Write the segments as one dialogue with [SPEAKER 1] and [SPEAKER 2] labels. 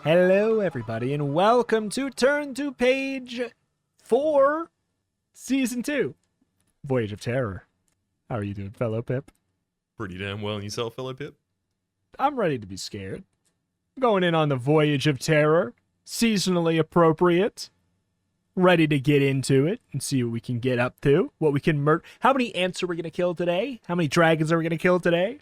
[SPEAKER 1] Hello, everybody, and welcome to Turn to Page 4, Season 2, Voyage of Terror. How are you doing, fellow Pip?
[SPEAKER 2] Pretty damn well, and yourself, fellow Pip?
[SPEAKER 1] I'm ready to be scared. Going in on the Voyage of Terror, seasonally appropriate. Ready to get into it and see what we can get up to, what we can murder. How many ants are we going to kill today? How many dragons are we going to kill today?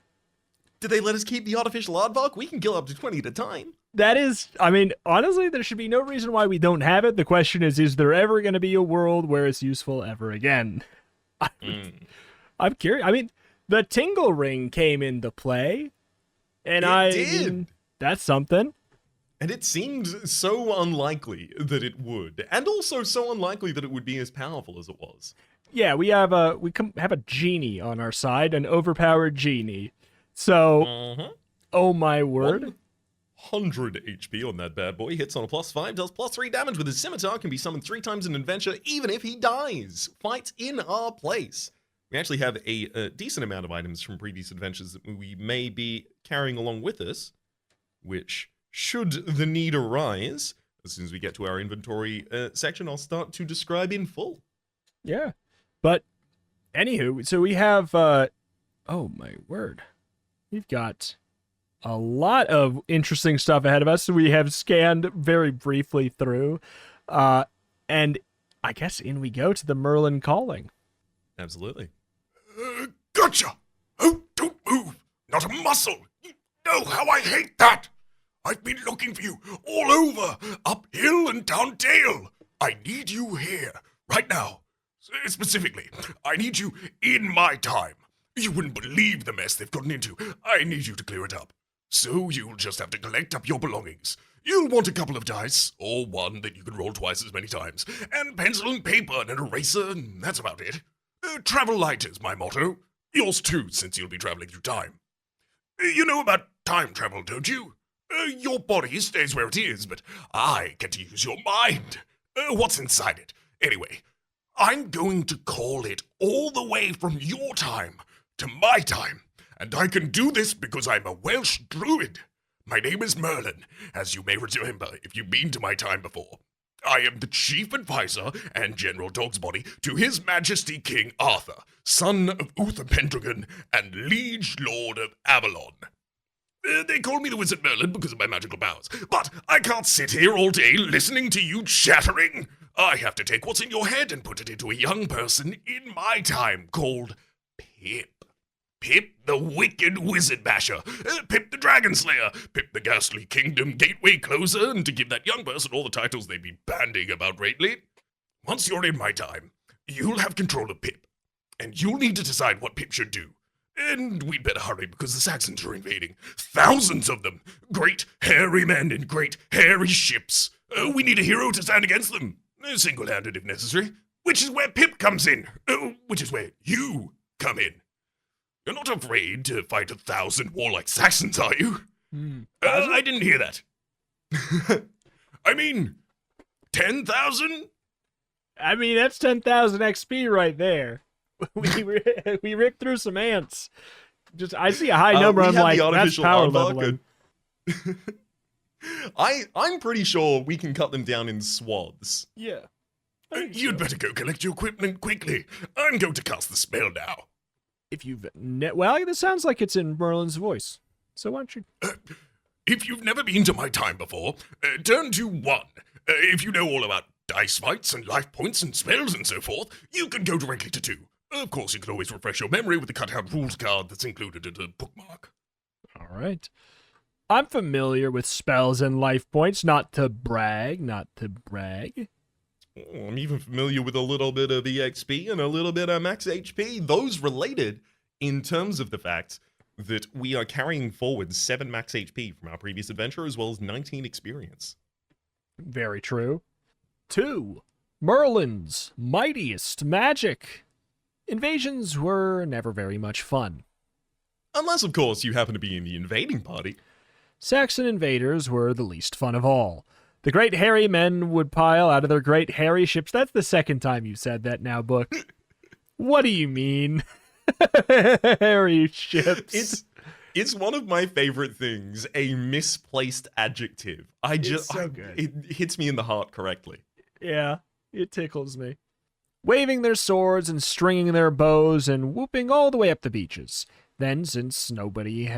[SPEAKER 2] Did they let us keep the artificial aardvark? We can kill up to 20 at a time.
[SPEAKER 1] That is, I mean, honestly, there should be no reason why we don't have it. The question is there ever going to be a world where it's useful ever again? I'm curious. I mean, the Tingle Ring came into play, and
[SPEAKER 2] It did.
[SPEAKER 1] mean, that's something.
[SPEAKER 2] And it seemed so unlikely that it would, and also so unlikely that it would be as powerful as it was.
[SPEAKER 1] Yeah, we have a genie on our side, an overpowered genie. So, oh my word.
[SPEAKER 2] 100 HP on that bad boy, hits on a +5, does +3 damage with his scimitar, can be summoned 3 times in an adventure, even if he dies. Fight in our place. We actually have a decent amount of items from previous adventures that we may be carrying along with us, which, should the need arise, as soon as we get to our inventory section, I'll start to describe in full.
[SPEAKER 1] Yeah. But, anywho, so we have, oh my word. We've got a lot of interesting stuff ahead of us. So we have scanned very briefly through. And I guess in we go to the Merlin calling.
[SPEAKER 2] Absolutely.
[SPEAKER 3] Gotcha! Oh, don't move! Not a muscle! You know how I hate that! I've been looking for you all over, up hill and down dale. I need you here, right now. Specifically, I need you in my time. You wouldn't believe the mess they've gotten into. I need you to clear it up. So you'll just have to collect up your belongings. You'll want a couple of dice, or one that you can roll twice as many times, and pencil and paper and an eraser, and that's about it. Travel light is my motto. Yours too, since you'll be traveling through time. You know about time travel, don't you? Your body stays where it is, but I get to use your mind. What's inside it? Anyway, I'm going to call it all the way from your time to my time. And I can do this because I'm a Welsh druid. My name is Merlin, as you may remember if you've been to my time before. I am the chief advisor and general dogsbody to His Majesty King Arthur, son of Uther Pendragon and liege lord of Avalon. They call me the Wizard Merlin because of my magical powers, but I can't sit here all day listening to you chattering. I have to take what's in your head and put it into a young person in my time called Pip. Pip the Wicked Wizard Basher, Pip the Dragon Slayer, Pip the Ghastly Kingdom Gateway Closer, and to give that young person all the titles they'd be banding about lately. Once you're in my time, you'll have control of Pip, and you'll need to decide what Pip should do. And we'd better hurry because the Saxons are invading. Thousands of them! Great hairy men in great hairy ships. We need a hero to stand against them. Single-handed if necessary. Which is where Pip comes in. Which is where you come in. You're not afraid to fight 1,000 warlike Saxons, are you? I didn't hear that. I mean, 10,000?
[SPEAKER 1] I mean, that's 10,000 XP right there. We ripped through some ants. Just I see a high number. I'm like, that's power leveling.
[SPEAKER 2] I'm pretty sure we can cut them down in swaths.
[SPEAKER 1] Yeah.
[SPEAKER 3] You'd better go collect your equipment quickly. I'm going to cast the spell now.
[SPEAKER 1] If you've well, this sounds like it's in Merlin's voice. So why don't you?
[SPEAKER 3] If you've never been to my time before, turn to 1. If you know all about dice fights and life points and spells and so forth, you can go directly to 2. Of course, you can always refresh your memory with the cut-out rules card that's included in the bookmark.
[SPEAKER 1] All right. I'm familiar with spells and life points, not to brag.
[SPEAKER 2] Oh, I'm even familiar with a little bit of EXP and a little bit of max HP. Those related in terms of the fact that we are carrying forward 7 max HP from our previous adventure as well as 19 experience.
[SPEAKER 1] Very true. 2. Merlin's mightiest magic. Invasions were never very much fun.
[SPEAKER 2] Unless, of course, you happen to be in the invading party.
[SPEAKER 1] Saxon invaders were the least fun of all. The great hairy men would pile out of their great hairy ships. That's the second time you said that now, Book. What do you mean? Hairy ships.
[SPEAKER 2] It's one of my favorite things, a misplaced adjective.
[SPEAKER 1] It's so good.
[SPEAKER 2] It hits me in the heart correctly.
[SPEAKER 1] Yeah, it tickles me. Waving their swords and stringing their bows and whooping all the way up the beaches. Then, since nobody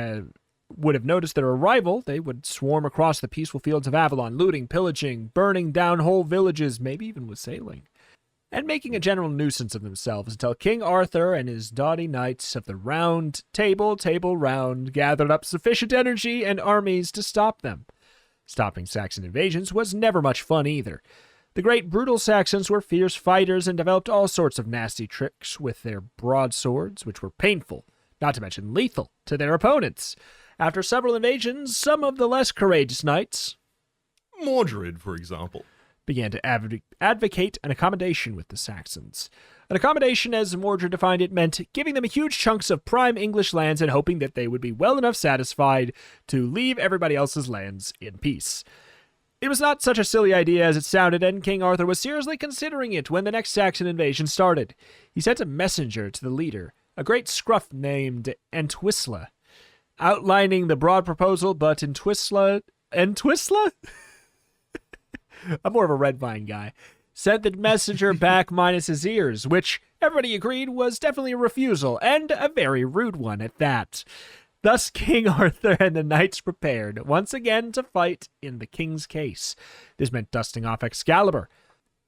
[SPEAKER 1] would have noticed their arrival, they would swarm across the peaceful fields of Avalon, looting, pillaging, burning down whole villages, maybe even wassailing, and making a general nuisance of themselves until King Arthur and his doughty knights of the Round Table Round gathered up sufficient energy and armies to stop them. Stopping Saxon invasions was never much fun either. The great brutal Saxons were fierce fighters and developed all sorts of nasty tricks with their broadswords, which were painful, not to mention lethal, to their opponents. After several invasions, some of the less courageous knights,
[SPEAKER 2] Mordred, for example,
[SPEAKER 1] began to advocate an accommodation with the Saxons. An accommodation, as Mordred defined it, meant giving them huge chunks of prime English lands and hoping that they would be well enough satisfied to leave everybody else's lands in peace. It was not such a silly idea as it sounded, and King Arthur was seriously considering it when the next Saxon invasion started. He sent a messenger to the leader, a great scruff named Entwisla, outlining the broad proposal, but Entwisla? I'm more of a red vine guy. Sent the messenger back minus his ears, which everybody agreed was definitely a refusal, and a very rude one at that. Thus King Arthur and the knights prepared, once again, to fight in the king's case. This meant dusting off Excalibur.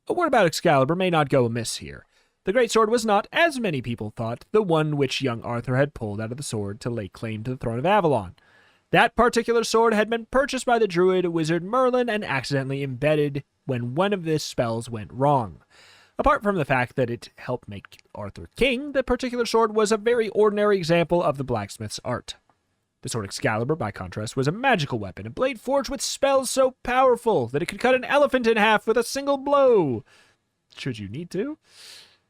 [SPEAKER 1] A word about Excalibur may not go amiss here. The great sword was not, as many people thought, the one which young Arthur had pulled out of the sword to lay claim to the throne of Avalon. That particular sword had been purchased by the druid wizard Merlin and accidentally embedded when one of his spells went wrong. Apart from the fact that it helped make Arthur king, the particular sword was a very ordinary example of the blacksmith's art. The sword Excalibur, by contrast, was a magical weapon, a blade forged with spells so powerful that it could cut an elephant in half with a single blow. Should you need to?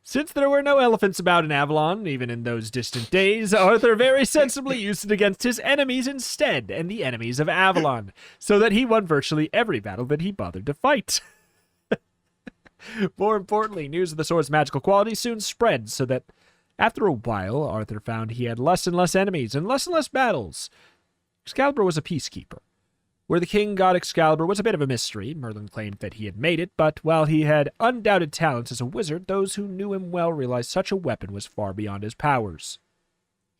[SPEAKER 1] Since there were no elephants about in Avalon, even in those distant days, Arthur very sensibly used it against his enemies instead, and the enemies of Avalon, so that he won virtually every battle that he bothered to fight. More importantly, news of the sword's magical quality soon spread, so that after a while, Arthur found he had less and less enemies and less battles. Excalibur was a peacekeeper. Where the king got Excalibur was a bit of a mystery. Merlin claimed that he had made it, but while he had undoubted talents as a wizard, those who knew him well realized such a weapon was far beyond his powers.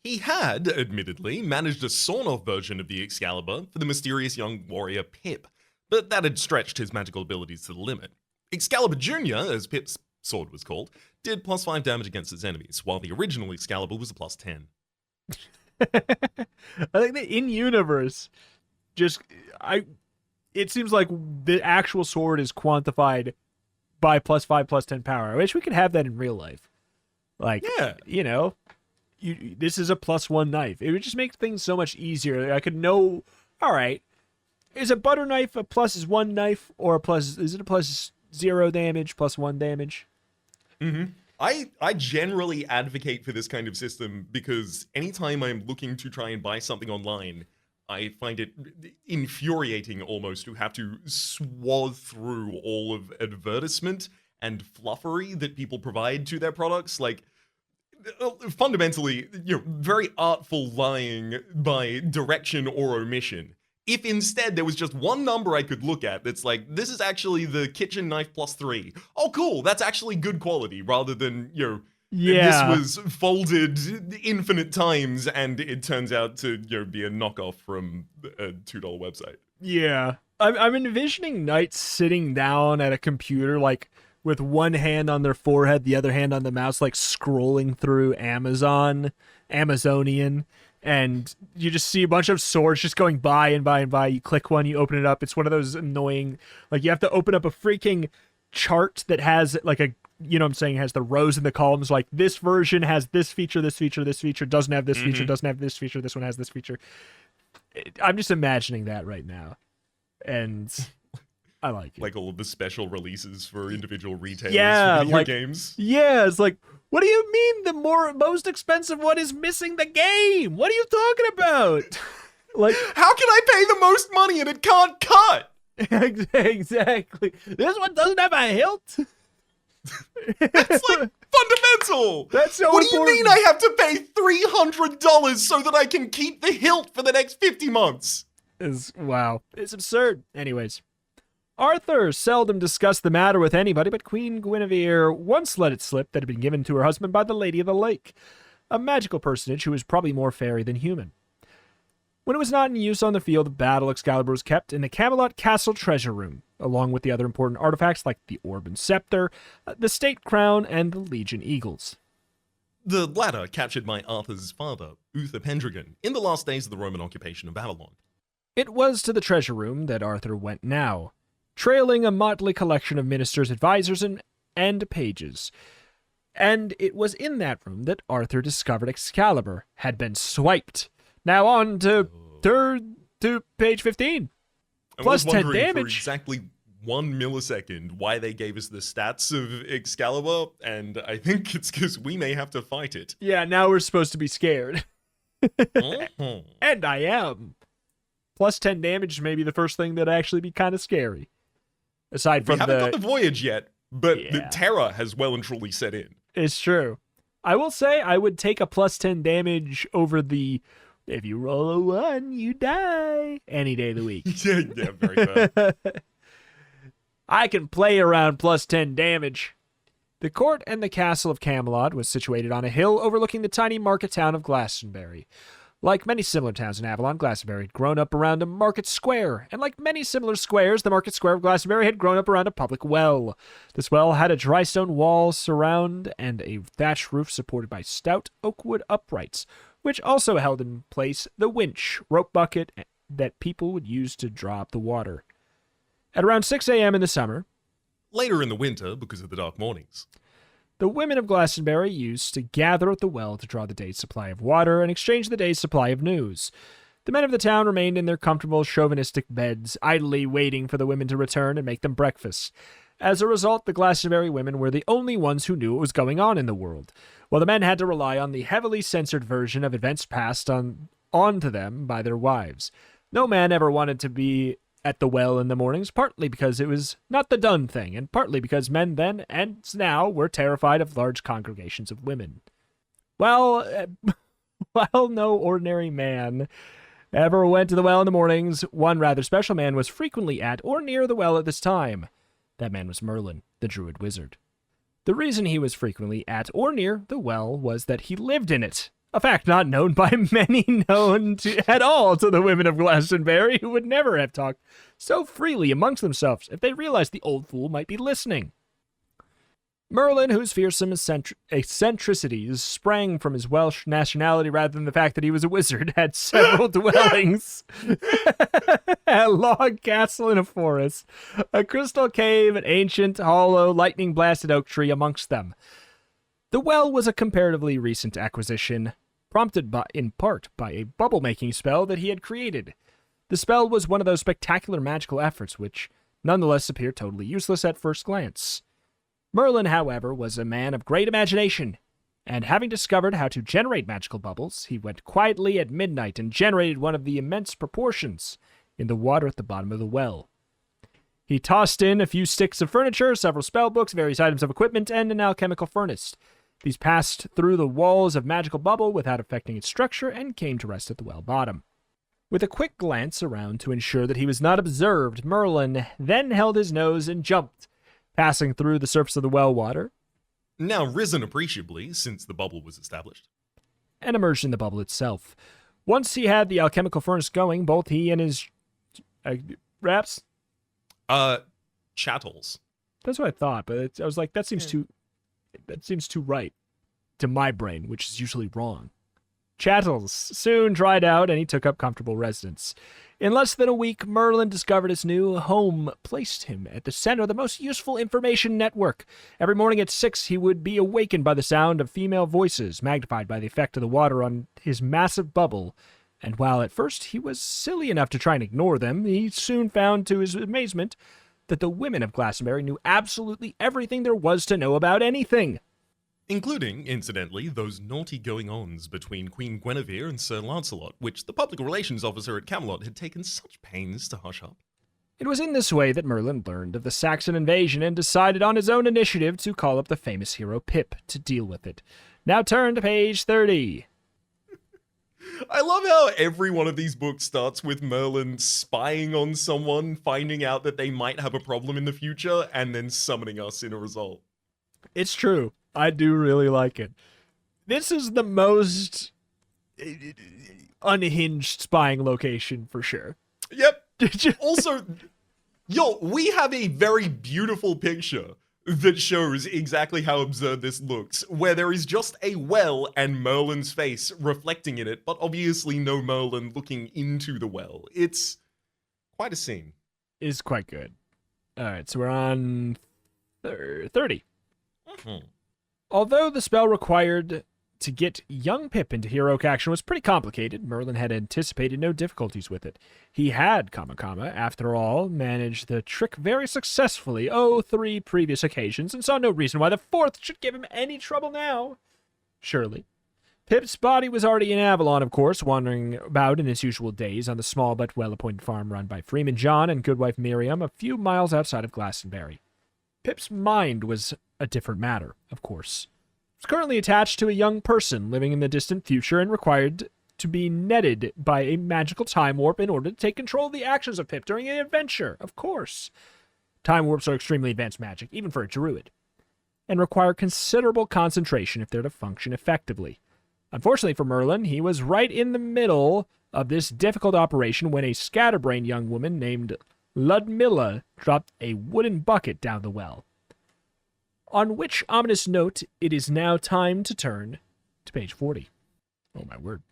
[SPEAKER 2] he had, admittedly, managed a sawn-off version of the Excalibur for the mysterious young warrior Pip, but that had stretched his magical abilities to the limit. Excalibur Jr., as Pip's sword was called, did +5 damage against its enemies, while the original Excalibur was a +10.
[SPEAKER 1] I think the in-universe, it seems like the actual sword is quantified by +5, +10 power. I wish we could have that in real life. Like,
[SPEAKER 2] Yeah.
[SPEAKER 1] you know, this is a +1 knife. It would just make things so much easier. I could know, all right, is a butter knife a +1 knife, or is it a +0 damage, +1 damage?
[SPEAKER 2] Mm-hmm. I generally advocate for this kind of system because anytime I'm looking to try and buy something online, I find it infuriating almost to have to swathe through all of advertisement and fluffery that people provide to their products. Like, fundamentally, very artful lying by direction or omission. If instead there was just one number I could look at that's like, this is actually the kitchen knife +3. Oh, cool, that's actually good quality, rather than,
[SPEAKER 1] Yeah.
[SPEAKER 2] this was folded infinite times and it turns out to be a knockoff from a $2 website.
[SPEAKER 1] Yeah. I'm envisioning knights sitting down at a computer, like, with one hand on their forehead, the other hand on the mouse, like, scrolling through Amazonian, and you just see a bunch of swords just going by and by and by. You click one, you open it up. It's one of those annoying, like, you have to open up a freaking chart that has, like, has the rows and the columns, like, this version has this feature, this feature, this feature, doesn't have this feature, doesn't have this feature, this one has this feature. I'm just imagining that right now. And I like it.
[SPEAKER 2] Like all of the special releases for individual retailers
[SPEAKER 1] Yeah,
[SPEAKER 2] for video
[SPEAKER 1] like,
[SPEAKER 2] games.
[SPEAKER 1] Yeah, it's like, what do you mean the most expensive one is missing the game? What are you talking about? Like,
[SPEAKER 2] How can I pay the most money and it can't cut?
[SPEAKER 1] exactly. This one doesn't have a hilt.
[SPEAKER 2] It's like little.
[SPEAKER 1] That's so
[SPEAKER 2] What
[SPEAKER 1] important.
[SPEAKER 2] do you mean I have to pay $300 so that I can keep the hilt for the next 50 months?
[SPEAKER 1] Wow. It's absurd. Anyways. Arthur seldom discussed the matter with anybody, but Queen Guinevere once let it slip that had been given to her husband by the Lady of the Lake, a magical personage who was probably more fairy than human. When it was not in use on the field of battle, Excalibur was kept in the Camelot Castle treasure room, along with the other important artifacts like the orb and scepter, the state crown, and the Legion eagles.
[SPEAKER 2] The latter captured by Arthur's father, Uther Pendragon, in the last days of the Roman occupation of Babylon.
[SPEAKER 1] It was to the treasure room that Arthur went now, trailing a motley collection of ministers, advisors, and pages. And it was in that room that Arthur discovered Excalibur had been swiped. Now on to page 15. Plus 10 damage.
[SPEAKER 2] For exactly 1 millisecond why they gave us the stats of Excalibur, and I think it's because we may have to fight it.
[SPEAKER 1] Yeah, now we're supposed to be scared.
[SPEAKER 2] Mhm.
[SPEAKER 1] And I am. Plus 10 damage may be the first thing that actually be kind of scary. Aside
[SPEAKER 2] We
[SPEAKER 1] from
[SPEAKER 2] haven't got the Voyage yet, but the
[SPEAKER 1] Yeah.
[SPEAKER 2] terror has well and truly set in.
[SPEAKER 1] It's true. I will say I would take a plus 10 damage over the if you roll a 1, you die any day of the week.
[SPEAKER 2] Yeah, very fair.
[SPEAKER 1] I can play around plus 10 damage. The court and the castle of Camelot was situated on a hill overlooking the tiny market town of Glastonbury. Like many similar towns in Avalon, Glastonbury had grown up around a market square, and like many similar squares, the market square of Glastonbury had grown up around a public well. This well had a dry stone wall surround and a thatched roof supported by stout oakwood uprights, which also held in place the winch, rope bucket that people would use to draw up the water. At around 6 a.m. in the summer,
[SPEAKER 2] Later in the winter, because of the dark mornings.
[SPEAKER 1] the women of Glastonbury used to gather at the well to draw the day's supply of water and exchange the day's supply of news. The men of the town remained in their comfortable chauvinistic beds, idly waiting for the women to return and make them breakfast. As a result, the Glastonbury women were the only ones who knew what was going on in the world, while the men had to rely on the heavily censored version of events passed on to them by their wives. No man ever wanted to be at the well in the mornings, partly because it was not the done thing, and partly because men then and now were terrified of large congregations of women. Well, while no ordinary man ever went to the well in the mornings, one rather special man was frequently at or near the well at this time. That man was Merlin, the druid wizard. The reason he was frequently at or near the well was that he lived in it, a fact not known by many at all to the women of Glastonbury, who would never have talked so freely amongst themselves if they realized the old fool might be listening. Merlin, whose fearsome eccentricities sprang from his Welsh nationality rather than the fact that he was a wizard, had several dwellings. A log castle in a forest, a crystal cave, an ancient, hollow, lightning-blasted oak tree amongst them. The well was a comparatively recent acquisition, prompted in part by a bubble-making spell that he had created. The spell was one of those spectacular magical efforts which nonetheless appear totally useless at first glance. Merlin, however, was a man of great imagination, and having discovered how to generate magical bubbles, he went quietly at midnight and generated one of the immense proportions in the water at the bottom of the well. He tossed in a few sticks of furniture, several spellbooks, various items of equipment, and an alchemical furnace. These passed through the walls of magical bubble without affecting its structure and came to rest at the well bottom. With a quick glance around to ensure that he was not observed, Merlin then held his nose and jumped, passing through the surface of the well water,
[SPEAKER 2] Now risen appreciably since the bubble was established.
[SPEAKER 1] and emerged in the bubble itself. Once he had the alchemical furnace going, both he and his wraps.
[SPEAKER 2] Chattels.
[SPEAKER 1] That's what I thought, but I was like, that seems too right to my brain, which is usually wrong. Chattels soon dried out, and he took up comfortable residence. In less than a week, Merlin discovered his new home placed him at the center of the most useful information network. Every morning at 6, he would be awakened by the sound of female voices, magnified by the effect of the water on his massive bubble. And while at first he was silly enough to try and ignore them, he soon found, to his amazement, that the women of Glastonbury knew absolutely everything there was to know about anything.
[SPEAKER 2] Including, incidentally, those naughty going-ons between Queen Guinevere and Sir Lancelot, which the public relations officer at Camelot had taken such pains to hush up.
[SPEAKER 1] It was in this way that Merlin learned of the Saxon invasion and decided on his own initiative to call up the famous hero Pip to deal with it. Now turn to page 30.
[SPEAKER 2] I love how every one of these books starts with Merlin spying on someone, finding out that they might have a problem in the future, and then summoning us in a result.
[SPEAKER 1] It's true. I do really like it. This is the most unhinged spying location for sure.
[SPEAKER 2] Yep. Also, we have a very beautiful picture that shows exactly how absurd this looks, where there is just a well and Merlin's face reflecting in it, but obviously no Merlin looking into the well. It's quite a scene.
[SPEAKER 1] Is quite good. All right, so we're on 30.
[SPEAKER 2] Mm-hmm.
[SPEAKER 1] Although the spell required to get young Pip into heroic action was pretty complicated, Merlin had anticipated no difficulties with it. He had, after all, managed the trick very successfully 3 previous occasions, and saw no reason why the 4th should give him any trouble now. Surely. Pip's body was already in Avalon, of course, wandering about in his usual days on the small but well-appointed farm run by Freeman John and goodwife Miriam, a few miles outside of Glastonbury. Pip's mind was a different matter, of course. He was currently attached to a young person living in the distant future and required to be netted by a magical time warp in order to take control of the actions of Pip during an adventure, of course. Time warps are extremely advanced magic, even for a druid, and require considerable concentration if they're to function effectively. Unfortunately for Merlin, he was right in the middle of this difficult operation when a scatterbrained young woman named Ludmilla dropped a wooden bucket down the well. On which ominous note, it is now time to turn to page 40. Oh my word.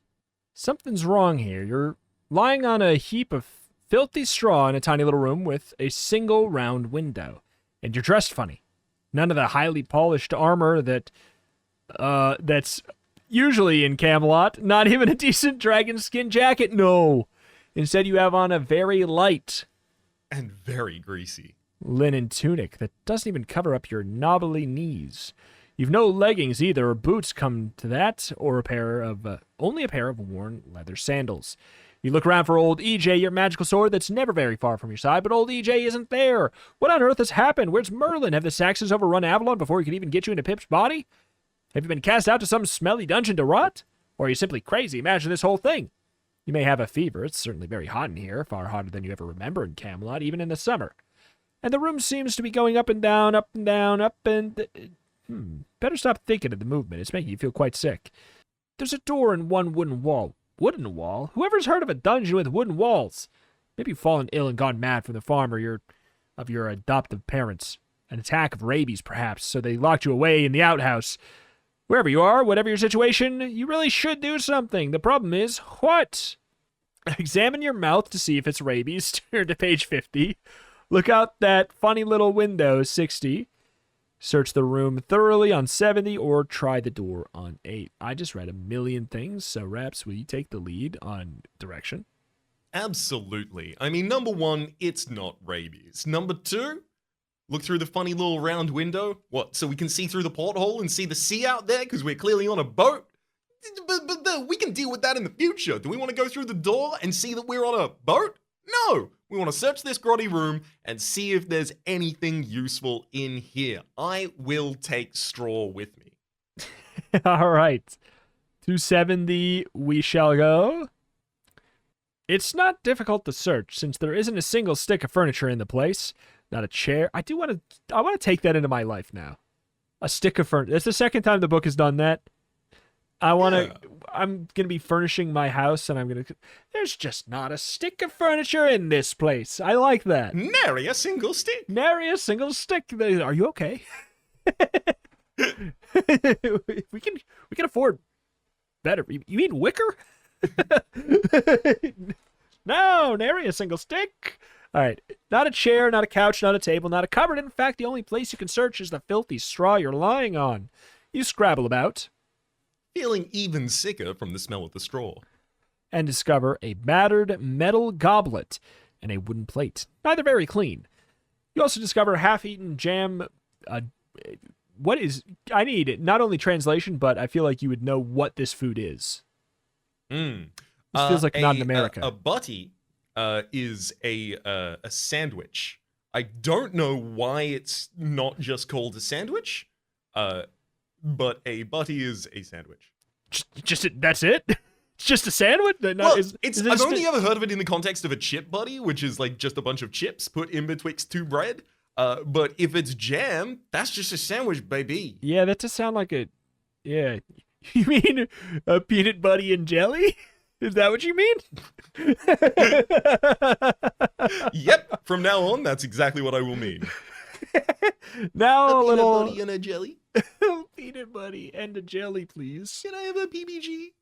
[SPEAKER 1] Something's wrong here. You're lying on a heap of filthy straw in a tiny little room with a single round window. And you're dressed funny. None of the highly polished armor that's usually in Camelot. Not even a decent dragon skin jacket. No. Instead, you have on a very light
[SPEAKER 2] and very greasy
[SPEAKER 1] linen tunic that doesn't even cover up your knobbly knees. You've no leggings either, or boots come to that, or only a pair of worn leather sandals. You look around for old EJ, your magical sword that's never very far from your side, but old EJ isn't there. What on earth has happened? Where's Merlin? Have the Saxons overrun Avalon before he could even get you into Pip's body? Have you been cast out to some smelly dungeon to rot? Or are you simply crazy? Imagine this whole thing. You may have a fever. It's certainly very hot in here, far hotter than you ever remember in Camelot, even in the summer. And the room seems to be going up and down, up and down, up and... Better stop thinking of the movement. It's making you feel quite sick. There's a door and one wooden wall. Wooden wall? Whoever's heard of a dungeon with wooden walls? Maybe you've fallen ill and gone mad from the farm or of your adoptive parents. An attack of rabies, perhaps, so they locked you away in the outhouse. Wherever you are, whatever your situation, you really should do something. The problem is, what? Examine your mouth to see if it's rabies. Turn to page 50. Look out that funny little window, 60. Search the room thoroughly on 70 or try the door on 8. I just read a million things, so Raps, will you take the lead on direction?
[SPEAKER 2] Absolutely. I mean, number 1, it's not rabies. Number 2, look through the funny little round window. What, so we can see through the porthole and see the sea out there because we're clearly on a boat? But we can deal with that in the future. Do we want to go through the door and see that we're on a boat? No! We want to search this grotty room and see if there's anything useful in here. I will take straw with me.
[SPEAKER 1] All right. 270, we shall go. It's not difficult to search, since there isn't a single stick of furniture in the place. Not a chair. I want to take that into my life now. A stick of furniture. It's the second time the book has done that. I'm going to be furnishing my house, and there's just not a stick of furniture in this place. I like that.
[SPEAKER 2] Nary a single stick.
[SPEAKER 1] Nary a single stick. Are you okay? we can afford better. You mean wicker? No, nary a single stick. All right. Not a chair, not a couch, not a table, not a cupboard. In fact, the only place you can search is the filthy straw you're lying on. You scrabble about,
[SPEAKER 2] feeling even sicker from the smell of the straw,
[SPEAKER 1] and discover a battered metal goblet and a wooden plate, neither very clean. You also discover half-eaten jam. I need not only translation, but I feel like you would know what this food is. This feels like not in America.
[SPEAKER 2] A butty is a sandwich. I don't know why it's not just called a sandwich, but a butty is a sandwich.
[SPEAKER 1] That's it? It's just a sandwich?
[SPEAKER 2] I've only ever heard of it in the context of a chip buddy, which is like just a bunch of chips put in betwixt two bread. But if it's jam, that's just a sandwich, baby.
[SPEAKER 1] Yeah, that just sound like a... Yeah. You mean a peanut buddy and jelly? Is that what you mean?
[SPEAKER 2] Yep. From now on, that's exactly what I will mean.
[SPEAKER 1] Now a little...
[SPEAKER 2] Peanut buddy and a jelly.
[SPEAKER 1] Peanut buddy and a jelly, please.
[SPEAKER 2] Can I have a PBG?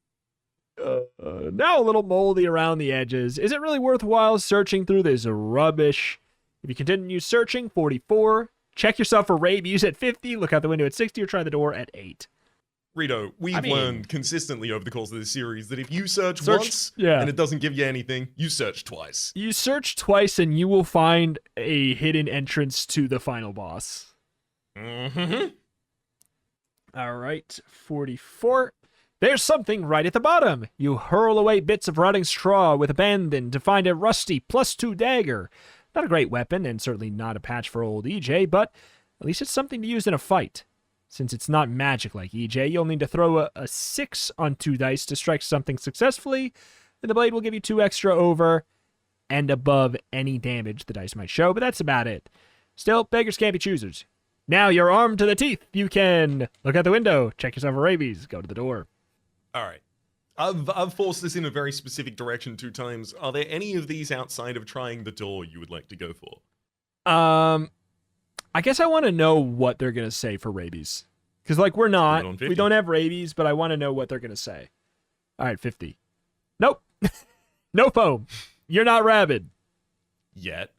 [SPEAKER 1] Now a little moldy around the edges. Is it really worthwhile searching through this rubbish? If you continue searching, 44. Check yourself for rabies at 50. Look out the window at 60 or try the door at 8.
[SPEAKER 2] Rito, we've learned consistently over the course of this series that if you search once and it doesn't give you anything, you search twice.
[SPEAKER 1] You search twice and you will find a hidden entrance to the final boss.
[SPEAKER 2] Mm-hmm.
[SPEAKER 1] All right, 44. There's something right at the bottom. You hurl away bits of rotting straw with abandon to find a rusty +2 dagger. Not a great weapon, and certainly not a patch for old EJ, but at least it's something to use in a fight. Since it's not magic like EJ, you'll need to throw a 6 on 2 dice to strike something successfully, and the blade will give you 2 extra over and above any damage the dice might show, but that's about it. Still, beggars can't be choosers. Now you're armed to the teeth. You can look out the window, check yourself for rabies, go to the door.
[SPEAKER 2] All right. I've forced this in a very specific direction 2 times. Are there any of these outside of trying the door you would like to go for?
[SPEAKER 1] I guess I want to know what they're going to say for rabies. Because, like, we don't have rabies, but I want to know what they're going to say. All right, 50. Nope. No foam. You're not rabid.
[SPEAKER 2] Yet.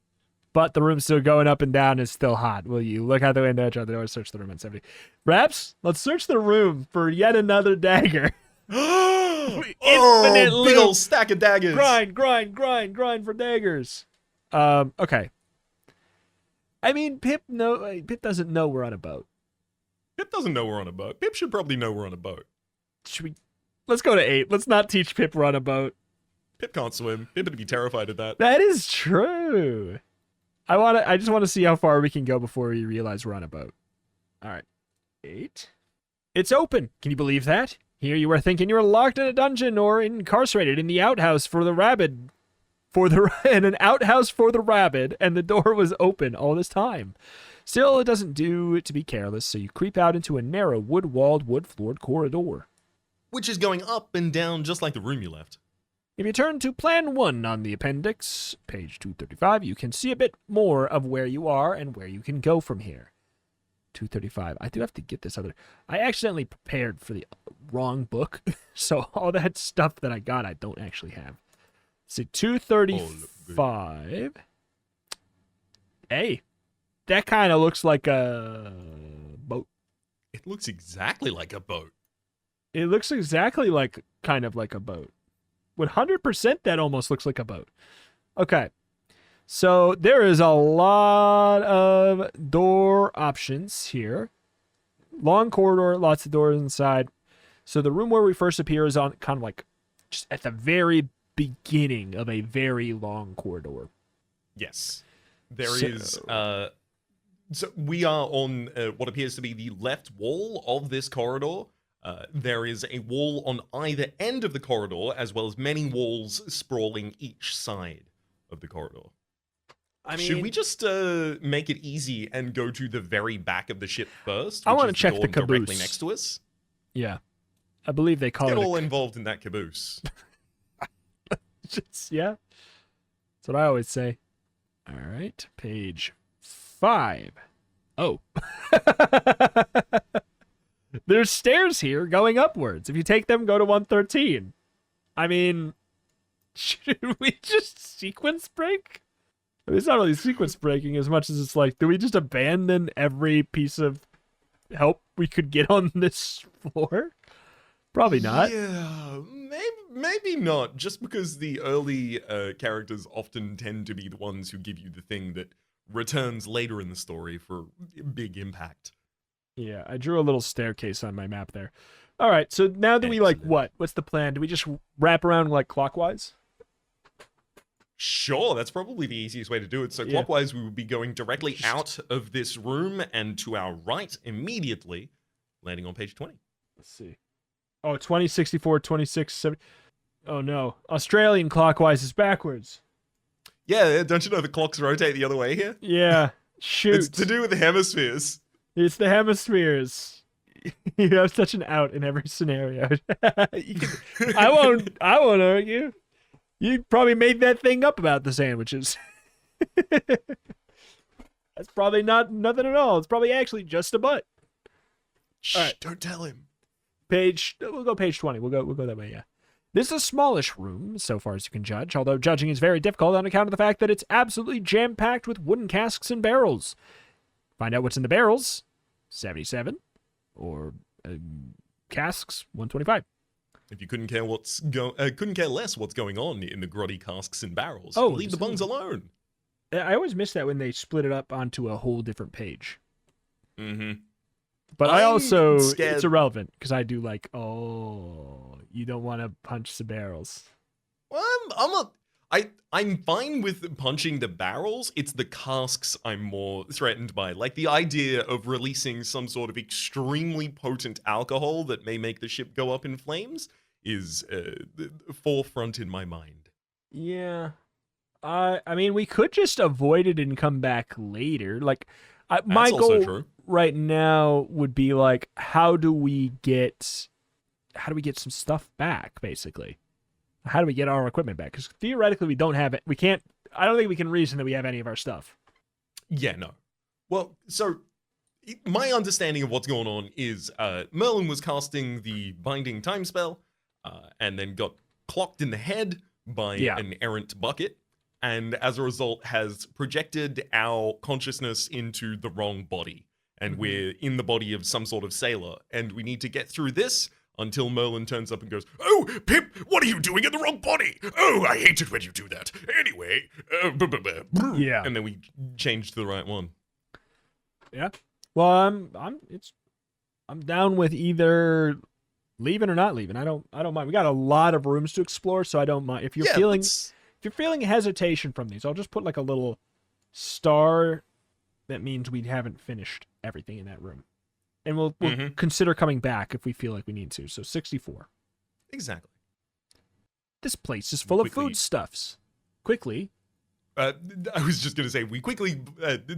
[SPEAKER 1] But the room's still going up and down and it's still hot. Will you look out the window, try the door, search the room at 70? Raps, let's search the room for yet another dagger.
[SPEAKER 2] Infinite big old stack of daggers.
[SPEAKER 1] Grind for daggers. Okay. I mean, Pip doesn't know we're on a boat.
[SPEAKER 2] Pip doesn't know we're on a boat. Pip should probably know we're on a boat.
[SPEAKER 1] Let's go to 8. Let's not teach Pip we're on a boat.
[SPEAKER 2] Pip can't swim. Pip would be terrified of that.
[SPEAKER 1] That is true. I just want to see how far we can go before we realize we're on a boat. All right. 8. It's open. Can you believe that? Here you were thinking you were locked in a dungeon or incarcerated in the outhouse for the rabid. In an outhouse for the rabid, and the door was open all this time. Still, it doesn't do to be careless, so you creep out into a narrow, wood-walled, wood-floored corridor.
[SPEAKER 2] Which is going up and down just like the room you left.
[SPEAKER 1] If you turn to Plan 1 on the appendix, page 235, you can see a bit more of where you are and where you can go from here. 235. I do have to get this other... I accidentally prepared for the wrong book, so all that stuff that I got I don't actually have. So 235. Hey, that kind of looks like a boat.
[SPEAKER 2] It looks exactly like a boat.
[SPEAKER 1] It looks exactly like kind of like a boat. 100% that almost looks like a boat. Okay. So there is a lot of door options here. Long corridor, lots of doors inside. So the room where we first appear is on kind of like just at the very beginning of a very long corridor.
[SPEAKER 2] Yes. So we are on what appears to be the left wall of this corridor. There is a wall on either end of the corridor, as well as many walls sprawling each side of the corridor. Should we just make it easy and go to the very back of the ship first?
[SPEAKER 1] I want to check the caboose.
[SPEAKER 2] Directly next to us?
[SPEAKER 1] Yeah. I believe they call
[SPEAKER 2] Get
[SPEAKER 1] it
[SPEAKER 2] all involved in that caboose.
[SPEAKER 1] Yeah. That's what I always say. All right. Page 5. Oh. There's stairs here going upwards. If you take them, go to 113. I mean, should we just sequence break? I mean, it's not really sequence breaking as much as it's like, do we just abandon every piece of help we could get on this floor? Probably not.
[SPEAKER 2] Yeah, maybe not. Just because the early characters often tend to be the ones who give you the thing that returns later in the story for big impact.
[SPEAKER 1] Yeah, I drew a little staircase on my map there. All right, so now do we like what? What's the plan? Do we just wrap around like clockwise?
[SPEAKER 2] Sure, that's probably the easiest way to do it. So
[SPEAKER 1] Yeah.
[SPEAKER 2] clockwise, we would be going directly out of this room and to our right immediately, landing on page 20.
[SPEAKER 1] Let's see. Oh, 20, 64, 26, 70. Oh, no. Australian clockwise is backwards.
[SPEAKER 2] Yeah, don't you know the clocks rotate the other way here?
[SPEAKER 1] Yeah. Shoot.
[SPEAKER 2] It's to do with the hemispheres.
[SPEAKER 1] It's the hemispheres. You have such an out in every scenario. I won't argue. You probably made that thing up about the sandwiches. That's probably nothing at all. It's probably actually just a butt.
[SPEAKER 2] Shh,
[SPEAKER 1] All right.
[SPEAKER 2] don't tell him.
[SPEAKER 1] We'll go page 20. We'll go that way, yeah. This is a smallish room, so far as you can judge, although judging is very difficult on account of the fact that it's absolutely jam-packed with wooden casks and barrels. Find out what's in the barrels, 77, or casks, 125.
[SPEAKER 2] If you couldn't care less what's going on in the grotty casks and barrels,
[SPEAKER 1] Oh,
[SPEAKER 2] leave the bungs alone.
[SPEAKER 1] I always miss that when they split it up onto a whole different page.
[SPEAKER 2] Mm-hmm.
[SPEAKER 1] But
[SPEAKER 2] I'm
[SPEAKER 1] also,
[SPEAKER 2] scared.
[SPEAKER 1] it's irrelevant, because I do like, oh, you don't want to punch the barrels.
[SPEAKER 2] Well, I'm fine with punching the barrels. It's the casks I'm more threatened by. Like the idea of releasing some sort of extremely potent alcohol that may make the ship go up in flames is the forefront in my mind.
[SPEAKER 1] Yeah. I mean, we could just avoid it and come back later. Like, my
[SPEAKER 2] That's also
[SPEAKER 1] goal
[SPEAKER 2] true.
[SPEAKER 1] right now would be like, how do we get some stuff back, basically? How do we get our equipment back? Because theoretically, we don't have it. We can't. I don't think we can reason that we have any of our stuff.
[SPEAKER 2] Yeah, no. Well, so my understanding of what's going on is Merlin was casting the binding time spell and then got clocked in the head by an errant bucket, and as a result has projected our consciousness into the wrong body. And we're in the body of some sort of sailor, and we need to get through this until Merlin turns up and goes,
[SPEAKER 3] Oh, Pip, what are you doing in the wrong body? Oh, I hate it when you do that. Anyway,
[SPEAKER 1] Yeah.
[SPEAKER 2] and then we change to the right one.
[SPEAKER 1] Yeah. Well, I'm down with either leaving or not leaving. I don't mind. We got a lot of rooms to explore, so I don't mind. If you're feeling hesitation from these, I'll just put like a little star. That means we haven't finished everything in that room. And we'll consider coming back if we feel like we need to. So 64.
[SPEAKER 2] Exactly.
[SPEAKER 1] This place is full of foodstuffs. Quickly.
[SPEAKER 2] I was just going to say, we quickly,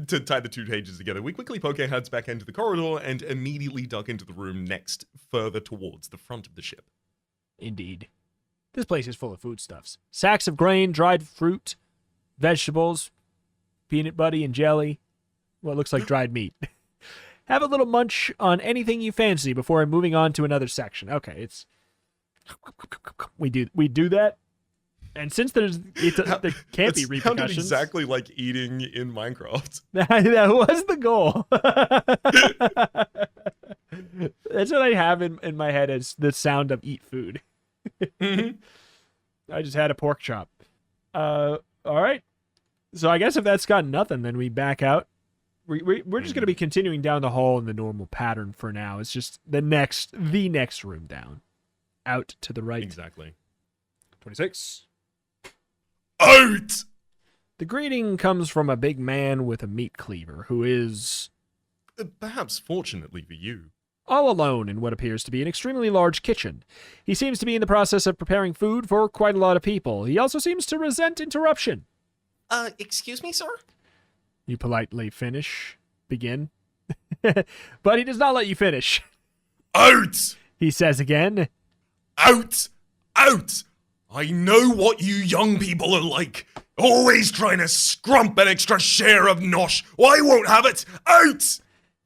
[SPEAKER 2] to tie the two pages together, we quickly poke our heads back into the corridor and immediately duck into the room next, further towards the front of the ship.
[SPEAKER 1] Indeed. This place is full of foodstuffs. Sacks of grain, dried fruit, vegetables, peanut butter and jelly. What looks like dried meat. Have a little munch on anything you fancy before moving on to another section. Okay, it's we do that, and since there can't be repercussions.
[SPEAKER 2] Sounded exactly like eating in Minecraft.
[SPEAKER 1] That was the goal. That's what I have in my head as the sound of eat food. I just had a pork chop. All right. So I guess if that's got nothing, then we back out. We're just going to be continuing down the hall in the normal pattern for now. It's just the next room down. Out to the right.
[SPEAKER 2] Exactly.
[SPEAKER 1] 26.
[SPEAKER 3] Out!
[SPEAKER 1] The greeting comes from a big man with a meat cleaver who is...
[SPEAKER 2] Perhaps fortunately for you.
[SPEAKER 1] all alone in what appears to be an extremely large kitchen. He seems to be in the process of preparing food for quite a lot of people. He also seems to resent interruption.
[SPEAKER 2] Excuse me, sir?
[SPEAKER 1] You politely begin. But he does not let you finish.
[SPEAKER 3] Out!
[SPEAKER 1] He says again.
[SPEAKER 3] Out! Out! I know what you young people are like. Always trying to scrump an extra share of nosh. Well, I won't have it. Out!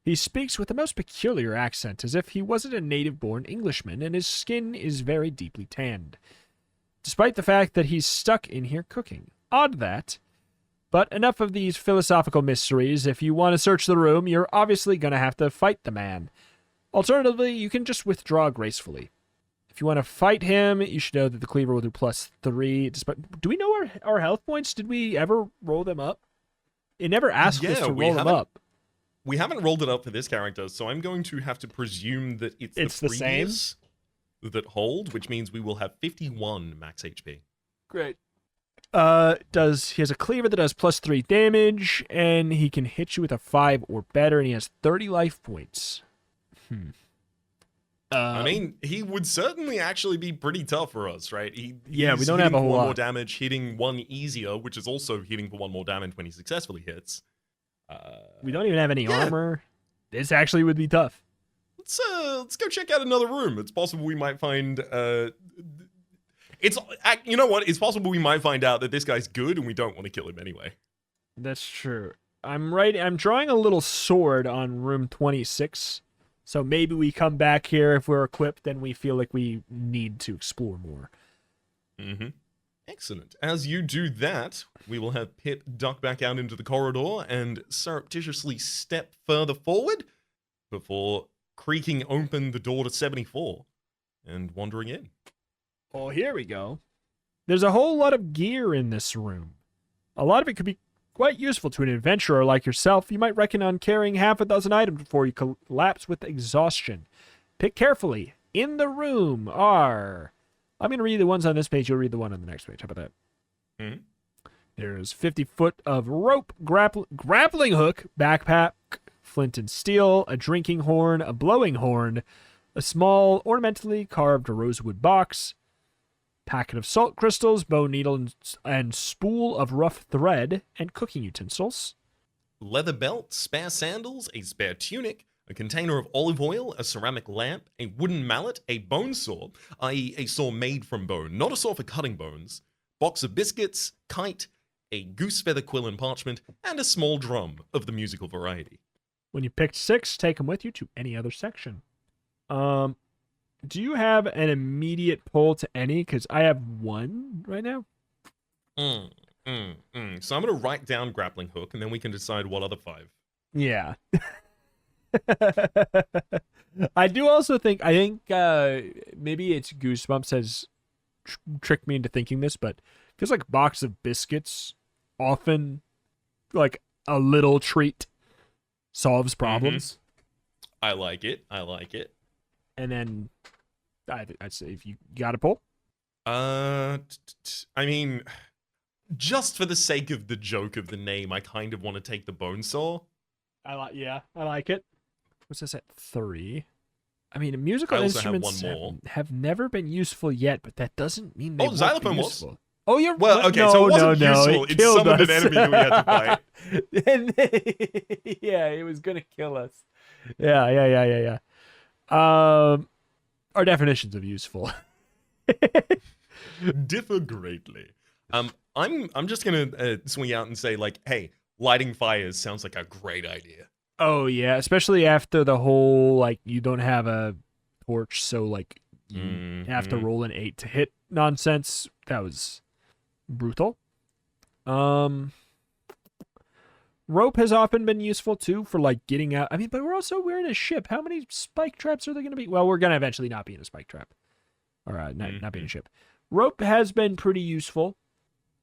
[SPEAKER 1] He speaks with the most peculiar accent, as if he wasn't a native-born Englishman, and his skin is very deeply tanned. Despite the fact that he's stuck in here cooking. Odd that. But enough of these philosophical mysteries. If you want to search the room, you're obviously going to have to fight the man. Alternatively, you can just withdraw gracefully. If you want to fight him, you should know that the cleaver will do +3. Do we know our health points? Did we ever roll them up? It never asked us to roll them up.
[SPEAKER 2] We haven't rolled it up for this character, so I'm going to have to presume that it's the
[SPEAKER 1] same
[SPEAKER 2] that hold, which means we will have 51 max HP.
[SPEAKER 1] Great. He has a cleaver that does +3 damage, and he can hit you with a 5 or better, and he has 30 life points.
[SPEAKER 2] I mean, he would certainly actually be pretty tough for us, right?
[SPEAKER 1] We
[SPEAKER 2] He's
[SPEAKER 1] don't have
[SPEAKER 2] hitting
[SPEAKER 1] a
[SPEAKER 2] for
[SPEAKER 1] whole
[SPEAKER 2] one more
[SPEAKER 1] lot.
[SPEAKER 2] damage, hitting one easier, which is also hitting for one more damage when he successfully hits.
[SPEAKER 1] We don't even have any
[SPEAKER 2] yeah.
[SPEAKER 1] armor. This actually would be tough.
[SPEAKER 2] Let's go check out another room. It's possible we might find. You know what? It's possible we might find out that this guy's good, and we don't want to kill him anyway.
[SPEAKER 1] That's true. I'm drawing a little sword on room 26. So maybe we come back here if we're equipped and we feel like we need to explore more.
[SPEAKER 2] Mm-hmm. Excellent. As you do that, we will have Pip duck back out into the corridor and surreptitiously step further forward before creaking open the door to 74 and wandering in.
[SPEAKER 1] Oh, here we go. There's a whole lot of gear in this room. A lot of it could be quite useful to an adventurer like yourself. You might reckon on carrying half a dozen items before you collapse with exhaustion. Pick carefully. In the room are... I'm going to read the ones on this page. You'll read the one on the next page. How about that?
[SPEAKER 2] Mm-hmm.
[SPEAKER 1] There's 50 foot of rope, grappling hook, backpack, flint and steel, a drinking horn, a blowing horn, a small ornamentally carved rosewood box, packet of salt crystals, bone needle, and spool of rough thread, and cooking utensils.
[SPEAKER 2] Leather belt, spare sandals, a spare tunic, a container of olive oil, a ceramic lamp, a wooden mallet, a bone saw, i.e. a saw made from bone, not a saw for cutting bones, box of biscuits, kite, a goose feather quill and parchment, and a small drum of the musical variety.
[SPEAKER 1] When you picked 6, take them with you to any other section. Do you have an immediate pull to any? Because I have 1 right now.
[SPEAKER 2] So I'm going to write down grappling hook, and then we can decide what other 5.
[SPEAKER 1] Yeah. I do also think maybe it's Goosebumps has tricked me into thinking this, but it feels like a box of biscuits often, like a little treat, solves problems.
[SPEAKER 2] I like it.
[SPEAKER 1] And then I'd say if you got a pull.
[SPEAKER 2] I mean, just for the sake of the joke of the name, I kind of want to take the bone saw.
[SPEAKER 1] I like it. What's this at 3? I mean, musical
[SPEAKER 2] I also have
[SPEAKER 1] instruments
[SPEAKER 2] one more.
[SPEAKER 1] have never been useful yet, but that doesn't mean they won't be
[SPEAKER 2] xylophone was.
[SPEAKER 1] useful. Oh, you're
[SPEAKER 2] Well, okay, so it wasn't useful. It
[SPEAKER 1] killed
[SPEAKER 2] summoned
[SPEAKER 1] us.
[SPEAKER 2] an enemy that we had to fight.
[SPEAKER 1] And yeah, it was gonna kill us. Yeah. Our definitions of useful
[SPEAKER 2] Differ greatly. I'm just gonna swing out and say, like, hey, lighting fires sounds like a great idea.
[SPEAKER 1] Oh yeah, especially after the whole like you don't have a torch, so like you have to roll an 8 to hit nonsense. That was brutal. Rope has often been useful too for like getting out. I mean, but we're in a ship. How many spike traps are there going to be? Well, we're going to eventually not be in a spike trap, or not be in a ship. Rope has been pretty useful.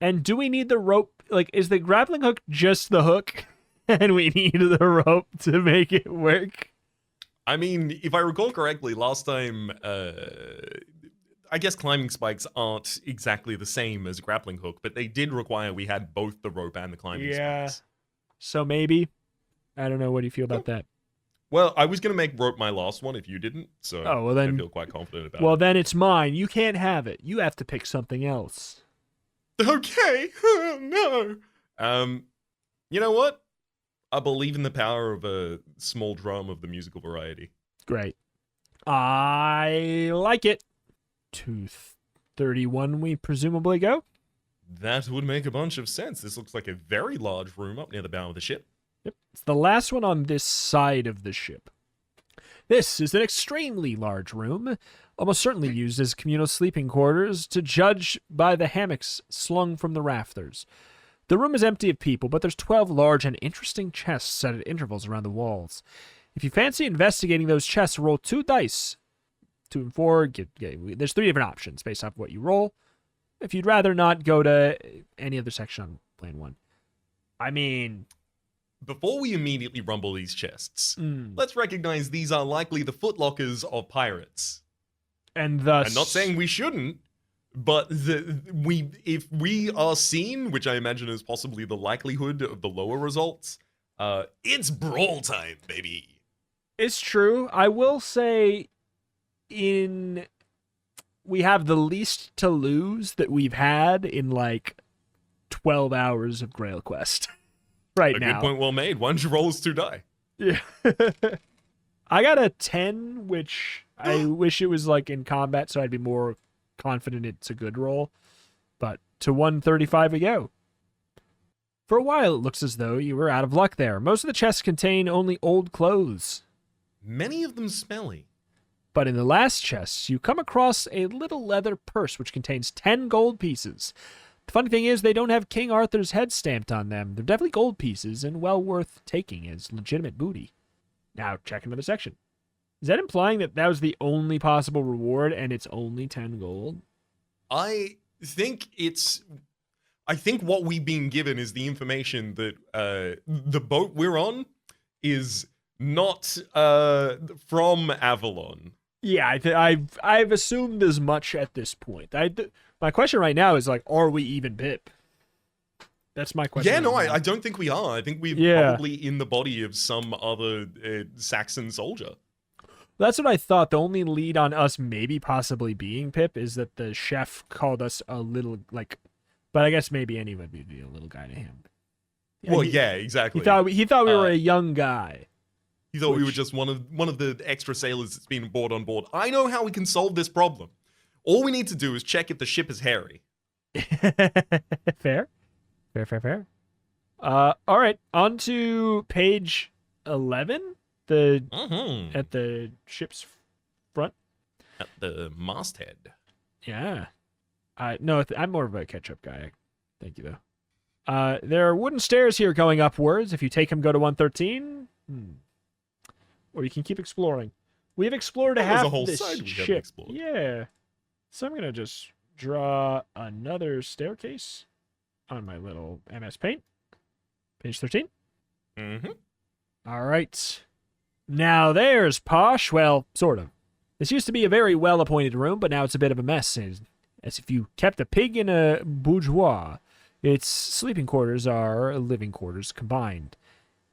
[SPEAKER 1] And do we need the rope? Like, is the grappling hook just the hook, and we need the rope to make it work?
[SPEAKER 2] I mean, if I recall correctly, last time, I guess climbing spikes aren't exactly the same as a grappling hook, but they did require we had both the rope and the climbing spikes.
[SPEAKER 1] So maybe. I don't know. What do you feel about that?
[SPEAKER 2] Well, I was going to make rope my last one if you didn't, so
[SPEAKER 1] then,
[SPEAKER 2] I feel quite confident about it.
[SPEAKER 1] Well, then it's mine. You can't have it. You have to pick something else.
[SPEAKER 2] Okay. No. You know what? I believe in the power of a small drum of the musical variety.
[SPEAKER 1] Great. I like it. 231 we presumably go.
[SPEAKER 2] That would make a bunch of sense. This looks like a very large room up near the bow of the ship.
[SPEAKER 1] Yep. It's the last one on this side of the ship. This is an extremely large room, almost certainly used as communal sleeping quarters, to judge by the hammocks slung from the rafters. The room is empty of people, but there's 12 large and interesting chests set at intervals around the walls. If you fancy investigating those chests, roll 2 dice. 2 and 4, there's 3 different options based off what you roll. If you'd rather not, go to any other section on plan 1. I mean...
[SPEAKER 2] Before we immediately rumble these chests, let's recognize these are likely the footlockers of pirates.
[SPEAKER 1] And thus...
[SPEAKER 2] I'm not saying we shouldn't, But if we are seen, which I imagine is possibly the likelihood of the lower results, it's brawl time, baby.
[SPEAKER 1] It's true. I will say we have the least to lose that we've had in like 12 hours of GrailQuest right
[SPEAKER 2] A
[SPEAKER 1] now.
[SPEAKER 2] good point well made. One roll is to die.
[SPEAKER 1] Yeah. I got a 10, which I wish it was like in combat so I'd be more confident it's a good roll. But to 135 we go. For a while, it looks as though you were out of luck there. Most of the chests contain only old clothes.
[SPEAKER 2] Many of them smelly.
[SPEAKER 1] But in the last chest, you come across a little leather purse which contains 10 gold pieces. The funny thing is, they don't have King Arthur's head stamped on them. They're definitely gold pieces and well worth taking as legitimate booty. Now, check another section. Is that implying that that was the only possible reward and it's only 10 gold?
[SPEAKER 2] I think what we've been given is the information that the boat we're on is not from Avalon.
[SPEAKER 1] Yeah, I've assumed as much at this point. My question right now is like, are we even Pip? That's my question.
[SPEAKER 2] Yeah, no,
[SPEAKER 1] right now.
[SPEAKER 2] I don't think we are. I think we're probably in the body of some other Saxon soldier.
[SPEAKER 1] That's what I thought. The only lead on us maybe possibly being Pip is that the chef called us a little, like, but I guess maybe anyone would be a little guy to him.
[SPEAKER 2] Well, yeah, exactly.
[SPEAKER 1] He thought we were a young guy.
[SPEAKER 2] He thought we were just one of the extra sailors that's been brought on board. I know how we can solve this problem. All we need to do is check if the ship is hairy.
[SPEAKER 1] Fair. All right, on to page 11. At the ship's front.
[SPEAKER 2] At the masthead.
[SPEAKER 1] Yeah. No, I'm more of a ketchup guy. Thank you, though. There are wooden stairs here going upwards. If you take them, go to 113. Or you can keep exploring. We've explored half
[SPEAKER 2] a whole
[SPEAKER 1] this
[SPEAKER 2] side we haven't
[SPEAKER 1] ship.
[SPEAKER 2] explored.
[SPEAKER 1] Yeah. So I'm going to just draw another staircase on my little MS Paint. Page 13.
[SPEAKER 2] Mm-hmm.
[SPEAKER 1] All right. Now there's posh. Well, sort of. This used to be a very well-appointed room, but now it's a bit of a mess. As if you kept a pig in a boudoir. Its sleeping quarters are living quarters combined.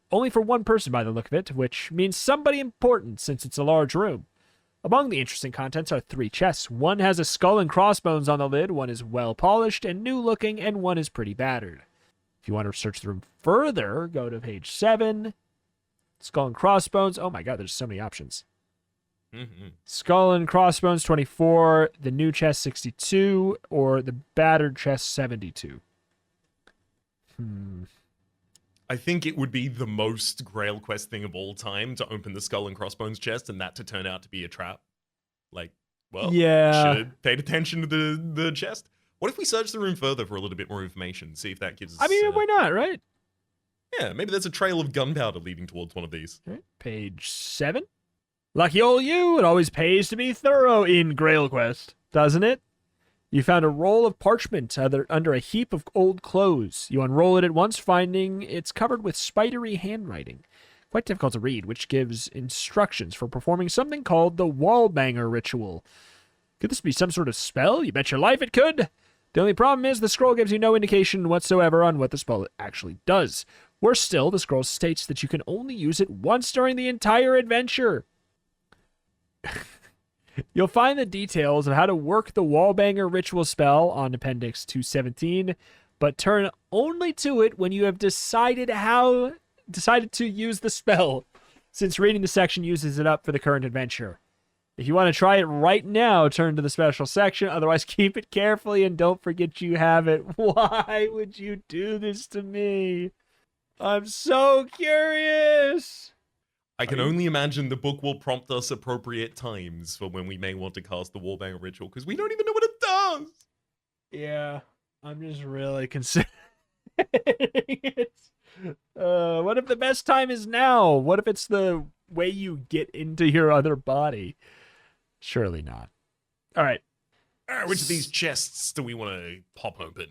[SPEAKER 1] Only for one person by the look of it, which means somebody important since it's a large room. Among the interesting contents are 3 chests. One has a skull and crossbones on the lid, one is well-polished and new-looking, and one is pretty battered. If you want to search the room further, go to page 7. Skull and crossbones. Oh my god, there's so many options.
[SPEAKER 2] Mm-hmm.
[SPEAKER 1] Skull and crossbones 24, the new chest 62, or the battered chest 72.
[SPEAKER 2] I think it would be the most GrailQuest thing of all time to open the skull and crossbones chest and that to turn out to be a trap. Like, well,
[SPEAKER 1] Yeah.
[SPEAKER 2] should have paid attention to the chest. What if we search the room further for a little bit more information? See if that gives us...
[SPEAKER 1] I mean, why not, right?
[SPEAKER 2] Yeah, maybe there's a trail of gunpowder leading towards one of these.
[SPEAKER 1] All right, page 7. Lucky old you, it always pays to be thorough in GrailQuest, doesn't it? You found a roll of parchment under a heap of old clothes. You unroll it at once, finding it's covered with spidery handwriting. Quite difficult to read, which gives instructions for performing something called the wallbanger ritual. Could this be some sort of spell? You bet your life it could. The only problem is the scroll gives you no indication whatsoever on what the spell actually does. Worse still, the scroll states that you can only use it once during the entire adventure. You'll find the details of how to work the wallbanger ritual spell on Appendix 217, but turn only to it when you have decided to use the spell, since reading the section uses it up for the current adventure. If you want to try it right now, turn to the special section. Otherwise, keep it carefully and don't forget you have it. Why would you do this to me? I'm so curious.
[SPEAKER 2] I can only imagine the book will prompt us appropriate times for when we may want to cast the wallbanger ritual, because we don't even know what it does.
[SPEAKER 1] Yeah, I'm just really considering it. What if the best time is now? What if it's the way you get into your other body? Surely not. All right.
[SPEAKER 2] Which of these chests do we want to pop open?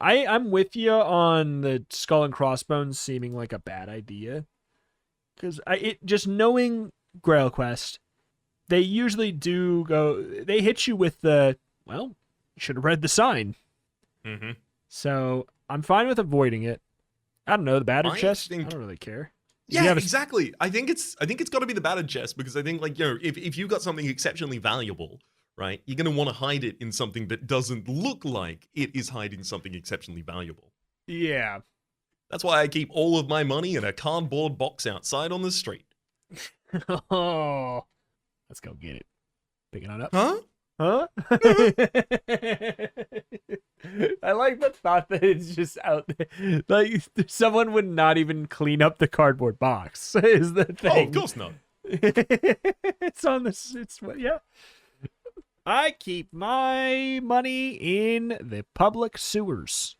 [SPEAKER 1] I'm with you on the skull and crossbones seeming like a bad idea. Because just knowing GrailQuest, they usually do go. They hit you with the, well, you should have read the sign.
[SPEAKER 2] Mm-hmm.
[SPEAKER 1] So I'm fine with avoiding it. I don't know, the battered
[SPEAKER 2] I
[SPEAKER 1] chest.
[SPEAKER 2] think-
[SPEAKER 1] I don't really care.
[SPEAKER 2] Yeah, exactly. I think it's got to be the battered chest because I think, like, you know, if you've got something exceptionally valuable, right, you're going to want to hide it in something that doesn't look like it is hiding something exceptionally valuable.
[SPEAKER 1] Yeah.
[SPEAKER 2] That's why I keep all of my money in a cardboard box outside on the street.
[SPEAKER 1] Oh, let's go get it. Picking it up.
[SPEAKER 2] Huh?
[SPEAKER 1] Huh? I like the thought that it's just out there. Like, someone would not even clean up the cardboard box, is the thing.
[SPEAKER 2] Oh, of course not.
[SPEAKER 1] It's on this. Yeah. I keep my money in the public sewers.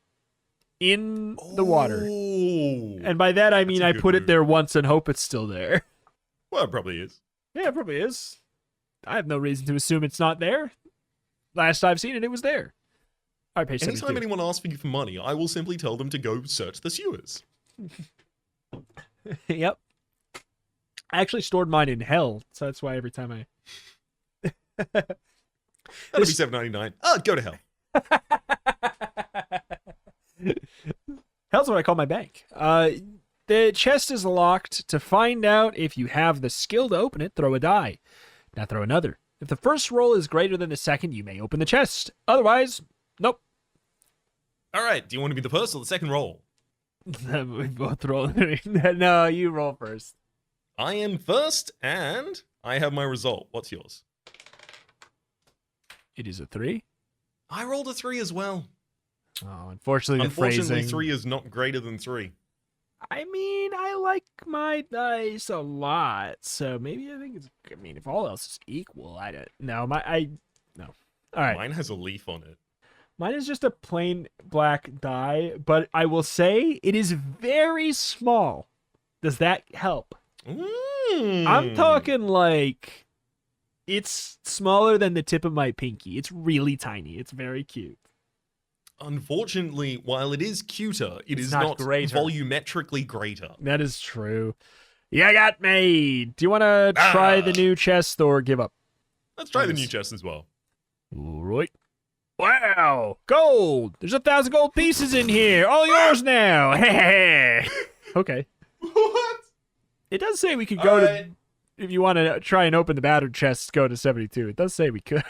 [SPEAKER 1] In the water.
[SPEAKER 2] Oh.
[SPEAKER 1] And by that, I mean
[SPEAKER 2] a
[SPEAKER 1] I
[SPEAKER 2] good
[SPEAKER 1] put it
[SPEAKER 2] move.
[SPEAKER 1] there once and hope it's still there.
[SPEAKER 2] Well, it probably is.
[SPEAKER 1] Yeah, it probably is. I have no reason to assume it's not there. Last I've seen it, it was there. I pay
[SPEAKER 2] Anytime
[SPEAKER 1] 72.
[SPEAKER 2] anyone asks me for money, I will simply tell them to go search the sewers.
[SPEAKER 1] Yep. I actually stored mine in hell, so that's why every time I...
[SPEAKER 2] That'll be $7.99. Oh, go to hell.
[SPEAKER 1] Hell's what I call my bank. The chest is locked. To find out if you have the skill to open it, throw a die. Now throw another. If the first roll is greater than the second, you may open the chest. Otherwise, nope.
[SPEAKER 2] All right. Do you want to be the first or the second roll?
[SPEAKER 1] We both roll. No, you roll first.
[SPEAKER 2] I am first, and I have my result. What's yours?
[SPEAKER 1] It is a 3.
[SPEAKER 2] I rolled a 3 as well.
[SPEAKER 1] Oh, unfortunately, the
[SPEAKER 2] Unfortunately,
[SPEAKER 1] phrasing.
[SPEAKER 2] 3 is not greater than 3.
[SPEAKER 1] I mean, I like my dice a lot, so maybe I think it's. I mean, if all else is equal, I don't. No, no. All right,
[SPEAKER 2] Mine has a leaf on it.
[SPEAKER 1] mine is just a plain black die, but I will say it is very small. Does that help? I'm talking like it's smaller than the tip of my pinky. It's really tiny. It's very cute.
[SPEAKER 2] Unfortunately, while it is cuter, it
[SPEAKER 1] It's
[SPEAKER 2] is
[SPEAKER 1] not
[SPEAKER 2] not
[SPEAKER 1] greater.
[SPEAKER 2] volumetrically greater.
[SPEAKER 1] That is true. You got me. Do you want to try the new chest or give up?
[SPEAKER 2] Let's try the
[SPEAKER 1] Nice.
[SPEAKER 2] new chest as well.
[SPEAKER 1] All right. Wow, gold. There's 1,000 gold pieces in here. All yours now. Okay.
[SPEAKER 2] What?
[SPEAKER 1] It does say we could go
[SPEAKER 2] All
[SPEAKER 1] to,
[SPEAKER 2] right.
[SPEAKER 1] if you want to try and open the battered chests, go to 72. It does say we could.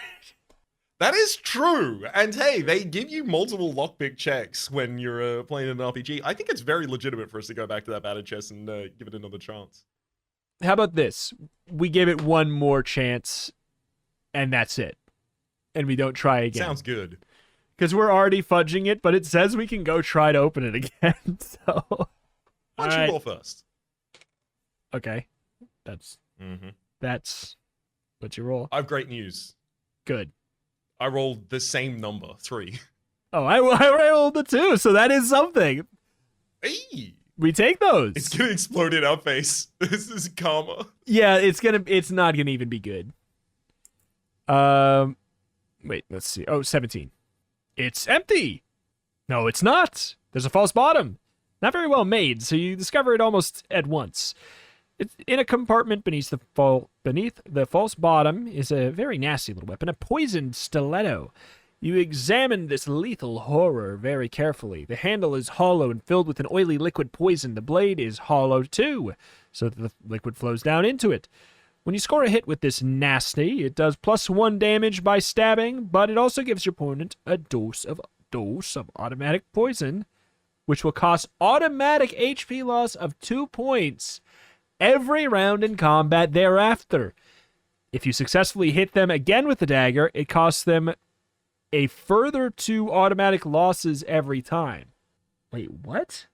[SPEAKER 2] That is true. And hey, they give you multiple lockpick checks when you're playing an RPG. I think it's very legitimate for us to go back to that battered chest and give it another chance.
[SPEAKER 1] How about this? We give it one more chance, and that's it. And we don't try again.
[SPEAKER 2] Sounds good.
[SPEAKER 1] Because we're already fudging it, but it says we can go try to open it again. So,
[SPEAKER 2] Why don't
[SPEAKER 1] Alright.
[SPEAKER 2] you roll first?
[SPEAKER 1] okay. That's what you roll.
[SPEAKER 2] I have great news.
[SPEAKER 1] Good.
[SPEAKER 2] I rolled the same number, 3.
[SPEAKER 1] Oh, I rolled the 2, so that is something.
[SPEAKER 2] Hey!
[SPEAKER 1] We take those.
[SPEAKER 2] It's gonna explode in our face. This is karma.
[SPEAKER 1] Yeah, it's not gonna even be good. Wait, let's see. Oh, 17. It's empty. No, it's not. There's a false bottom. Not very well made, so you discover it almost at once. It's in a compartment beneath the false bottom is a very nasty little weapon, a poisoned stiletto. You examine this lethal horror very carefully. The handle is hollow and filled with an oily liquid poison. The blade is hollow too, so that the liquid flows down into it. When you score a hit with this nasty, it does +1 damage by stabbing, but it also gives your opponent a dose of automatic poison, which will cost automatic HP loss of 2 points every round in combat thereafter. If you successfully hit them again with the dagger, it costs them a further 2 automatic losses every time. Wait, what?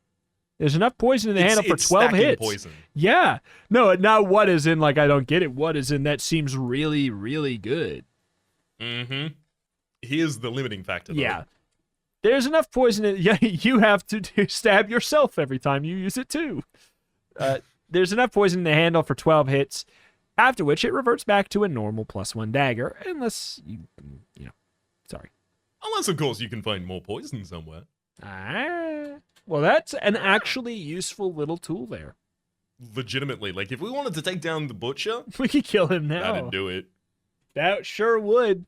[SPEAKER 1] There's enough poison in the handle for
[SPEAKER 2] It's
[SPEAKER 1] 12
[SPEAKER 2] stacking
[SPEAKER 1] hits.
[SPEAKER 2] poison.
[SPEAKER 1] Yeah. No, not what is in like I don't get it. What is in that seems really, really good.
[SPEAKER 2] Mm-hmm. Here's the limiting factor, though.
[SPEAKER 1] Yeah. There's enough poison in yeah, you have to stab yourself every time you use it too. There's enough poison in the handle for 12 hits, after which it reverts back to a normal +1 dagger, unless you know, sorry.
[SPEAKER 2] Unless, of course, you can find more poison somewhere.
[SPEAKER 1] Well, that's an actually useful little tool there.
[SPEAKER 2] Legitimately, like, if we wanted to take down the butcher,
[SPEAKER 1] We could kill him now.
[SPEAKER 2] that'd do it.
[SPEAKER 1] That sure would.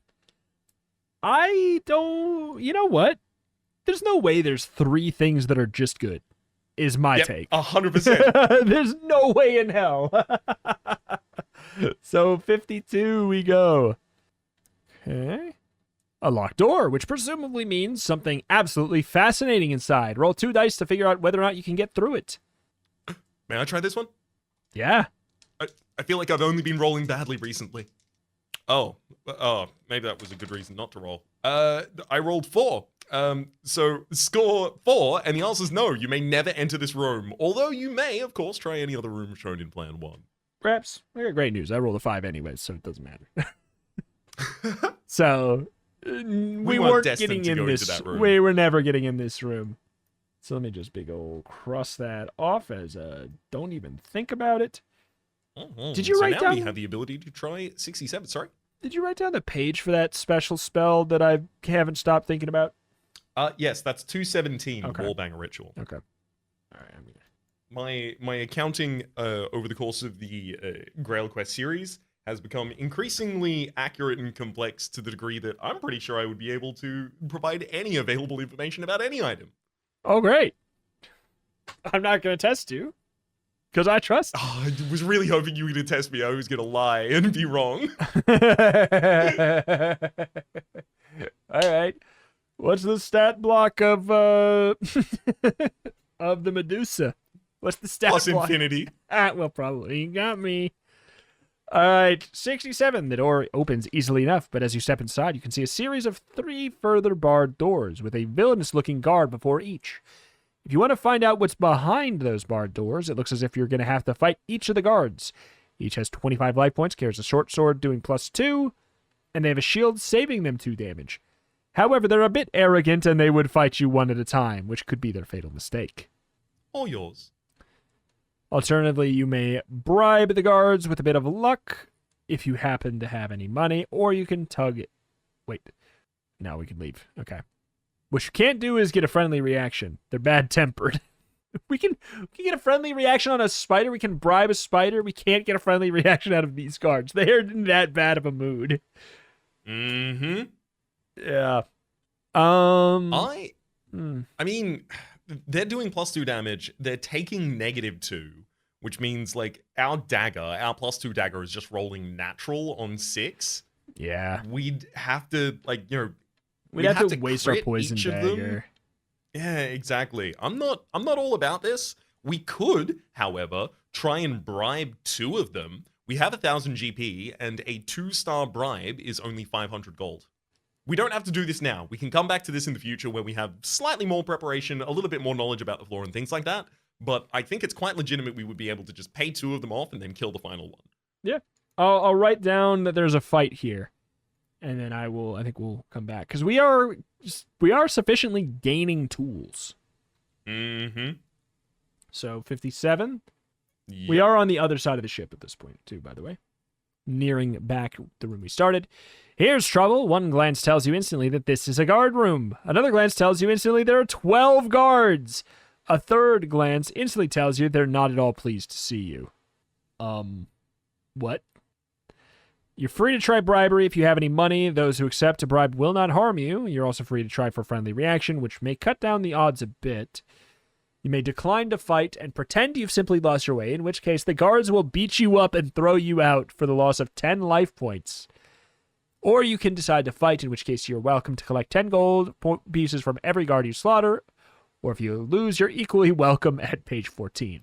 [SPEAKER 1] I don't... You know what? There's no way there's 3 things that are just good, is my take.
[SPEAKER 2] 100%.
[SPEAKER 1] There's no way in hell. So 52 we go. Okay. A locked door, which presumably means something absolutely fascinating inside. Roll 2 dice to figure out whether or not you can get through it.
[SPEAKER 2] May I try this one?
[SPEAKER 1] Yeah.
[SPEAKER 2] I feel like I've only been rolling badly recently. Oh, maybe that was a good reason not to roll. I rolled 4. So score 4, and the answer is no. You may never enter this room, although you may, of course, try any other room shown in Plan 1.
[SPEAKER 1] Perhaps. I got great news. I rolled a 5 anyways, so it doesn't matter. So we weren't getting in this. We were never getting in this room. So let me just big old cross that off as don't even think about it. Did you write down?
[SPEAKER 2] We have the ability to try 67. Sorry.
[SPEAKER 1] Did you write down the page for that special spell that I haven't stopped thinking about?
[SPEAKER 2] Yes, that's 217.
[SPEAKER 1] Okay.
[SPEAKER 2] Wallbanger Ritual.
[SPEAKER 1] Okay. All right. I'm gonna...
[SPEAKER 2] My accounting over the course of the GrailQuest series has become increasingly accurate and complex to the degree that I'm pretty sure I would be able to provide any available information about any item.
[SPEAKER 1] Oh, great. I'm not going to test you because I trust you.
[SPEAKER 2] Oh, I was really hoping you were going to test me. I was going to lie and be wrong.
[SPEAKER 1] All right. What's the stat block of of the Medusa? What's the stat
[SPEAKER 2] Plus
[SPEAKER 1] block?
[SPEAKER 2] infinity.
[SPEAKER 1] Well, probably. You got me. All right, 67. The door opens easily enough, but as you step inside, you can see a series of 3 further barred doors with a villainous-looking guard before each. If you want to find out what's behind those barred doors, it looks as if you're going to have to fight each of the guards. Each has 25 life points, carries a short sword doing +2, and they have a shield saving them 2 damage. However, they're a bit arrogant, and they would fight you one at a time, which could be their fatal mistake.
[SPEAKER 2] All yours.
[SPEAKER 1] Alternatively, you may bribe the guards with a bit of luck if you happen to have any money, or you can tug it. Wait. No, we can leave. Okay. What you can't do is get a friendly reaction. They're bad-tempered. We can get a friendly reaction on a spider. We can bribe a spider. We can't get a friendly reaction out of these guards. They are in that bad of a mood.
[SPEAKER 2] Mm-hmm.
[SPEAKER 1] Yeah.
[SPEAKER 2] I mean, they're doing +2 damage. They're taking -2, which means like our +2 dagger is just rolling natural on 6.
[SPEAKER 1] Yeah.
[SPEAKER 2] We'd have to
[SPEAKER 1] we'd have to waste our
[SPEAKER 2] crit
[SPEAKER 1] poison
[SPEAKER 2] each of
[SPEAKER 1] dagger.
[SPEAKER 2] them. Yeah, exactly. I'm not all about this. We could, however, try and bribe 2 of them. We have 1,000 GP, and a 2-star bribe is only 500 gold. We don't have to do this now. We can come back to this in the future where we have slightly more preparation, a little bit more knowledge about the floor and things like that. But I think it's quite legitimate we would be able to just pay 2 of them off and then kill the final one.
[SPEAKER 1] Yeah. I'll write down that there's a fight here. And then I think we'll come back. Because we are sufficiently gaining tools.
[SPEAKER 2] Mm-hmm.
[SPEAKER 1] So 57.
[SPEAKER 2] Yep.
[SPEAKER 1] We are on the other side of the ship at this point, too, by the way. Nearing back the room we started. Here's trouble. One glance tells you instantly that this is a guard room. Another glance tells you instantly there are 12 guards. A third glance instantly tells you they're not at all pleased to see you. What? You're free to try bribery if you have any money. Those who accept a bribe will not harm you. You're also free to try for friendly reaction, which may cut down the odds a bit. You may decline to fight and pretend you've simply lost your way, in which case the guards will beat you up and throw you out for the loss of 10 life points. Or you can decide to fight, in which case you're welcome to collect 10 gold pieces from every guard you slaughter. Or if you lose, you're equally welcome at page 14.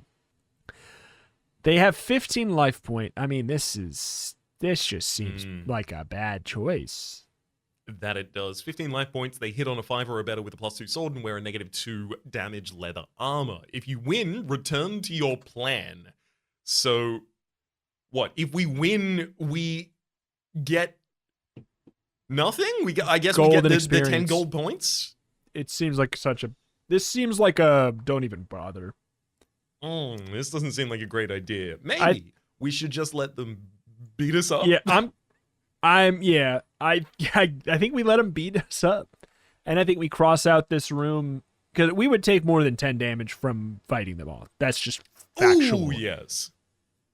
[SPEAKER 1] They have 15 life point. I mean, this just seems like a bad choice.
[SPEAKER 2] That it does. 15 life points. They hit on a 5 or better with a +2 sword and wear a -2 damage leather armor. If you win, return to your plan. So, what? If we win, we get nothing? I guess we get the 10 gold points?
[SPEAKER 1] It seems like this seems like a don't even bother.
[SPEAKER 2] This doesn't seem like a great idea. Maybe we should just let them beat us up.
[SPEAKER 1] Yeah, I think we let them beat us up. And I think we cross out this room because we would take more than 10 damage from fighting them all. That's just factual.
[SPEAKER 2] Ooh, yes.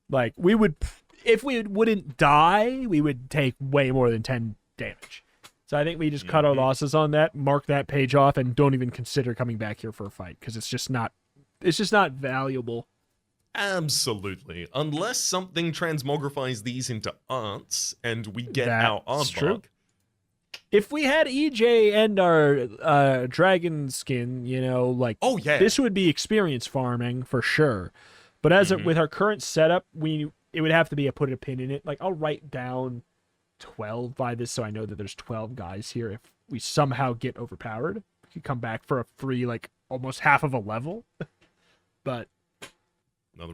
[SPEAKER 1] Like we would if we wouldn't die, we would take way more than 10 damage. So I think we just cut our losses on that, mark that page off, and don't even consider coming back here for a fight because it's just not valuable.
[SPEAKER 2] Absolutely. Unless something transmogrifies these into aunts and we get our
[SPEAKER 1] That's
[SPEAKER 2] aunt
[SPEAKER 1] true.
[SPEAKER 2] back.
[SPEAKER 1] If we had EJ and our dragon skin,
[SPEAKER 2] Oh, yeah.
[SPEAKER 1] this would be experience farming for sure. But as with our current setup, it would have to be a put a pin in it. Like, I'll write down 12 by this so I know that there's 12 guys here. If we somehow get overpowered, we could come back for a free, like, almost half of a level. But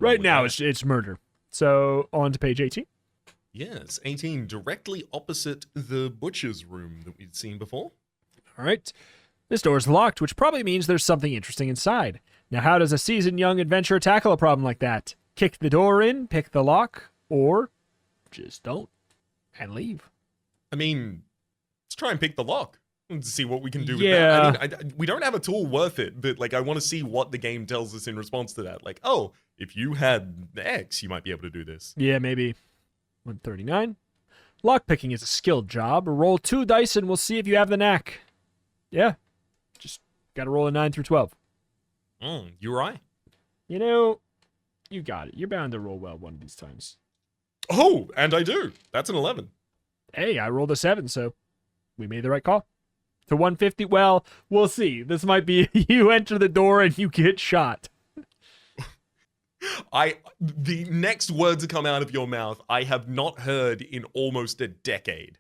[SPEAKER 1] right now, it's murder. So, on to page 18.
[SPEAKER 2] Yes, 18, directly opposite the butcher's room that we'd seen before.
[SPEAKER 1] All right. This door is locked, which probably means there's something interesting inside. Now, how does a seasoned young adventurer tackle a problem like that? Kick the door in, pick the lock, or just don't and leave?
[SPEAKER 2] I mean, let's try and pick the lock and see what we can do with
[SPEAKER 1] Yeah.
[SPEAKER 2] that. I mean, we don't have a tool worth it, but, like, I want to see what the game tells us in response to that. Like, oh, if you had X, you might be able to do this.
[SPEAKER 1] Yeah, maybe. 139. Lockpicking is a skilled job. Roll 2 dice and we'll see if you have the knack. Yeah. Just gotta roll a 9 through 12.
[SPEAKER 2] You right.
[SPEAKER 1] You got it. You're bound to roll well one of these times.
[SPEAKER 2] Oh, and I do. That's an 11.
[SPEAKER 1] Hey, I rolled a 7, so we made the right call. To 150, well, we'll see. This might be you enter the door and you get shot.
[SPEAKER 2] The next word to come out of your mouth, I have not heard in almost a decade.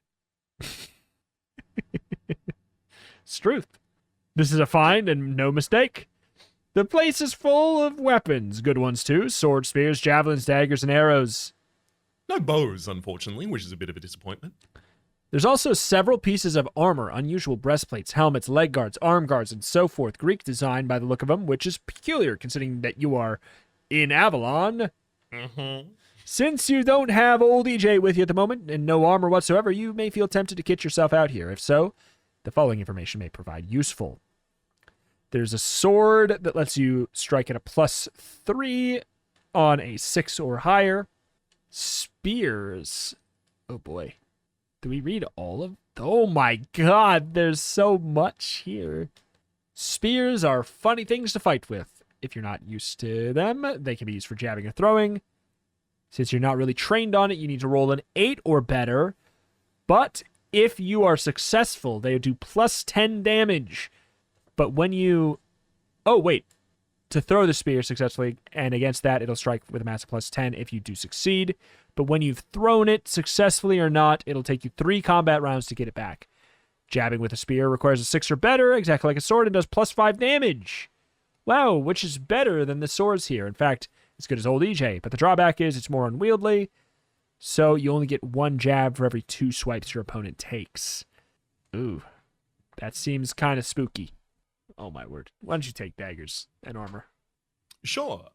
[SPEAKER 1] It's truth. This is a find and no mistake. The place is full of weapons. Good ones, too. Swords, spears, javelins, daggers, and arrows.
[SPEAKER 2] No bows, unfortunately, which is a bit of a disappointment.
[SPEAKER 1] There's also several pieces of armor, unusual breastplates, helmets, leg guards, arm guards, and so forth. Greek design by the look of them, which is peculiar considering that you are in Avalon. Since you don't have old EJ with you at the moment and no armor whatsoever, you may feel tempted to kit yourself out here. If so, the following information may provide useful. There's a sword that lets you strike at a +3 on a 6 or higher. Spears. Oh boy. Do we read all of? Oh my god, there's so much here. Spears are funny things to fight with. If you're not used to them, they can be used for jabbing or throwing. Since you're not really trained on it, you need to roll an 8 or better. But if you are successful, they do +10 damage. But when you... Oh, wait. To throw the spear successfully, and against that, it'll strike with a massive +10 if you do succeed. But when you've thrown it successfully or not, it'll take you 3 combat rounds to get it back. Jabbing with a spear requires a 6 or better, exactly like a sword, and does +5 damage. Wow, which is better than the swords here. In fact, as good as old EJ, but the drawback is it's more unwieldy, so you only get 1 jab for every 2 swipes your opponent takes. Ooh, that seems kind of spooky. Oh my word. Why don't you take daggers and armor?
[SPEAKER 2] Sure.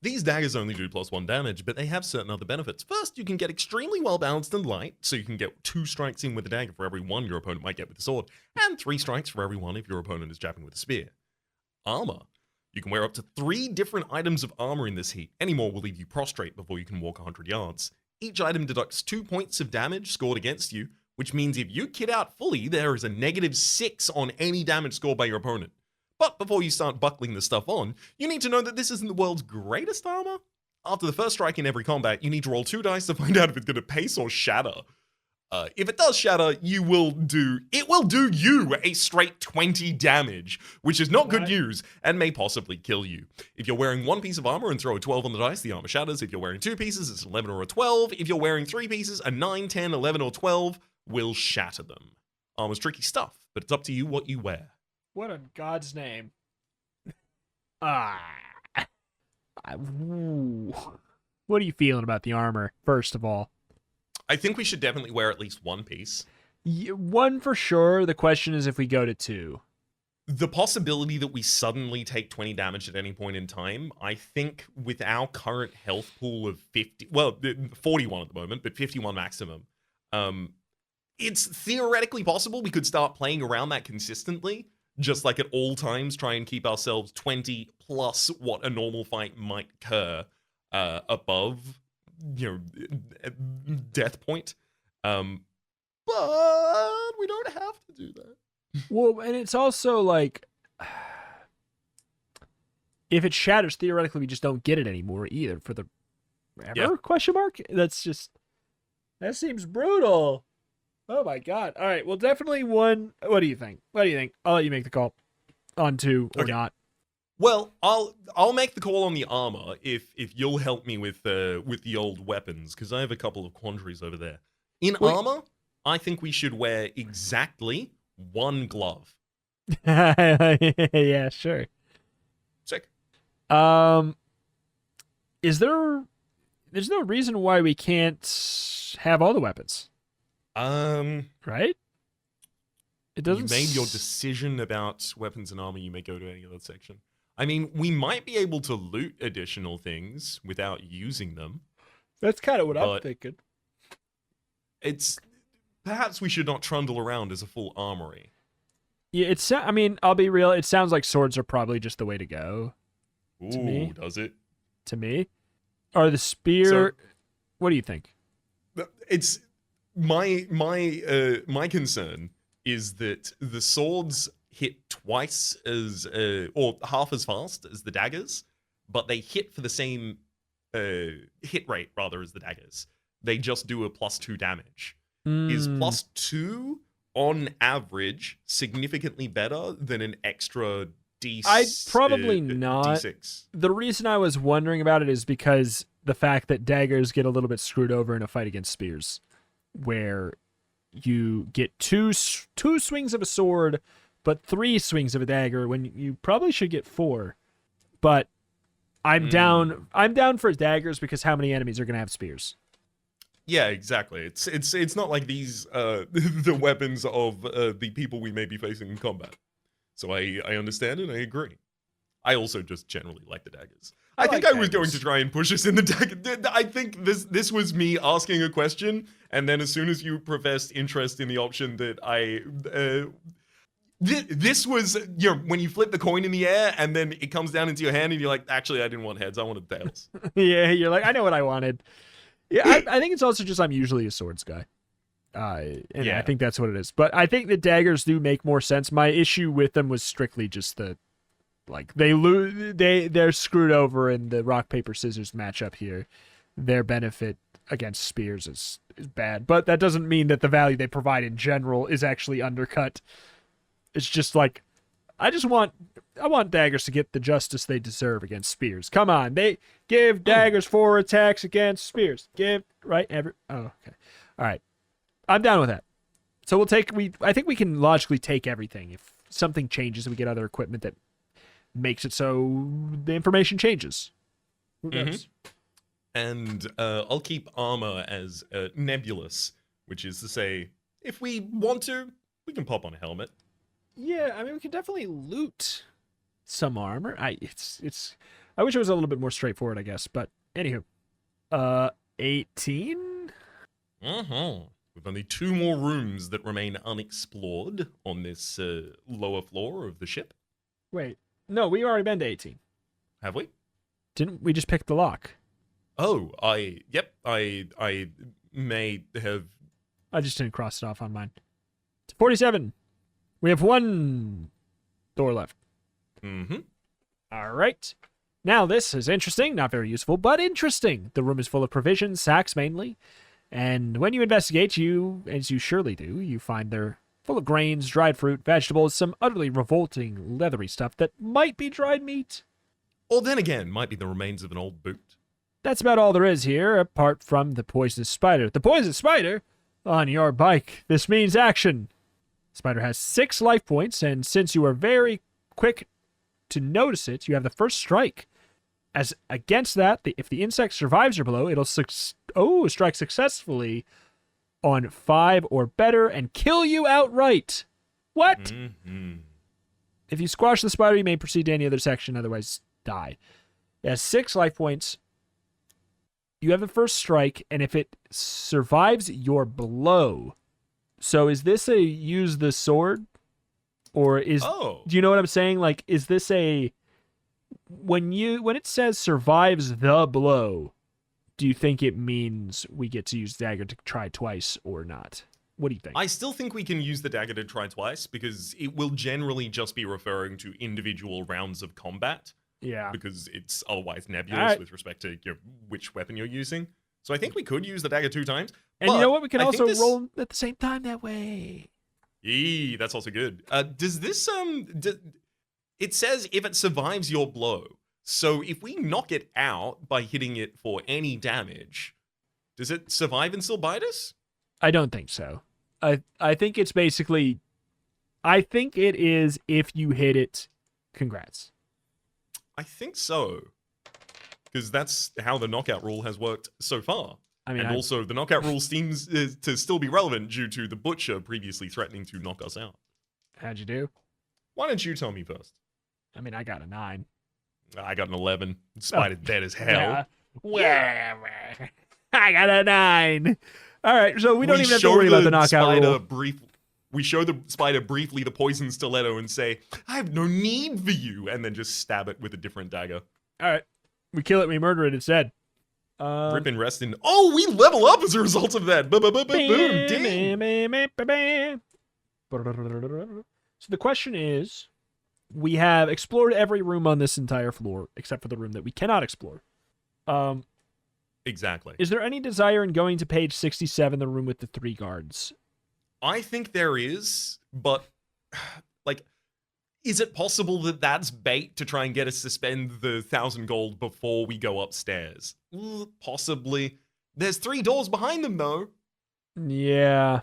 [SPEAKER 2] These daggers only do +1 damage, but they have certain other benefits. First, you can get extremely well balanced and light, so you can get 2 strikes in with a dagger for every 1 your opponent might get with the sword, and 3 strikes for every 1 if your opponent is jabbing with a spear. Armor. You can wear up to 3 different items of armor in this heat. Any more will leave you prostrate before you can walk 100 yards. Each item deducts 2 points of damage scored against you, which means if you kit out fully, there is a -6 on any damage scored by your opponent. But before you start buckling the stuff on, you need to know that this isn't the world's greatest armor. After the first strike in every combat, you need to roll 2 dice to find out if it's going to pace or shatter. If it does shatter, it will do you a straight 20 damage, which is not good news and may possibly kill you. If you're wearing 1 piece of armor and throw a 12 on the dice, the armor shatters. If you're wearing 2 pieces, it's an 11 or a 12. If you're wearing 3 pieces, a 9, 10, 11, or 12 will shatter them. Armor's tricky stuff, but it's up to you what you wear.
[SPEAKER 1] What in God's name? Ooh. What are you feeling about the armor, first of all?
[SPEAKER 2] I think we should definitely wear at least 1 piece.
[SPEAKER 1] 1 for sure. The question is if we go to 2.
[SPEAKER 2] The possibility that we suddenly take 20 damage at any point in time, I think with our current health pool of 41 at the moment, but 51 maximum, it's theoretically possible we could start playing around that consistently, just like at all times try and keep ourselves 20 plus what a normal fight might occur above death point. But we don't have to do that.
[SPEAKER 1] Well, and it's also like, if it shatters, theoretically, we just don't get it anymore either for the ever?
[SPEAKER 2] Yeah.
[SPEAKER 1] Question mark? That seems brutal. Oh my god. All right. Well, definitely one. What do you think? I'll let you make the call on two or
[SPEAKER 2] Okay.
[SPEAKER 1] not.
[SPEAKER 2] Well, I'll make the call on the armor if you'll help me with the old weapons, because I have a couple of quandaries over there. In
[SPEAKER 1] Wait.
[SPEAKER 2] armor, I think we should wear exactly one glove.
[SPEAKER 1] Yeah, sure.
[SPEAKER 2] Sick.
[SPEAKER 1] Is there's no reason why we can't have all the weapons, right? It doesn't.
[SPEAKER 2] You made your decision about weapons and armor. You may go to any other section. I mean, we might be able to loot additional things without using them.
[SPEAKER 1] That's kind of what I'm
[SPEAKER 2] But-
[SPEAKER 1] thinking.
[SPEAKER 2] It's perhaps we should not trundle around as a full armory.
[SPEAKER 1] Yeah, I mean, I'll be real. It sounds like swords are probably just the way to go.
[SPEAKER 2] Ooh,
[SPEAKER 1] me?
[SPEAKER 2] does it?
[SPEAKER 1] To me, or the spear. What do you think?
[SPEAKER 2] It's my concern is that the swords hit twice as or half as fast as the daggers, but they hit for the same hit rate rather as the daggers. They just do a +2 damage. Is
[SPEAKER 1] Mm,
[SPEAKER 2] +2 on average significantly better than an extra
[SPEAKER 1] I'd probably not.
[SPEAKER 2] D6?
[SPEAKER 1] The reason I was wondering about it is because the fact that daggers get a little bit screwed over in a fight against spears, where you get two swings of a sword, but 3 swings of a dagger when you probably should get 4. But I'm down. I'm down for daggers because how many enemies are going to have spears?
[SPEAKER 2] Yeah, exactly. It's not like these the weapons of the people we may be facing in combat. So I understand and I agree. I also just generally like the daggers. I think
[SPEAKER 1] like
[SPEAKER 2] I was going
[SPEAKER 1] daggers.
[SPEAKER 2] to try and push us in the dagger. I think this was me asking a question, and then as soon as you professed interest in the option that this was when you flip the coin in the air and then it comes down into your hand and you're like, actually, I didn't want heads, I wanted tails.
[SPEAKER 1] Yeah, you're like, I know what I wanted. Yeah, I think it's also just I'm usually a swords guy. And
[SPEAKER 2] Yeah.
[SPEAKER 1] I think that's what it is. But I think the daggers do make more sense. My issue with them was strictly just they're screwed over in the rock paper scissors matchup here. Their benefit against spears is bad, but that doesn't mean that the value they provide in general is actually undercut. It's just like I want daggers to get the justice they deserve against spears. Come on, they give daggers 4 attacks against spears. Oh, okay. All right. I'm down with that. So I think we can logically take everything. If something changes and we get other equipment that makes it so the information changes. Who knows?
[SPEAKER 2] And I'll keep armor as nebulous, which is to say, if we want to, we can pop on a helmet.
[SPEAKER 1] Yeah, I mean we can definitely loot some armor. I wish it was a little bit more straightforward, I guess. But anywho, 18.
[SPEAKER 2] With only 2 more rooms that remain unexplored on this lower floor of the ship.
[SPEAKER 1] Wait, no, we already been to 18.
[SPEAKER 2] Have we?
[SPEAKER 1] Didn't we just pick the lock?
[SPEAKER 2] Oh, I may have.
[SPEAKER 1] I just didn't cross it off on mine. It's 47. We have 1 door left.
[SPEAKER 2] Mm-hmm.
[SPEAKER 1] All right. Now this is interesting, not very useful, but interesting. The room is full of provisions, sacks mainly. And when you investigate, as you surely do, you find they're full of grains, dried fruit, vegetables, some utterly revolting, leathery stuff that might be dried meat.
[SPEAKER 2] Or then again, might be the remains of an old boot.
[SPEAKER 1] That's about all there is here, apart from the poisonous spider. The poisonous spider? On your bike. This means action. Spider has 6 life points, and since you are very quick to notice it, you have the first strike. As against that, if the insect survives your blow, it'll strike successfully on 5 or better and kill you outright. What?
[SPEAKER 2] Mm-hmm.
[SPEAKER 1] If you squash the spider, you may proceed to any other section, otherwise die. It has 6 life points. You have the first strike, and if it survives your blow... So is this a use the sword? Or is...
[SPEAKER 2] Oh.
[SPEAKER 1] Do you know what I'm saying? Like, is this a... When it says survives the blow, do you think it means we get to use dagger to try twice or not? What do you think?
[SPEAKER 2] I still think we can use the dagger to try twice because it will generally just be referring to individual rounds of combat.
[SPEAKER 1] Yeah.
[SPEAKER 2] Because it's otherwise nebulous
[SPEAKER 1] Alright.
[SPEAKER 2] with respect to which weapon you're using. So I think we could use the dagger 2 times.
[SPEAKER 1] And you know what? We can
[SPEAKER 2] I think
[SPEAKER 1] also
[SPEAKER 2] this-
[SPEAKER 1] roll at the same time that way.
[SPEAKER 2] Eee, that's also good. Does this it says if it survives your blow. So if we knock it out by hitting it for any damage, does it survive and still bite us?
[SPEAKER 1] I don't think so. I think it's basically, I think it is if you hit it, congrats.
[SPEAKER 2] I think so. Because that's how the knockout rule has worked so far.
[SPEAKER 1] I mean,
[SPEAKER 2] and also, the knockout rule seems to still be relevant due to the Butcher previously threatening to knock us out.
[SPEAKER 1] how'd you do?
[SPEAKER 2] Why don't you tell me first?
[SPEAKER 1] I mean, I got a 9.
[SPEAKER 2] I got an 11. Spider's dead as hell.
[SPEAKER 1] Whatever. I got a 9. All right, so we don't even have to worry about the knockout rule.
[SPEAKER 2] We show the spider briefly the poison stiletto and say, I have no need for you, and then just stab it with a different dagger.
[SPEAKER 1] All right, we kill it, we murder it, it's dead.
[SPEAKER 2] Rip and rest in. Oh, we level up as a result of that. Boom, ding.
[SPEAKER 1] So the question is, we have explored every room on this entire floor except for the room that we cannot explore.
[SPEAKER 2] Exactly.
[SPEAKER 1] Is there any desire in going to page 67, the room with the 3 guards?
[SPEAKER 2] I think there is, but like, is it possible that that's bait to try and get us to spend the 1,000 gold before we go upstairs? Possibly. There's 3 doors behind them, though.
[SPEAKER 1] Yeah.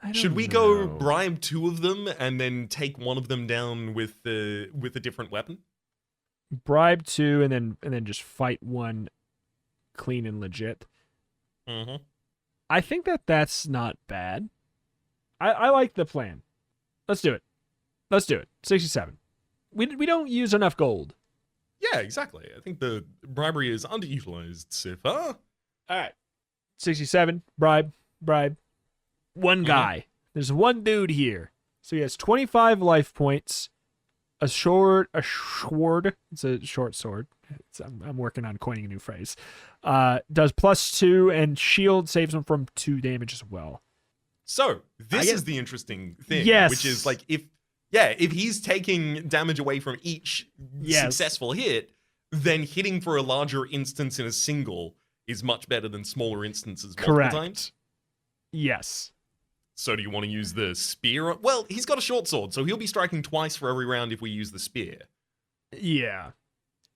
[SPEAKER 1] I don't
[SPEAKER 2] Should we
[SPEAKER 1] know.
[SPEAKER 2] go bribe 2 of them and then take one of them down with a different weapon?
[SPEAKER 1] Bribe 2 and then just fight one clean and legit.
[SPEAKER 2] Mm-hmm.
[SPEAKER 1] I think that's not bad. I like the plan. Let's do it. 67. We don't use enough gold.
[SPEAKER 2] Yeah, exactly. I think the bribery is underutilized so far.
[SPEAKER 1] All right. 67. Bribe. One guy. There's one dude here. So he has 25 life points. A sword. It's a short sword. I'm working on coining a new phrase. Does +2 and shield saves him from 2 damage as well.
[SPEAKER 2] So this is the interesting thing,
[SPEAKER 1] Yes.
[SPEAKER 2] which is like if he's taking damage away from each successful hit, then hitting for a larger instance in a single is much better than smaller instances multiple
[SPEAKER 1] Correct.
[SPEAKER 2] times.
[SPEAKER 1] Yes.
[SPEAKER 2] So do you want to use the spear? Well, he's got a short sword, so he'll be striking twice for every round if we use the spear.
[SPEAKER 1] Yeah.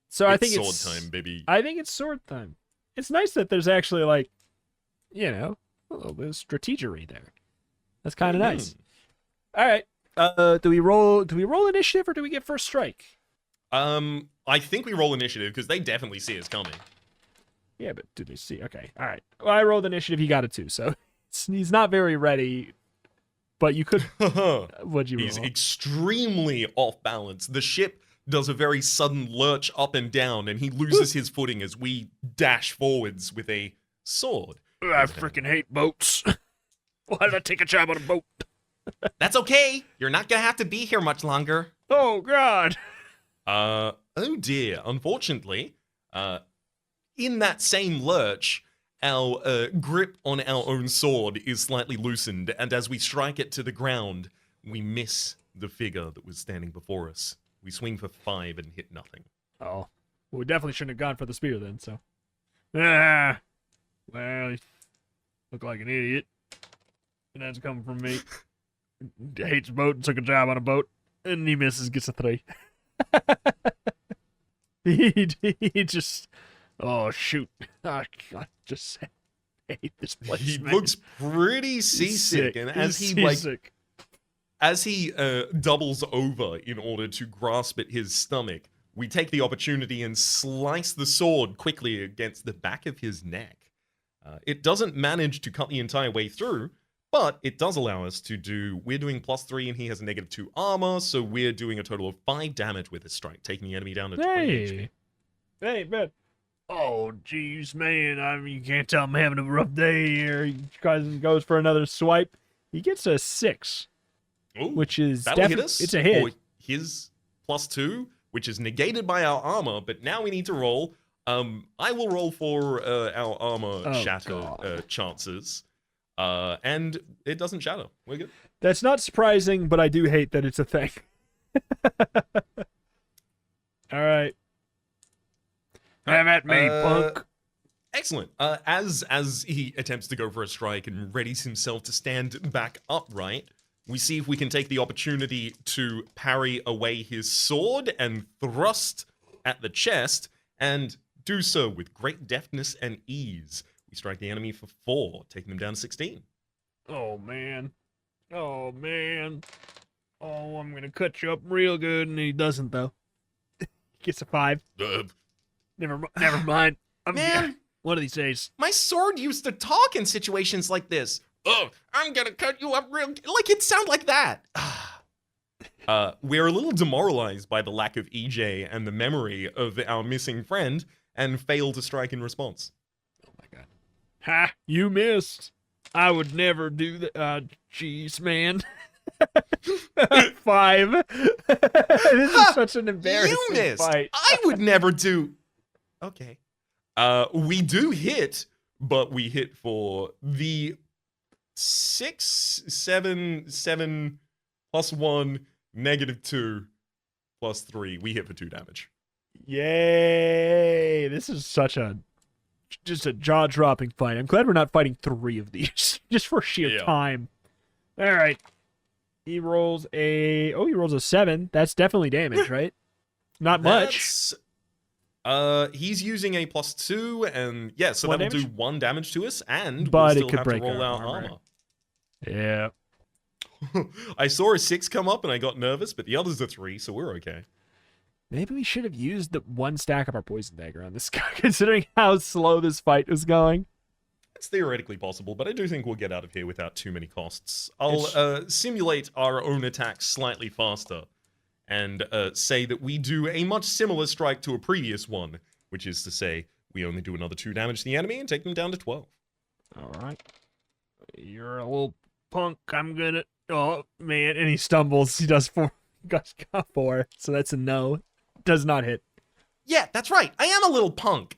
[SPEAKER 1] So I think
[SPEAKER 2] sword
[SPEAKER 1] it's
[SPEAKER 2] time, baby.
[SPEAKER 1] I think it's sword time. It's nice that there's actually like, a little bit of strategery there. That's kind of nice. All right. Do we roll initiative or do we get first strike?
[SPEAKER 2] I think we roll initiative because they definitely see us coming.
[SPEAKER 1] Yeah, but do they see? Okay. All right. Well, I rolled initiative. He got it too. So he's not very ready. But you could. What'd you roll?
[SPEAKER 2] He's extremely off balance. The ship does a very sudden lurch up and down, and he loses his footing as we dash forwards with a sword.
[SPEAKER 1] I freaking hate boats. Why did I take a job on a boat?
[SPEAKER 2] That's okay. You're not gonna have to be here much longer.
[SPEAKER 1] Oh God.
[SPEAKER 2] Oh dear. Unfortunately, in that same lurch, our grip on our own sword is slightly loosened, and as we strike it to the ground, we miss the figure that was standing before us. We swing for 5 and hit nothing.
[SPEAKER 1] Oh, well, we definitely shouldn't have gone for the spear then. So, well, you look like an idiot, and that's coming from me. Hates boat and took a job on a boat, and he misses, gets a 3. he just, oh shoot! I just hate this place.
[SPEAKER 2] He
[SPEAKER 1] man.
[SPEAKER 2] looks pretty seasick, and as
[SPEAKER 1] He's
[SPEAKER 2] he
[SPEAKER 1] seasick.
[SPEAKER 2] as he doubles over in order to grasp at his stomach, we take the opportunity and slice the sword quickly against the back of his neck. It doesn't manage to cut the entire way through, but it does allow us to do. We're doing +3, and he has a -2 armor, so we're doing a total of 5 damage with this strike, taking the enemy down to 20 HP.
[SPEAKER 1] Hey, man. Oh, jeez, man. I mean, you can't tell I'm having a rough day here. He goes for another swipe. He gets a 6,
[SPEAKER 2] Ooh,
[SPEAKER 1] which is
[SPEAKER 2] that'll hit
[SPEAKER 1] definitely
[SPEAKER 2] us.
[SPEAKER 1] it's a hit.
[SPEAKER 2] For his +2, which is negated by our armor, but now we need to roll I will roll for our armor
[SPEAKER 1] Oh,
[SPEAKER 2] shatter
[SPEAKER 1] God.
[SPEAKER 2] chances. And it doesn't shatter. We're good.
[SPEAKER 1] That's not surprising, but I do hate that it's a thing. All right. Have at me, punk.
[SPEAKER 2] Excellent. As he attempts to go for a strike and readies himself to stand back upright, we see if we can take the opportunity to parry away his sword and thrust at the chest, and do so with great deftness and ease. We strike the enemy for 4, taking them down to 16.
[SPEAKER 1] Oh, man. Oh, man. Oh, I'm going to cut you up real good, and he doesn't, though. Gets a 5. Never mind.
[SPEAKER 2] Man,
[SPEAKER 1] One of these days.
[SPEAKER 2] my sword used to talk in situations like this. Oh, I'm gonna cut you up real... Like, it sound like that. We're a little demoralized by the lack of EJ and the memory of our missing friend, and fail to strike in response.
[SPEAKER 1] Oh, my God. Ha! You missed. I would never do that. Jeez, man. 5. This is such an embarrassing
[SPEAKER 2] You missed.
[SPEAKER 1] fight.
[SPEAKER 2] I would never do... Okay. We do hit, but we hit for the 6, 7 plus 1, -2 plus 3. We hit for 2 damage.
[SPEAKER 1] Yay! This is just a jaw-dropping fight. I'm glad we're not fighting 3 of these, just for sheer time. All right. He rolls a 7. That's definitely damage, right? Not much.
[SPEAKER 2] He's using a +2, and yeah, so
[SPEAKER 1] 1
[SPEAKER 2] that'll
[SPEAKER 1] damage?
[SPEAKER 2] do 1 damage to us, and
[SPEAKER 1] But it
[SPEAKER 2] we'll still
[SPEAKER 1] could
[SPEAKER 2] have
[SPEAKER 1] break
[SPEAKER 2] to roll
[SPEAKER 1] our
[SPEAKER 2] our
[SPEAKER 1] armor.
[SPEAKER 2] armor.
[SPEAKER 1] Yeah.
[SPEAKER 2] I saw a 6 come up, and I got nervous, but the others are 3, so we're okay.
[SPEAKER 1] Maybe we should have used the 1 stack of our poison dagger on this guy, considering how slow this fight was going.
[SPEAKER 2] It's theoretically possible, but I do think we'll get out of here without too many costs. I'll simulate our own attacks slightly faster, and say that we do a much similar strike to a previous one, which is to say, we only do another 2 damage to the enemy and take them down to 12.
[SPEAKER 1] All right. You're a little punk. I'm gonna... Oh, man. And he stumbles. He does 4. Got 4. So that's a no. Does not hit.
[SPEAKER 2] Yeah, that's right. I am a little punk.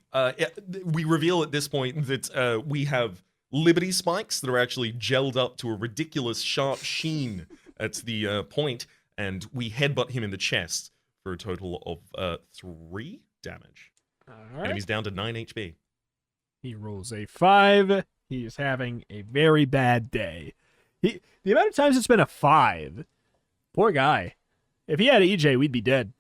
[SPEAKER 2] We reveal at this point that we have Liberty spikes that are actually gelled up to a ridiculous sharp sheen at the point, and we headbutt him in the chest for a total of 3 damage.
[SPEAKER 1] All right.
[SPEAKER 2] Enemy's down to 9 HP.
[SPEAKER 1] He rolls a 5. He is having a very bad day. The amount of times it's been a 5. Poor guy. If he had EJ, we'd be dead.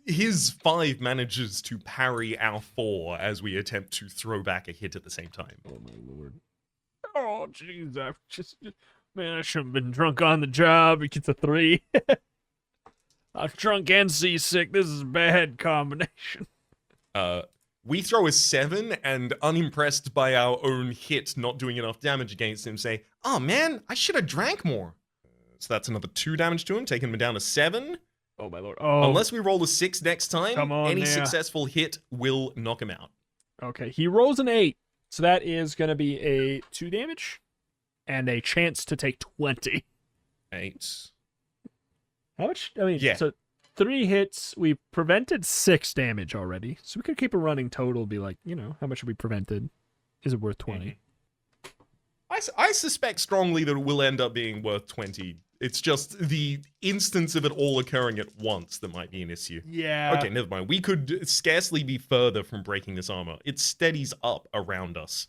[SPEAKER 2] His 5 manages to parry our 4 as we attempt to throw back a hit at the same time.
[SPEAKER 1] Oh, my lord. Oh, jeez. Man, I shouldn't have been drunk on the job. He gets a 3. I'm drunk and seasick. This is a bad combination.
[SPEAKER 2] We throw a 7, and unimpressed by our own hit not doing enough damage against him, say, "Oh man, I should have drank more." So that's another 2 damage to him, taking him down to 7.
[SPEAKER 1] Oh, my lord. Oh,
[SPEAKER 2] Unless we roll a 6 next time,
[SPEAKER 1] Come on
[SPEAKER 2] any
[SPEAKER 1] now.
[SPEAKER 2] successful hit will knock him out.
[SPEAKER 1] okay. He rolls an 8. So that is going to be a 2 damage and a chance to take 20.
[SPEAKER 2] 8.
[SPEAKER 1] How much? I mean,
[SPEAKER 2] Yeah.
[SPEAKER 1] so 3 hits. We prevented 6 damage already. So we could keep a running total, be like, how much have we prevented? Is it worth 20?
[SPEAKER 2] I suspect strongly that it will end up being worth 20. It's just the instance of it all occurring at once that might be an issue.
[SPEAKER 1] Yeah.
[SPEAKER 2] Okay, never mind. We could scarcely be further from breaking this armor. It steadies up around us.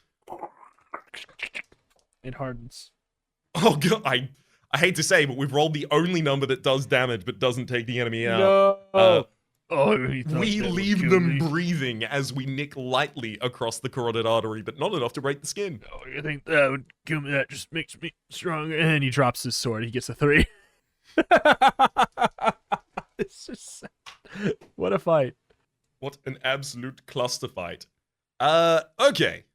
[SPEAKER 1] It hardens.
[SPEAKER 2] Oh god, I hate to say, but we've rolled the only number that does damage but doesn't take the enemy out.
[SPEAKER 1] No.
[SPEAKER 2] We leave them breathing as we nick lightly across the carotid artery, but not enough to break the skin.
[SPEAKER 1] Oh, you think that would kill me? That just makes me stronger. And he drops his sword. He gets a 3. It's just... What a fight.
[SPEAKER 2] What an absolute cluster fight. Okay.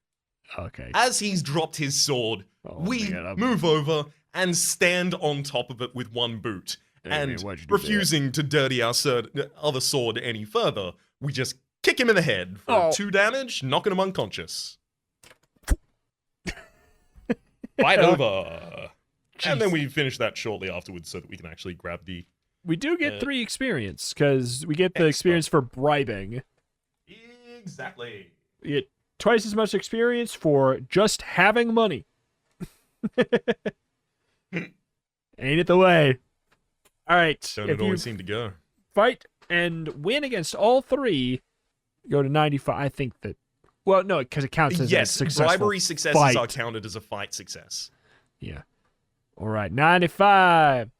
[SPEAKER 1] Okay.
[SPEAKER 2] As he's dropped his sword,
[SPEAKER 1] Oh,
[SPEAKER 2] we
[SPEAKER 1] man,
[SPEAKER 2] move over and stand on top of it with one boot.
[SPEAKER 1] Hey,
[SPEAKER 2] And
[SPEAKER 1] man, why'd you do
[SPEAKER 2] refusing to dirty our other sword any further, we just kick him in the head for 2 damage, knocking him unconscious. Fight over. And then we finish that shortly afterwards so that we can actually grab the...
[SPEAKER 1] We do get 3 experience, because we get the experience for bribing.
[SPEAKER 2] Exactly.
[SPEAKER 1] You get twice as much experience for just having money. Ain't it the way? All right.
[SPEAKER 2] Don't
[SPEAKER 1] if
[SPEAKER 2] it
[SPEAKER 1] you
[SPEAKER 2] always seem to go?
[SPEAKER 1] fight and win against all three, go to 95. I think that. Well, no, because it counts as a
[SPEAKER 2] Yes,
[SPEAKER 1] successful
[SPEAKER 2] bribery successes
[SPEAKER 1] fight.
[SPEAKER 2] are counted as a fight success.
[SPEAKER 1] Yeah. All right, 95.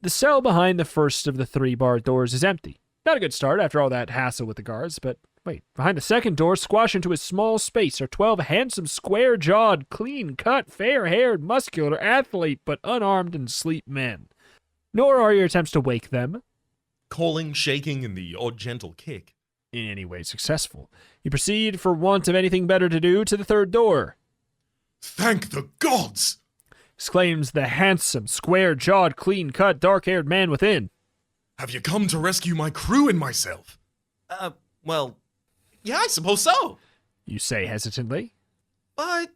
[SPEAKER 1] The cell behind the first of the 3 barred doors is empty. Not a good start after all that hassle with the guards, but wait. Behind the second door, squashed into a small space, are 12 handsome, square-jawed, clean-cut, fair-haired, muscular, athlete, but unarmed and asleep men. Nor are your attempts to wake them
[SPEAKER 2] Calling, shaking, and the odd gentle kick.
[SPEAKER 1] in any way successful. You proceed, for want of anything better to do, to the third door.
[SPEAKER 3] Thank the gods!
[SPEAKER 1] Exclaims the handsome, square-jawed, clean-cut, dark-haired man within.
[SPEAKER 3] Have you come to rescue my crew and myself?
[SPEAKER 2] Well, yeah, I suppose so.
[SPEAKER 1] You say hesitantly.
[SPEAKER 2] But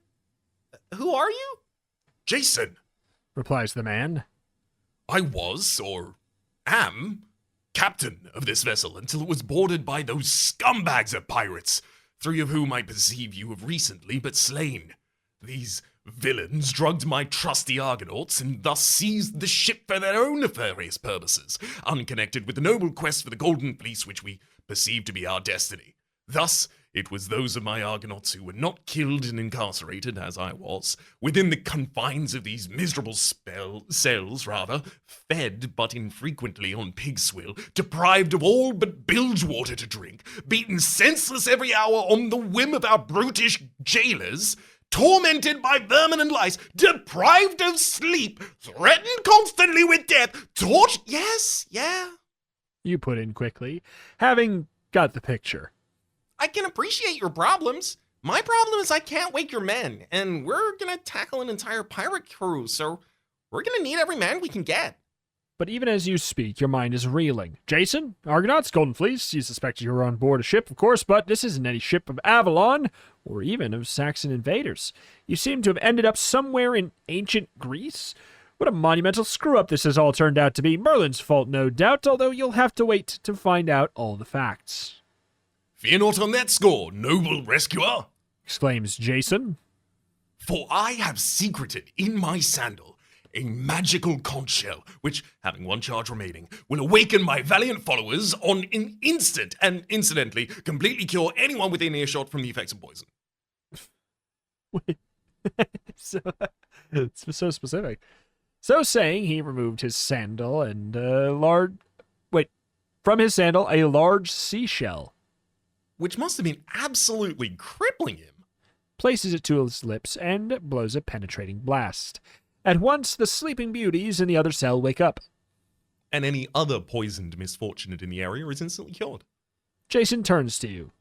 [SPEAKER 2] who are you?
[SPEAKER 3] Jason,
[SPEAKER 1] Replies the man.
[SPEAKER 3] I was, or am, captain of this vessel until it was boarded by those scumbags of pirates, 3 of whom I perceive you have recently but slain. These villains drugged my trusty Argonauts and thus seized the ship for their own nefarious purposes, unconnected with the noble quest for the Golden Fleece which we perceive to be our destiny. Thus, it was those of my Argonauts who were not killed and incarcerated, as I was, within the confines of these miserable cells, fed but infrequently on pig swill, deprived of all but bilge water to drink, beaten senseless every hour on the whim of our brutish jailers, tormented by vermin and lice, deprived of sleep, threatened constantly with death, tortured. Yes, yeah.
[SPEAKER 1] You put in quickly, having got the picture.
[SPEAKER 2] I can appreciate your problems. My problem is I can't wake your men, and we're gonna tackle an entire pirate crew, so we're gonna need every man we can get.
[SPEAKER 1] But even as you speak, your mind is reeling. Jason, Argonauts, Golden Fleece, you suspect you were on board a ship, of course, but this isn't any ship of Avalon, or even of Saxon invaders. You seem to have ended up somewhere in ancient Greece. What a monumental screw-up this has all turned out to be. Merlin's fault, no doubt, although you'll have to wait to find out all the facts.
[SPEAKER 3] Fear not on that score, noble rescuer.
[SPEAKER 1] Exclaims Jason.
[SPEAKER 3] For I have secreted in my sandal a magical conch shell, which, having 1 charge remaining, will awaken my valiant followers on an instant, and incidentally, completely cure anyone within earshot from the effects of poison.
[SPEAKER 1] Wait. It's so specific. So saying, he removed his sandal and from his sandal, a large seashell.
[SPEAKER 2] Which must have been absolutely crippling him.
[SPEAKER 1] Places it to his lips and blows a penetrating blast. At once, the sleeping beauties in the other cell wake up.
[SPEAKER 2] And any other poisoned misfortunate in the area is instantly cured.
[SPEAKER 1] Jason turns to you.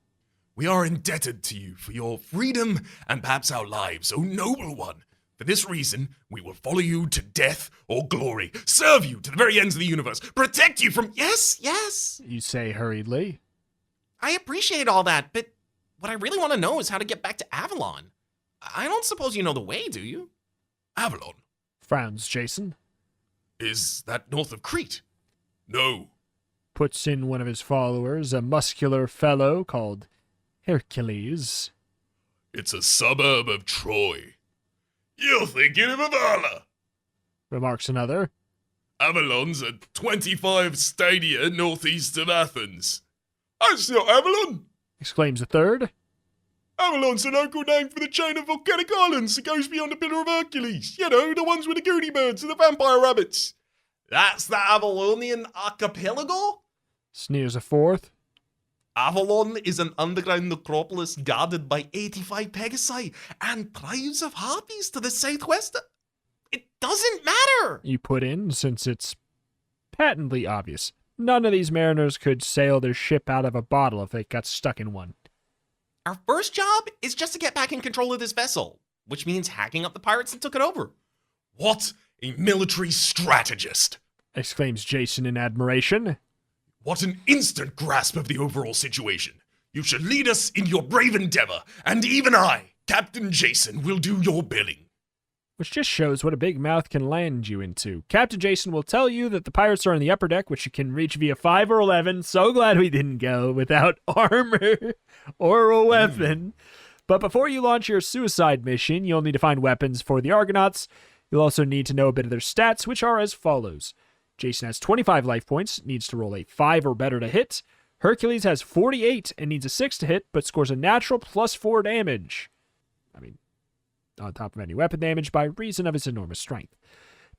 [SPEAKER 3] We are indebted to you for your freedom and perhaps our lives, O noble one. For this reason, we will follow you to death or glory, serve you to the very ends of the universe, protect you from... Yes.
[SPEAKER 1] You say hurriedly.
[SPEAKER 2] I appreciate all that, but what I really want to know is how to get back to Avalon. I don't suppose you know the way, do you?
[SPEAKER 3] Avalon?
[SPEAKER 1] Frowns Jason.
[SPEAKER 3] Is that north of Crete? No.
[SPEAKER 1] Puts in one of his followers, a muscular fellow called Hercules.
[SPEAKER 3] It's a suburb of Troy. You're thinking of Avala.
[SPEAKER 1] Remarks another.
[SPEAKER 3] Avalon's at 25 stadia northeast of Athens. That's not Avalon.
[SPEAKER 1] Exclaims a third.
[SPEAKER 3] Avalon's a local name for the chain of volcanic islands that goes beyond the Pillar of Hercules. You know, the ones with the goody birds and the vampire rabbits.
[SPEAKER 2] That's the Avalonian archipelago?
[SPEAKER 1] Sneers a fourth.
[SPEAKER 2] Avalon is an underground necropolis guarded by 85 Pegasi and tribes of harpies to the southwest. It doesn't matter!
[SPEAKER 1] You put in, since it's patently obvious. None of these mariners could sail their ship out of a bottle if they got stuck in one.
[SPEAKER 2] Our first job is just to get back in control of this vessel, which means hacking up the pirates that took it over.
[SPEAKER 3] What a military strategist!
[SPEAKER 1] Exclaims Jason in admiration.
[SPEAKER 3] What an instant grasp of the overall situation. You should lead us in your brave endeavor, and even I, Captain Jason, will do your bidding.
[SPEAKER 1] which just shows what a big mouth can land you into. Captain Jason will tell you that the pirates are on the upper deck, which you can reach via 5 or 11. So glad we didn't go without armor or a weapon. But before you launch your suicide mission, you'll need to find weapons for the Argonauts. You'll also need to know a bit of their stats, which are as follows. Jason has 25 life points, needs to roll a 5 or better to hit. Hercules has 48 and needs a 6 to hit, but scores a natural +4 damage. I mean, on top of any weapon damage by reason of his enormous strength.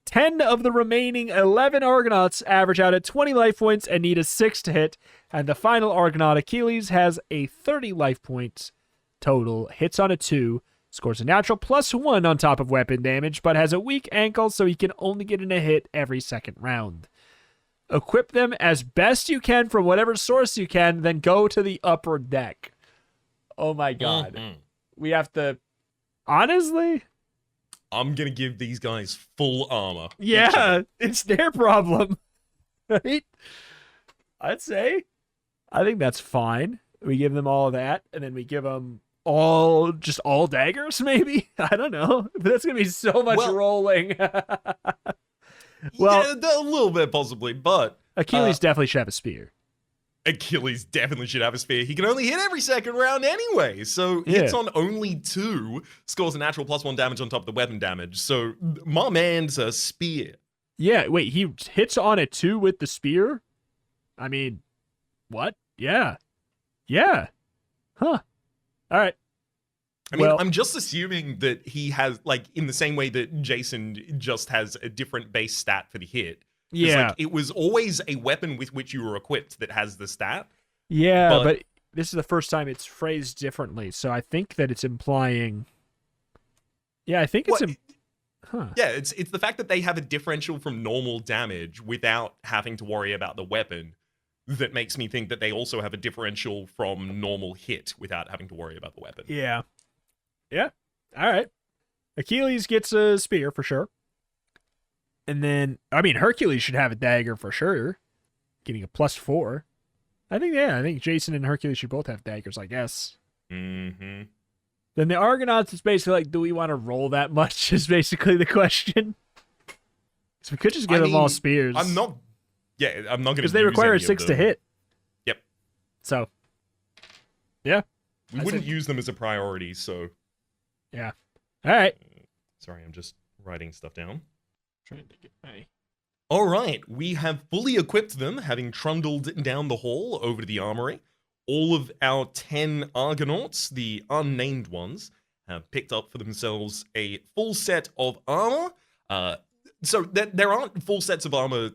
[SPEAKER 1] 10 of the remaining 11 Argonauts average out at 20 life points and need a 6 to hit, and the final Argonaut, Achilles, has a 30 life points total, hits on a 2, scores a natural +1 on top of weapon damage, but has a weak ankle, so he can only get in a hit every second round. Equip them as best you can from whatever source you can, then go to the upper deck. Oh my god. We have to... Honestly?
[SPEAKER 2] I'm going to give these guys full armor.
[SPEAKER 1] Yeah, it's their problem. Right? I'd say. I think that's fine. We give them all that, and then we give them all daggers, maybe? I don't know. But that's going to be so much rolling. Well,
[SPEAKER 2] yeah, a little bit possibly, but...
[SPEAKER 1] Achilles definitely should have a spear.
[SPEAKER 2] Achilles definitely should have a spear. He can only hit every second round anyway, so hits on only 2, scores a natural +1 damage on top of the weapon damage. So my man's a spear.
[SPEAKER 1] Yeah, wait, he hits on a 2 with the spear? I mean, what? Yeah. Yeah. Huh. All right.
[SPEAKER 2] I mean, I'm just assuming that he has, like, in the same way that Jason just has a different base stat for the hit.
[SPEAKER 1] Yeah.
[SPEAKER 2] Like, it was always a weapon with which you were equipped that has the stat.
[SPEAKER 1] Yeah, but this is the first time it's phrased differently, so I think that it's implying... Yeah, I think it's...
[SPEAKER 2] Yeah, it's the fact that they have a differential from normal damage without having to worry about the weapon that makes me think that they also have a differential from normal hit without having to worry about the weapon.
[SPEAKER 1] Yeah. Yeah. All right. Achilles gets a spear for sure. And then, I mean, Hercules should have a dagger for sure. Getting a +4. I think Jason and Hercules should both have daggers, I guess.
[SPEAKER 2] Mm-hmm.
[SPEAKER 1] Then the Argonauts is basically like, do we want to roll that much is basically the question. So we could just give them all spears.
[SPEAKER 2] I'm not going to
[SPEAKER 1] because they require a 6 to hit.
[SPEAKER 2] Yep.
[SPEAKER 1] So, yeah.
[SPEAKER 2] We wouldn't use them as a priority, so...
[SPEAKER 1] Yeah. All right.
[SPEAKER 2] Sorry, I'm just writing stuff down.
[SPEAKER 1] Trying to get my...
[SPEAKER 2] All right, we have fully equipped them, having trundled down the hall over to the armory. All of our 10 Argonauts, the unnamed ones, have picked up for themselves a full set of armor. So there aren't full sets of armor,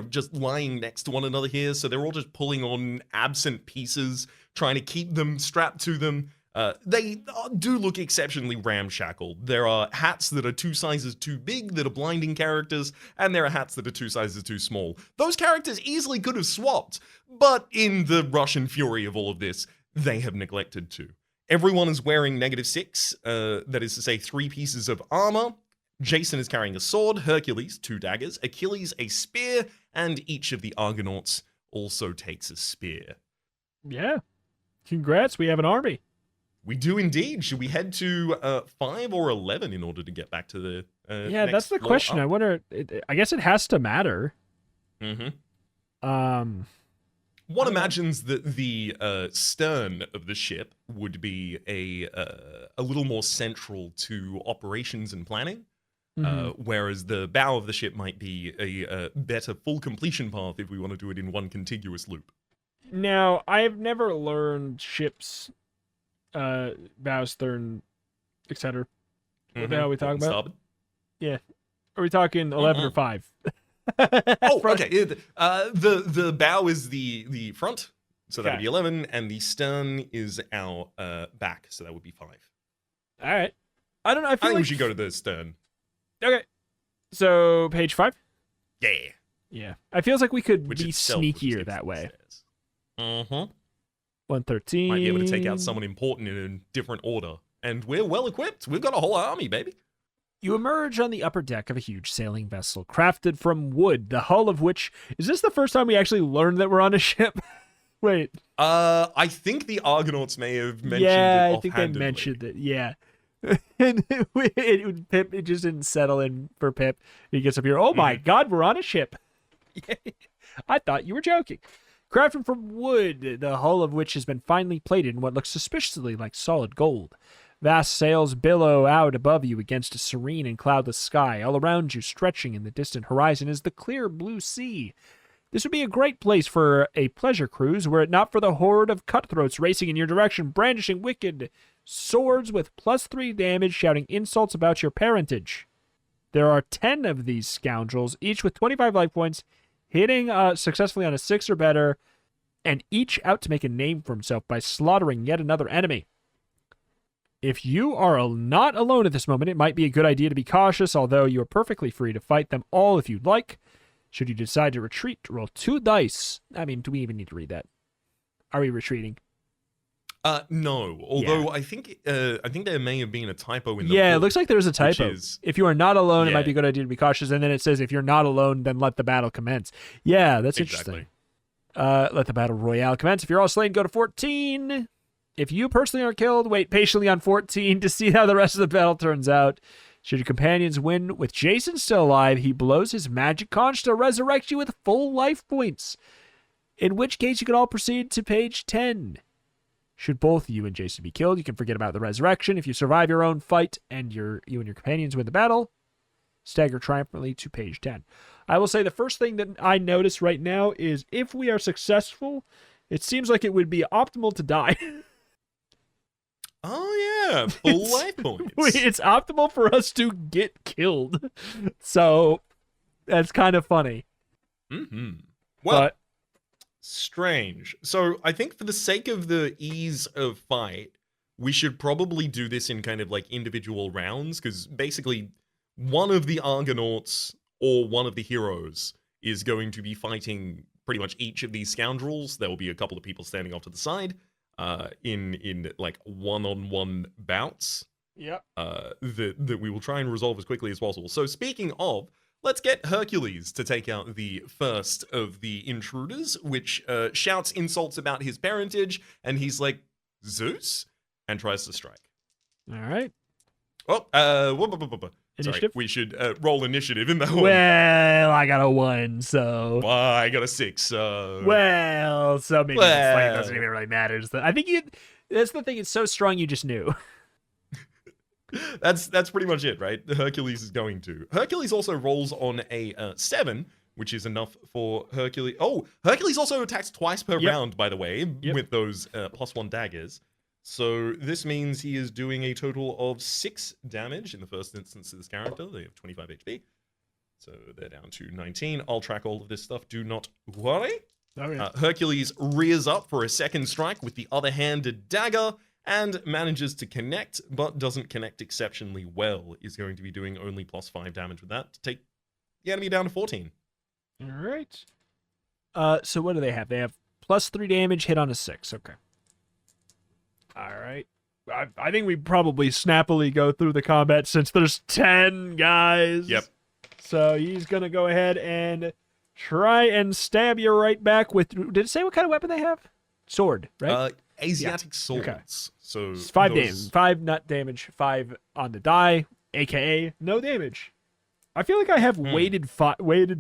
[SPEAKER 2] just lying next to one another here. So they're all just pulling on absent pieces, trying to keep them strapped to them. They do look exceptionally ramshackle. There are hats that are 2 sizes too big that are blinding characters, and there are hats that are 2 sizes too small. Those characters easily could have swapped, but in the rush and fury of all of this, they have neglected to. Everyone is wearing -6, that is to say 3 pieces of armor. Jason is carrying a sword, Hercules 2 daggers, Achilles a spear, and each of the Argonauts also takes a spear.
[SPEAKER 1] Yeah. Congrats, we have an army.
[SPEAKER 2] We do indeed. Should we head to 5 or 11 in order to get back to the
[SPEAKER 1] yeah, that's the question. I wonder... I guess it has to matter.
[SPEAKER 2] Mm-hmm. One imagines that the stern of the ship would be a little more central to operations and planning, whereas the bow of the ship might be a better full completion path if we want to do it in one contiguous loop.
[SPEAKER 1] Now, I've never learned ships... bow, stern, etc. What the hell are we talking about?
[SPEAKER 2] Starboard.
[SPEAKER 1] Yeah. Are we talking 11 or 5?
[SPEAKER 2] Oh, okay. The bow is the front, so that would
[SPEAKER 1] Okay.
[SPEAKER 2] be 11, and the stern is our back, so that would be 5.
[SPEAKER 1] All right. I don't know. I feel
[SPEAKER 2] think
[SPEAKER 1] like
[SPEAKER 2] we should go to the stern.
[SPEAKER 1] Okay. So, page 5?
[SPEAKER 2] Yeah.
[SPEAKER 1] Yeah. I feels like we could
[SPEAKER 2] Which
[SPEAKER 1] be
[SPEAKER 2] itself would
[SPEAKER 1] sneakier
[SPEAKER 2] take
[SPEAKER 1] that way.
[SPEAKER 2] Mm-hmm.
[SPEAKER 1] 113.
[SPEAKER 2] Might be able to take out someone important in a different order. And we're well equipped. We've got a whole army, baby.
[SPEAKER 1] You emerge on the upper deck of a huge sailing vessel, crafted from wood, the hull of which... Is this the first time we actually learned that we're on a ship? Wait.
[SPEAKER 2] I think the Argonauts may have mentioned it
[SPEAKER 1] I think they
[SPEAKER 2] offhandedly.
[SPEAKER 1] mentioned it. Yeah. And Pip, it just didn't settle in for Pip. He gets up here. Oh my God, we're on a ship. I thought you were joking. Crafted from wood, the hull of which has been finely plated in what looks suspiciously like solid gold. Vast sails billow out above you against a serene and cloudless sky. All around you, stretching in the distant horizon, is the clear blue sea. This would be a great place for a pleasure cruise were it not for the horde of cutthroats racing in your direction, brandishing wicked swords with +3 damage, shouting insults about your parentage. There are 10 of these scoundrels, each with 25 life points, hitting successfully on a 6 or better, and each out to make a name for himself by slaughtering yet another enemy. If you are not alone at this moment, it might be a good idea to be cautious, although you are perfectly free to fight them all if you'd like. Should you decide to retreat, roll 2 dice. I mean, do we even need to read that? Are we retreating?
[SPEAKER 2] No. Although I think there may have been a typo in the
[SPEAKER 1] Yeah,
[SPEAKER 2] book,
[SPEAKER 1] it looks like there's a typo. If you are not alone, it might be a good idea to be cautious. And then it says, if you're not alone, then let the battle commence. Yeah, that's interesting. Let the battle royale commence. If you're all slain, go to 14. If you personally are killed, wait patiently on 14 to see how the rest of the battle turns out. Should your companions win with Jason still alive, he blows his magic conch to resurrect you with full life points. In which case, you can all proceed to page 10. Should both you and Jason be killed, you can forget about the resurrection. If you survive your own fight and you and your companions win the battle, stagger triumphantly to page 10. I will say the first thing that I notice right now is if we are successful, it seems like it would be optimal to die.
[SPEAKER 2] Oh, yeah. Full life points.
[SPEAKER 1] It's optimal for us to get killed. So that's kind of funny.
[SPEAKER 2] Mm-hmm. Well, strange. So I think for the sake of the ease of fight, we should probably do this in kind of like individual rounds, because basically one of the Argonauts or one of the heroes is going to be fighting pretty much each of these scoundrels. There will be a couple of people standing off to the side in like one-on-one bouts.
[SPEAKER 1] Yep.
[SPEAKER 2] That we will try and resolve as quickly as possible. So speaking of, let's get Hercules to take out the first of the intruders, which shouts insults about his parentage, and he's like, Zeus? And tries to strike.
[SPEAKER 1] All right.
[SPEAKER 2] Oh,
[SPEAKER 1] Initiative?
[SPEAKER 2] sorry, we should roll initiative in that one.
[SPEAKER 1] Well, I got a 1, so...
[SPEAKER 2] Well, I got a 6, so...
[SPEAKER 1] Well, so maybe it's like it doesn't even really matter. I think that's the thing, it's so strong you just knew.
[SPEAKER 2] That's pretty much it, right? Hercules is going to. Hercules also rolls on a 7, which is enough for Hercules. Oh, Hercules also attacks twice per round, by the way, with those +1 daggers. So this means he is doing a total of 6 damage in the first instance to this character. They have 25 HP. So they're down to 19. I'll track all of this stuff. Do not worry.
[SPEAKER 1] Okay.
[SPEAKER 2] Hercules rears up for a second strike with the other-handed dagger and manages to connect, but doesn't connect exceptionally well. Is going to be doing only +5 damage with that to take the enemy down to 14.
[SPEAKER 1] All right. So what do they have? They have +3 damage, hit on a 6. Okay. All right. I think we probably snappily go through the combat since there's 10 guys.
[SPEAKER 2] Yep.
[SPEAKER 1] So he's going to go ahead and try and stab you right back with... Did it say what kind of weapon they have? Sword, right?
[SPEAKER 2] Asiatic swords.
[SPEAKER 1] Okay.
[SPEAKER 2] So
[SPEAKER 1] It's 5 damage. 5 nut damage. 5 on the die, a.k.a. no damage. I feel like I have weighted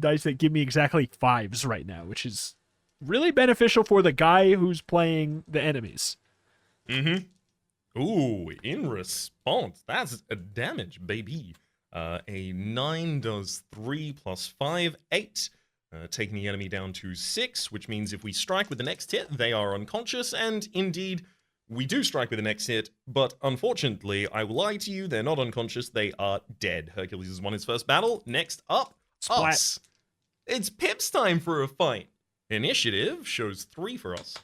[SPEAKER 1] dice that give me exactly 5s right now, which is really beneficial for the guy who's playing the enemies.
[SPEAKER 2] Mm-hmm. Ooh, in response, that's a damage, baby. A 9 does 3 + 5, 8. Taking the enemy down to 6, which means if we strike with the next hit, they are unconscious, and indeed, we do strike with the next hit, but unfortunately, I will lie to you, they're not unconscious, they are dead. Hercules has won his first battle. Next up,
[SPEAKER 1] Splat.
[SPEAKER 2] us. It's Pip's time for a fight. Initiative shows 3 for us.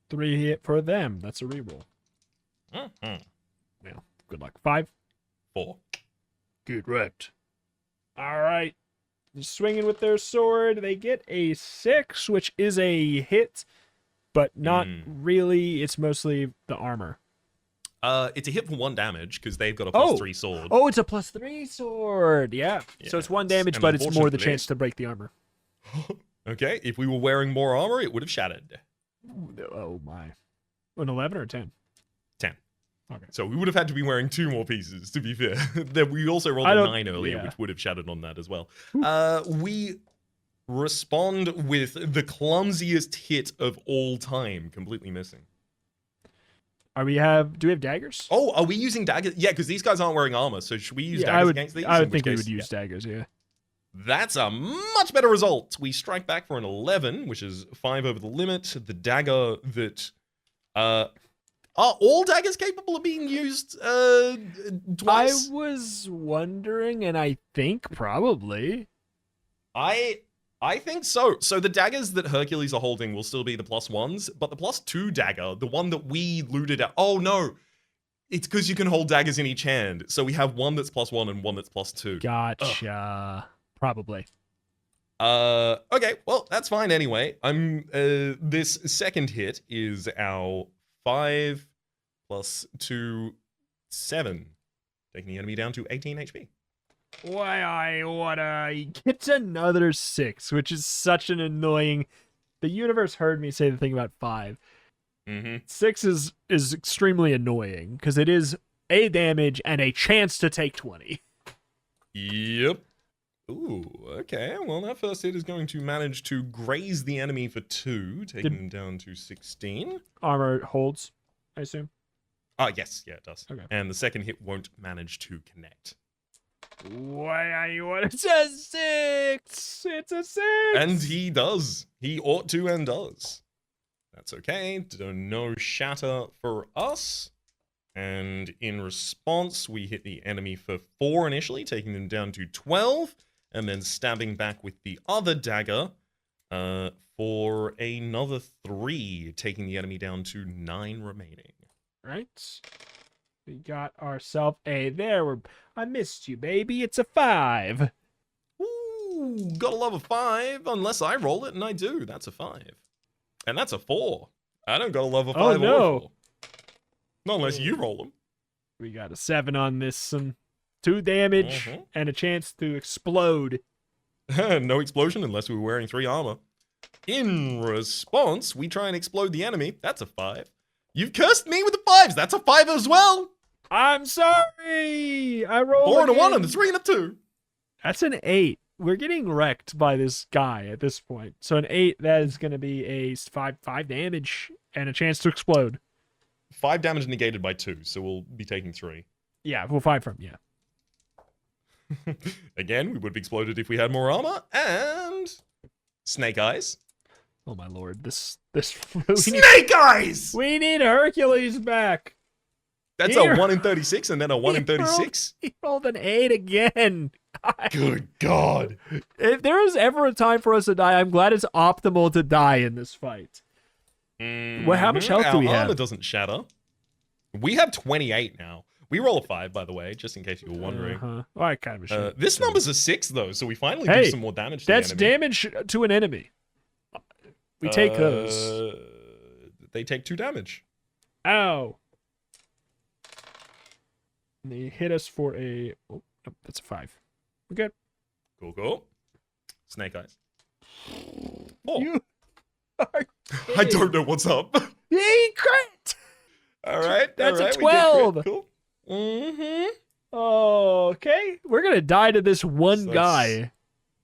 [SPEAKER 1] 3 hit for them. That's a reroll.
[SPEAKER 2] Mm-hmm.
[SPEAKER 1] Well, good luck. 5.
[SPEAKER 2] 4.
[SPEAKER 1] Good wrecked. All right. They're swinging with their sword. They get a 6, which is a hit, but not really. It's mostly the armor.
[SPEAKER 2] It's a hit for 1 damage because they've got a +3 sword.
[SPEAKER 1] Oh, it's a +3 sword. Yeah. So it's 1 damage, but it's more the chance to break the armor.
[SPEAKER 2] Okay, if we were wearing more armor, it would have shattered.
[SPEAKER 1] Oh, my. An 11 or a 10?
[SPEAKER 2] 10.
[SPEAKER 1] Okay.
[SPEAKER 2] So we would have had to be wearing 2 more pieces, to be fair. Then we also rolled a 9 earlier, which would have shattered on that as well. We respond with the clumsiest hit of all time, completely missing.
[SPEAKER 1] Do we have daggers?
[SPEAKER 2] Oh, are we using daggers? Yeah, because these guys aren't wearing armor, so should we use daggers against these?
[SPEAKER 1] I
[SPEAKER 2] In
[SPEAKER 1] would
[SPEAKER 2] which
[SPEAKER 1] think we
[SPEAKER 2] case-
[SPEAKER 1] would use daggers, yeah.
[SPEAKER 2] That's a much better result. We strike back for an 11, which is 5 over the limit. The dagger that... are all daggers capable of being used twice?
[SPEAKER 1] I was wondering, and I think probably.
[SPEAKER 2] I think so. So the daggers that Hercules are holding will still be the +1s, but the +2 dagger, the one that we looted out... Oh, no. It's because you can hold daggers in each hand. So we have one that's +1 and one that's +2.
[SPEAKER 1] Gotcha. Probably.
[SPEAKER 2] Okay, well, that's fine anyway. This second hit is our 5 plus 2, 7, taking the enemy down to 18 HP.
[SPEAKER 1] Why I wanna get another 6, which is such an annoying... The universe heard me say the thing about 5. 6 is extremely annoying, because it is a damage and a chance to take 20.
[SPEAKER 2] Yep. Ooh, okay. Well, that first hit is going to manage to graze the enemy for 2, taking them down to 16.
[SPEAKER 1] Armor holds, I assume.
[SPEAKER 2] Yes, yeah, it does.
[SPEAKER 1] Okay.
[SPEAKER 2] And the second hit won't manage to connect.
[SPEAKER 1] Why are you... It's a 6! It's a 6!
[SPEAKER 2] And he does. He ought to and does. That's okay. No shatter for us. And in response, we hit the enemy for 4 initially, taking them down to 12. And then stabbing back with the other dagger for another 3, taking the enemy down to 9 remaining.
[SPEAKER 1] Right. We got ourselves a... I missed you, baby. It's a 5.
[SPEAKER 2] Ooh, gotta love a 5, unless I roll it, and I do. That's a 5. And that's a 4. I don't gotta love a 5
[SPEAKER 1] Oh, no.
[SPEAKER 2] or 4. Not unless you roll them.
[SPEAKER 1] We got a 7 on this one. 2 damage and a chance to explode.
[SPEAKER 2] No explosion unless we were wearing 3 armor. In response, we try and explode the enemy. That's a 5. You've cursed me with the 5s. That's a 5 as well.
[SPEAKER 1] I'm sorry. I rolled
[SPEAKER 2] 4 and a 1
[SPEAKER 1] again.
[SPEAKER 2] and a 3 and a 2.
[SPEAKER 1] That's an 8. We're getting wrecked by this guy at this point. So an 8, that is going to be a 5 damage and a chance to explode.
[SPEAKER 2] 5 damage negated by 2, so we'll be taking 3.
[SPEAKER 1] Yeah, we'll 5 from, yeah.
[SPEAKER 2] Again, we would have exploded if we had more armor. And snake eyes.
[SPEAKER 1] Oh my lord, this
[SPEAKER 2] Snake eyes!
[SPEAKER 1] we need Hercules back.
[SPEAKER 2] That's
[SPEAKER 1] Here.
[SPEAKER 2] a 1 in 36 and then a 1 in 36.
[SPEAKER 1] He rolled an 8 again.
[SPEAKER 2] Good God.
[SPEAKER 1] If there was ever a time for us to die, I'm glad it's optimal to die in this fight. Well, how much health do we
[SPEAKER 2] Our armor
[SPEAKER 1] have?
[SPEAKER 2] doesn't shatter. We have 28 now. We roll a 5, by the way, just in case you were wondering.
[SPEAKER 1] Well, I kind of should.
[SPEAKER 2] This number's a 6, though, so we finally
[SPEAKER 1] Hey,
[SPEAKER 2] do some more damage to
[SPEAKER 1] That's
[SPEAKER 2] the enemy.
[SPEAKER 1] damage to an enemy. We take those.
[SPEAKER 2] They take 2 damage.
[SPEAKER 1] Ow. And they hit us for a... Oh, nope, that's a 5. We're good.
[SPEAKER 2] Cool. Snake eyes. 4.
[SPEAKER 1] You are
[SPEAKER 2] I don't know what's up.
[SPEAKER 1] He crit!
[SPEAKER 2] All right.
[SPEAKER 1] That's
[SPEAKER 2] all
[SPEAKER 1] a
[SPEAKER 2] right, we did
[SPEAKER 1] 12.
[SPEAKER 2] crit. Cool. Mm-hmm.
[SPEAKER 1] Okay. We're going to die to this one
[SPEAKER 2] So
[SPEAKER 1] guy.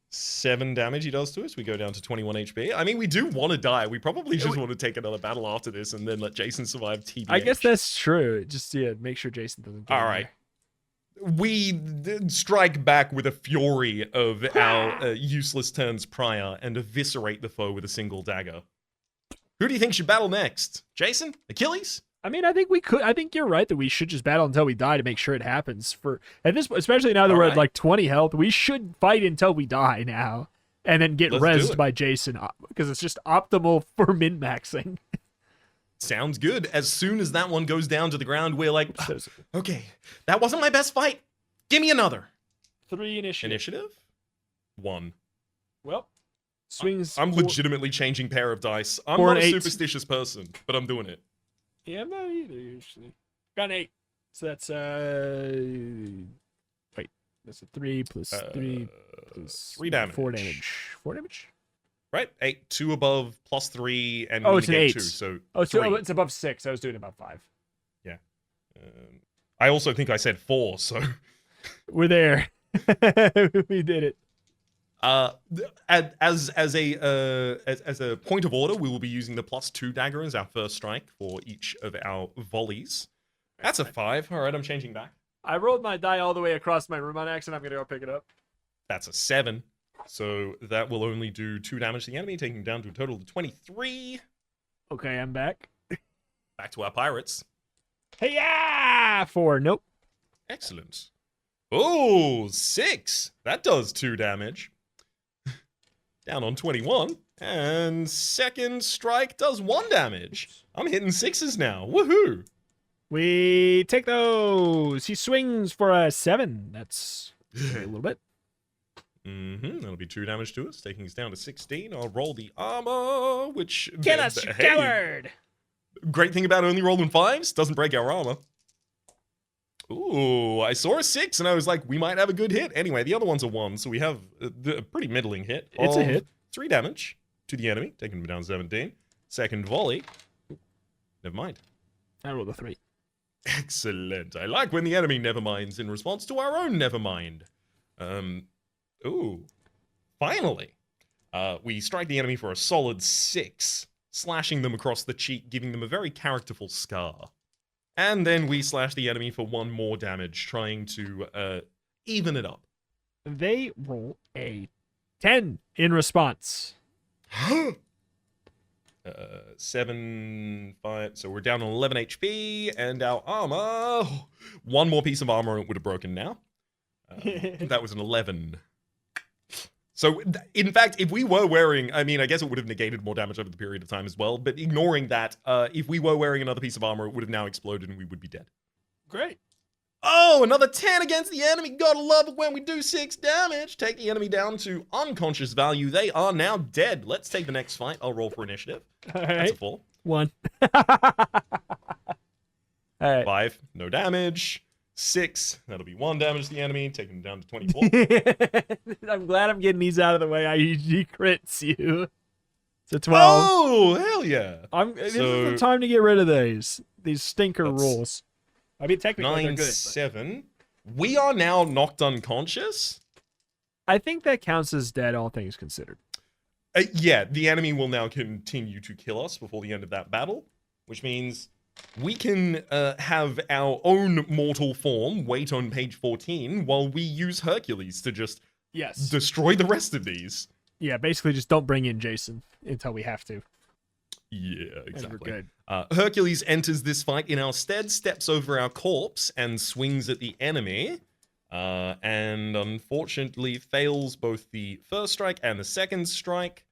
[SPEAKER 2] 7 damage he does to us. We go down to 21 HP. I mean, we do want to die. We probably just want to take another battle after this and then let Jason survive TBH.
[SPEAKER 1] I guess that's true. Just, yeah, make sure Jason doesn't get
[SPEAKER 2] All right. We strike back with a fury of our useless turns prior and eviscerate the foe with a single dagger. Who do you think should battle next? Jason? Achilles?
[SPEAKER 1] I mean, I think we could. I think you're right that we should just battle until we die to make sure it happens. At this, especially now that we're at like 20 health, we should fight until we die now, and then get
[SPEAKER 2] Let's do
[SPEAKER 1] rezzed
[SPEAKER 2] it.
[SPEAKER 1] by Jason because it's just optimal for min maxing.
[SPEAKER 2] Sounds good. As soon as that one goes down to the ground, we're like, okay, that wasn't my best fight. Give me another.
[SPEAKER 1] 3 initiative.
[SPEAKER 2] Initiative? 1.
[SPEAKER 1] Well, swings.
[SPEAKER 2] I'm
[SPEAKER 1] 4
[SPEAKER 2] legitimately changing pair of dice. I'm
[SPEAKER 1] 4
[SPEAKER 2] not
[SPEAKER 1] and
[SPEAKER 2] a
[SPEAKER 1] 8.
[SPEAKER 2] superstitious person, but I'm doing it.
[SPEAKER 1] Yeah, I'm not either usually. Got an 8. So that's wait, that's a 3 plus 3 plus
[SPEAKER 2] 3 damage.
[SPEAKER 1] 4 damage. 4 damage.
[SPEAKER 2] Right? 8, 2 above, plus 3, and
[SPEAKER 1] Oh,
[SPEAKER 2] we
[SPEAKER 1] it's an
[SPEAKER 2] negate
[SPEAKER 1] 8.
[SPEAKER 2] 2, so
[SPEAKER 1] Oh, so
[SPEAKER 2] 3.
[SPEAKER 1] it's above 6. I was doing about 5.
[SPEAKER 2] Yeah. I also think I said 4, so
[SPEAKER 1] We're there. We did it.
[SPEAKER 2] as a point of order, we will be using the +2 dagger as our first strike for each of our volleys. That's a 5. All right, I'm changing back.
[SPEAKER 1] I rolled my die all the way across my room on accident. I'm gonna go pick it up.
[SPEAKER 2] That's a 7. So that will only do 2 damage to the enemy, taking down to a total of 23.
[SPEAKER 1] Okay, I'm back.
[SPEAKER 2] Back to our pirates.
[SPEAKER 1] Hey, yeah! 4. Nope.
[SPEAKER 2] Excellent. Oh, 6. That does 2 damage. Down on 21. And second strike does 1 damage. I'm hitting 6s now. Woohoo!
[SPEAKER 1] We take those. He swings for a 7. That's a little bit.
[SPEAKER 2] That'll be 2 damage to us, taking us down to 16. I'll roll the armor, which...
[SPEAKER 1] Get us, you coward!
[SPEAKER 2] Great thing about only rolling 5s, doesn't break our armor. Ooh, I saw a 6, and I was like, we might have a good hit. Anyway, the other one's a 1, so we have a pretty middling hit.
[SPEAKER 1] It's a hit.
[SPEAKER 2] 3 damage to the enemy, taking him down 17. Second volley. Never mind.
[SPEAKER 1] I rolled a 3.
[SPEAKER 2] Excellent. I like when the enemy never minds in response to our own never mind. Ooh. Finally. We strike the enemy for a solid 6, slashing them across the cheek, giving them a very characterful scar. And then we slash the enemy for 1 more damage, trying to even it up.
[SPEAKER 1] They roll a 10 in response.
[SPEAKER 2] 7, 5. So we're down on 11 HP, and our armor. 1 more piece of armor and it would have broken now. That was an 11. So, in fact, if we were wearing, I mean, I guess it would have negated more damage over the period of time as well, but ignoring that, if we were wearing another piece of armor, it would have now exploded and we would be dead.
[SPEAKER 1] Great.
[SPEAKER 2] Oh, another 10 against the enemy. Gotta love it when we do 6 damage. Take the enemy down to unconscious value. They are now dead. Let's take the next fight. I'll roll for initiative.
[SPEAKER 1] All
[SPEAKER 2] That's a
[SPEAKER 1] right.
[SPEAKER 2] 4.
[SPEAKER 1] 1. All right.
[SPEAKER 2] 5, no damage. 6, that'll be 1 damage to the enemy, taking them down to 24.
[SPEAKER 1] I'm glad I'm getting these out of the way. I usually crits you. It's a 12.
[SPEAKER 2] Oh, hell yeah.
[SPEAKER 1] This is the time to get rid of these stinker
[SPEAKER 2] That's
[SPEAKER 1] rules. I mean, technically
[SPEAKER 2] 9,
[SPEAKER 1] they're good.
[SPEAKER 2] 7. We are now knocked unconscious.
[SPEAKER 1] I think that counts as dead, all things considered.
[SPEAKER 2] Yeah, the enemy will now continue to kill us before the end of that battle, which means we can have our own mortal form wait on page 14 while we use Hercules to just destroy the rest of these.
[SPEAKER 1] Yeah, basically just don't bring in Jason until we have to.
[SPEAKER 2] Yeah, exactly.
[SPEAKER 1] And we're good.
[SPEAKER 2] Hercules enters this fight in our stead, steps over our corpse, and swings at the enemy. And unfortunately fails both the first strike and the second strike.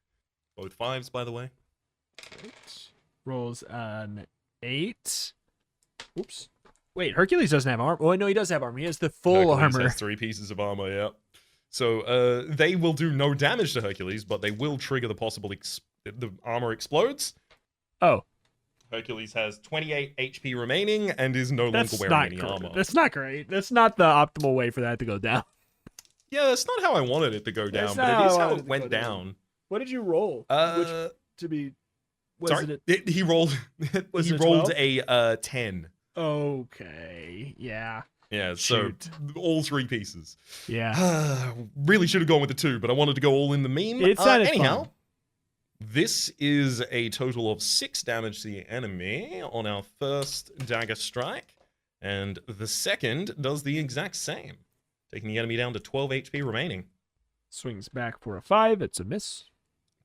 [SPEAKER 2] Both 5s, by the way.
[SPEAKER 1] Right. Rolls an 8. Oops. Wait, Hercules doesn't have armor. Oh, no, he does have armor. He has the full
[SPEAKER 2] Hercules
[SPEAKER 1] armor.
[SPEAKER 2] has 3 pieces of armor, yeah. So they will do no damage to Hercules, but they will trigger the possible the armor explodes.
[SPEAKER 1] Oh.
[SPEAKER 2] Hercules has 28 HP remaining and is no longer wearing any armor.
[SPEAKER 1] That's not great. That's not the optimal way for that to go down.
[SPEAKER 2] Yeah, that's not how I wanted it to go down, but it is how it went down.
[SPEAKER 1] What did you roll?
[SPEAKER 2] Sorry, he rolled. He rolled a 10.
[SPEAKER 1] Okay. Yeah.
[SPEAKER 2] Yeah. So all 3 pieces.
[SPEAKER 1] Yeah.
[SPEAKER 2] Really should have gone with the 2, but I wanted to go all in the meme.
[SPEAKER 1] It sounded
[SPEAKER 2] anyhow.
[SPEAKER 1] fun.
[SPEAKER 2] This is a total of 6 damage to the enemy on our first dagger strike, and the second does the exact same, taking the enemy down to 12 HP remaining.
[SPEAKER 1] Swings back for a 5. It's a miss.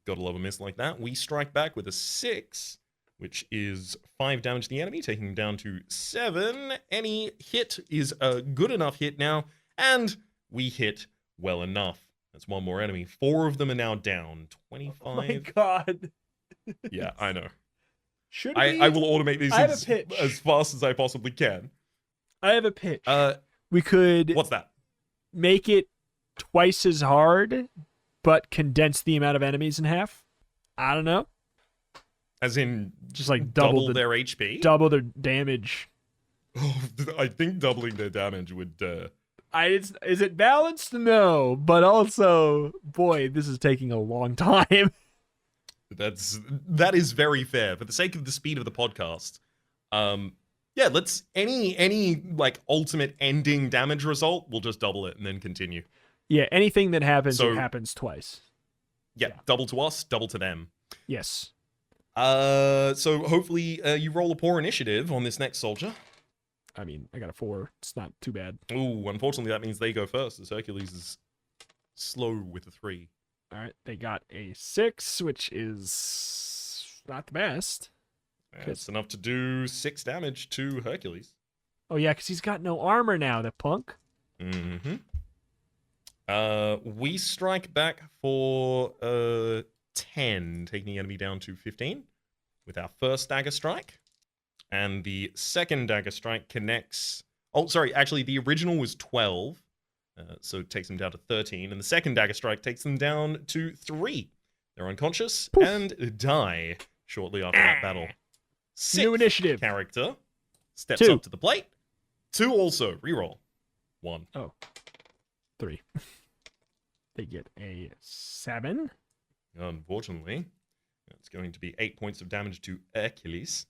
[SPEAKER 2] Gotta love a miss like that. We strike back with a 6, which is 5 damage to the enemy, taking him down to 7. Any hit is a good enough hit now, and we hit well enough. That's 1 more enemy. 4 of them are now down. 25.
[SPEAKER 1] Oh my god.
[SPEAKER 2] Yeah, I know.
[SPEAKER 1] Should
[SPEAKER 2] I will automate these things
[SPEAKER 1] pitch.
[SPEAKER 2] as fast as I possibly can.
[SPEAKER 1] I have a pitch.
[SPEAKER 2] Uh,
[SPEAKER 1] we could
[SPEAKER 2] What's that?
[SPEAKER 1] make it twice as hard, but condense the amount of enemies in half. I don't know.
[SPEAKER 2] As in,
[SPEAKER 1] Just like
[SPEAKER 2] double their HP?
[SPEAKER 1] double their damage.
[SPEAKER 2] Oh, I think doubling their damage would...
[SPEAKER 1] Is it balanced? No, but also, boy, this is taking a long time.
[SPEAKER 2] That is very fair. For the sake of the speed of the podcast, Yeah, let's any like ultimate ending damage result, we'll just double it and then continue.
[SPEAKER 1] Yeah, anything that happens,
[SPEAKER 2] So-
[SPEAKER 1] it happens twice.
[SPEAKER 2] Yeah,
[SPEAKER 1] Yeah.
[SPEAKER 2] double to us, double to them.
[SPEAKER 1] Yes.
[SPEAKER 2] So hopefully you roll a poor initiative on this next soldier.
[SPEAKER 1] I mean, I got a 4. It's not too bad.
[SPEAKER 2] Ooh, unfortunately that means they go first, as Hercules is slow with a 3.
[SPEAKER 1] All right, they got a 6, which is not the best.
[SPEAKER 2] That's enough to do 6 damage to Hercules.
[SPEAKER 1] Oh yeah, because he's got no armor now, the punk.
[SPEAKER 2] Mm-hmm. We strike back for 10, taking the enemy down to 15 with our first dagger strike. And the second dagger strike connects... Oh, sorry, actually, the original was 12, so it takes them down to 13. And the second dagger strike takes them down to 3. They're unconscious
[SPEAKER 1] Poof.
[SPEAKER 2] and die shortly after that battle.
[SPEAKER 1] New initiative.
[SPEAKER 2] Character steps
[SPEAKER 1] 2.
[SPEAKER 2] up to the plate. 2 also. Reroll. 1.
[SPEAKER 1] 3. They get a 7.
[SPEAKER 2] Unfortunately, that's going to be 8 points of damage to Hercules,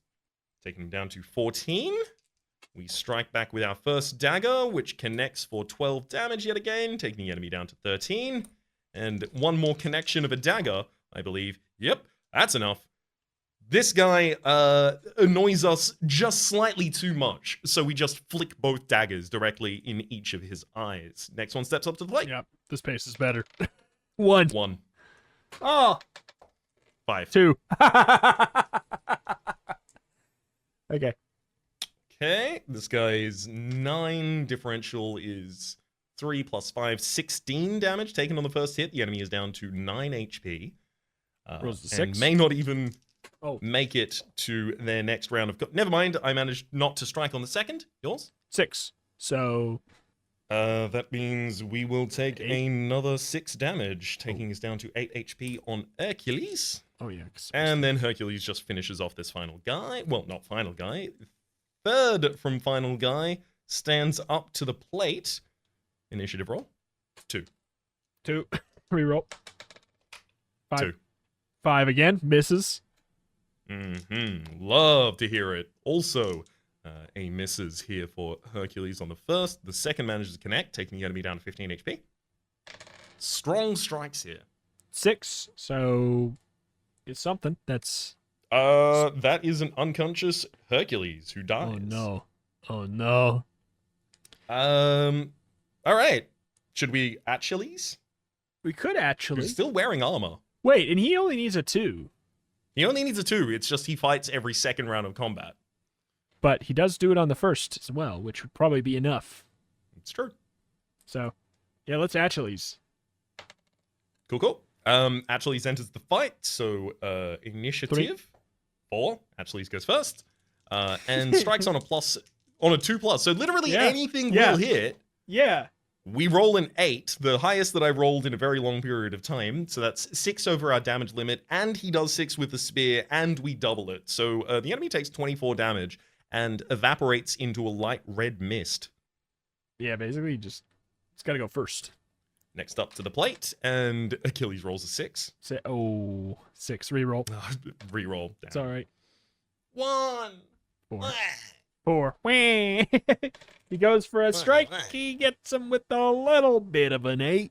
[SPEAKER 2] taking him down to 14. We strike back with our first dagger, which connects for 12 damage yet again, taking the enemy down to 13. And one more connection of a dagger, I believe. Yep, that's enough. This guy annoys us just slightly too much, so we just flick both daggers directly in each of his eyes. Next one steps up to the plate.
[SPEAKER 1] Yep, this pace is better. 1.
[SPEAKER 2] 1.
[SPEAKER 1] Oh,
[SPEAKER 2] 5.
[SPEAKER 1] 2. Okay.
[SPEAKER 2] Okay, this guy's 9 differential is 3 plus 5, 16 damage taken on the first hit. The enemy is down to 9 HP.
[SPEAKER 1] Rolls to
[SPEAKER 2] And
[SPEAKER 1] 6.
[SPEAKER 2] may not even
[SPEAKER 1] Oh.
[SPEAKER 2] make it to their next round of... Never mind, I managed not to strike on the second. Yours?
[SPEAKER 1] 6. So
[SPEAKER 2] That means we will take
[SPEAKER 1] 8.
[SPEAKER 2] another 6 damage, taking us down to 8 HP on Hercules.
[SPEAKER 1] oh yeah. 'cause-
[SPEAKER 2] And then Hercules just finishes off this final guy. Well, not final guy. Third from final guy stands up to the plate. Initiative roll. 2.
[SPEAKER 1] 2. Reroll. 5.
[SPEAKER 2] 2.
[SPEAKER 1] 5 again. Misses.
[SPEAKER 2] Love to hear it. Also, a misses here for Hercules on the first. The second manages to connect, taking the enemy down to 15 HP. Strong strikes here.
[SPEAKER 1] 6. So it's something. That's.
[SPEAKER 2] That is an unconscious Hercules who dies.
[SPEAKER 1] Oh no. Oh no.
[SPEAKER 2] All right. Should we Achilles?
[SPEAKER 1] We could actually.
[SPEAKER 2] Who's still wearing armor.
[SPEAKER 1] Wait, and he only needs a 2.
[SPEAKER 2] He only needs a 2. It's just he fights every second round of combat.
[SPEAKER 1] But he does do it on the first as well, which would probably be enough.
[SPEAKER 2] It's true.
[SPEAKER 1] So, yeah, let's Achilles.
[SPEAKER 2] Cool. Achilles enters the fight. So, initiative 4. Achilles goes first. And strikes on a 2+. So literally
[SPEAKER 1] Yeah.
[SPEAKER 2] anything
[SPEAKER 1] Yeah.
[SPEAKER 2] will hit.
[SPEAKER 1] Yeah.
[SPEAKER 2] We roll an 8, the highest that I've rolled in a very long period of time. So that's 6 over our damage limit, and he does 6 with the spear, and we double it. So the enemy takes 24 damage and evaporates into a light red mist.
[SPEAKER 1] Yeah, basically, it's got to go first.
[SPEAKER 2] Next up to the plate, and Achilles rolls a 6.
[SPEAKER 1] Say, 6. Reroll.
[SPEAKER 2] Reroll.
[SPEAKER 1] It's all right.
[SPEAKER 2] 1.
[SPEAKER 1] 4. 4. Wah. He goes for a strike. He gets him with a little bit of an 8.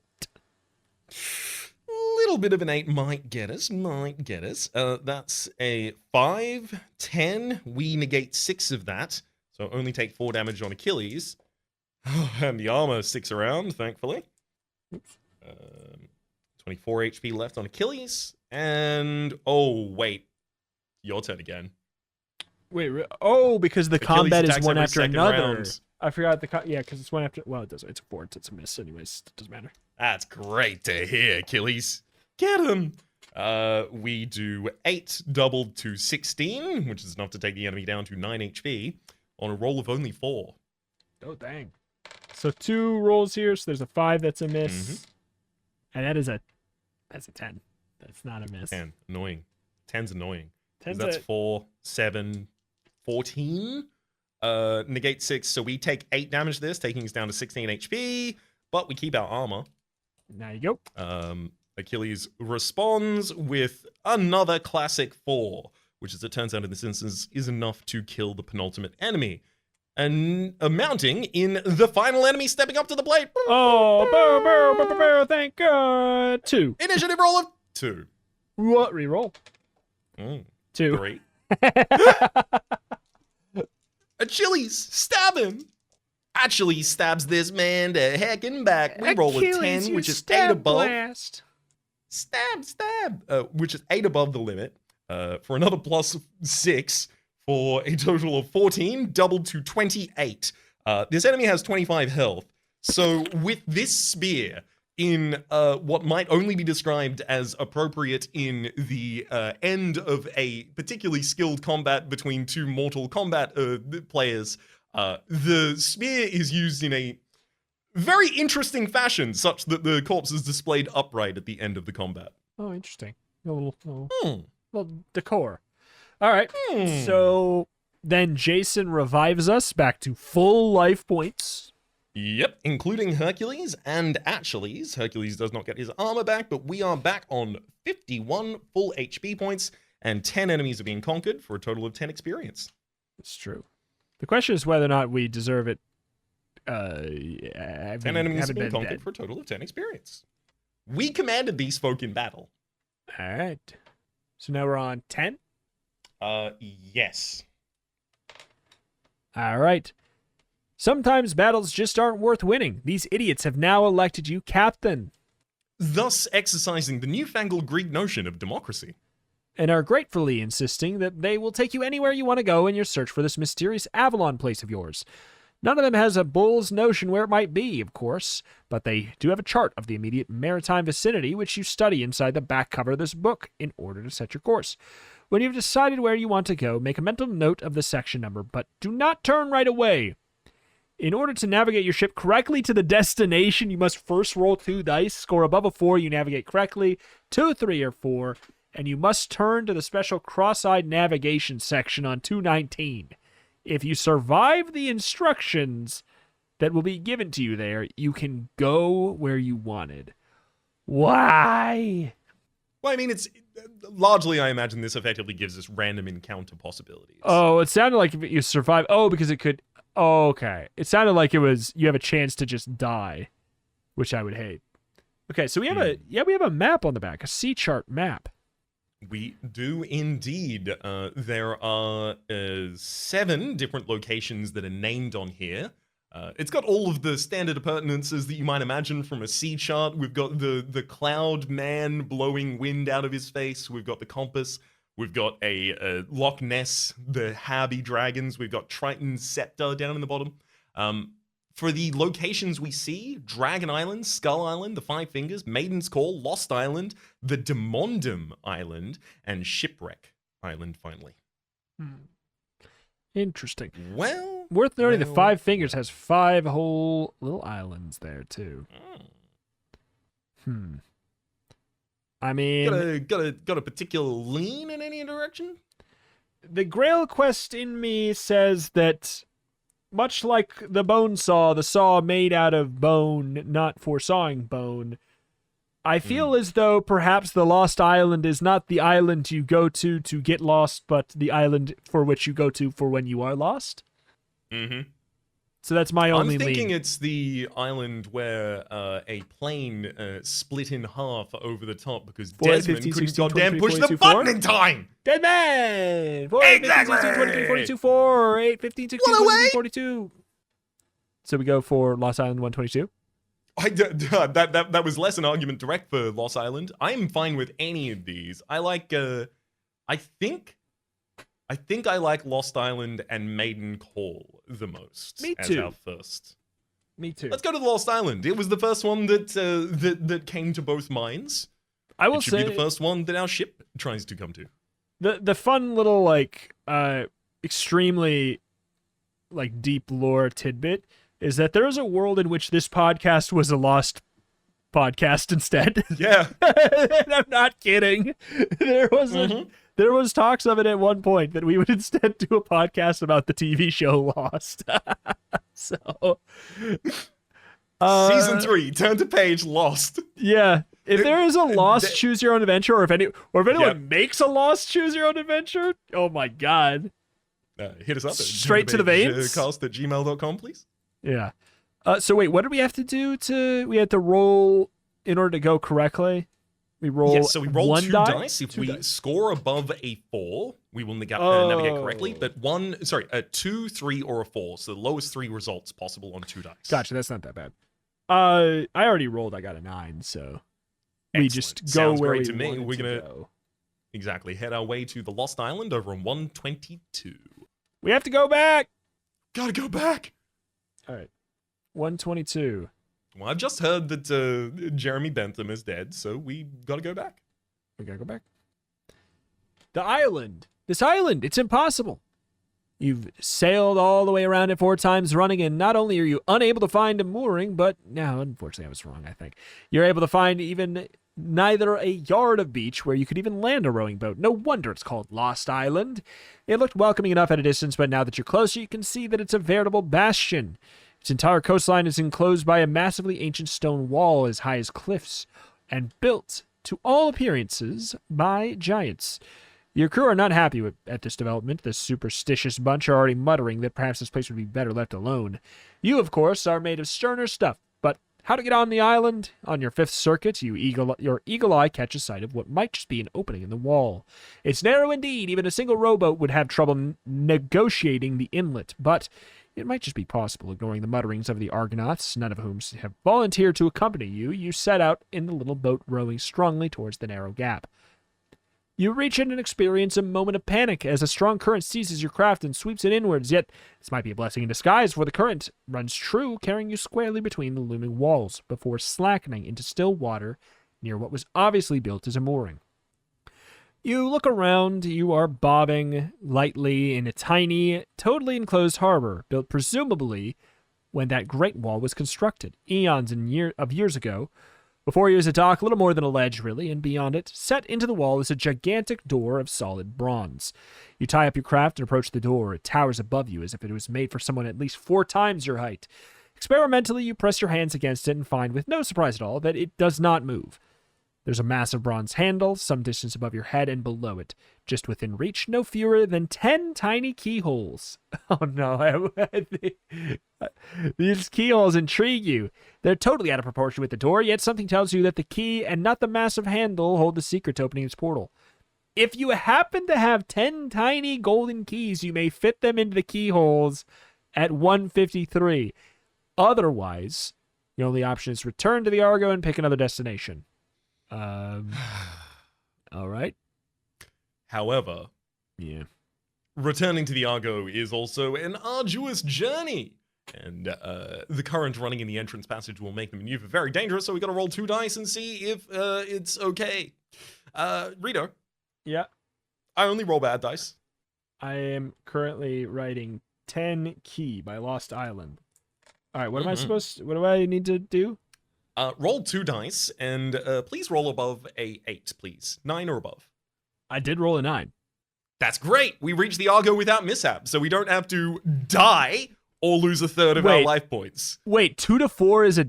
[SPEAKER 2] Little bit of an 8 might get us. That's a 5, 10. We negate 6 of that, so only take 4 damage on Achilles. And the armor sticks around, thankfully. 24 HP left on Achilles. And, oh, wait. Your turn again.
[SPEAKER 1] Wait, because the
[SPEAKER 2] Achilles
[SPEAKER 1] combat is
[SPEAKER 2] attacks
[SPEAKER 1] one
[SPEAKER 2] every
[SPEAKER 1] after
[SPEAKER 2] second
[SPEAKER 1] another.
[SPEAKER 2] round.
[SPEAKER 1] I forgot yeah, because it's one after. Well, it doesn't. It's a 4. It's a miss, anyways. It doesn't matter.
[SPEAKER 2] That's great to hear, Achilles. Get him! We do 8 doubled to 16, which is enough to take the enemy down to 9 HP on a roll of only 4.
[SPEAKER 1] Oh dang! So 2 rolls here. So there's a 5 that's a miss, and that's a 10. That's not a miss.
[SPEAKER 2] 10. Annoying. 10's annoying. 'Cause
[SPEAKER 1] 10's
[SPEAKER 2] that's 4, 7, 14. Negate 6, so we take 8 damage to this, taking us down to 16 HP, but we keep our armor.
[SPEAKER 1] Now you go.
[SPEAKER 2] Achilles responds with another classic 4, which, as it turns out in this instance, is enough to kill the penultimate enemy. And amounting in the final enemy stepping up to the plate.
[SPEAKER 1] Oh, boo, boo, boo, boo, boo, thank God. 2.
[SPEAKER 2] Initiative roll of 2.
[SPEAKER 1] What? Reroll. 2.
[SPEAKER 2] 3. Achilles, stab him. Achilles stabs this man to heck and back. We roll a 10, which is 8 above.
[SPEAKER 1] Blast.
[SPEAKER 2] Stab. Which is 8 above the limit. For another plus 6. For a total of 14, doubled to 28. This enemy has 25 health. So with this spear, in what might only be described as appropriate in the end of a particularly skilled combat between two Mortal Kombat players, the spear is used in a very interesting fashion, such that the corpse is displayed upright at the end of the combat.
[SPEAKER 1] Oh, interesting. A little decor. All right. So then Jason revives us back to full life points.
[SPEAKER 2] Yep, including Hercules and Achilles. Hercules does not get his armor back, but we are back on 51 full HP points, and 10 enemies are being conquered for a total of 10 experience.
[SPEAKER 1] It's true. The question is whether or not we deserve it.
[SPEAKER 2] 10 enemies have been conquered
[SPEAKER 1] dead.
[SPEAKER 2] for a total of 10 experience. We commanded these folk in battle.
[SPEAKER 1] All right. So now we're on 10?
[SPEAKER 2] Yes.
[SPEAKER 1] All right. Sometimes battles just aren't worth winning. These idiots have now elected you captain.
[SPEAKER 2] Thus exercising the newfangled Greek notion of democracy.
[SPEAKER 1] And are gratefully insisting that they will take you anywhere you want to go in your search for this mysterious Avalon place of yours. None of them has a bull's notion where it might be, of course, but they do have a chart of the immediate maritime vicinity which you study inside the back cover of this book in order to set your course. When you've decided where you want to go, make a mental note of the section number, but do not turn right away. In order to navigate your ship correctly to the destination, you must first roll 2 dice. Score above a 4, you navigate correctly. 2, 3, or 4, and you must turn to the special cross-eyed navigation section on 219. If you survive the instructions that will be given to you there, you can go where you wanted. Why?
[SPEAKER 2] Well, I mean, it's largely, I imagine this effectively gives us random encounter possibilities.
[SPEAKER 1] Oh, it sounded like if you survive. Oh, because it could. Oh, okay. It sounded like it was you have a chance to just die, which I would hate. Okay, so we have a map on the back, a sea chart map.
[SPEAKER 2] We do indeed. There are 7 different locations that are named on here. It's got all of the standard appurtenances that you might imagine from a sea chart. We've got the cloud man blowing wind out of his face. We've got the compass. We've got a Loch Ness, the Habby dragons. We've got Triton's scepter down in the bottom. For the locations we see, Dragon Island, Skull Island, the Five Fingers, Maiden's Call, Lost Island, the Demondum Island, and Shipwreck Island, finally.
[SPEAKER 1] Interesting.
[SPEAKER 2] Well,
[SPEAKER 1] worth noting, the Five Fingers has 5 whole little islands there too. I mean,
[SPEAKER 2] got a particular lean in any direction?
[SPEAKER 1] The GrailQuest in me says that, much like the bone saw, the saw made out of bone, not for sawing bone, I feel as though perhaps the Lost Island is not the island you go to get lost, but the island for which you go to for when you are lost.
[SPEAKER 2] Mm-hmm.
[SPEAKER 1] So that's my only
[SPEAKER 2] I'm thinking
[SPEAKER 1] lean.
[SPEAKER 2] it's the island where a plane split in half over the top because
[SPEAKER 1] 4, 8,
[SPEAKER 2] Desmond
[SPEAKER 1] 15,
[SPEAKER 2] couldn't
[SPEAKER 1] 16,
[SPEAKER 2] goddamn
[SPEAKER 1] 23,
[SPEAKER 2] push the
[SPEAKER 1] 42,
[SPEAKER 2] button
[SPEAKER 1] 4.
[SPEAKER 2] in time!
[SPEAKER 1] Dead man! 4, 8, 15, 16, 23, 42, 4, 8, 15, 16, 23, 42. So we go for Lost Island 122.
[SPEAKER 2] That was less an argument direct for Lost Island. I'm fine with any of these. I like, I think I like Lost Island and Maiden Call the most.
[SPEAKER 1] Me
[SPEAKER 2] as
[SPEAKER 1] too.
[SPEAKER 2] our first.
[SPEAKER 1] Me too.
[SPEAKER 2] Let's go to the Lost Island. It was the first one that came to both minds.
[SPEAKER 1] I will
[SPEAKER 2] It should
[SPEAKER 1] say
[SPEAKER 2] be the first one that our ship tries to come to.
[SPEAKER 1] the fun little like extremely like deep lore tidbit is that there is a world in which this podcast was a lost podcast instead.
[SPEAKER 2] Yeah.
[SPEAKER 1] And I'm not kidding. There was talks of it at one point that we would instead do a podcast about the TV show Lost. So
[SPEAKER 2] Season 3, turn to page, Lost.
[SPEAKER 1] yeah. If there is a lost choose your own adventure, or if anyone
[SPEAKER 2] Yep.
[SPEAKER 1] makes a lost choose your own adventure, oh my god.
[SPEAKER 2] Hit us up at
[SPEAKER 1] Straight to the veins?
[SPEAKER 2] cast@gmail.com, please.
[SPEAKER 1] Yeah. So wait, what did we have to do we had to roll in order to go correctly? We roll
[SPEAKER 2] Yes, so we roll
[SPEAKER 1] one
[SPEAKER 2] 2
[SPEAKER 1] die?
[SPEAKER 2] dice. If
[SPEAKER 1] Two
[SPEAKER 2] we
[SPEAKER 1] dice.
[SPEAKER 2] score above a 4, we will navigate correctly. But a 2, 3, or a 4. So the lowest 3 results possible on 2 dice.
[SPEAKER 1] Gotcha, that's not that bad. I already rolled, I got a 9, so we just
[SPEAKER 2] Excellent.
[SPEAKER 1] go
[SPEAKER 2] Sounds
[SPEAKER 1] where
[SPEAKER 2] great
[SPEAKER 1] we
[SPEAKER 2] to me.
[SPEAKER 1] wanted
[SPEAKER 2] We're
[SPEAKER 1] to
[SPEAKER 2] gonna
[SPEAKER 1] go.
[SPEAKER 2] exactly head our way to the Lost Island over on 122.
[SPEAKER 1] We have to go back.
[SPEAKER 2] Gotta go back.
[SPEAKER 1] All right. 122.
[SPEAKER 2] Well, I've just heard that Jeremy Bentham is dead, so we gotta go back.
[SPEAKER 1] We gotta go back. The island. This island, it's impossible. You've sailed all the way around it 4 times running, and not only are you unable to find a mooring, but no, unfortunately I was wrong, I think. You're able to find even neither a yard of beach where you could even land a rowing boat. No wonder it's called Lost Island. It looked welcoming enough at a distance, but now that you're closer, you can see that it's a veritable bastion. Its entire coastline is enclosed by a massively ancient stone wall as high as cliffs, and built, to all appearances, by giants. Your crew are not happy at this development. The superstitious bunch are already muttering that perhaps this place would be better left alone. You, of course, are made of sterner stuff, but how to get on the island? On your 5th circuit, your eagle eye catches sight of what might just be an opening in the wall. It's narrow indeed. Even a single rowboat would have trouble negotiating the inlet, but it might just be possible. Ignoring the mutterings of the Argonauts, none of whom have volunteered to accompany you, you set out in the little boat, rowing strongly towards the narrow gap. You reach in and experience a moment of panic as a strong current seizes your craft and sweeps it inwards, yet this might be a blessing in disguise, for the current runs true, carrying you squarely between the looming walls, before slackening into still water near what was obviously built as a mooring. You look around, you are bobbing lightly in a tiny, totally enclosed harbor, built presumably when that Great Wall was constructed, eons of years ago. Before you is a dock, little more than a ledge, really, and beyond it, set into the wall, is a gigantic door of solid bronze. You tie up your craft and approach the door. It towers above you as if it was made for someone at least 4 times your height. Experimentally, you press your hands against it and find, with no surprise at all, that it does not move. There's a massive bronze handle, some distance above your head and below it. Just within reach, no fewer than 10 tiny keyholes. Oh no, these keyholes intrigue you. They're totally out of proportion with the door, yet something tells you that the key and not the massive handle hold the secret to opening its portal. If you happen to have 10 tiny golden keys, you may fit them into the keyholes at 153. Otherwise, your only option is return to the Argo and pick another destination. All right.
[SPEAKER 2] However,
[SPEAKER 1] Yeah.
[SPEAKER 2] returning to the Argo is also an arduous journey. And the current running in the entrance passage will make the maneuver very dangerous, so we got to roll 2 dice and see if it's okay. Rito,
[SPEAKER 1] Yeah.
[SPEAKER 2] I only roll bad dice.
[SPEAKER 1] I am currently writing 10 Key by Lost Island. All right, what am I what do I need to do?
[SPEAKER 2] Roll 2 dice, and please roll above a 8, please. 9 or above.
[SPEAKER 1] I did roll a 9.
[SPEAKER 2] That's great. We reached the Argo without mishap, so we don't have to die or lose a third of our
[SPEAKER 1] Wait.
[SPEAKER 2] life points.
[SPEAKER 1] Wait, 2 to 4 is a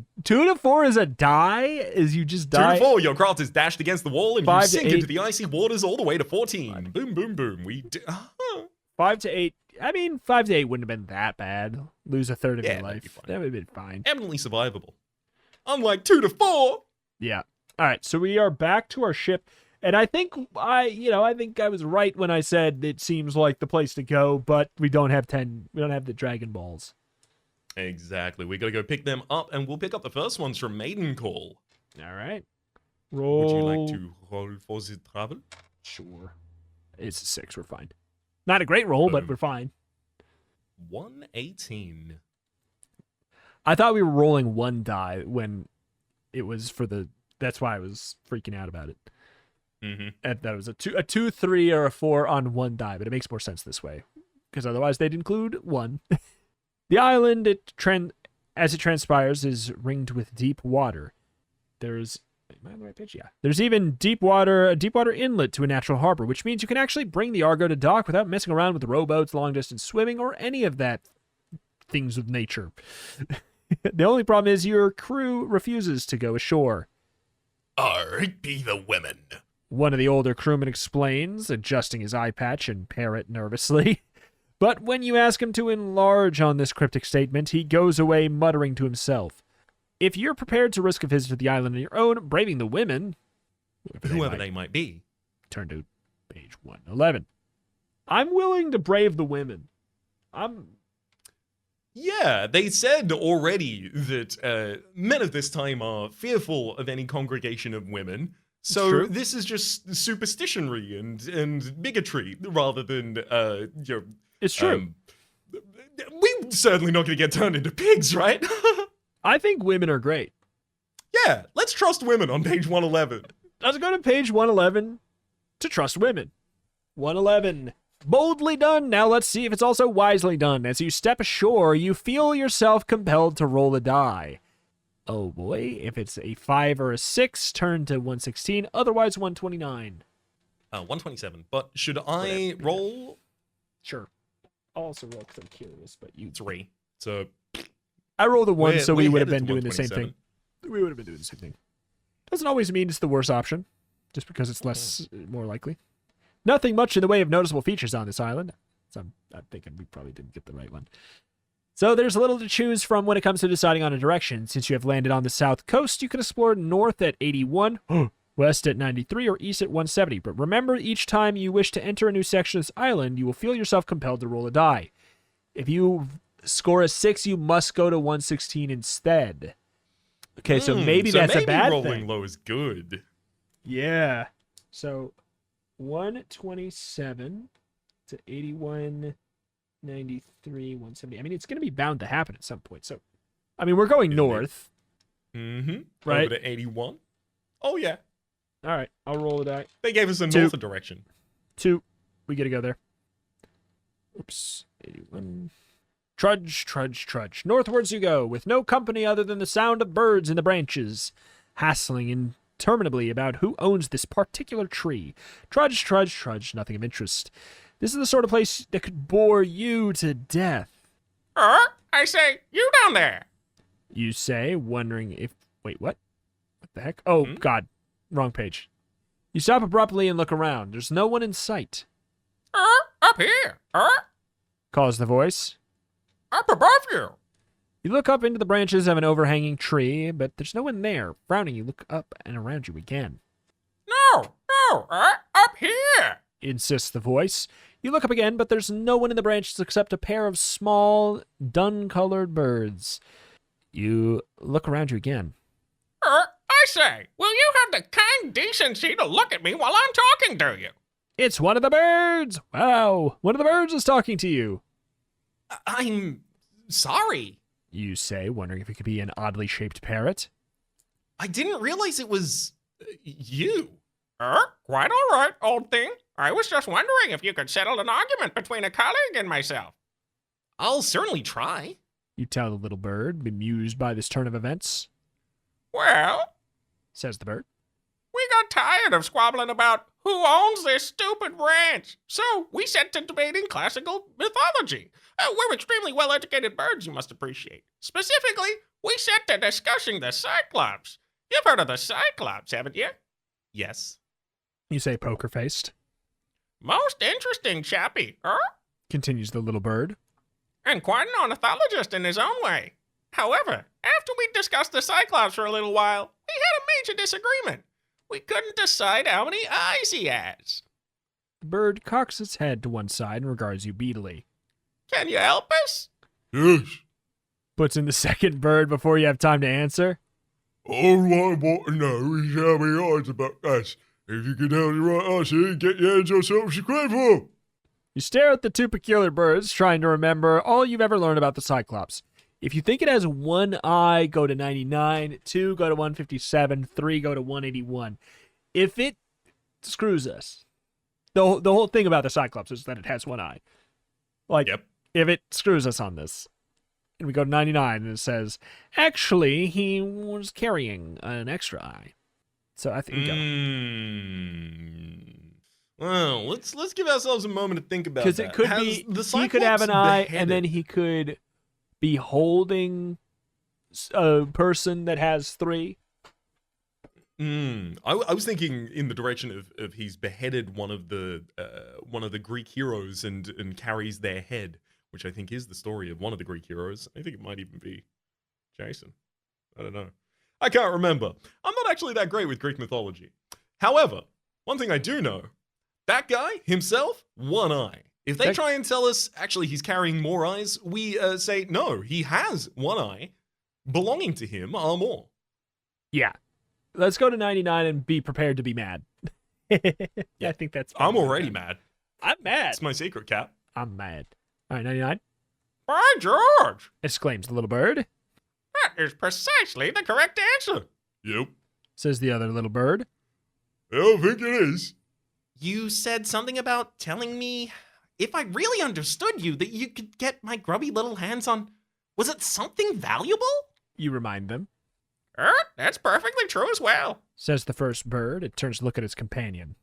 [SPEAKER 1] die? Is you just
[SPEAKER 2] 2
[SPEAKER 1] die?
[SPEAKER 2] to 4, your craft is dashed against the wall, and you
[SPEAKER 1] 5 to
[SPEAKER 2] sink
[SPEAKER 1] 8.
[SPEAKER 2] into the icy waters all the way to 14. Boom, boom, boom.
[SPEAKER 1] 5 to 8. I mean, 5 to 8 wouldn't have been that bad. Lose a third of
[SPEAKER 2] Yeah,
[SPEAKER 1] your
[SPEAKER 2] that'd be
[SPEAKER 1] life.
[SPEAKER 2] fine.
[SPEAKER 1] That would have been fine.
[SPEAKER 2] Eminently survivable. Unlike 2 to 4.
[SPEAKER 1] Yeah. All right, so we are back to our ship, and I think I was right when I said it seems like the place to go, but we don't have the Dragon Balls.
[SPEAKER 2] Exactly. We gotta go pick them up, and we'll pick up the first ones from Maiden Call.
[SPEAKER 1] All right. Roll.
[SPEAKER 2] Would you like to roll for the travel?
[SPEAKER 1] Sure. It's a 6. We're fine. Not a great roll, but
[SPEAKER 2] Boom.
[SPEAKER 1] we're fine.
[SPEAKER 2] 118.
[SPEAKER 1] I thought we were rolling 1 die when it was for the. That's why I was freaking out about it.
[SPEAKER 2] Mm-hmm.
[SPEAKER 1] And that was a 2, 3, or a 4 on 1 die, but it makes more sense this way because otherwise they'd include 1. The island, as it transpires, is ringed with deep water. Am I on the right page? Yeah. There's even a deep water inlet to a natural harbor, which means you can actually bring the Argo to dock without messing around with the rowboats, long distance swimming, or any of that things of nature. The only problem is your crew refuses to go ashore.
[SPEAKER 3] It be the women.
[SPEAKER 1] One of the older crewmen explains, adjusting his eye patch and parrot nervously. But when you ask him to enlarge on this cryptic statement, he goes away muttering to himself. If you're prepared to risk a visit to the island on your own, braving the women,
[SPEAKER 2] Whoever they might be.
[SPEAKER 1] turn to page 111. I'm willing to brave the women.
[SPEAKER 2] Yeah, they said already that men of this time are fearful of any congregation of women. So
[SPEAKER 1] true.
[SPEAKER 2] this is just superstitionary and bigotry rather than
[SPEAKER 1] It's true.
[SPEAKER 2] we're certainly not going to get turned into pigs, right?
[SPEAKER 1] I think women are great.
[SPEAKER 2] Yeah, let's trust women on page 111.
[SPEAKER 1] Let's go to page 111 to trust women. 111. Boldly done. Now let's see if it's also wisely done. As you step ashore, you feel yourself compelled to roll a die. Oh boy, if it's a 5 or a 6, turn to 116, otherwise 129.
[SPEAKER 2] 127. But should I roll
[SPEAKER 1] Sure. I'll also roll because I'm curious, but you...
[SPEAKER 2] 3? So
[SPEAKER 1] I rolled a 1, so we
[SPEAKER 2] we're
[SPEAKER 1] would have
[SPEAKER 2] headed
[SPEAKER 1] been
[SPEAKER 2] to
[SPEAKER 1] doing the same thing.
[SPEAKER 2] 127.
[SPEAKER 1] We would have been doing the same thing. Doesn't always mean it's the worst option, just because it's less, more likely. Nothing much in the way of noticeable features on this island. So I'm thinking we probably didn't get the right one. So there's little to choose from when it comes to deciding on a direction. Since you have landed on the south coast, you can explore north at 81, west at 93, or east at 170. But remember, each time you wish to enter a new section of this island, you will feel yourself compelled to roll a die. If you score a 6, you must go to 116 instead. Okay, so maybe that's a bad
[SPEAKER 2] rolling
[SPEAKER 1] thing.
[SPEAKER 2] low is good.
[SPEAKER 1] Yeah. So 127 to 81, 93, 170. I mean, it's going to be bound to happen at some point. So, I mean, we're going north.
[SPEAKER 2] Mm-hmm.
[SPEAKER 1] Right.
[SPEAKER 2] Over to 81. Oh, yeah.
[SPEAKER 1] All right, I'll roll the die.
[SPEAKER 2] They gave us a
[SPEAKER 1] 2.
[SPEAKER 2] north direction.
[SPEAKER 1] 2. We get to go there. Oops. 81. Trudge, trudge, trudge. Northwards you go, with no company other than the sound of birds in the branches, hassling interminably about who owns this particular tree. Trudge, trudge, trudge, nothing of interest. This is the sort of place that could bore you to death.
[SPEAKER 3] I say, you down there.
[SPEAKER 1] You say, wondering if... Wait, what? What the heck? Oh, God. Wrong page. You stop abruptly and look around. There's no one in sight.
[SPEAKER 3] Up here.
[SPEAKER 1] Calls the voice.
[SPEAKER 3] Up above you.
[SPEAKER 1] You look up into the branches of an overhanging tree, but there's no one there. Frowning, you look up and around you again.
[SPEAKER 3] No, up here.
[SPEAKER 1] Insists the voice. You look up again, but there's no one in the branches except a pair of small, dun-colored birds. You look around you again.
[SPEAKER 3] I say, will you have the kind decency to look at me while I'm talking to you?
[SPEAKER 1] It's one of the birds! Wow! One of the birds is talking to you.
[SPEAKER 2] I'm sorry.
[SPEAKER 1] You say, wondering if it could be an oddly shaped parrot.
[SPEAKER 2] I didn't realize it was you.
[SPEAKER 3] Quite all right, old thing. I was just wondering if you could settle an argument between a colleague and myself.
[SPEAKER 2] I'll certainly try.
[SPEAKER 1] You tell the little bird, bemused by this turn of events.
[SPEAKER 3] Well,
[SPEAKER 1] Says the bird.
[SPEAKER 3] we got tired of squabbling about who owns this stupid ranch, so we set to debating classical mythology. We're extremely well-educated birds, you must appreciate. Specifically, we set to discussing the Cyclops. You've heard of the Cyclops, haven't you?
[SPEAKER 2] Yes.
[SPEAKER 1] You say poker-faced.
[SPEAKER 3] Most interesting chappie,
[SPEAKER 1] Continues the little bird.
[SPEAKER 3] and quite an ornithologist in his own way. However, after we discussed the Cyclops for a little while, we had a major disagreement. We couldn't decide how many eyes he has.
[SPEAKER 1] The bird cocks its head to one side and regards you beadily.
[SPEAKER 3] Can you help us? Yes.
[SPEAKER 1] Puts in the second bird before you have time to answer.
[SPEAKER 3] All I want to know is how many eyes about us. If you can tell the right answer, get your hands on something to scrape for.
[SPEAKER 1] You stare at the two peculiar birds, trying to remember all you've ever learned about the Cyclops. If you think it has one eye, go to 99, 2, go to 157, 3, go to 181. If it screws us, the whole thing about the Cyclops is that it has one eye. Like,
[SPEAKER 2] Yep.
[SPEAKER 1] if it screws us on this, and we go to 99, and it says, actually, he was carrying an extra eye. So I think we go.
[SPEAKER 2] Well, let's give ourselves a moment to think about that.
[SPEAKER 1] Because it could
[SPEAKER 2] Has
[SPEAKER 1] be,
[SPEAKER 2] the
[SPEAKER 1] he could have an
[SPEAKER 2] Cyclops
[SPEAKER 1] eye,
[SPEAKER 2] beheaded-
[SPEAKER 1] and then he could be holding a person that has 3.
[SPEAKER 2] I was thinking in the direction of he's beheaded one of the Greek heroes and carries their head, which I think is the story of one of the Greek heroes. I think it might even be Jason. I don't know. I can't remember. I'm not actually that great with Greek mythology. However, one thing I do know, that guy himself, one eye. If they try and tell us, actually, he's carrying more eyes, we say, no, he has one eye. Belonging to him are more.
[SPEAKER 1] Yeah. Let's go to 99 and be prepared to be mad. I think that's...
[SPEAKER 2] I'm already mad.
[SPEAKER 1] I'm mad.
[SPEAKER 2] It's my secret, Cap.
[SPEAKER 1] I'm mad. All right, 99.
[SPEAKER 2] By George!
[SPEAKER 1] Exclaims the little bird.
[SPEAKER 2] That is precisely the correct answer. Yep.
[SPEAKER 1] Says the other little bird.
[SPEAKER 3] I don't think it is.
[SPEAKER 2] You said something about telling me, if I really understood you, that you could get my grubby little hands on... Was it something valuable?
[SPEAKER 1] You remind them.
[SPEAKER 2] That's perfectly true as well.
[SPEAKER 1] Says the first bird. It turns to look at its companion.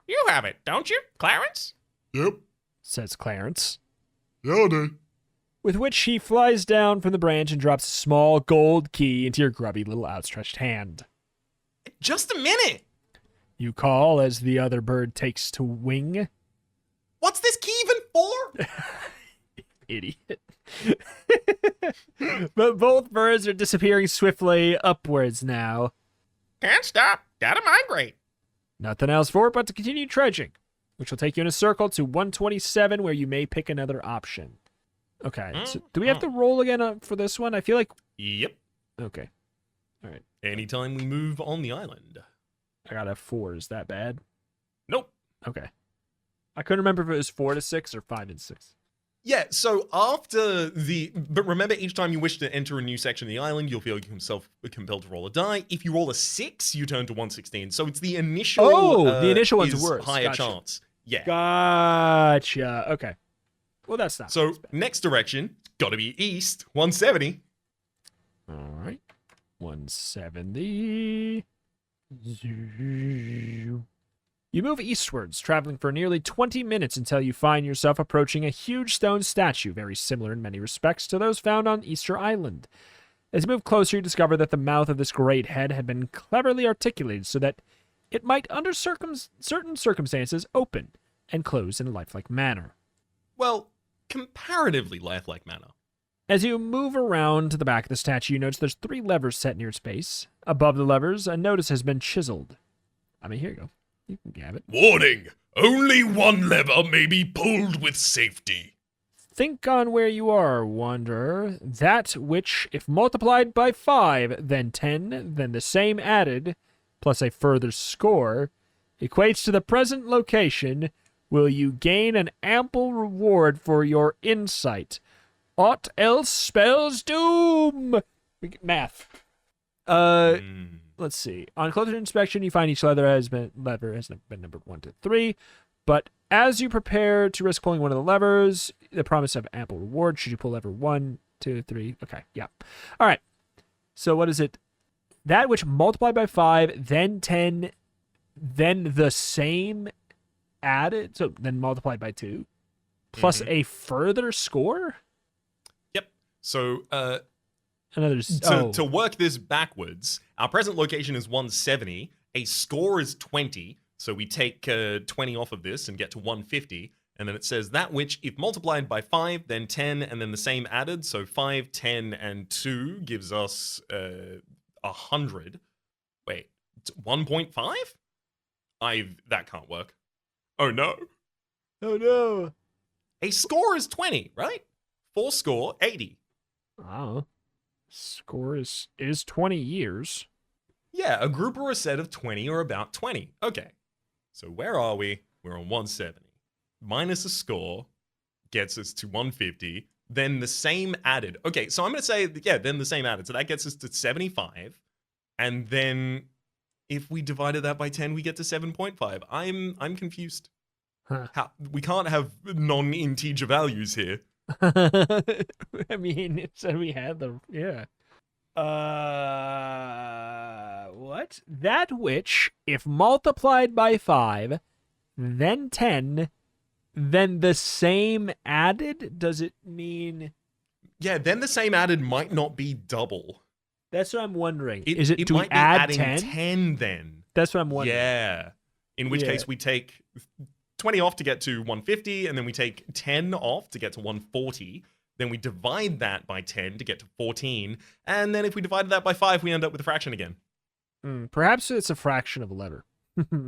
[SPEAKER 2] You have it, don't you, Clarence?
[SPEAKER 3] Yep.
[SPEAKER 1] Says Clarence.
[SPEAKER 3] Yeah, I do.
[SPEAKER 1] With which he flies down from the branch and drops a small gold key into your grubby little outstretched hand.
[SPEAKER 2] Just a minute.
[SPEAKER 1] You call as the other bird takes to wing.
[SPEAKER 2] What's this key even for?
[SPEAKER 1] Idiot. But both birds are disappearing swiftly upwards now.
[SPEAKER 2] Can't stop. Gotta migrate.
[SPEAKER 1] Nothing else for it but to continue trudging, which will take you in a circle to 127, where you may pick another option. Okay, so do we have to roll again for this one? I feel like...
[SPEAKER 2] Yep.
[SPEAKER 1] Okay. All right.
[SPEAKER 2] Anytime we move on the island.
[SPEAKER 1] I got a 4. Is that bad?
[SPEAKER 2] Nope.
[SPEAKER 1] Okay. I couldn't remember if it was 4 to 6 or 5 and 6.
[SPEAKER 2] Yeah, so after but remember, each time you wish to enter a new section of the island, you'll feel yourself compelled to roll a die. If you roll a 6, you turn to 116. So it's the initial...
[SPEAKER 1] Oh, the initial one's
[SPEAKER 2] is
[SPEAKER 1] worse.
[SPEAKER 2] Higher
[SPEAKER 1] Gotcha.
[SPEAKER 2] chance. Yeah.
[SPEAKER 1] Gotcha. Okay. Well, that's not
[SPEAKER 2] So
[SPEAKER 1] bad.
[SPEAKER 2] next direction, gotta be east, 170.
[SPEAKER 1] All right. 170. You move eastwards, traveling for nearly 20 minutes until you find yourself approaching a huge stone statue, very similar in many respects to those found on Easter Island. As you move closer, you discover that the mouth of this great head had been cleverly articulated so that it might, under certain circumstances, open and close in a lifelike manner.
[SPEAKER 2] Well, comparatively lifelike manner.
[SPEAKER 1] As you move around to the back of the statue, you notice there's 3 levers set near its base. Above the levers, a notice has been chiseled. I mean, here you go. You can have it.
[SPEAKER 3] Warning! Only one lever may be pulled with safety.
[SPEAKER 1] Think on where you are, Wanderer. That which, if multiplied by 5, then 10, then the same added, plus a further score, equates to the present location, will you gain an ample reward for your insight. Aught else spells doom! Math. Let's see. On closer inspection, you find each lever has been numbered 1 to 3. But as you prepare to risk pulling one of the levers, the promise of ample reward should you pull lever 1, 2, 3. Okay, yeah. All right. So what is it? That which multiplied by 5, then 10, then the same added. So then multiplied by 2, plus a further score?
[SPEAKER 2] Yep. So,
[SPEAKER 1] Another
[SPEAKER 2] to work this backwards, our present location is 170. A score is 20. So we take 20 off of this and get to 150. And then it says that which, if multiplied by 5, then 10, and then the same added. So 5, 10, and 2 gives us 100. Wait, 1.5? That can't work. Oh no.
[SPEAKER 1] Oh no.
[SPEAKER 2] A score is 20, right? 4 score, 80.
[SPEAKER 1] Oh. Score is 20 years.
[SPEAKER 2] Yeah, a group or a set of 20 or about 20. Okay. So where are we? We're on 170. Minus a score gets us to 150. Then the same added. Okay, so I'm going to say, yeah, then the same added. So that gets us to 75. And then if we divided that by 10, we get to 7.5. I'm confused.
[SPEAKER 1] Huh.
[SPEAKER 2] We can't have non-integer values here.
[SPEAKER 1] I mean, it said we had the, yeah. What? That which, if multiplied by 5, then 10, then the same added? Does it mean...
[SPEAKER 2] Yeah, then the same added might not be double.
[SPEAKER 1] That's what I'm wondering.
[SPEAKER 2] It,
[SPEAKER 1] Is it
[SPEAKER 2] it
[SPEAKER 1] do we
[SPEAKER 2] might be
[SPEAKER 1] add
[SPEAKER 2] adding
[SPEAKER 1] 10?
[SPEAKER 2] 10 then.
[SPEAKER 1] That's what I'm wondering.
[SPEAKER 2] Yeah. In which
[SPEAKER 1] Yeah.
[SPEAKER 2] case we take 20 off to get to 150, and then we take 10 off to get to 140. Then we divide that by 10 to get to 14. And then if we divided that by 5, we end up with a fraction again.
[SPEAKER 1] Perhaps it's a fraction of a letter.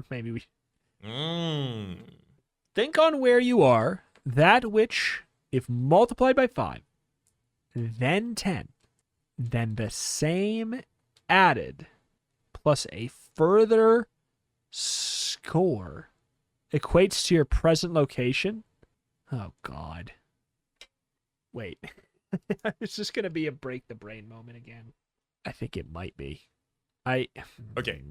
[SPEAKER 1] Maybe we think on where you are. That which, if multiplied by 5, then 10, then the same added plus a further score equates to your present location. Oh, God. Wait. It's just going to be a break the brain moment again. I think it might be.
[SPEAKER 2] Okay.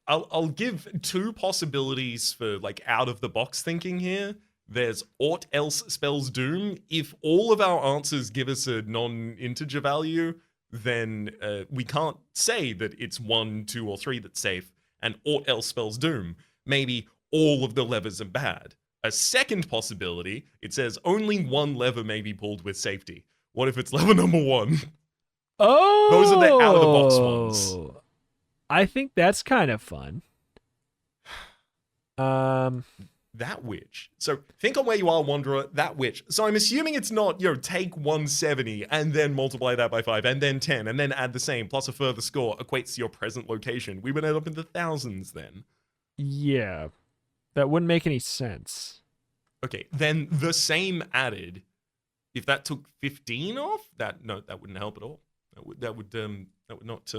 [SPEAKER 2] I'll give 2 possibilities for like out of the box thinking here. There's aught else spells doom. If all of our answers give us a non-integer value, then we can't say that it's 1, 2, or 3 that's safe, and aught else spells doom. Maybe all of the levers are bad. A second possibility, it says only one lever may be pulled with safety. What if it's lever number 1?
[SPEAKER 1] Oh!
[SPEAKER 2] Those are the out-of-the-box ones.
[SPEAKER 1] I think that's kind of fun.
[SPEAKER 2] That which. So think on where you are, Wanderer, that which. So I'm assuming it's not, take 170 and then multiply that by 5 and then 10 and then add the same plus a further score equates to your present location. We would end up in the thousands then.
[SPEAKER 1] Yeah. That wouldn't make any sense.
[SPEAKER 2] Okay, then the same added. If that took 15 off, that wouldn't help at all. That would not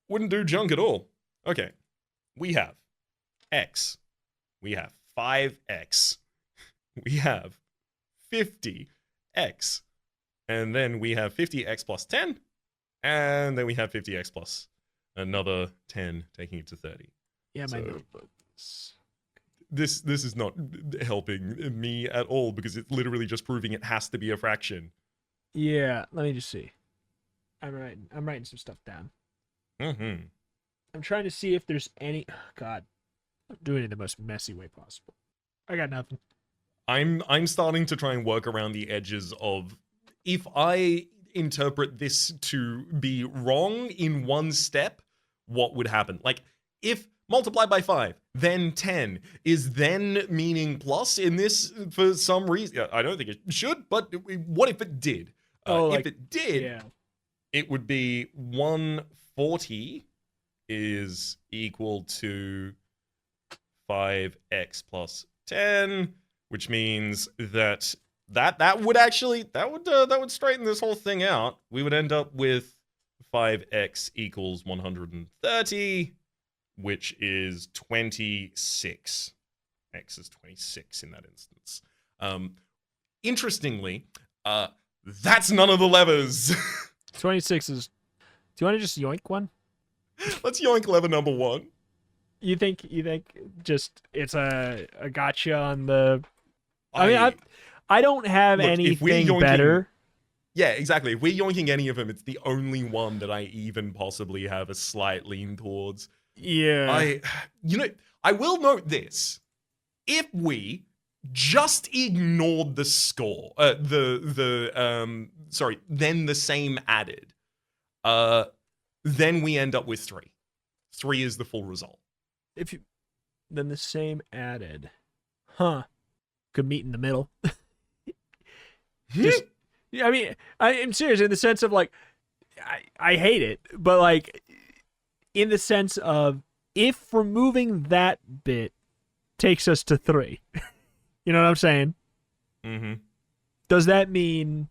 [SPEAKER 2] wouldn't do junk at all. Okay. We have X. We have 5X. We have 50X. And then we have 50X plus 10. And then we have 50X plus another 10, taking it to 30.
[SPEAKER 1] Yeah, my
[SPEAKER 2] So,
[SPEAKER 1] notebooks.
[SPEAKER 2] This is not helping me at all because it's literally just proving it has to be a fraction.
[SPEAKER 1] Yeah, let me just see. I'm writing some stuff down.
[SPEAKER 2] Mm-hmm.
[SPEAKER 1] I'm trying to see if there's any. Oh, God, I'm doing it in the most messy way possible. I got nothing.
[SPEAKER 2] I'm starting to try and work around the edges of if I interpret this to be wrong in one step, what would happen? Like if multiplied by 5, then 10 is then meaning plus in this for some reason. I don't think it should, but what if it did? If it did,
[SPEAKER 1] Yeah.
[SPEAKER 2] it would be 140 is equal to 5x plus 10, which means that would straighten this whole thing out. We would end up with 5x equals 130, which is 26. X is 26 in that instance. Interestingly, that's none of the levers.
[SPEAKER 1] 26 is. Do you want to just yoink one?
[SPEAKER 2] Let's yoink lever number 1.
[SPEAKER 1] You think just it's a gotcha on the. I mean, I don't have
[SPEAKER 2] Look, if we're
[SPEAKER 1] anything
[SPEAKER 2] yoinking-
[SPEAKER 1] better.
[SPEAKER 2] Yeah, exactly. If we're yoinking any of them, it's the only one that I even possibly have a slight lean towards.
[SPEAKER 1] Yeah.
[SPEAKER 2] I will note this. If we just ignored the score, then the same added, then we end up with 3. 3 is the full result.
[SPEAKER 1] Then the same added, could meet in the middle. Just, I mean, I am serious in the sense of like, I hate it, but like, in the sense of if removing that bit takes us to 3, you know what I'm saying?
[SPEAKER 2] Mm-hmm.
[SPEAKER 1] Does that mean,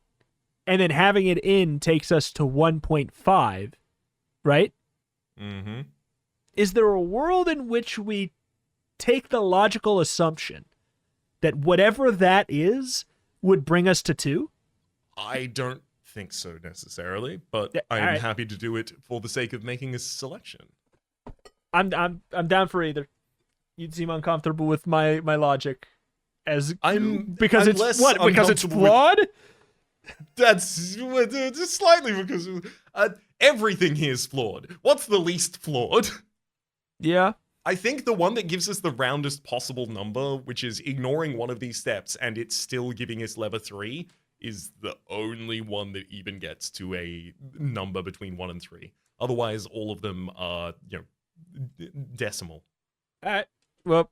[SPEAKER 1] and then having it in takes us to 1.5, right?
[SPEAKER 2] Mm-hmm.
[SPEAKER 1] Is there a world in which we take the logical assumption that whatever that is would bring us to 2?
[SPEAKER 2] I don't think so necessarily, but
[SPEAKER 1] Yeah,
[SPEAKER 2] I'm
[SPEAKER 1] alright.
[SPEAKER 2] happy to do it for the sake of making a selection.
[SPEAKER 1] I'm down for either. You'd seem uncomfortable with my logic, because it's
[SPEAKER 2] less
[SPEAKER 1] what? Because it's
[SPEAKER 2] uncomfortable with-
[SPEAKER 1] flawed?
[SPEAKER 2] That's just slightly because everything here is flawed. What's the least flawed?
[SPEAKER 1] Yeah.
[SPEAKER 2] I think the one that gives us the roundest possible number, which is ignoring one of these steps and it's still giving us lever 3, is the only one that even gets to a number between 1 and 3. Otherwise, all of them are, decimal.
[SPEAKER 1] All right. Well,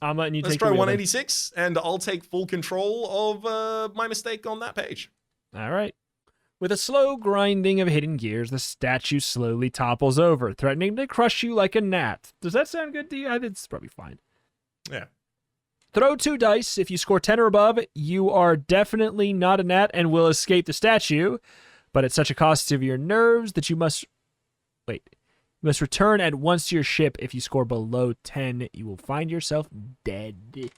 [SPEAKER 1] I'm letting you
[SPEAKER 2] Let's
[SPEAKER 1] take
[SPEAKER 2] try
[SPEAKER 1] the wheel then.
[SPEAKER 2] 186, and I'll take full control of my mistake on that page.
[SPEAKER 1] All right. With a slow grinding of hidden gears, the statue slowly topples over, threatening to crush you like a gnat. Does that sound good to you? It's probably fine.
[SPEAKER 2] Yeah.
[SPEAKER 1] Throw 2 dice. If you score 10 or above, you are definitely not a gnat and will escape the statue, but at such a cost to your nerves that you must... Wait. You must return at once to your ship. If you score below 10, you will find yourself dead.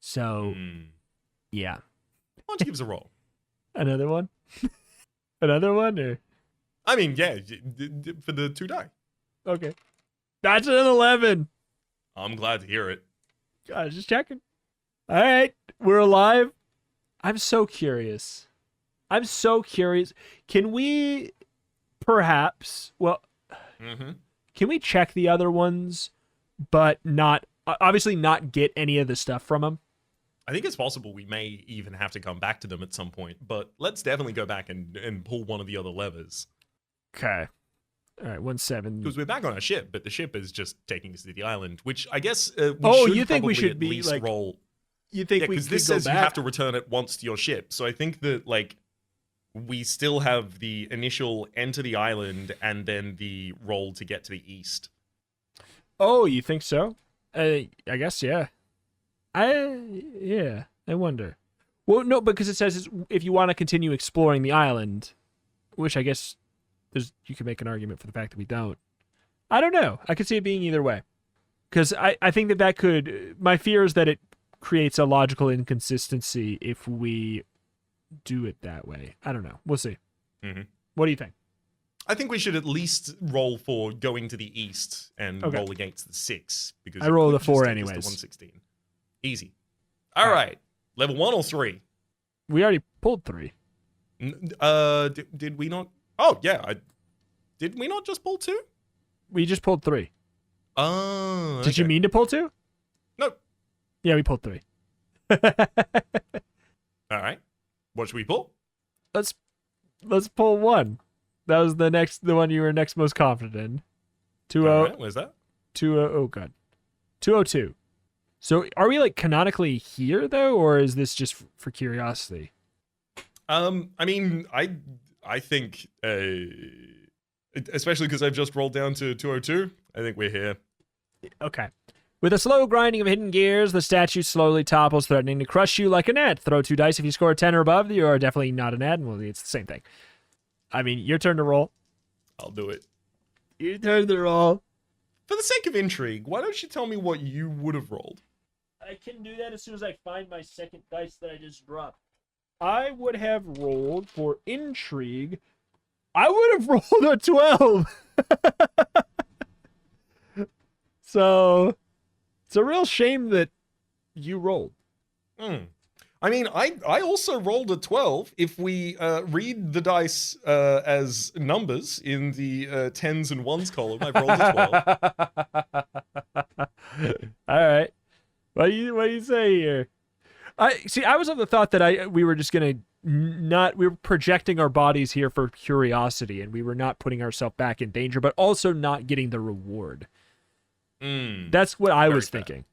[SPEAKER 1] So, yeah.
[SPEAKER 2] Why don't you give us a roll?
[SPEAKER 1] Another one? Another one? Or...
[SPEAKER 2] I mean, yeah, for the 2 die.
[SPEAKER 1] Okay. That's an 11.
[SPEAKER 2] I'm glad to hear it.
[SPEAKER 1] God, just checking. All right. We're alive. I'm so curious. Can we perhaps, can we check the other ones, but not, obviously not get any of the stuff from them?
[SPEAKER 2] I think it's possible we may even have to come back to them at some point, but let's definitely go back and pull one of the other levers.
[SPEAKER 1] Okay. All right, 1-7.
[SPEAKER 2] Because we're back on our ship, but the ship is just taking us to the island, which I guess
[SPEAKER 1] you think we should
[SPEAKER 2] at
[SPEAKER 1] be
[SPEAKER 2] least
[SPEAKER 1] like
[SPEAKER 2] roll.
[SPEAKER 1] You think we
[SPEAKER 2] because
[SPEAKER 1] could
[SPEAKER 2] this
[SPEAKER 1] go
[SPEAKER 2] says
[SPEAKER 1] back?
[SPEAKER 2] you have to return it once to your ship. So I think that we still have the initial enter the island and then the roll to get to the east.
[SPEAKER 1] Oh, you think so? I guess yeah. I wonder. Well, no, because it says if you want to continue exploring the island, which I guess you can make an argument for the fact that we don't. I don't know. I could see it being either way. Because I think that could... My fear is that it creates a logical inconsistency if we do it that way. I don't know. We'll see.
[SPEAKER 2] Mm-hmm.
[SPEAKER 1] What do you think?
[SPEAKER 2] I think we should at least roll for going to the east and roll against the 6. Because
[SPEAKER 1] I roll
[SPEAKER 2] it
[SPEAKER 1] the
[SPEAKER 2] could
[SPEAKER 1] 4
[SPEAKER 2] just take us to
[SPEAKER 1] anyways.
[SPEAKER 2] 116. Easy. All right. Level 1 or 3?
[SPEAKER 1] We already pulled 3.
[SPEAKER 2] Did we not? Oh, yeah. Did we not just pull 2?
[SPEAKER 1] We just pulled 3.
[SPEAKER 2] Oh,
[SPEAKER 1] Did you mean to pull 2?
[SPEAKER 2] No.
[SPEAKER 1] Yeah, we pulled 3.
[SPEAKER 2] All right. What should we pull?
[SPEAKER 1] Let's pull 1. That was the one you were next most confident in. 20.
[SPEAKER 2] All right, where's that?
[SPEAKER 1] 20. Oh god. 202. So are we like canonically here though, or is this just for curiosity?
[SPEAKER 2] I mean, I think, especially because I've just rolled down to 202, I think we're here.
[SPEAKER 1] Okay. With a slow grinding of hidden gears, the statue slowly topples, threatening to crush you like a gnat. Throw 2 dice. If you score 10 or above, you are definitely not a gnat. Well, it's the same thing. I mean, your turn to roll.
[SPEAKER 2] I'll do it.
[SPEAKER 1] Your turn to roll.
[SPEAKER 2] For the sake of intrigue, why don't you tell me what you would have rolled?
[SPEAKER 1] I can do that as soon as I find my second dice that I just dropped. I would have rolled for intrigue. I would have rolled a 12. So, it's a real shame that you rolled.
[SPEAKER 2] I mean, I also rolled a 12. If we read the dice as numbers in the 10s and 1s column, I've rolled a 12.
[SPEAKER 1] All right. What do you say here? I was of the thought that we were just gonna we were projecting our bodies here for curiosity, and we were not putting ourselves back in danger, but also not getting the reward. That's what I was thinking.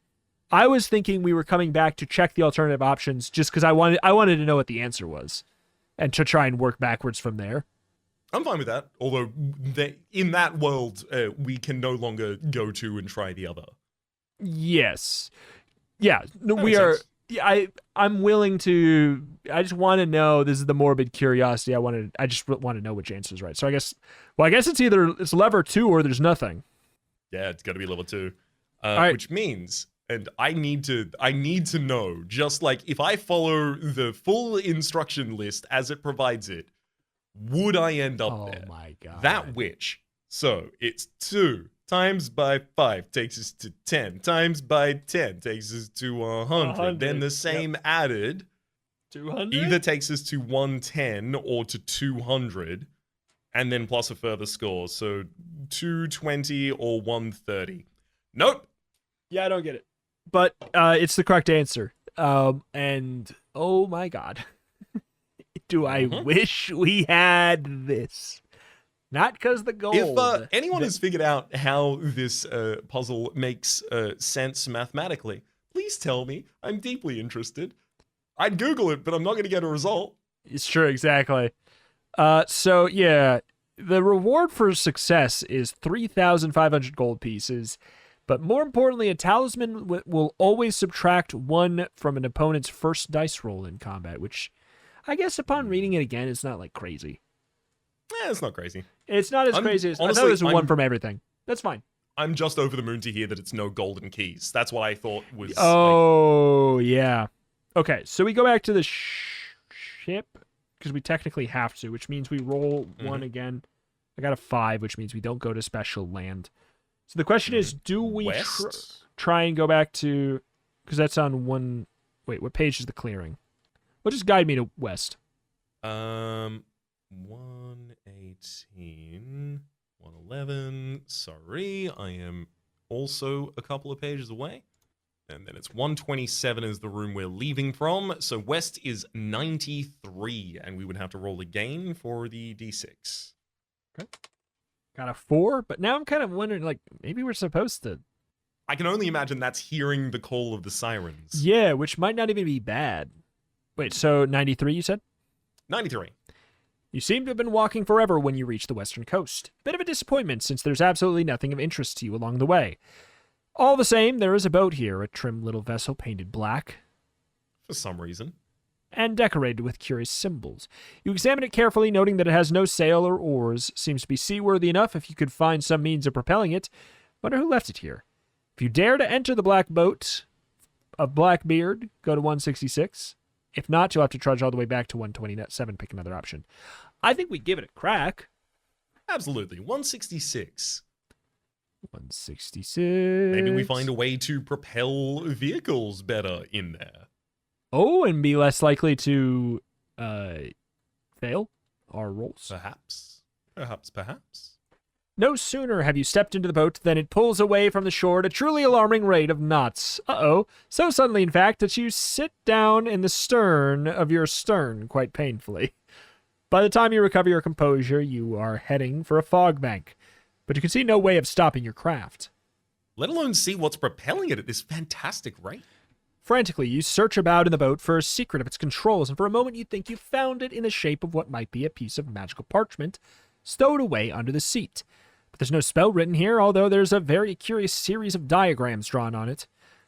[SPEAKER 1] I was thinking we were coming back to check the alternative options just because I wanted to know what the answer was, and to try and work backwards from there.
[SPEAKER 2] I'm fine with that. Although in that world, we can no longer go to and try the other.
[SPEAKER 1] Yes. Yeah. No,
[SPEAKER 2] That
[SPEAKER 1] we
[SPEAKER 2] makes
[SPEAKER 1] are.
[SPEAKER 2] sense.
[SPEAKER 1] Yeah, I'm willing to. I just want to know. This is the morbid curiosity. I just want to know which answer is right. So I guess it's either it's lever 2 or there's nothing.
[SPEAKER 2] Yeah, it's got to be level 2,
[SPEAKER 1] right.
[SPEAKER 2] Which means, and I need to know. Just like if I follow the full instruction list as it provides it, would I end up there?
[SPEAKER 1] Oh my god.
[SPEAKER 2] That which. So it's 2 times by 5 takes us to 10 times by 10 takes us to 100. Then the same added
[SPEAKER 1] 200
[SPEAKER 2] either takes us to 110 or to 200, and then plus a further score. So 220 or 130. Nope.
[SPEAKER 1] Yeah, I don't get it. But it's the correct answer. And oh my god. do I wish we had this. Not because the gold.
[SPEAKER 2] If anyone has figured out how this puzzle makes sense mathematically, please tell me. I'm deeply interested. I'd Google it, but I'm not going to get a result.
[SPEAKER 1] It's true, exactly. So, yeah, the reward for success is 3,500 gold pieces, but more importantly, a talisman will always subtract 1 from an opponent's first dice roll in combat, which I guess upon reading it again, it's not like crazy.
[SPEAKER 2] It's not crazy.
[SPEAKER 1] It's not as crazy as
[SPEAKER 2] honestly,
[SPEAKER 1] I thought it was 1 from everything. That's fine.
[SPEAKER 2] I'm just over the moon to hear that it's no golden keys. That's what I thought was.
[SPEAKER 1] Yeah. Okay, so we go back to the ship because we technically have to, which means we roll 1 again. I got a 5, which means we don't go to special land. So the question is, do we try and go back to, because that's on 1. Wait, what page is the clearing? Well, just guide me to west.
[SPEAKER 2] 118, 111. Sorry, I am also a couple of pages away. And then it's 127 is the room we're leaving from. So west is 93, and we would have to roll again for the d6.
[SPEAKER 1] Okay. Got a 4, but now I'm kind of wondering, like, maybe we're supposed to.
[SPEAKER 2] I can only imagine that's hearing the call of the sirens.
[SPEAKER 1] Yeah, which might not even be bad. Wait, so 93 you said?
[SPEAKER 2] 93.
[SPEAKER 1] You seem to have been walking forever when you reached the western coast. Bit of a disappointment since there's absolutely nothing of interest to you along the way. All the same, there is a boat here, a trim little vessel painted black.
[SPEAKER 2] For some reason.
[SPEAKER 1] And decorated with curious symbols. You examine it carefully, noting that it has no sail or oars. Seems to be seaworthy enough if you could find some means of propelling it. Wonder who left it here. If you dare to enter the black boat of Blackbeard, go to 166. If not, you'll have to trudge all the way back to 127, pick another option. I think we give it a crack.
[SPEAKER 2] Absolutely. 166.
[SPEAKER 1] 166.
[SPEAKER 2] Maybe we find a way to propel vehicles better in there.
[SPEAKER 1] Oh, and be less likely to fail our rolls.
[SPEAKER 2] Perhaps. Perhaps.
[SPEAKER 1] No sooner have you stepped into the boat than it pulls away from the shore at a truly alarming rate of knots. Uh-oh. So suddenly, in fact, that you sit down in the stern of your stern quite painfully. By the time you recover your composure, you are heading for a fog bank. But you can see no way of stopping your craft.
[SPEAKER 2] Let alone see what's propelling it at this fantastic rate.
[SPEAKER 1] Frantically, you search about in the boat for a secret of its controls, and for a moment you think you found it in the shape of what might be a piece of magical parchment stowed away under the seat. But there's no spell written here, although there's a very curious series of diagrams drawn on it.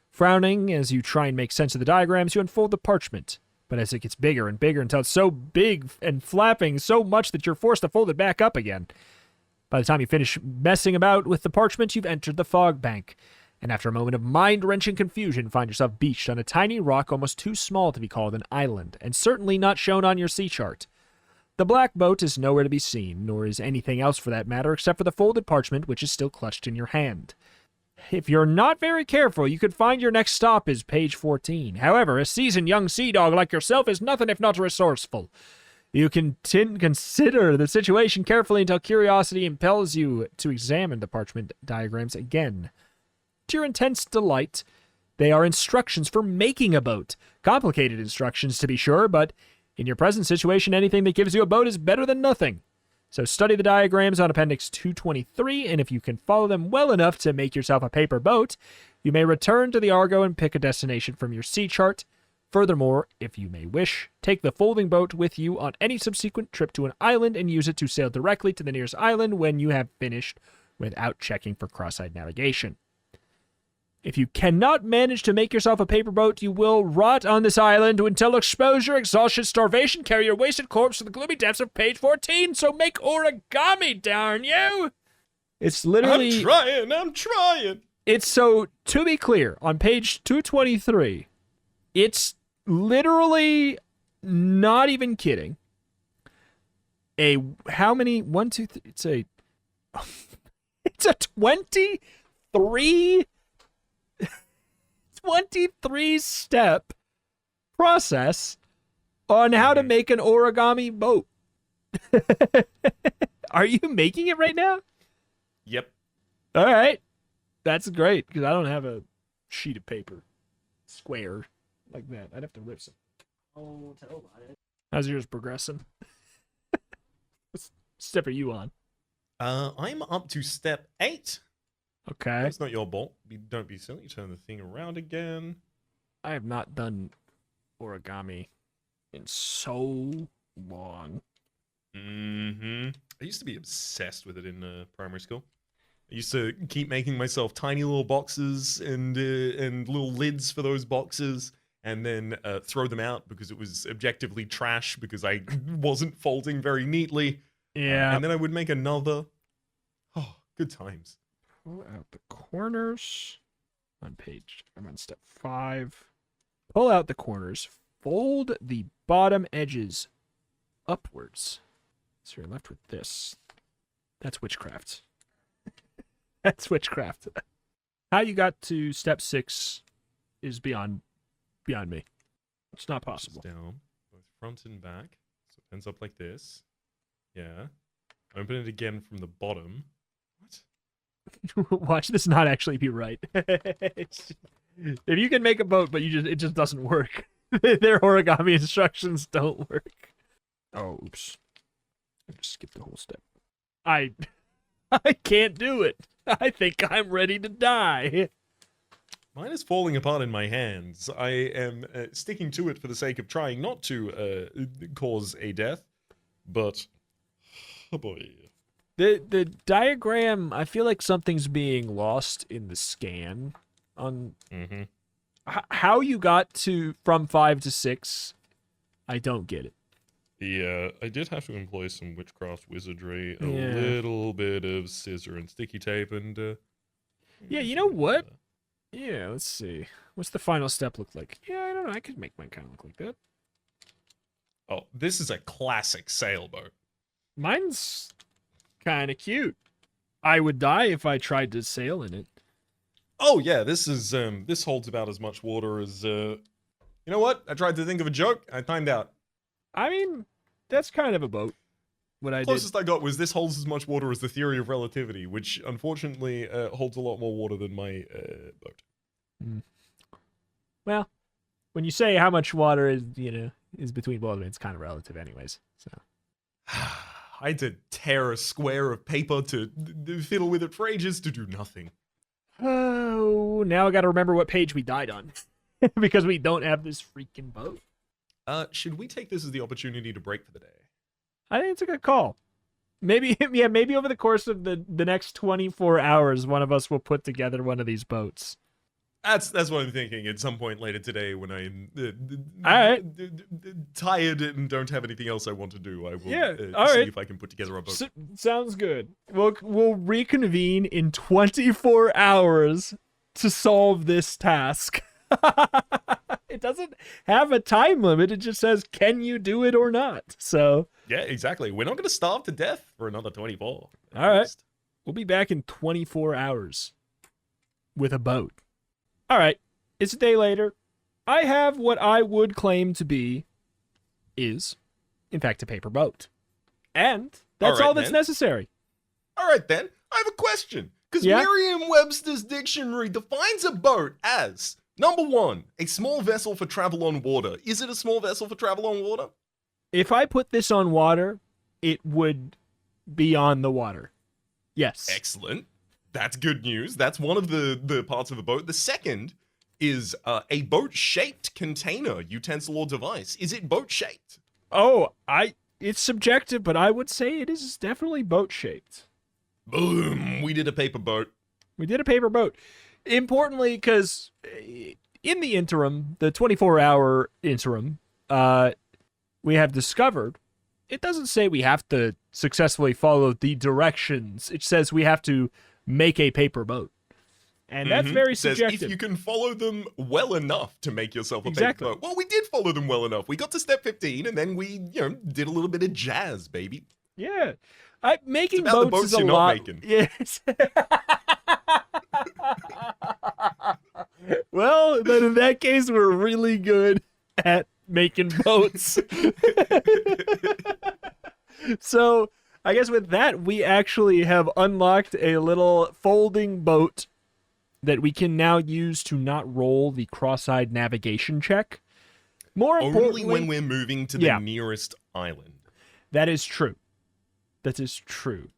[SPEAKER 1] Frowning as you try and make sense of the diagrams, you unfold the parchment. But as it gets bigger and bigger until it's so big and flapping so much that you're forced to fold it back up again. By the time you finish messing about with the parchment, you've entered the fog bank. And after a moment of mind-wrenching confusion, find yourself beached on a tiny rock almost too small to be called an island, and certainly not shown on your sea chart. The black boat is nowhere to be seen, nor is anything else for that matter, except for the folded parchment which is still clutched in your hand. If you're not very careful, you could find your next stop is page 14. However, a seasoned young sea dog like yourself is nothing if not resourceful. You can consider the situation carefully until curiosity impels you to examine the parchment diagrams again. To your intense delight, they are instructions for making a boat. Complicated instructions, to be sure, but in your present situation, anything that gives you a boat is better than nothing. So study the diagrams on Appendix 223, and if you can follow them well enough to make yourself a paper boat, you may return to the Argo and pick a destination from your sea chart. Furthermore, if you may wish, take the folding boat with you on any subsequent trip to an island and use it to sail directly to the nearest island when you have finished without checking for cross-eyed navigation. If you cannot manage to make yourself a paper boat, you will rot on this island until exposure, exhaustion, starvation carry your wasted corpse to the gloomy depths of page 14, so make origami, darn you! It's literally...
[SPEAKER 2] I'm trying!
[SPEAKER 1] It's so, to be clear, on page 223, it's literally, not even kidding, how many, 1, 2, 3, it's a 23 step process on how to make an origami boat. Are you making it right now?
[SPEAKER 2] Yep.
[SPEAKER 1] All right. That's great, because I don't have a sheet of paper square like that. I'd have to rip some. Oh, tell about it. How's yours progressing? What step are you on?
[SPEAKER 2] I'm up to step 8.
[SPEAKER 1] Okay.
[SPEAKER 2] That's not your bolt. Don't be silly. Turn the thing around again.
[SPEAKER 1] I have not done origami in so long.
[SPEAKER 2] I used to be obsessed with it in primary school. I used to keep making myself tiny little boxes and little lids for those boxes, and then throw them out because it was objectively trash because I wasn't folding very neatly.
[SPEAKER 1] Yeah.
[SPEAKER 2] And then I would make another. Oh, good times.
[SPEAKER 1] Pull out the corners. I'm on step 5. Pull out the corners. Fold the bottom edges upwards. So you're left with this. That's witchcraft. That's witchcraft. How you got to step 6 is beyond me. It's not possible.
[SPEAKER 2] Down, both front and back. So it ends up like this. Yeah. Open it again from the bottom. What?
[SPEAKER 1] Watch this not actually be right. If you can make a boat, but it just doesn't work. Their origami instructions don't work. Oh, oops. I just skipped the whole step. I can't do it. I think I'm ready to die.
[SPEAKER 2] Mine is falling apart in my hands. I am sticking to it for the sake of trying not to cause a death, but oh boy.
[SPEAKER 1] The diagram, I feel like something's being lost in the scan on how you got from 5 to 6. I don't get it.
[SPEAKER 2] Yeah, I did have to employ some witchcraft wizardry, a
[SPEAKER 1] Yeah.
[SPEAKER 2] little bit of scissor and sticky tape, and
[SPEAKER 1] Yeah, you know what? Yeah, let's see. What's the final step look like? Yeah, I don't know. I could make mine kind of look like that.
[SPEAKER 2] Oh, this is a classic sailboat.
[SPEAKER 1] Mine's kind of cute. I would die if I tried to sail in it.
[SPEAKER 2] Oh yeah, this is this holds about as much water as you know what? I tried to think of a joke. I timed out.
[SPEAKER 1] I mean, that's kind of a boat. What I did.
[SPEAKER 2] Closest I got was this holds as much water as the theory of relativity, which unfortunately holds a lot more water than my boat.
[SPEAKER 1] Well, when you say how much water is between both of them, it's kind of relative anyways. So
[SPEAKER 2] I had to tear a square of paper to fiddle with it for ages to do nothing.
[SPEAKER 1] Oh, now I got to remember what page we died on because we don't have this freaking boat.
[SPEAKER 2] Should we take this as the opportunity to break for the day?
[SPEAKER 1] I think it's a good call. Maybe, yeah, maybe over the course of the next 24 hours, one of us will put together one of these boats.
[SPEAKER 2] That's what I'm thinking. At some point later today, when I'm
[SPEAKER 1] All right.
[SPEAKER 2] Tired and don't have anything else I want to do, I will
[SPEAKER 1] all
[SPEAKER 2] see
[SPEAKER 1] right.
[SPEAKER 2] if I can put together a boat.
[SPEAKER 1] Sounds good. We'll reconvene in 24 hours to solve this task. It doesn't have a time limit. It just says, can you do it or not? So
[SPEAKER 2] Yeah, exactly. We're not going to starve to death for another 24.
[SPEAKER 1] All right. We'll be back in 24 hours with a boat. All right. It's a day later. I have what I would claim to be is, in fact, a paper boat. And that's all that's necessary.
[SPEAKER 2] All right, then. I have a question. Because
[SPEAKER 1] Yeah?
[SPEAKER 2] Merriam-Webster's dictionary defines a boat as, number 1, a small vessel for travel on water. Is it a small vessel for travel on water?
[SPEAKER 1] If I put this on water, it would be on the water. Yes.
[SPEAKER 2] Excellent. That's good news. That's one of the parts of the boat. The second is a boat-shaped container, utensil, or device. Is it boat-shaped?
[SPEAKER 1] Oh, it's subjective, but I would say it is definitely boat-shaped.
[SPEAKER 2] Boom. We did a paper boat.
[SPEAKER 1] We did a paper boat. Importantly, because in the interim, the 24-hour interim, we have discovered it doesn't say we have to successfully follow the directions. It says we have to make a paper boat. And that's very
[SPEAKER 2] It says
[SPEAKER 1] subjective.
[SPEAKER 2] if you can follow them well enough to make yourself a
[SPEAKER 1] Exactly.
[SPEAKER 2] paper boat. Well, we did follow them well enough. We got to step 15, and then we, did a little bit of jazz, baby.
[SPEAKER 1] Yeah. Making
[SPEAKER 2] It's about the
[SPEAKER 1] boats is
[SPEAKER 2] boats
[SPEAKER 1] a
[SPEAKER 2] you're not
[SPEAKER 1] lot.
[SPEAKER 2] making.
[SPEAKER 1] Yes. Well, then in that case, we're really good at making boats. So, I guess with that, we actually have unlocked a little folding boat that we can now use to not roll the cross-eyed navigation check. More importantly,
[SPEAKER 2] Only when we're moving to the nearest island.
[SPEAKER 1] That is true. That is true.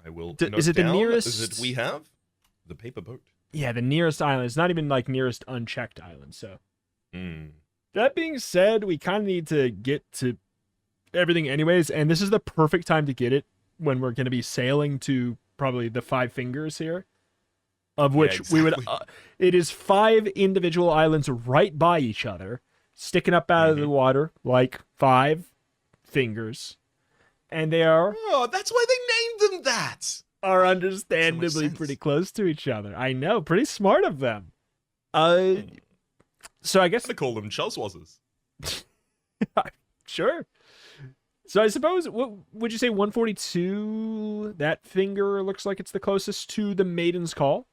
[SPEAKER 2] I will
[SPEAKER 1] is
[SPEAKER 2] note
[SPEAKER 1] it the
[SPEAKER 2] down
[SPEAKER 1] nearest-
[SPEAKER 2] that we have the paper boat.
[SPEAKER 1] Yeah, the nearest island. It's not even like nearest unchecked island. So
[SPEAKER 2] Mm.
[SPEAKER 1] that being said, we kind of need to get to everything anyways, and this is the perfect time to get it when we're going to be sailing to probably the Five Fingers here, of which we would.
[SPEAKER 2] exactly.
[SPEAKER 1] It is 5 individual islands right by each other, sticking up out of the water like 5 fingers, and they are
[SPEAKER 2] Oh, that's why they named them that.
[SPEAKER 1] understandably
[SPEAKER 2] sense.
[SPEAKER 1] pretty close to each other. I know, pretty smart of them. So I guess
[SPEAKER 2] I'm gonna call them Chelswazzers.
[SPEAKER 1] sure. So I suppose, what would you say, 142? That finger looks like it's the closest to the Maiden's Call.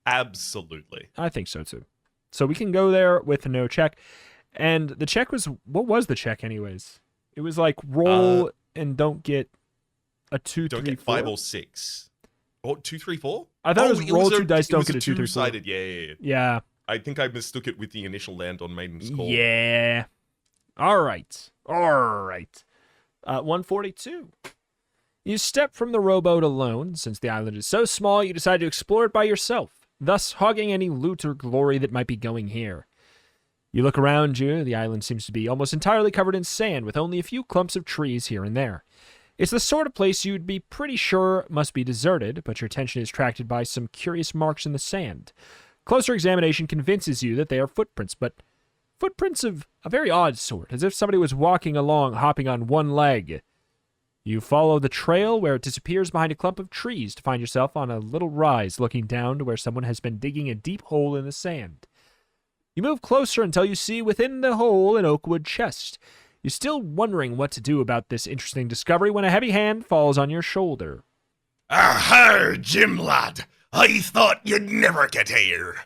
[SPEAKER 2] Absolutely.
[SPEAKER 1] I think so too. So we can go there with no check, and the check was, what was the check anyways? It was like roll and don't get a 2,
[SPEAKER 2] Don't
[SPEAKER 1] 3,
[SPEAKER 2] get
[SPEAKER 1] 4.
[SPEAKER 2] 5 or 6. Oh, 2, 3, 4?
[SPEAKER 1] I thought it was roll 2 dice,
[SPEAKER 2] it
[SPEAKER 1] don't
[SPEAKER 2] was
[SPEAKER 1] get a 2, 3, 4.
[SPEAKER 2] two-sided. Yeah.
[SPEAKER 1] Yeah.
[SPEAKER 2] I think I mistook it with the initial land on Maiden's Call.
[SPEAKER 1] Yeah. All right. 142. You step from the rowboat alone. Since the island is so small, you decide to explore it by yourself, thus hogging any loot or glory that might be going here. You look around you. The island seems to be almost entirely covered in sand, with only a few clumps of trees here and there. It's the sort of place you'd be pretty sure must be deserted, but your attention is attracted by some curious marks in the sand. Closer examination convinces you that they are footprints, but footprints of a very odd sort, as if somebody was walking along, hopping on one leg. You follow the trail where it disappears behind a clump of trees to find yourself on a little rise looking down to where someone has been digging a deep hole in the sand. You move closer until you see within the hole an oakwood chest. You're still wondering what to do about this interesting discovery when a heavy hand falls on your shoulder.
[SPEAKER 3] Aha, Jim lad! I thought you'd never get here.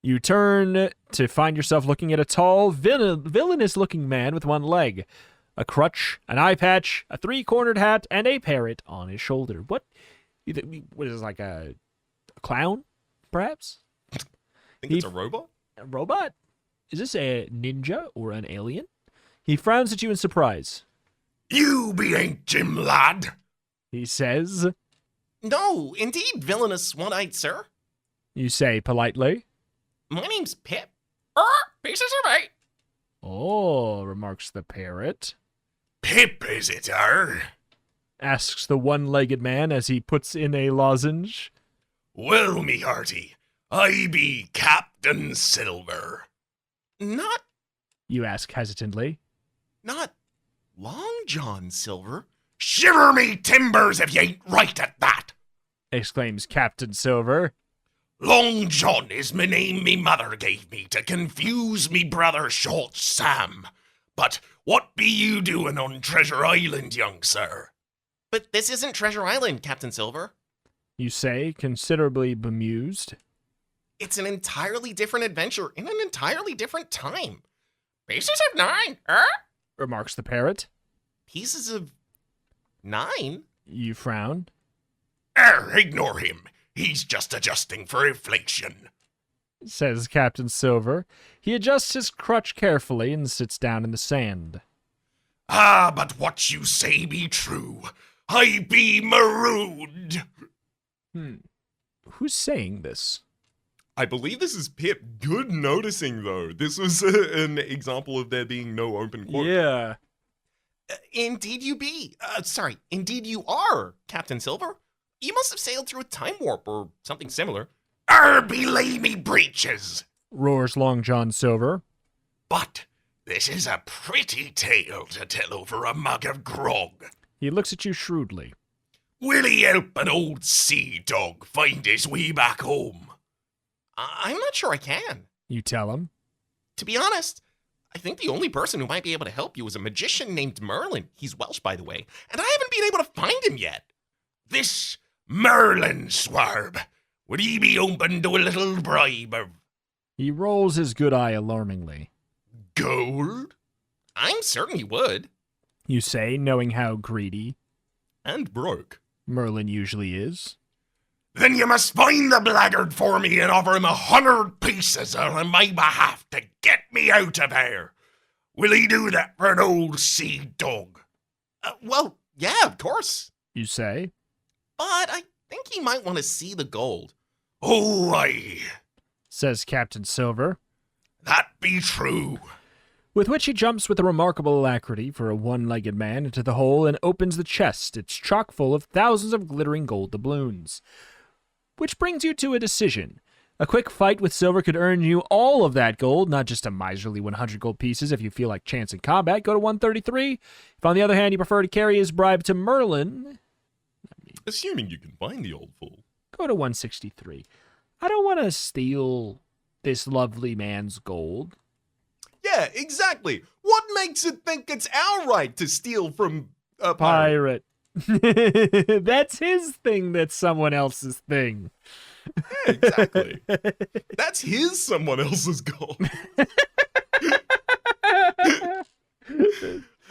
[SPEAKER 1] You turn to find yourself looking at a tall, villainous-looking man with one leg, a crutch, an eye patch, a 3-cornered hat, and a parrot on his shoulder. What is this, like a clown, perhaps?
[SPEAKER 2] I think it's a robot?
[SPEAKER 1] A robot? Is this a ninja or an alien? He frowns at you in surprise.
[SPEAKER 3] You be ain't Jim lad.
[SPEAKER 1] He says,
[SPEAKER 4] No, indeed, villainous one-eyed sir.
[SPEAKER 1] you say politely.
[SPEAKER 4] My name's Pip. Pieces of eight.
[SPEAKER 1] Oh, remarks the parrot.
[SPEAKER 3] Pip, is it,
[SPEAKER 1] Asks the one-legged man as he puts in a lozenge.
[SPEAKER 3] Well, me hearty, I be Captain Silver.
[SPEAKER 4] Not
[SPEAKER 1] You ask hesitantly.
[SPEAKER 4] Long John Silver.
[SPEAKER 3] Shiver me timbers if you ain't right at that.
[SPEAKER 1] Exclaims Captain Silver.
[SPEAKER 3] Long John is me name me mother gave me to confuse me brother Short Sam. But what be you doing on Treasure Island, young sir?
[SPEAKER 4] But this isn't Treasure Island, Captain Silver.
[SPEAKER 1] You say, considerably bemused.
[SPEAKER 4] It's an entirely different adventure in an entirely different time. Pieces of 9,
[SPEAKER 1] Remarks the parrot.
[SPEAKER 4] Pieces of 9?
[SPEAKER 1] You frown.
[SPEAKER 3] Ignore him. He's just adjusting for inflation.
[SPEAKER 1] Says Captain Silver. He adjusts his crutch carefully and sits down in the sand.
[SPEAKER 3] Ah, but what you say be true. I be marooned.
[SPEAKER 1] Who's saying this?
[SPEAKER 2] I believe this is Pip. Good noticing, though. This was an example of there being no open quote.
[SPEAKER 1] Yeah.
[SPEAKER 4] Indeed you be. Indeed you are, Captain Silver. You must have sailed through a time warp or something similar.
[SPEAKER 3] Belay me breeches.
[SPEAKER 1] Roars Long John Silver.
[SPEAKER 3] But this is a pretty tale to tell over a mug of grog.
[SPEAKER 1] He looks at you shrewdly.
[SPEAKER 3] Will he help an old sea dog find his way back home?
[SPEAKER 4] I'm not sure I can.
[SPEAKER 1] You tell him.
[SPEAKER 4] To be honest, I think the only person who might be able to help you is a magician named Merlin. He's Welsh, by the way, and I haven't been able to find him yet.
[SPEAKER 3] This Merlin swarb, would he be open to a little bribe of
[SPEAKER 1] He rolls his good eye alarmingly.
[SPEAKER 3] gold?
[SPEAKER 4] I'm certain he would.
[SPEAKER 1] You say, knowing how greedy
[SPEAKER 2] And broke.
[SPEAKER 1] Merlin usually is.
[SPEAKER 3] Then you must find the blackguard for me and offer him 100 pieces on my behalf to get me out of here. Will he do that for an old sea dog?
[SPEAKER 4] Well, yeah, of course.
[SPEAKER 1] You say.
[SPEAKER 4] But I think he might want to see the gold.
[SPEAKER 3] Oh, aye,
[SPEAKER 1] Says Captain Silver.
[SPEAKER 3] that be true.
[SPEAKER 1] With which he jumps with a remarkable alacrity for a one-legged man into the hole and opens the chest. It's chock full of thousands of glittering gold doubloons. Which brings you to a decision. A quick fight with Silver could earn you all of that gold, not just a miserly 100 gold pieces if you feel like chance in combat. Go to 133. If on the other hand you prefer to carry his bribe to Merlin,
[SPEAKER 2] Assuming you can find the old fool.
[SPEAKER 1] go to 163. I don't want to steal this lovely man's gold.
[SPEAKER 2] Yeah, exactly. What makes it think it's our right to steal from a pirate?
[SPEAKER 1] Pirate. That's his thing, that's someone else's thing.
[SPEAKER 2] Yeah, exactly. That's his someone else's gold.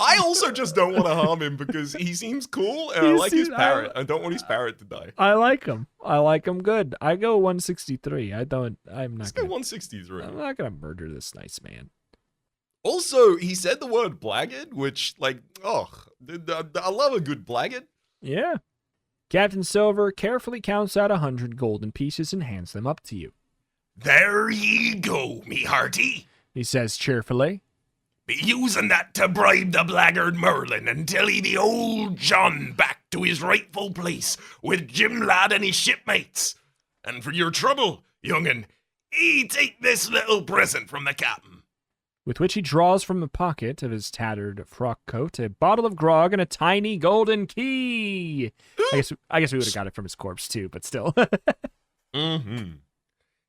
[SPEAKER 2] I also just don't want to harm him because he seems cool and I like his parrot. I don't want his parrot to die.
[SPEAKER 1] I like him. I like him good. I go 163. I'm
[SPEAKER 2] Let's
[SPEAKER 1] not
[SPEAKER 2] go
[SPEAKER 1] gonna,
[SPEAKER 2] 163.
[SPEAKER 1] I'm not gonna murder this nice man.
[SPEAKER 2] Also, he said the word blackguard, which, like, oh, I love a good blackguard.
[SPEAKER 1] Yeah. Captain Silver carefully counts out 100 golden pieces and hands them up to you.
[SPEAKER 3] There ye go, me hearty.
[SPEAKER 1] He says cheerfully.
[SPEAKER 3] Be using that to bribe the blackguard Merlin until he the old John back to his rightful place with Jim Lad and his shipmates. And for your trouble, young'un, take this little present from the captain.
[SPEAKER 1] With which he draws from the pocket of his tattered frock coat a bottle of grog and a tiny golden key. I guess we would have got it from his corpse too, but still.
[SPEAKER 2] Mm-hmm.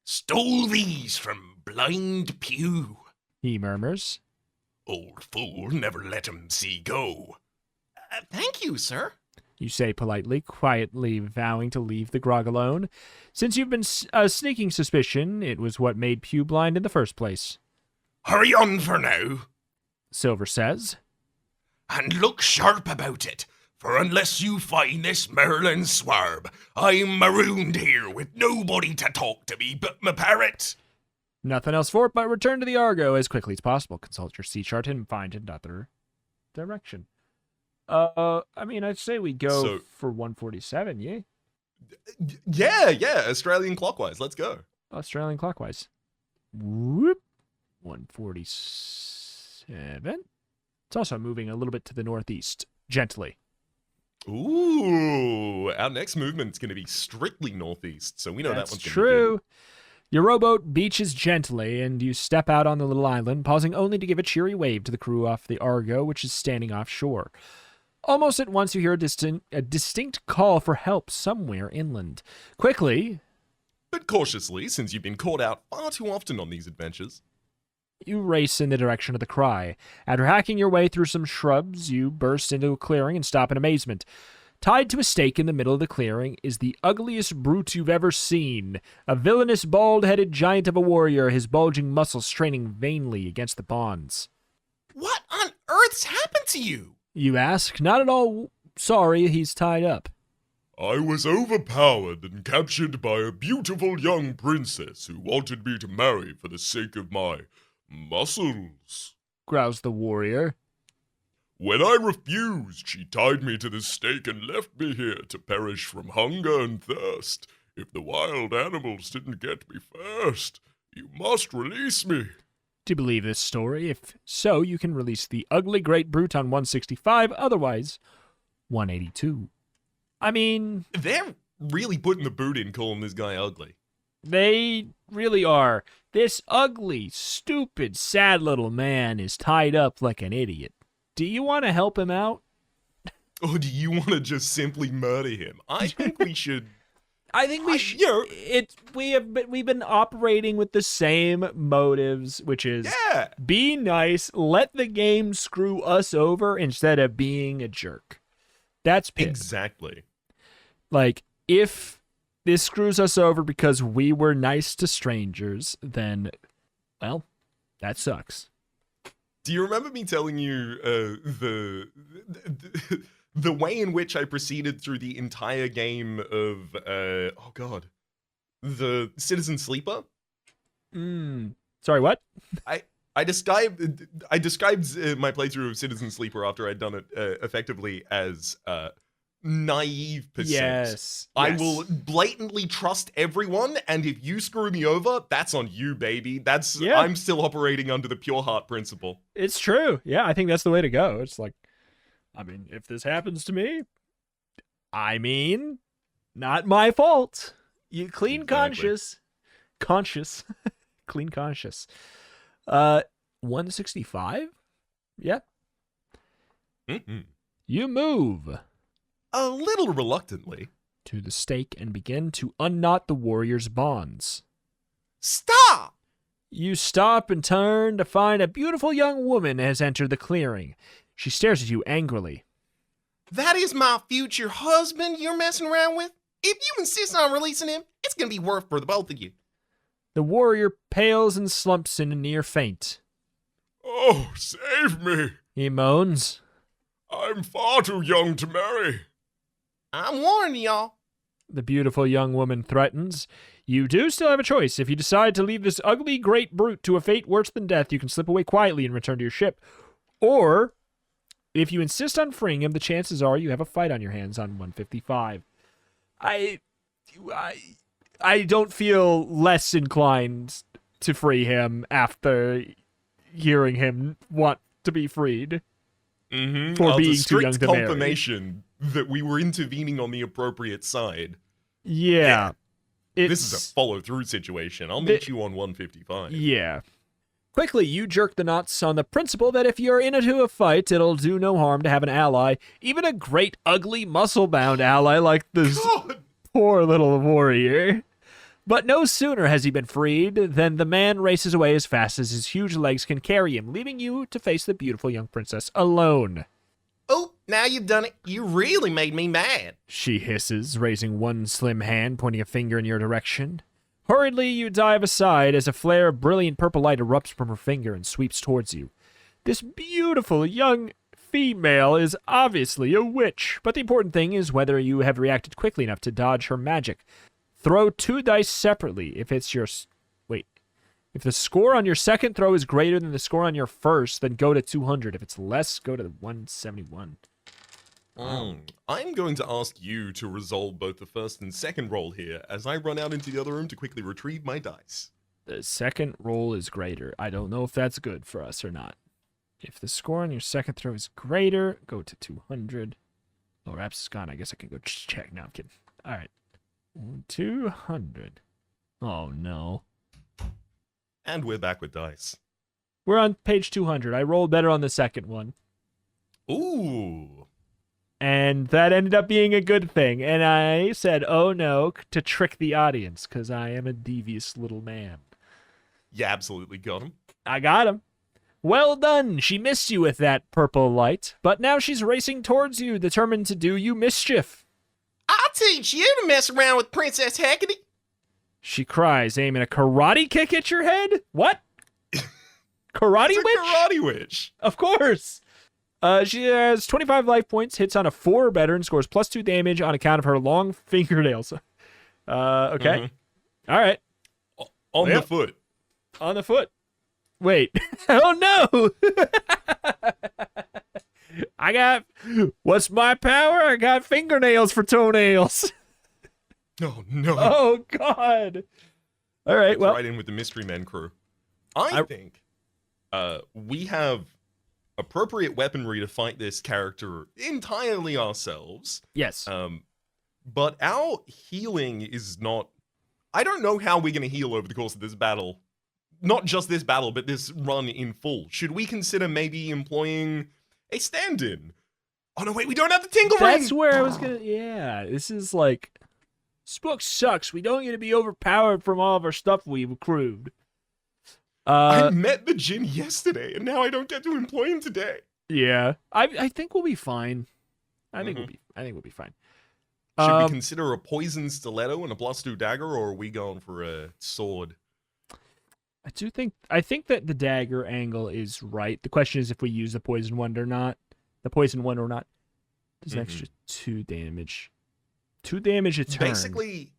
[SPEAKER 3] Stole these from Blind Pew.
[SPEAKER 1] He murmurs.
[SPEAKER 3] Old fool, never let him see go.
[SPEAKER 4] Thank you, sir.
[SPEAKER 1] You say politely, quietly vowing to leave the grog alone. Since you've been a sneaking suspicion, it was what made Pew blind in the first place.
[SPEAKER 3] Hurry on for now,
[SPEAKER 1] Silver says.
[SPEAKER 3] and look sharp about it, for unless you find this Merlin swarb, I'm marooned here with nobody to talk to me but my parrot.
[SPEAKER 1] Nothing else for it but return to the Argo as quickly as possible. Consult your sea chart and find another direction. I mean, I'd say we go for 147, yeah?
[SPEAKER 2] Yeah, Australian clockwise. Let's go.
[SPEAKER 1] Australian clockwise. Whoop. 147. It's also moving a little bit to the northeast, gently.
[SPEAKER 2] Ooh, our next movement's going to be strictly northeast, so we know
[SPEAKER 1] That's
[SPEAKER 2] that one's going to be
[SPEAKER 1] true. Your rowboat beaches gently, and you step out on the little island, pausing only to give a cheery wave to the crew off the Argo, which is standing offshore. Almost at once, you hear a distinct call for help somewhere inland. Quickly,
[SPEAKER 2] but cautiously, since you've been caught out far too often on these adventures.
[SPEAKER 1] you race in the direction of the cry. After hacking your way through some shrubs, you burst into a clearing and stop in amazement. Tied to a stake in the middle of the clearing is the ugliest brute you've ever seen. A villainous, bald-headed giant of a warrior, his bulging muscles straining vainly against the bonds.
[SPEAKER 4] What on earth's happened to you?
[SPEAKER 1] You ask, not at all sorry he's tied up.
[SPEAKER 3] I was overpowered and captured by a beautiful young princess who wanted me to marry for the sake of my muscles.
[SPEAKER 1] Growls the warrior.
[SPEAKER 3] When I refused, she tied me to the stake and left me here to perish from hunger and thirst. If the wild animals didn't get me first, you must release me.
[SPEAKER 1] Do you believe this story? If so, you can release the ugly great brute on 165, otherwise 182. I mean,
[SPEAKER 2] They're really putting the boot in calling this guy ugly.
[SPEAKER 1] they really are. This ugly, stupid, sad little man is tied up like an idiot. Do you want to help him out?
[SPEAKER 2] Or do you want to just simply murder him? I think we should.
[SPEAKER 1] I think we should.
[SPEAKER 2] you know-
[SPEAKER 1] We've been operating with the same motives, which is
[SPEAKER 2] Yeah.
[SPEAKER 1] be nice, let the game screw us over instead of being a jerk. That's piss.
[SPEAKER 2] Exactly.
[SPEAKER 1] Like, if this screws us over because we were nice to strangers, then, well, that sucks.
[SPEAKER 2] Do you remember me telling you the way in which I proceeded through the entire game of the Citizen Sleeper?
[SPEAKER 1] Sorry, what?
[SPEAKER 2] I described my playthrough of Citizen Sleeper after I'd done it effectively as naive percent.
[SPEAKER 1] Yes.
[SPEAKER 2] I will blatantly trust everyone, and if you screw me over, that's on you, baby. I'm still operating under the pure heart principle.
[SPEAKER 1] It's true. Yeah, I think that's the way to go. It's like, I mean, if this happens to me, I mean, not my fault. You clean conscious. Clean conscious. 165? Yeah.
[SPEAKER 2] Mm-hmm.
[SPEAKER 1] You move
[SPEAKER 2] A little reluctantly.
[SPEAKER 1] to the stake and begin to unknot the warrior's bonds.
[SPEAKER 4] Stop!
[SPEAKER 1] You stop and turn to find a beautiful young woman has entered the clearing. She stares at you angrily.
[SPEAKER 4] That is my future husband you're messing around with? If you insist on releasing him, it's gonna be worth for the both of you.
[SPEAKER 1] The warrior pales and slumps in a near faint.
[SPEAKER 3] Oh, save me.
[SPEAKER 1] He moans.
[SPEAKER 3] I'm far too young to marry.
[SPEAKER 4] I'm warning y'all.
[SPEAKER 1] The beautiful young woman threatens. You do still have a choice. If you decide to leave this ugly great brute to a fate worse than death, you can slip away quietly and return to your ship. Or, if you insist on freeing him, the chances are you have a fight on your hands on 155. I don't feel less inclined to free him after hearing him want to be freed.
[SPEAKER 2] Mm-hmm.
[SPEAKER 1] For being
[SPEAKER 2] the
[SPEAKER 1] too young
[SPEAKER 2] strict
[SPEAKER 1] to marry.
[SPEAKER 2] confirmation that we were intervening on the appropriate side.
[SPEAKER 1] Yeah.
[SPEAKER 2] This is a follow-through situation. I'll meet you on 155.
[SPEAKER 1] Yeah. Quickly, you jerk the knots on the principle that if you're into a fight, it'll do no harm to have an ally, even a great, ugly, muscle-bound ally like this
[SPEAKER 2] God!
[SPEAKER 1] poor little warrior. But no sooner has he been freed than the man races away as fast as his huge legs can carry him, leaving you to face the beautiful young princess alone.
[SPEAKER 4] Oh, now you've done it. You really made me mad.
[SPEAKER 1] She hisses, raising one slim hand, pointing a finger in your direction. Hurriedly, you dive aside as a flare of brilliant purple light erupts from her finger and sweeps towards you. This beautiful young female is obviously a witch, but the important thing is whether you have reacted quickly enough to dodge her magic. Throw 2 dice separately if it's your... If the score on your second throw is greater than the score on your first, then go to 200. If it's less, go to 171.
[SPEAKER 2] I'm going to ask you to resolve both the first and second roll here as I run out into the other room to quickly retrieve my dice.
[SPEAKER 1] The second roll is greater. I don't know if that's good for us or not. If the score on your second throw is greater, go to 200. Oh, Raps is gone. I guess I can go check. No, I'm kidding. All right. 200. Oh, no.
[SPEAKER 2] And we're back with dice.
[SPEAKER 1] We're on page 200. I rolled better on the second one.
[SPEAKER 2] Ooh.
[SPEAKER 1] And that ended up being a good thing. And I said, oh, no, to trick the audience, because I am a devious little man.
[SPEAKER 2] You absolutely got him.
[SPEAKER 1] I got him. Well done. She missed you with that purple light, but now she's racing towards you, determined to do you mischief.
[SPEAKER 4] I'll teach you to mess around with Princess Hecate.
[SPEAKER 1] She cries, aiming a karate kick at your head. What? Karate
[SPEAKER 2] It's a
[SPEAKER 1] witch?
[SPEAKER 2] karate witch.
[SPEAKER 1] Of course. She has 25 life points, hits on a 4 or better, and scores +2 damage on account of her long fingernails. Okay. All right.
[SPEAKER 2] On
[SPEAKER 1] Yep.
[SPEAKER 2] the foot.
[SPEAKER 1] On the foot. Wait. Oh, no. What's my power? I got fingernails for toenails.
[SPEAKER 2] Oh, no.
[SPEAKER 1] Oh, God. All right,
[SPEAKER 2] It's
[SPEAKER 1] well.
[SPEAKER 2] right in with the Mystery Men crew. I think we have appropriate weaponry to fight this character entirely ourselves.
[SPEAKER 1] Yes.
[SPEAKER 2] But our healing is not... I don't know how we're going to heal over the course of this battle. Not just this battle, but this run in full. Should we consider maybe employing a stand-in? Oh, no, wait, we don't have the tingle ring!
[SPEAKER 1] That's where I was going to... Yeah, this is like... This book sucks. We don't get to be overpowered from all of our stuff we've accrued.
[SPEAKER 2] I met the Djinn yesterday, and now I don't get to employ him today.
[SPEAKER 1] Yeah. I think we'll be fine. I think we'll be fine.
[SPEAKER 2] Should we consider a poison stiletto and a +2 dagger, or are we going for a sword?
[SPEAKER 1] I think that the dagger angle is right. The question is if we use the poison one or not. Does an extra 2 damage. 2 damage a turn.
[SPEAKER 2] Basically,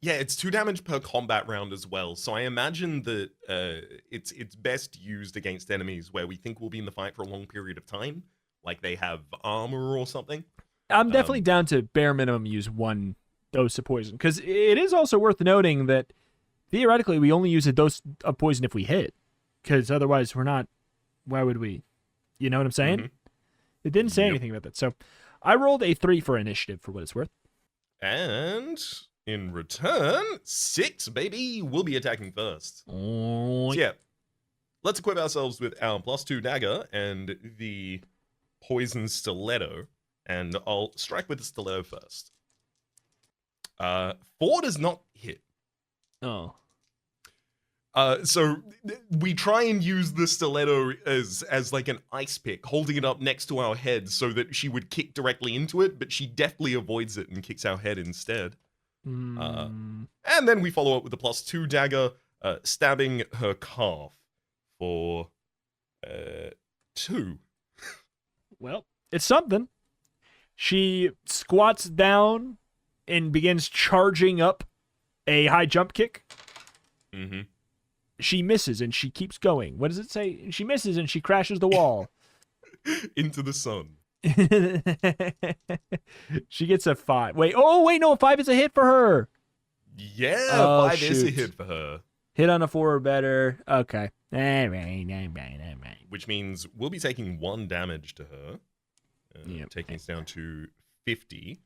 [SPEAKER 2] Yeah, it's 2 damage per combat round as well. So I imagine that it's best used against enemies where we think we'll be in the fight for a long period of time, like they have armor or something.
[SPEAKER 1] I'm definitely down to bare minimum use 1 dose of poison, because it is also worth noting that theoretically we only use a dose of poison if we hit, because otherwise we're not. Why would we? You know what I'm saying?
[SPEAKER 2] Mm-hmm.
[SPEAKER 1] It didn't say
[SPEAKER 2] Yep.
[SPEAKER 1] anything about that. So I rolled a 3 for initiative for what it's worth.
[SPEAKER 2] And in return, 6, baby, we'll be attacking first. So yeah, let's equip ourselves with our +2 dagger and the poison stiletto, and I'll strike with the stiletto first. 4 does not hit.
[SPEAKER 1] Oh.
[SPEAKER 2] So we try and use the stiletto as like an ice pick, holding it up next to our head so that she would kick directly into it, but she deftly avoids it and kicks our head instead. And then we follow up with the +2 dagger, stabbing her calf for 2.
[SPEAKER 1] Well, it's something. She squats down and begins charging up a high jump kick.
[SPEAKER 2] Mm-hmm.
[SPEAKER 1] She misses and she keeps going. What does it say? She misses and she crashes the wall.
[SPEAKER 2] Into the sun.
[SPEAKER 1] She gets a 5. Wait, no, 5 is a hit for her.
[SPEAKER 2] Yeah,
[SPEAKER 1] Oh,
[SPEAKER 2] 5 is a
[SPEAKER 1] shoot.
[SPEAKER 2] hit for her.
[SPEAKER 1] Hit on a 4 or better. Okay.
[SPEAKER 2] Which means we'll be taking 1 damage to her.
[SPEAKER 1] Yep.
[SPEAKER 2] Taking us down to 50.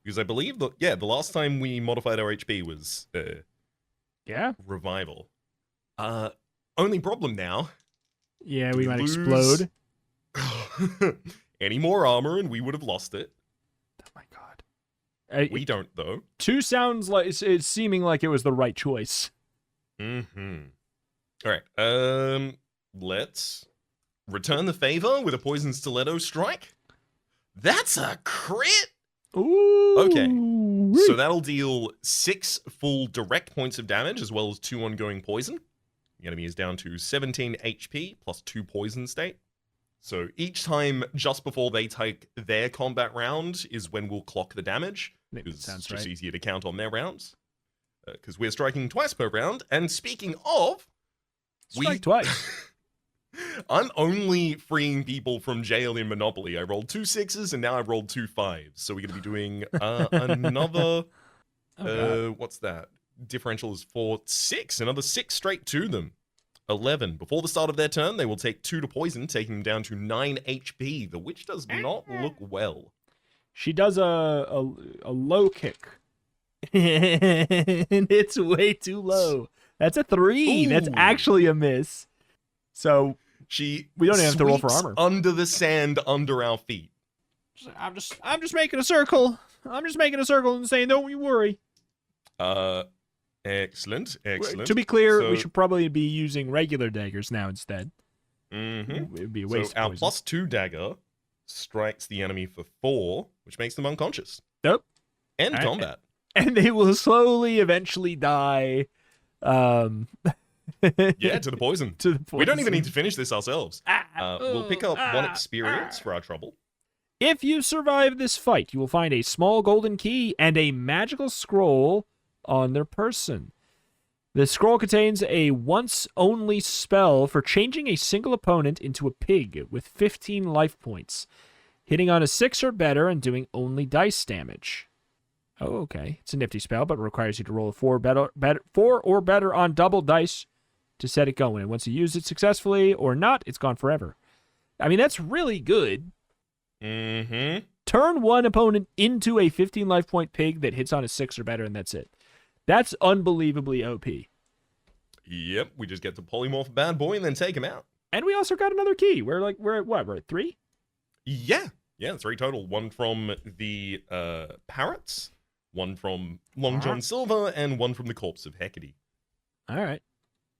[SPEAKER 2] Because I believe the last time we modified our HP was
[SPEAKER 1] Yeah?
[SPEAKER 2] revival. Only problem now.
[SPEAKER 1] Yeah, we might
[SPEAKER 2] lose
[SPEAKER 1] explode.
[SPEAKER 2] any more armor and we would have lost it.
[SPEAKER 1] Oh my god.
[SPEAKER 2] We don't though.
[SPEAKER 1] 2 sounds like it's seeming like it was the right choice.
[SPEAKER 2] Mm-hmm. All right. Let's return the favor with a poison stiletto strike. That's a crit.
[SPEAKER 1] Ooh.
[SPEAKER 2] Okay. So that'll deal 6 full direct points of damage as well as 2 ongoing poison. The enemy is down to 17 HP plus 2 poison state. So each time just before they take their combat round is when we'll clock the damage. Because it's
[SPEAKER 1] Sounds
[SPEAKER 2] just
[SPEAKER 1] right.
[SPEAKER 2] easier to count on their rounds. Because we're striking twice per round. And speaking of,
[SPEAKER 1] Strike twice.
[SPEAKER 2] I'm only freeing people from jail in Monopoly. I rolled 2 6s and now I've rolled 2 5s. So we're going to be doing another... what's that? Differential is 4, 6. Another 6 straight to them. 11. Before the start of their turn, they will take 2 to poison, taking them down to 9 HP. The witch does not look well.
[SPEAKER 1] She does a low kick. And it's way too low. That's a 3. That's
[SPEAKER 2] Ooh.
[SPEAKER 1] actually a miss. So
[SPEAKER 2] We
[SPEAKER 1] don't even have to roll for armor.
[SPEAKER 2] Under the sand under our feet.
[SPEAKER 1] I'm just making a circle. I'm just making a circle and saying, don't you worry.
[SPEAKER 2] Excellent.
[SPEAKER 1] To be clear,
[SPEAKER 2] So-
[SPEAKER 1] we should probably be using regular daggers now instead.
[SPEAKER 2] Mm-hmm.
[SPEAKER 1] It would be a
[SPEAKER 2] So
[SPEAKER 1] waste
[SPEAKER 2] our
[SPEAKER 1] of poison.
[SPEAKER 2] +2 dagger strikes the enemy for 4, which makes them unconscious.
[SPEAKER 1] Nope.
[SPEAKER 2] End
[SPEAKER 1] Alright.
[SPEAKER 2] combat.
[SPEAKER 1] And they will slowly, eventually die.
[SPEAKER 2] Yeah, to the poison.
[SPEAKER 1] To the poison.
[SPEAKER 2] We don't even need to finish this ourselves.
[SPEAKER 1] Ah,
[SPEAKER 2] We'll pick up 1
[SPEAKER 1] ah,
[SPEAKER 2] experience
[SPEAKER 1] ah.
[SPEAKER 2] for our trouble.
[SPEAKER 1] If you survive this fight, you will find a small golden key and a magical scroll on their person. The scroll contains a once-only spell for changing a single opponent into a pig with 15 life points, hitting on a 6 or better and doing only dice damage. Oh, okay. It's a nifty spell, but requires you to roll a 4 or better on double dice to set it going. And once you use it successfully or not, it's gone forever. I mean, that's really good.
[SPEAKER 2] Mm-hmm.
[SPEAKER 1] Turn one opponent into a 15 life point pig that hits on a 6 or better, and that's it. That's unbelievably OP.
[SPEAKER 2] Yep, we just get to polymorph a bad boy and then take him out.
[SPEAKER 1] And we also got another key. We're at what? We're at 3?
[SPEAKER 2] Yeah, 3 total. 1 from the parrots, 1 from Long John Silver, and 1 from the corpse of Hecate.
[SPEAKER 1] All right.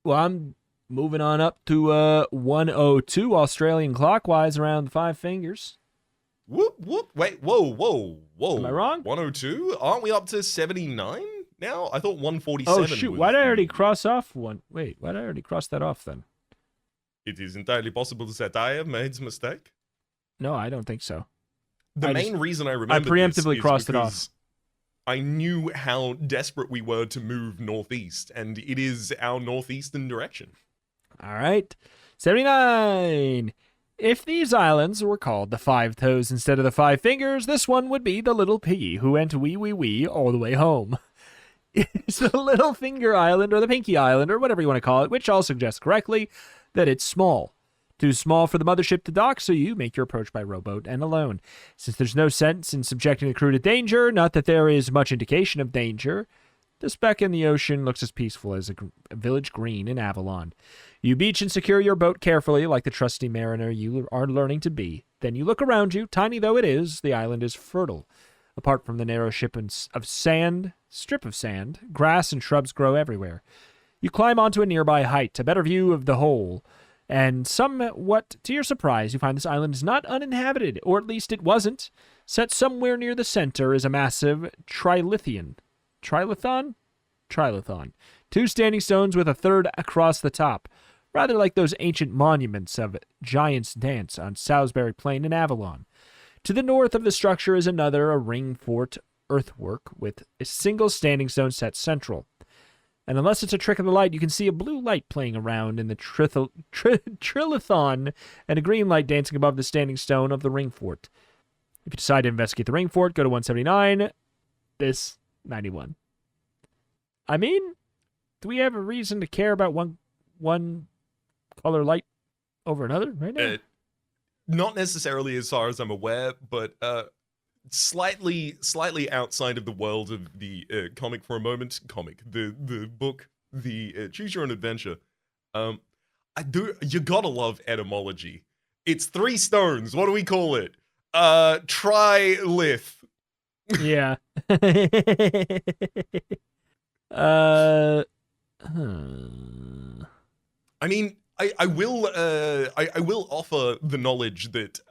[SPEAKER 1] Well, I'm moving on up to 102 Australian clockwise around the 5 fingers.
[SPEAKER 2] Whoop, whoop. Wait, whoa.
[SPEAKER 1] Am I wrong?
[SPEAKER 2] 102? Aren't we up to 79 now? I thought 147
[SPEAKER 1] Oh, shoot.
[SPEAKER 2] was
[SPEAKER 1] Why did I already
[SPEAKER 2] the-
[SPEAKER 1] cross off one? Wait, why did I already cross that off then?
[SPEAKER 2] It is entirely possible that I have made a mistake.
[SPEAKER 1] No, I don't think so.
[SPEAKER 2] The
[SPEAKER 1] I
[SPEAKER 2] main
[SPEAKER 1] just-
[SPEAKER 2] reason I remember
[SPEAKER 1] preemptively
[SPEAKER 2] this is
[SPEAKER 1] crossed it
[SPEAKER 2] because I knew how desperate we were to move northeast, and it is our northeastern direction.
[SPEAKER 1] All right. 79. If these islands were called the Five Toes instead of the Five Fingers, this one would be the Little Piggy who went wee all the way home. It's the Little Finger Island or the Pinky Island or whatever you want to call it, which all suggests correctly that it's small. Too small for the mothership to dock, so you make your approach by rowboat and alone. Since there's no sense in subjecting the crew to danger, not that there is much indication of danger, the speck in the ocean looks as peaceful as a village green in Avalon. You beach and secure your boat carefully, like the trusty mariner you are learning to be. Then you look around you. Tiny though it is, the island is fertile. Apart from the narrow strip of sand, grass and shrubs grow everywhere. You climb onto a nearby height, a better view of the whole. And somewhat to your surprise, you find this island is not uninhabited, or at least it wasn't. Set somewhere near the center is a massive trilithon. 2 standing stones with a third across the top, rather like those ancient monuments of Giant's Dance on Salisbury Plain in Avalon. To the north of the structure is another, a ring fort earthwork with a single standing stone set central. And unless it's a trick of the light, you can see a blue light playing around in the trilithon and a green light dancing above the standing stone of the ring fort. If you decide to investigate the ring fort, go to 179. This 91. I mean, do we have a reason to care about one color light over another right now?
[SPEAKER 2] Not necessarily as far as I'm aware, but slightly outside of the world of the comic for a moment. The book, the Choose Your Own Adventure. You gotta love etymology. It's 3 stones. What do we call it? Trilith.
[SPEAKER 1] Yeah.
[SPEAKER 2] I mean, I will offer the knowledge that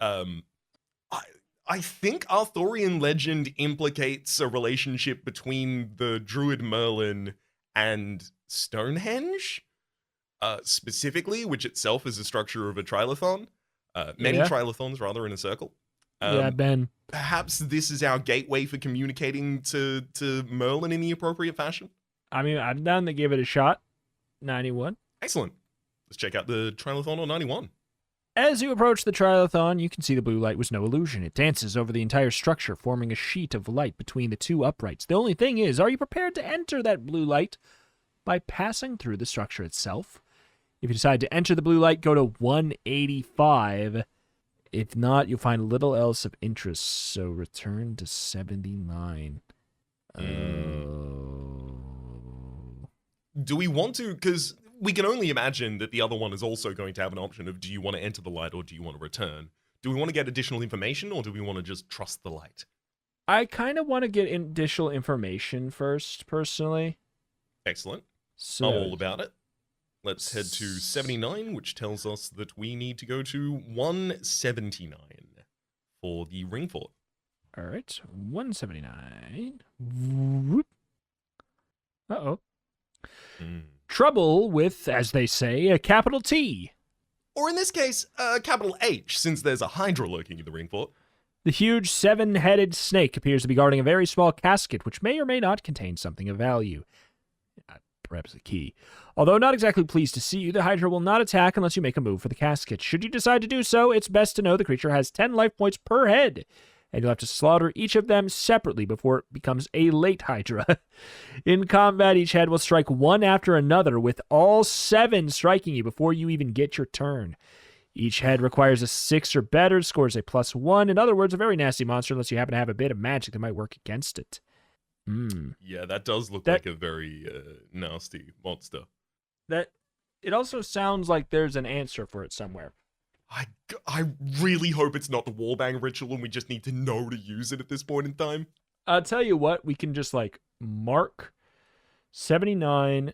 [SPEAKER 2] I think Arthurian legend implicates a relationship between the druid Merlin and Stonehenge, specifically, which itself is a structure of a trilithon. Many trilithons, rather, in a circle.
[SPEAKER 1] Yeah, Ben.
[SPEAKER 2] Perhaps this is our gateway for communicating to Merlin in the appropriate fashion.
[SPEAKER 1] I mean, I'm down to give it a shot. 91.
[SPEAKER 2] Excellent. Let's check out the trilithon on 91.
[SPEAKER 1] As you approach the trilithon, you can see the blue light was no illusion. It dances over the entire structure, forming a sheet of light between the 2 uprights. The only thing is, are you prepared to enter that blue light by passing through the structure itself? If you decide to enter the blue light, go to 185. If not, you'll find little else of interest, so return to 79.
[SPEAKER 2] Do we want to? Because we can only imagine that the other one is also going to have an option of, do you want to enter the light or do you want to return? Do we want to get additional information or do we want to just trust the light?
[SPEAKER 1] I kind of want to get additional information first, personally.
[SPEAKER 2] Excellent.
[SPEAKER 1] So,
[SPEAKER 2] I'm all about it. Let's head to 79, which tells us that we need to go to 179 for the ring fort.
[SPEAKER 1] All right, 179. Whoop. Uh-oh. Trouble with, as they say, a capital T.
[SPEAKER 2] Or in this case, capital H, since there's a hydra lurking in the ring fort.
[SPEAKER 1] The huge 7-headed snake appears to be guarding a very small casket, which may or may not contain something of value. Perhaps a key. Although not exactly pleased to see you, the hydra will not attack unless you make a move for the casket. Should you decide to do so, it's best to know the creature has 10 life points per head, and you'll have to slaughter each of them separately before it becomes a late hydra. In combat, each head will strike one after another, with all 7 striking you before you even get your turn. Each head requires a 6 or better, scores a +1. In other words, a very nasty monster unless you happen to have a bit of magic that might work against it.
[SPEAKER 2] Yeah, that does look like a very nasty monster.
[SPEAKER 1] It also sounds like there's an answer for it somewhere.
[SPEAKER 2] I really hope it's not the warbang ritual and we just need to know to use it at this point in time.
[SPEAKER 1] I'll tell you what, we can just mark 79.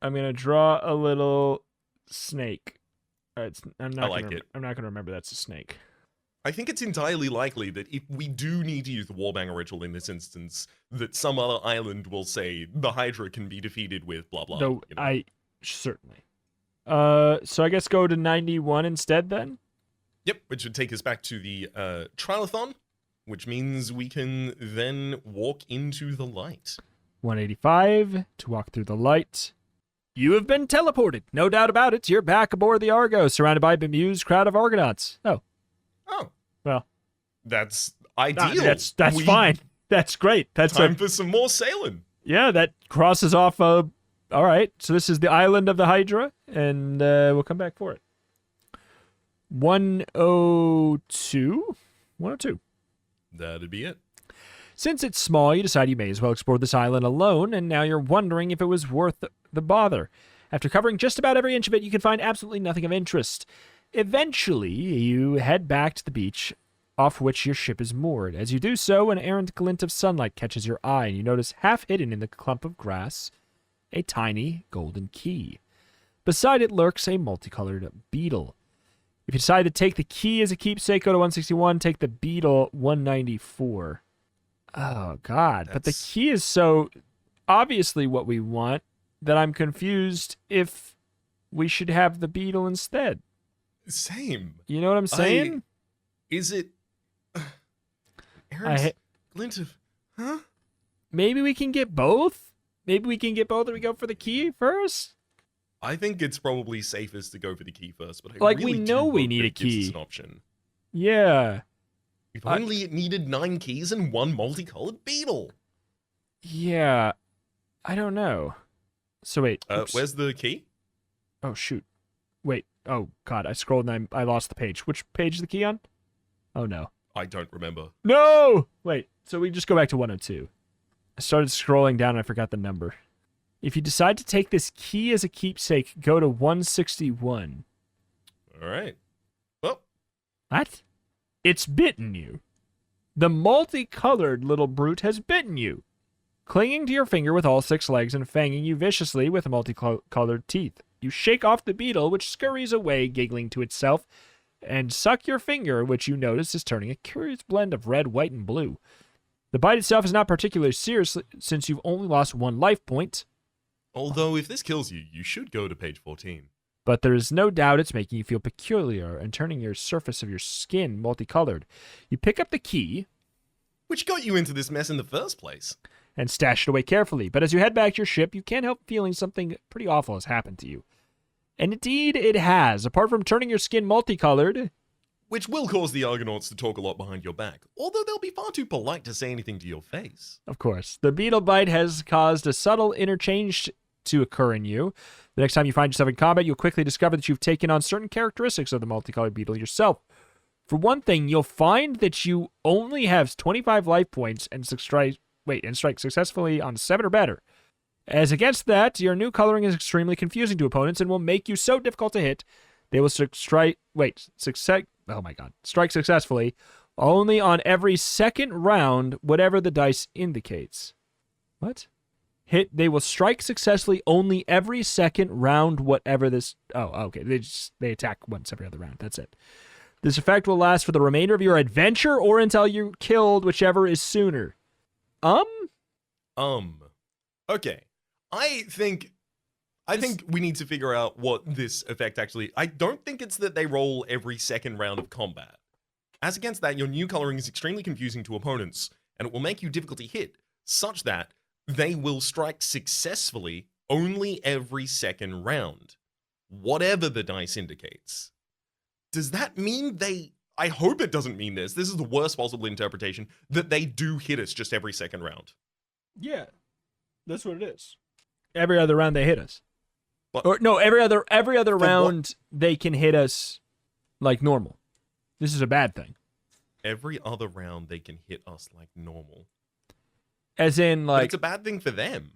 [SPEAKER 1] I'm going to draw a little snake. I'm not going to remember that's a snake.
[SPEAKER 2] I think it's entirely likely that if we do need to use the Warbanger ritual in this instance, that some other island will say the Hydra can be defeated with blah blah.
[SPEAKER 1] No, certainly. So I guess go to 91 instead then?
[SPEAKER 2] Yep, which would take us back to the Trilithon. which means we can then walk into the light.
[SPEAKER 1] 185 to walk through the light. You have been teleported. No doubt about it. You're back aboard the Argo, surrounded by a bemused crowd of Argonauts. Oh.
[SPEAKER 2] Oh,
[SPEAKER 1] Well,
[SPEAKER 2] that's ideal.
[SPEAKER 1] that's
[SPEAKER 2] We-
[SPEAKER 1] fine. That's great. That's
[SPEAKER 2] Time for some more sailing.
[SPEAKER 1] yeah, that crosses off all right. So this is the island of the Hydra, and we'll come back for it. 102. 102.
[SPEAKER 2] That'd be it.
[SPEAKER 1] Since it's small, you decide you may as well explore this island alone, and now you're wondering if it was worth the bother. After covering just about every inch of it, you can find absolutely nothing of interest. Eventually, you head back to the beach, off which your ship is moored. As you do so, an errant glint of sunlight catches your eye, and you notice half hidden in the clump of grass a tiny golden key. Beside it lurks a multicolored beetle. If you decide to take the key as a keepsake, go to 161, take the beetle 194. Oh, God. But the
[SPEAKER 2] That's-
[SPEAKER 1] key is so obviously what we want that I'm confused if we should have the beetle instead.
[SPEAKER 2] Same.
[SPEAKER 1] You know what I'm saying?
[SPEAKER 2] Is it... Aaron's
[SPEAKER 1] ha-
[SPEAKER 2] glint of... Huh?
[SPEAKER 1] Maybe we can get both? Maybe we can get both and we go for the key first?
[SPEAKER 2] I think it's probably safest to go for the key first, but I
[SPEAKER 1] Like, we
[SPEAKER 2] really
[SPEAKER 1] know
[SPEAKER 2] do
[SPEAKER 1] we
[SPEAKER 2] hope
[SPEAKER 1] need
[SPEAKER 2] that
[SPEAKER 1] a
[SPEAKER 2] it gives us
[SPEAKER 1] key.
[SPEAKER 2] an option.
[SPEAKER 1] Yeah.
[SPEAKER 2] If only it needed 9 keys and 1 multicolored beetle.
[SPEAKER 1] Yeah. I don't know. So wait. Oops.
[SPEAKER 2] Where's the key?
[SPEAKER 1] Oh, shoot. Wait. Oh, God. I scrolled and I lost the page. Which page is the key on? Oh, no.
[SPEAKER 2] I don't remember.
[SPEAKER 1] No! Wait. So we just go back to 102. I started scrolling down and I forgot the number. If you decide to take this key as a keepsake, go to 161.
[SPEAKER 2] All right. Well,
[SPEAKER 1] What? It's bitten you. The multicolored little brute has bitten you, clinging to your finger with all 6 legs and fanging you viciously with multicolored teeth. You shake off the beetle, which scurries away, giggling to itself, and suck your finger, which you notice is turning a curious blend of red, white, and blue. The bite itself is not particularly serious, since you've only lost 1 life point,
[SPEAKER 2] although if this kills you, you should go to page 14.
[SPEAKER 1] but there is no doubt it's making you feel peculiar and turning your surface of your skin multicolored. You pick up the key
[SPEAKER 2] Which got you into this mess in the first place.
[SPEAKER 1] and stash it away carefully, but as you head back to your ship, you can't help feeling something pretty awful has happened to you. And indeed, it has. Apart from turning your skin multicolored,
[SPEAKER 2] Which will cause the Argonauts to talk a lot behind your back, although they'll be far too polite to say anything to your face.
[SPEAKER 1] of course, the beetle bite has caused a subtle interchange to occur in you. The next time you find yourself in combat, you'll quickly discover that you've taken on certain characteristics of the multicolored beetle yourself. For one thing, you'll find that you only have 25 life points and strike successfully on 7 or better. As against that, your new coloring is extremely confusing to opponents and will make you so difficult to hit. They will strike successfully only on every second round, whatever the dice indicates. What? They will strike successfully only every second round, whatever this. Oh, okay. They attack once every other round. That's it. This effect will last for the remainder of your adventure or until you're killed, whichever is sooner.
[SPEAKER 2] Okay. I think we need to figure out what this effect actually... I don't think it's that they roll every second round of combat. As against that, your new coloring is extremely confusing to opponents, and it will make you difficult to hit, such that they will strike successfully only every second round, whatever the dice indicates. Does that mean they... I hope it doesn't mean this. This is the worst possible interpretation, that they do hit us just every second round.
[SPEAKER 1] Yeah, that's what it is. Every other round they hit us.
[SPEAKER 2] But-
[SPEAKER 1] Or no, every other
[SPEAKER 2] what?
[SPEAKER 1] round they can hit us like normal. This is a bad thing.
[SPEAKER 2] Every other round they can hit us like normal.
[SPEAKER 1] As in,
[SPEAKER 2] But
[SPEAKER 1] like,
[SPEAKER 2] it's a bad thing for them.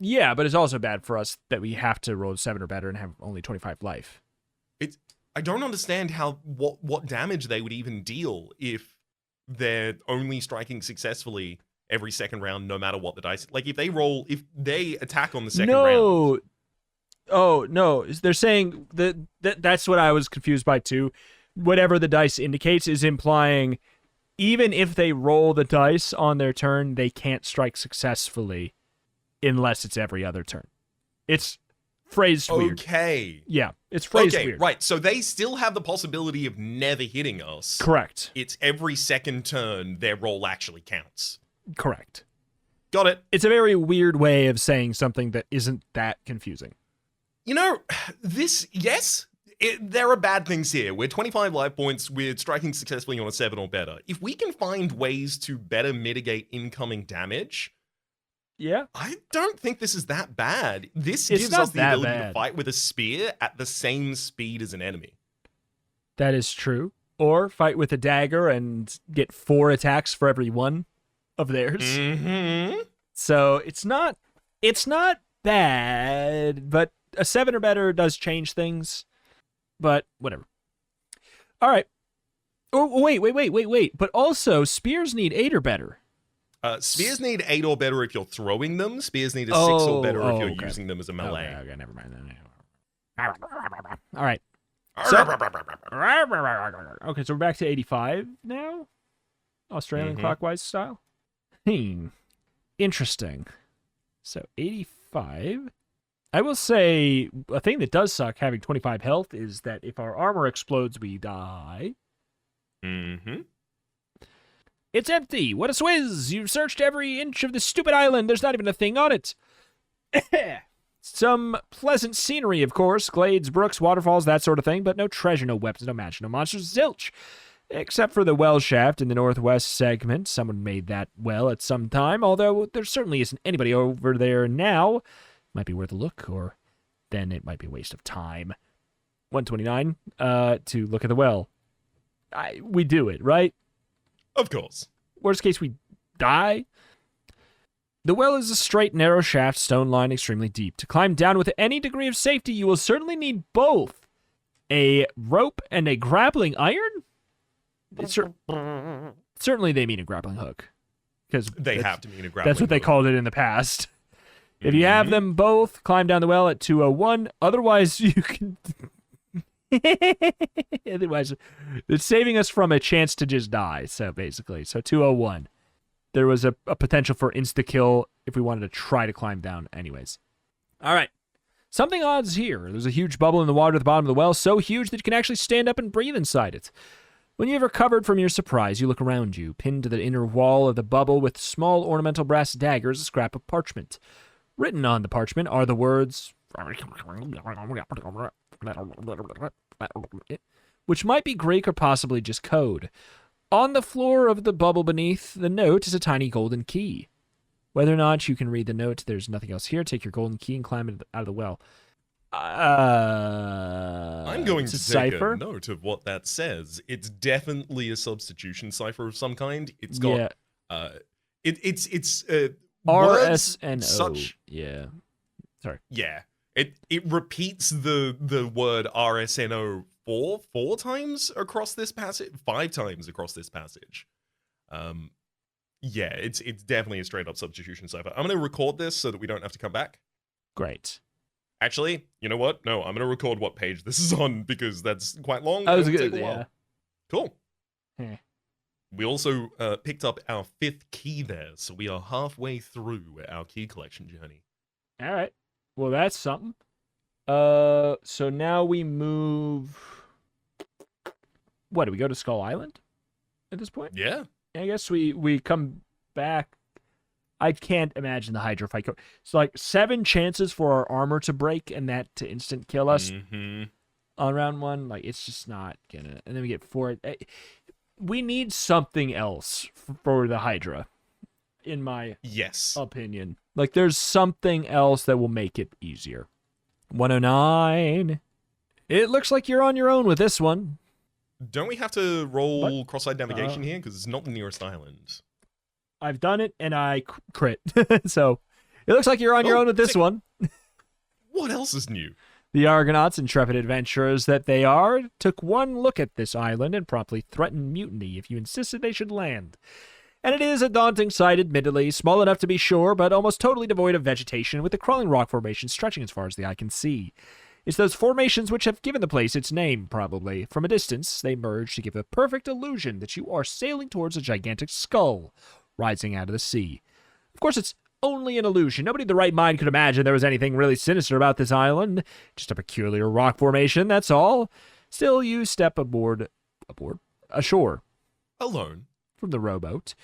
[SPEAKER 1] yeah, but it's also bad for us that we have to roll 7 or better and have only 25 life.
[SPEAKER 2] I don't understand how what damage they would even deal if they're only striking successfully every second round, no matter what the dice. Like if they attack on the second round.
[SPEAKER 1] No. Oh, no. They're saying that's what I was confused by too. Whatever the dice indicates is implying even if they roll the dice on their turn, they can't strike successfully unless it's every other turn. It's phrased weird.
[SPEAKER 2] Okay.
[SPEAKER 1] Yeah. It's phrased
[SPEAKER 2] Okay,
[SPEAKER 1] weird.
[SPEAKER 2] right. So they still have the possibility of never hitting us.
[SPEAKER 1] Correct.
[SPEAKER 2] It's every second turn their roll actually counts.
[SPEAKER 1] Correct.
[SPEAKER 2] Got it.
[SPEAKER 1] It's a very weird way of saying something that isn't that confusing.
[SPEAKER 2] You know, there are bad things here. We're 25 life points. We're striking successfully on a 7 or better. If we can find ways to better mitigate incoming damage,
[SPEAKER 1] Yeah.
[SPEAKER 2] I don't think this is that bad. This
[SPEAKER 1] It's
[SPEAKER 2] gives
[SPEAKER 1] not
[SPEAKER 2] us the
[SPEAKER 1] that
[SPEAKER 2] ability
[SPEAKER 1] bad.
[SPEAKER 2] to fight with a spear at the same speed as an enemy.
[SPEAKER 1] That is true. Or fight with a dagger and get 4 attacks for every one of theirs.
[SPEAKER 2] Mm-hmm.
[SPEAKER 1] So it's not bad, but a 7 or better does change things. But whatever. All right. Oh, wait. But also, spears need 8 or better.
[SPEAKER 2] Spears need 8 or better if you're throwing them. Spears need a 6 or better if you're
[SPEAKER 1] okay.
[SPEAKER 2] using them as a melee.
[SPEAKER 1] Okay, never mind. All right. So, okay, so we're back to 85 now? Australian
[SPEAKER 2] Mhm.
[SPEAKER 1] clockwise style? Interesting. So 85. I will say a thing that does suck having 25 health is that if our armor explodes, we die.
[SPEAKER 2] Mm-hmm.
[SPEAKER 1] It's empty. What a swizz. You've searched every inch of this stupid island. There's not even a thing on it. Some pleasant scenery, of course. Glades, brooks, waterfalls, that sort of thing. But no treasure, no weapons, no magic, no monsters. Zilch. Except for the well shaft in the northwest segment. Someone made that well at some time, although there certainly isn't anybody over there now. Might be worth a look, or then it might be a waste of time. 129 to look at the well. We do it, right?
[SPEAKER 2] Of course.
[SPEAKER 1] Worst case, we die. The well is a straight, narrow shaft, stone lined, extremely deep. To climb down with any degree of safety, you will certainly need both a rope and a grappling iron. Certainly, they mean a grappling hook, because
[SPEAKER 2] They have to mean a grappling
[SPEAKER 1] that's what they
[SPEAKER 2] hook.
[SPEAKER 1] called it in the past. If you have them both, climb down the well at 201. Otherwise, you can. Otherwise, it's saving us from a chance to just die. So basically, 201. There was a potential for insta kill if we wanted to try to climb down. Anyways, all right. Something odd's here. There's a huge bubble in the water at the bottom of the well, so huge that you can actually stand up and breathe inside it. When you have recovered from your surprise, you look around you. Pinned to the inner wall of the bubble with small ornamental brass daggers, a scrap of parchment. Written on the parchment are the words, which might be Greek or possibly just code. On the floor of the bubble beneath the note is a tiny golden key. Whether or not you can read the note, there's nothing else here. Take your golden key and climb it out of the well.
[SPEAKER 2] I'm going
[SPEAKER 1] it's
[SPEAKER 2] to
[SPEAKER 1] a
[SPEAKER 2] take
[SPEAKER 1] cipher.
[SPEAKER 2] a note of what that says. It's definitely a substitution cipher of some kind. It's got it's words
[SPEAKER 1] RSNO.
[SPEAKER 2] such
[SPEAKER 1] Yeah.
[SPEAKER 2] yeah. It repeats the word RSNO four times across this passage, 5 times across this passage. Yeah, it's definitely a straight up substitution cipher. I'm gonna record this so that we don't have to come back.
[SPEAKER 1] Great.
[SPEAKER 2] Actually, you know what? No, I'm going to record what page this is on because that's quite long.
[SPEAKER 1] That was
[SPEAKER 2] and it'll
[SPEAKER 1] good.
[SPEAKER 2] take a while.
[SPEAKER 1] Yeah.
[SPEAKER 2] Cool.
[SPEAKER 1] Heh.
[SPEAKER 2] We also picked up our 5th key there, so we are halfway through our key collection journey.
[SPEAKER 1] All right. Well, that's something. So now we move. What do we go to Skull Island at this point?
[SPEAKER 2] Yeah.
[SPEAKER 1] I guess we come back. I can't imagine the Hydra fight. It's like 7 chances for our armor to break and that to instant kill us
[SPEAKER 2] Mm-hmm.
[SPEAKER 1] on round 1. Like, it's just not gonna. And then we get 4. We need something else for the Hydra, in my
[SPEAKER 2] Yes.
[SPEAKER 1] opinion. Like, there's something else that will make it easier. 109. It looks like you're on your own with this one.
[SPEAKER 2] Don't we have to roll cross-eyed navigation here? Because it's not the nearest island.
[SPEAKER 1] I've done it, and I crit. So, it looks like you're on your
[SPEAKER 2] Oh,
[SPEAKER 1] own with this
[SPEAKER 2] sick.
[SPEAKER 1] one.
[SPEAKER 2] What else is new?
[SPEAKER 1] The Argonauts, intrepid adventurers that they are, took one look at this island and promptly threatened mutiny if you insisted they should land. And it is a daunting sight, admittedly, small enough to be sure, but almost totally devoid of vegetation, with the crawling rock formations stretching as far as the eye can see. It's those formations which have given the place its name, probably. From a distance, they merge to give a perfect illusion that you are sailing towards a gigantic skull rising out of the sea. Of course, it's only an illusion. Nobody in the right mind could imagine there was anything really sinister about this island. Just a peculiar rock formation, that's all. Still, you step ashore
[SPEAKER 2] Alone.
[SPEAKER 1] from the rowboat.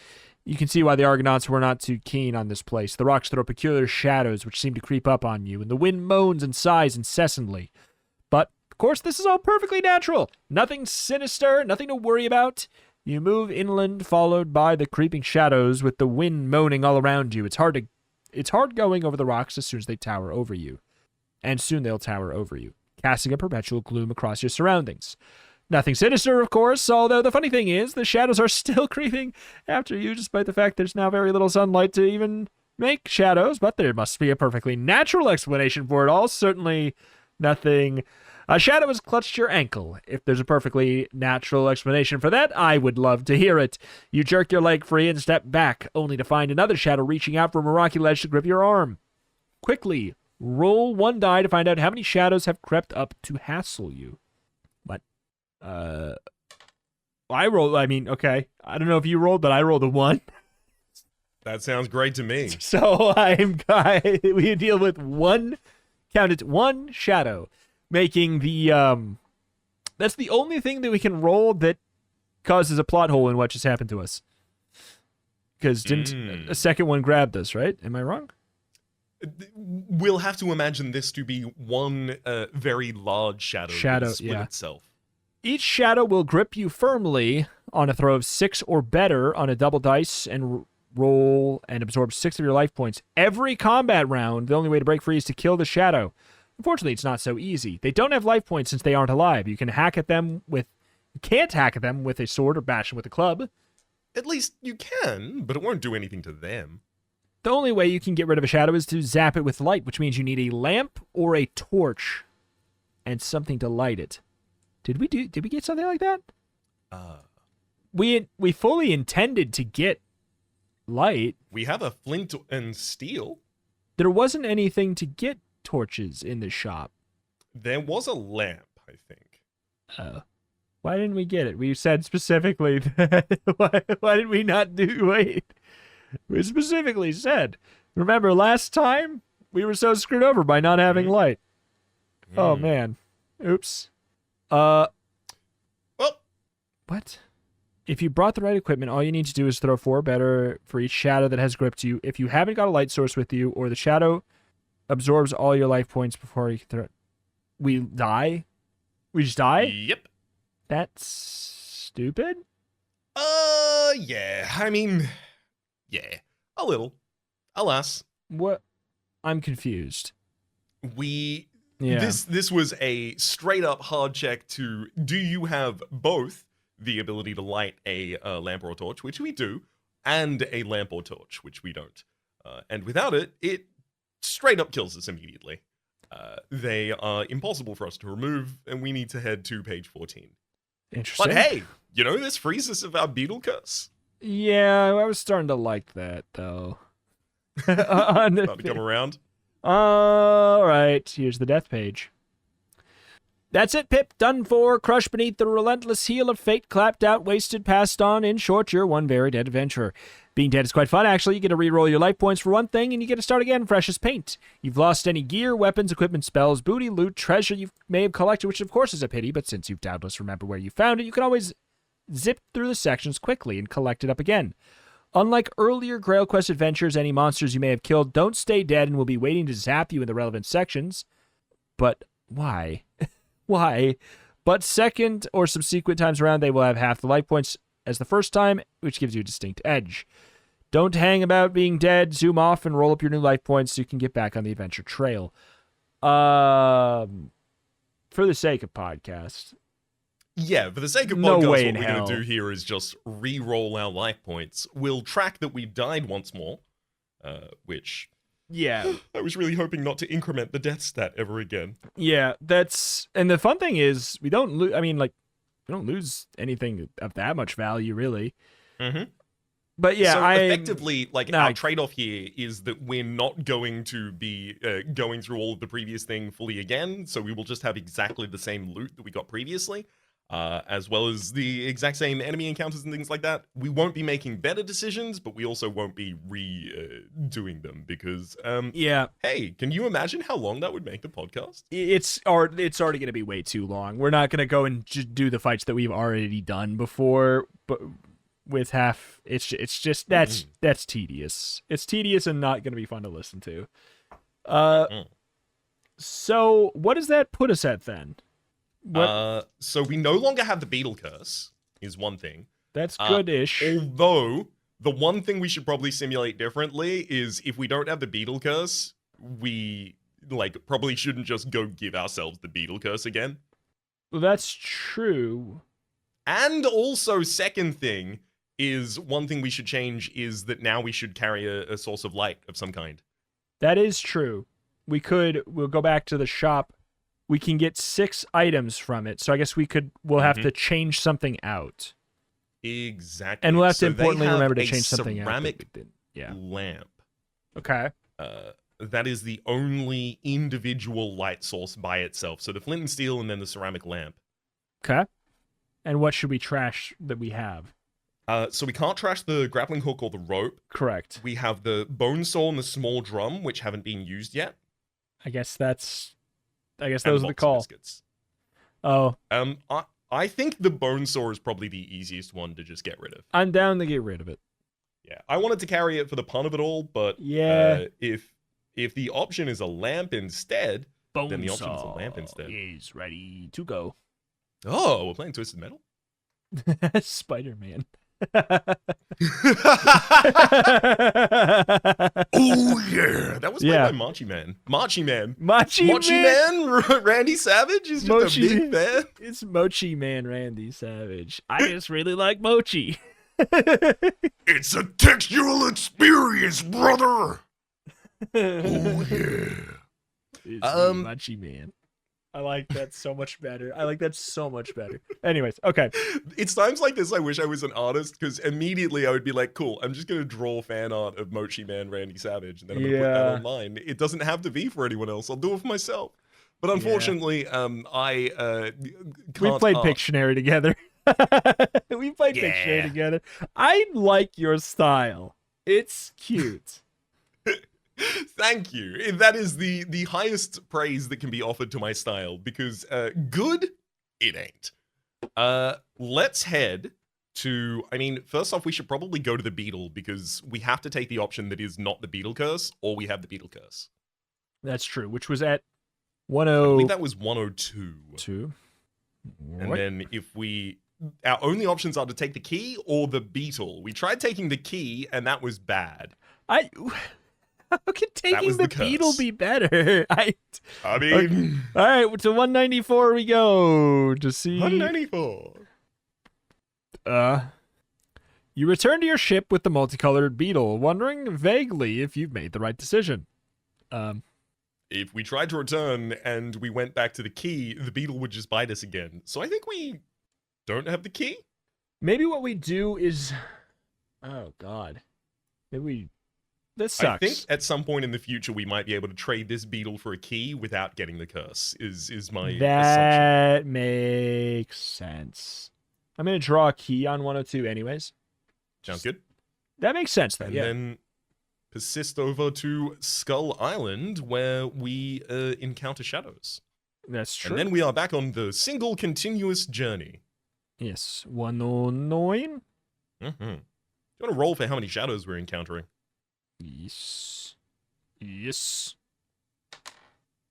[SPEAKER 1] You can see why the Argonauts were not too keen on this place. The rocks throw peculiar shadows which seem to creep up on you, and the wind moans and sighs incessantly. But, of course, this is all perfectly natural. Nothing sinister, nothing to worry about. You move inland, followed by the creeping shadows with the wind moaning all around you. It's hard going over the rocks as soon as they tower over you. And soon they'll tower over you, casting a perpetual gloom across your surroundings. Nothing sinister, of course, although the funny thing is, the shadows are still creeping after you, despite the fact there's now very little sunlight to even make shadows, but there must be a perfectly natural explanation for it all. Certainly nothing. A shadow has clutched your ankle. If there's a perfectly natural explanation for that, I would love to hear it. You jerk your leg free and step back, only to find another shadow reaching out from a rocky ledge to grip your arm. Quickly, roll one die to find out how many shadows have crept up to hassle you. Okay. I don't know if you rolled, but I rolled a 1.
[SPEAKER 2] That sounds great to me.
[SPEAKER 1] So we deal with one shadow, making the, that's the only thing that we can roll that causes a plot hole in what just happened to us. Because didn't a second one grab us, right? Am I wrong?
[SPEAKER 2] We'll have to imagine this to be one very large shadow that split itself.
[SPEAKER 1] Each shadow will grip you firmly on a throw of 6 or better on a double dice and roll and absorb 6 of your life points. Every combat round, the only way to break free is to kill the shadow. Unfortunately, it's not so easy. They don't have life points since they aren't alive. You can't hack at them with a sword or bash them with a club.
[SPEAKER 2] At least you can, but it won't do anything to them.
[SPEAKER 1] The only way you can get rid of a shadow is to zap it with light, which means you need a lamp or a torch and something to light it. Did we get something like that? We fully intended to get light.
[SPEAKER 2] We have a flint and steel.
[SPEAKER 1] There wasn't anything to get torches in the shop.
[SPEAKER 2] There was a lamp, I think.
[SPEAKER 1] Oh. Why didn't we get it? We said specifically that. Why did we not wait? We specifically said. Remember last time? We were so screwed over by not having light. Oh, man. Oops.
[SPEAKER 2] Well,
[SPEAKER 1] what? If you brought the right equipment, all you need to do is throw 4 better for each shadow that has gripped you. If you haven't got a light source with you, or the shadow absorbs all your life points before you can throw it, we die? We just die?
[SPEAKER 2] Yep.
[SPEAKER 1] That's stupid?
[SPEAKER 2] Yeah. I mean, yeah. A little. Alas.
[SPEAKER 1] What? I'm confused. Yeah.
[SPEAKER 2] This was a straight up hard check to, do you have both the ability to light a lamp or a torch, which we do, and a lamp or torch, which we don't. And without it, it straight up kills us immediately. They are impossible for us to remove, and we need to head to page 14.
[SPEAKER 1] Interesting.
[SPEAKER 2] But hey, this frees us of our beetle curse.
[SPEAKER 1] Yeah, I was starting to like that, though.
[SPEAKER 2] About to come around.
[SPEAKER 1] All right, here's the death page. That's it, Pip. Done for. Crushed beneath the relentless heel of fate. Clapped out, wasted, passed on. In short, you're one very dead adventurer. Being dead is quite fun, actually. You get to re-roll your life points for one thing, and you get to start again fresh as paint. You've lost any gear, weapons, equipment, spells, booty, loot, treasure you may have collected, which of course is a pity, but since you doubtless remember where you found it, you can always zip through the sections quickly and collect it up again. Unlike earlier GrailQuest adventures, any monsters you may have killed don't stay dead and will be waiting to zap you in the relevant sections. But why? Why? But second or subsequent times around, they will have half the life points as the first time, which gives you a distinct edge. Don't hang about being dead. Zoom off and roll up your new life points so you can get back on the adventure trail. For the sake of podcast.
[SPEAKER 2] Yeah, for the sake of
[SPEAKER 1] No
[SPEAKER 2] podcast,
[SPEAKER 1] way
[SPEAKER 2] what
[SPEAKER 1] in
[SPEAKER 2] we're
[SPEAKER 1] hell.
[SPEAKER 2] going to do here is just re-roll our life points. We'll track that we died once more, which
[SPEAKER 1] Yeah.
[SPEAKER 2] I was really hoping not to increment the death stat ever again.
[SPEAKER 1] Yeah, and the fun thing is, we don't lose anything of that much value, really.
[SPEAKER 2] Mm-hmm.
[SPEAKER 1] But yeah,
[SPEAKER 2] so effectively,
[SPEAKER 1] No.
[SPEAKER 2] our trade-off here is that we're not going to be going through all of the previous thing fully again, so we will just have exactly the same loot that we got previously. as well as the exact same enemy encounters and things like that. We won't be making better decisions, but we also won't be doing them because,
[SPEAKER 1] Yeah,
[SPEAKER 2] hey, can you imagine how long that would make the podcast?
[SPEAKER 1] it's already going to be way too long. We're not going to go and just do the fights that we've already done before, but with half, it's just that's tedious. It's tedious and not going to be fun to listen to. So what does that put us at then?
[SPEAKER 2] So we no longer have the beetle curse, is one thing.
[SPEAKER 1] That's good-ish.
[SPEAKER 2] Although, the one thing we should probably simulate differently is if we don't have the beetle curse, we, probably shouldn't just go give ourselves the beetle curse again.
[SPEAKER 1] Well, that's true.
[SPEAKER 2] And also, second thing is, one thing we should change is that now we should carry a source of light of some kind.
[SPEAKER 1] That is true. We'll go back to the shop. We can get 6 items from it. So I guess we'll have to change something out.
[SPEAKER 2] Exactly.
[SPEAKER 1] And we'll have to
[SPEAKER 2] So they
[SPEAKER 1] importantly
[SPEAKER 2] have
[SPEAKER 1] remember to
[SPEAKER 2] a
[SPEAKER 1] change something out.
[SPEAKER 2] ceramic
[SPEAKER 1] Yeah.
[SPEAKER 2] lamp.
[SPEAKER 1] Okay.
[SPEAKER 2] That is the only individual light source by itself. So the flint and steel and then the ceramic lamp.
[SPEAKER 1] Okay. And what should we trash that we have?
[SPEAKER 2] So we can't trash the grappling hook or the rope.
[SPEAKER 1] Correct.
[SPEAKER 2] We have the bone saw and the small drum, which haven't been used yet.
[SPEAKER 1] I guess those
[SPEAKER 2] And
[SPEAKER 1] are the
[SPEAKER 2] box
[SPEAKER 1] call.
[SPEAKER 2] biscuits.
[SPEAKER 1] Oh,
[SPEAKER 2] I think the bone saw is probably the easiest one to just get rid of.
[SPEAKER 1] I'm down to get rid of it.
[SPEAKER 2] Yeah, I wanted to carry it for the pun of it all, but
[SPEAKER 1] Yeah.
[SPEAKER 2] if the option is a lamp instead,
[SPEAKER 1] Bone
[SPEAKER 2] then the option is a
[SPEAKER 1] saw
[SPEAKER 2] lamp instead.
[SPEAKER 1] is ready to go.
[SPEAKER 2] Oh, we're playing Twisted Metal?
[SPEAKER 1] Spider-Man.
[SPEAKER 3] Oh yeah.
[SPEAKER 2] That was played
[SPEAKER 1] Yeah.
[SPEAKER 2] by Machi Man. Machi Man.
[SPEAKER 1] Mochi Man.
[SPEAKER 2] Randy Savage is just
[SPEAKER 1] Mochi
[SPEAKER 2] a big fan.
[SPEAKER 1] It's Mochi Man Randy Savage. I just really like mochi.
[SPEAKER 3] It's a textual experience, brother. Oh yeah.
[SPEAKER 1] It's me, Mochi Man. I like that so much better. Anyways, okay.
[SPEAKER 2] It's times like this I wish I was an artist, because immediately I would be like, cool, I'm just going to draw fan art of Mochi Man Randy Savage, and then I'm going to put that online. It doesn't have to be for anyone else. I'll do it for myself. But unfortunately, I can't
[SPEAKER 1] We played
[SPEAKER 2] art.
[SPEAKER 1] Pictionary together. We played Pictionary together. I like your style. It's cute.
[SPEAKER 2] Thank you. That is the highest praise that can be offered to my style, because good, it ain't. Let's head to, first off, we should probably go to the beetle, because we have to take the option that is not the beetle curse, or we have the beetle curse.
[SPEAKER 1] That's true, which was at
[SPEAKER 2] I
[SPEAKER 1] 102.
[SPEAKER 2] believe that was 102. And then our only options are to take the key or the beetle. We tried taking the key, and that was bad.
[SPEAKER 1] How can taking
[SPEAKER 2] was
[SPEAKER 1] the
[SPEAKER 2] the
[SPEAKER 1] beetle
[SPEAKER 2] curse.
[SPEAKER 1] be better?
[SPEAKER 2] I mean,
[SPEAKER 1] All right, to 194 we go to see.
[SPEAKER 2] 194.
[SPEAKER 1] You return to your ship with the multicolored beetle, wondering vaguely if you've made the right decision.
[SPEAKER 2] If we tried to return and we went back to the key, the beetle would just bite us again. So I think we don't have the key.
[SPEAKER 1] Maybe what we do is, oh god, this sucks.
[SPEAKER 2] I think at some point in the future we might be able to trade this beetle for a key without getting the curse. Is my assumption.
[SPEAKER 1] That makes sense. I'm gonna draw a key on 102 anyways.
[SPEAKER 2] Sounds good.
[SPEAKER 1] That makes sense then.
[SPEAKER 2] And
[SPEAKER 1] Yeah.
[SPEAKER 2] then persist over to Skull Island, where we encounter shadows.
[SPEAKER 1] That's true.
[SPEAKER 2] And then we are back on the single continuous journey.
[SPEAKER 1] Yes, 109.
[SPEAKER 2] Mm-hmm. Do you want to roll for how many shadows we're encountering?
[SPEAKER 1] Yes. Yes.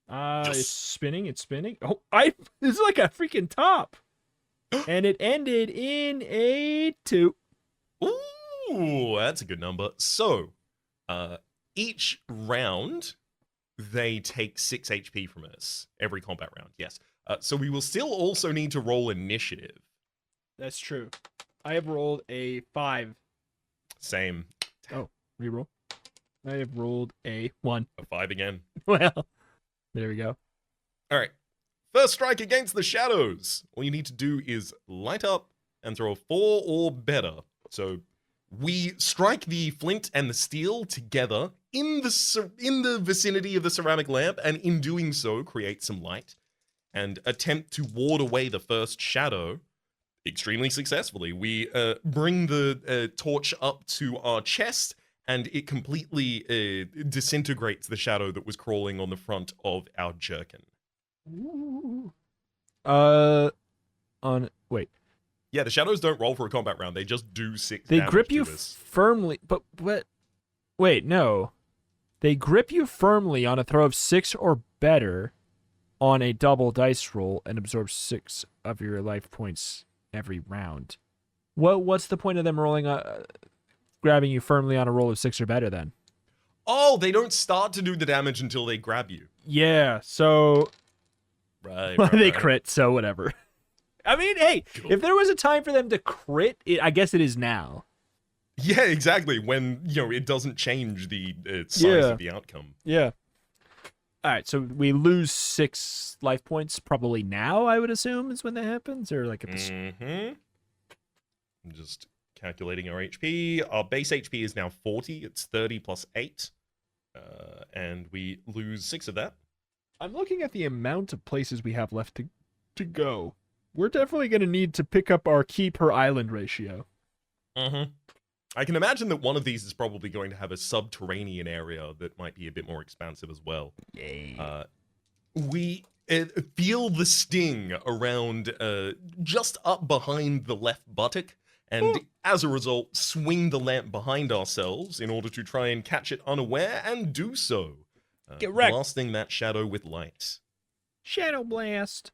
[SPEAKER 1] It's spinning. Oh, this is like a freaking top. And it ended in a 2.
[SPEAKER 2] Ooh, that's a good number. So, each round, they take 6 HP from us. Every combat round, yes. So we will still also need to roll initiative.
[SPEAKER 1] That's true. I have rolled a 5.
[SPEAKER 2] Same.
[SPEAKER 1] Reroll. I have rolled a 1.
[SPEAKER 2] A 5 again.
[SPEAKER 1] Well, there we go.
[SPEAKER 2] All right. First strike against the shadows. All you need to do is light up and throw a 4 or better. So we strike the flint and the steel together in the vicinity of the ceramic lamp, and in doing so, create some light. and attempt to ward away the first shadow extremely successfully. We bring the torch up to our chest, and it completely disintegrates the shadow that was crawling on the front of our jerkin.
[SPEAKER 1] Wait.
[SPEAKER 2] Yeah, the shadows don't roll for a combat round. They just do 6
[SPEAKER 1] They
[SPEAKER 2] damage
[SPEAKER 1] grip you
[SPEAKER 2] to us.
[SPEAKER 1] firmly, but what? Wait, no. They grip you firmly on a throw of 6 or better on a double dice roll and absorb 6 of your life points every round. What's the point of them grabbing you firmly on a roll of 6 or better then?
[SPEAKER 2] Oh, they don't start to do the damage until they grab you.
[SPEAKER 1] Yeah, so
[SPEAKER 2] Right.
[SPEAKER 1] they crit, so whatever. I mean, hey,
[SPEAKER 2] Cool.
[SPEAKER 1] if there was a time for them to crit, I guess it is now.
[SPEAKER 2] Yeah, exactly. When, it doesn't change the size of the outcome.
[SPEAKER 1] Yeah. All right, so we lose 6 life points probably now, I would assume, is when that happens, or like at the...
[SPEAKER 2] Mm-hmm. I'm just calculating our HP. Our base HP is now 40. It's 30 plus 8. And we lose 6 of that.
[SPEAKER 1] I'm looking at the amount of places we have left to go. We're definitely going to need to pick up our key per island ratio.
[SPEAKER 2] Mm-hmm. I can imagine that one of these is probably going to have a subterranean area that might be a bit more expansive as well.
[SPEAKER 1] Yeah.
[SPEAKER 2] We feel the sting around just up behind the left buttock, and as a result, swing the lamp behind ourselves in order to try and catch it unaware, and do so.
[SPEAKER 1] Get wrecked.
[SPEAKER 2] Blasting that shadow with light.
[SPEAKER 1] Shadow Blast.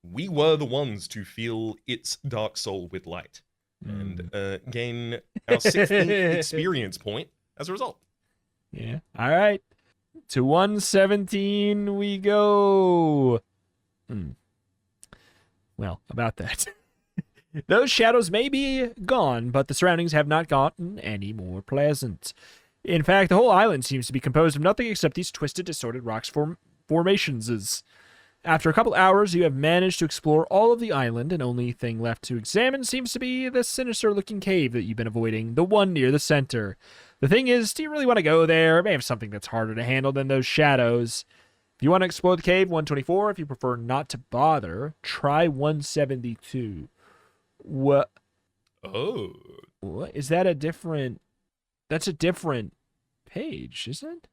[SPEAKER 2] We were the ones to feel its dark soul with light, and gain our 16th experience point as a result.
[SPEAKER 1] Yeah. All right. To 117 we go. Well, about that. Those shadows may be gone, but the surroundings have not gotten any more pleasant. In fact, the whole island seems to be composed of nothing except these twisted, distorted rocks formations. After a couple hours, you have managed to explore all of the island, and only thing left to examine seems to be the sinister-looking cave that you've been avoiding, the one near the center. The thing is, do you really want to go there? It may have something that's harder to handle than those shadows. If you want to explore the cave, 124. If you prefer not to bother, try 172. What?
[SPEAKER 2] Oh.
[SPEAKER 1] What? Is that a different... That's a different page, isn't it?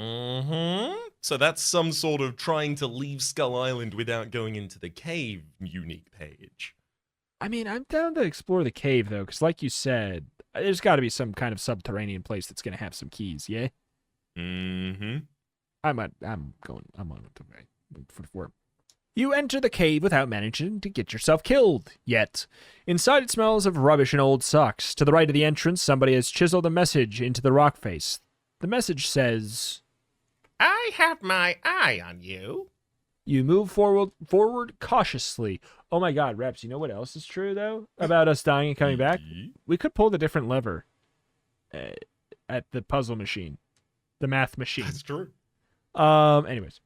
[SPEAKER 2] Mm-hmm. So that's some sort of trying to leave Skull Island without going into the cave unique page.
[SPEAKER 1] I mean, I'm down to explore the cave, though, because like you said, there's got to be some kind of subterranean place that's going to have some keys, yeah?
[SPEAKER 2] Mm-hmm.
[SPEAKER 1] I'm on it today. For You enter the cave without managing to get yourself killed, yet. Inside it smells of rubbish and old socks. To the right of the entrance, somebody has chiseled a message into the rock face. The message says...
[SPEAKER 4] I have my eye on you.
[SPEAKER 1] You move forward cautiously. Oh my god, Reps, you know what else is true, though? About us dying and coming back? We could pull the different lever at the puzzle machine. The math machine.
[SPEAKER 2] That's true.
[SPEAKER 1] Anyways.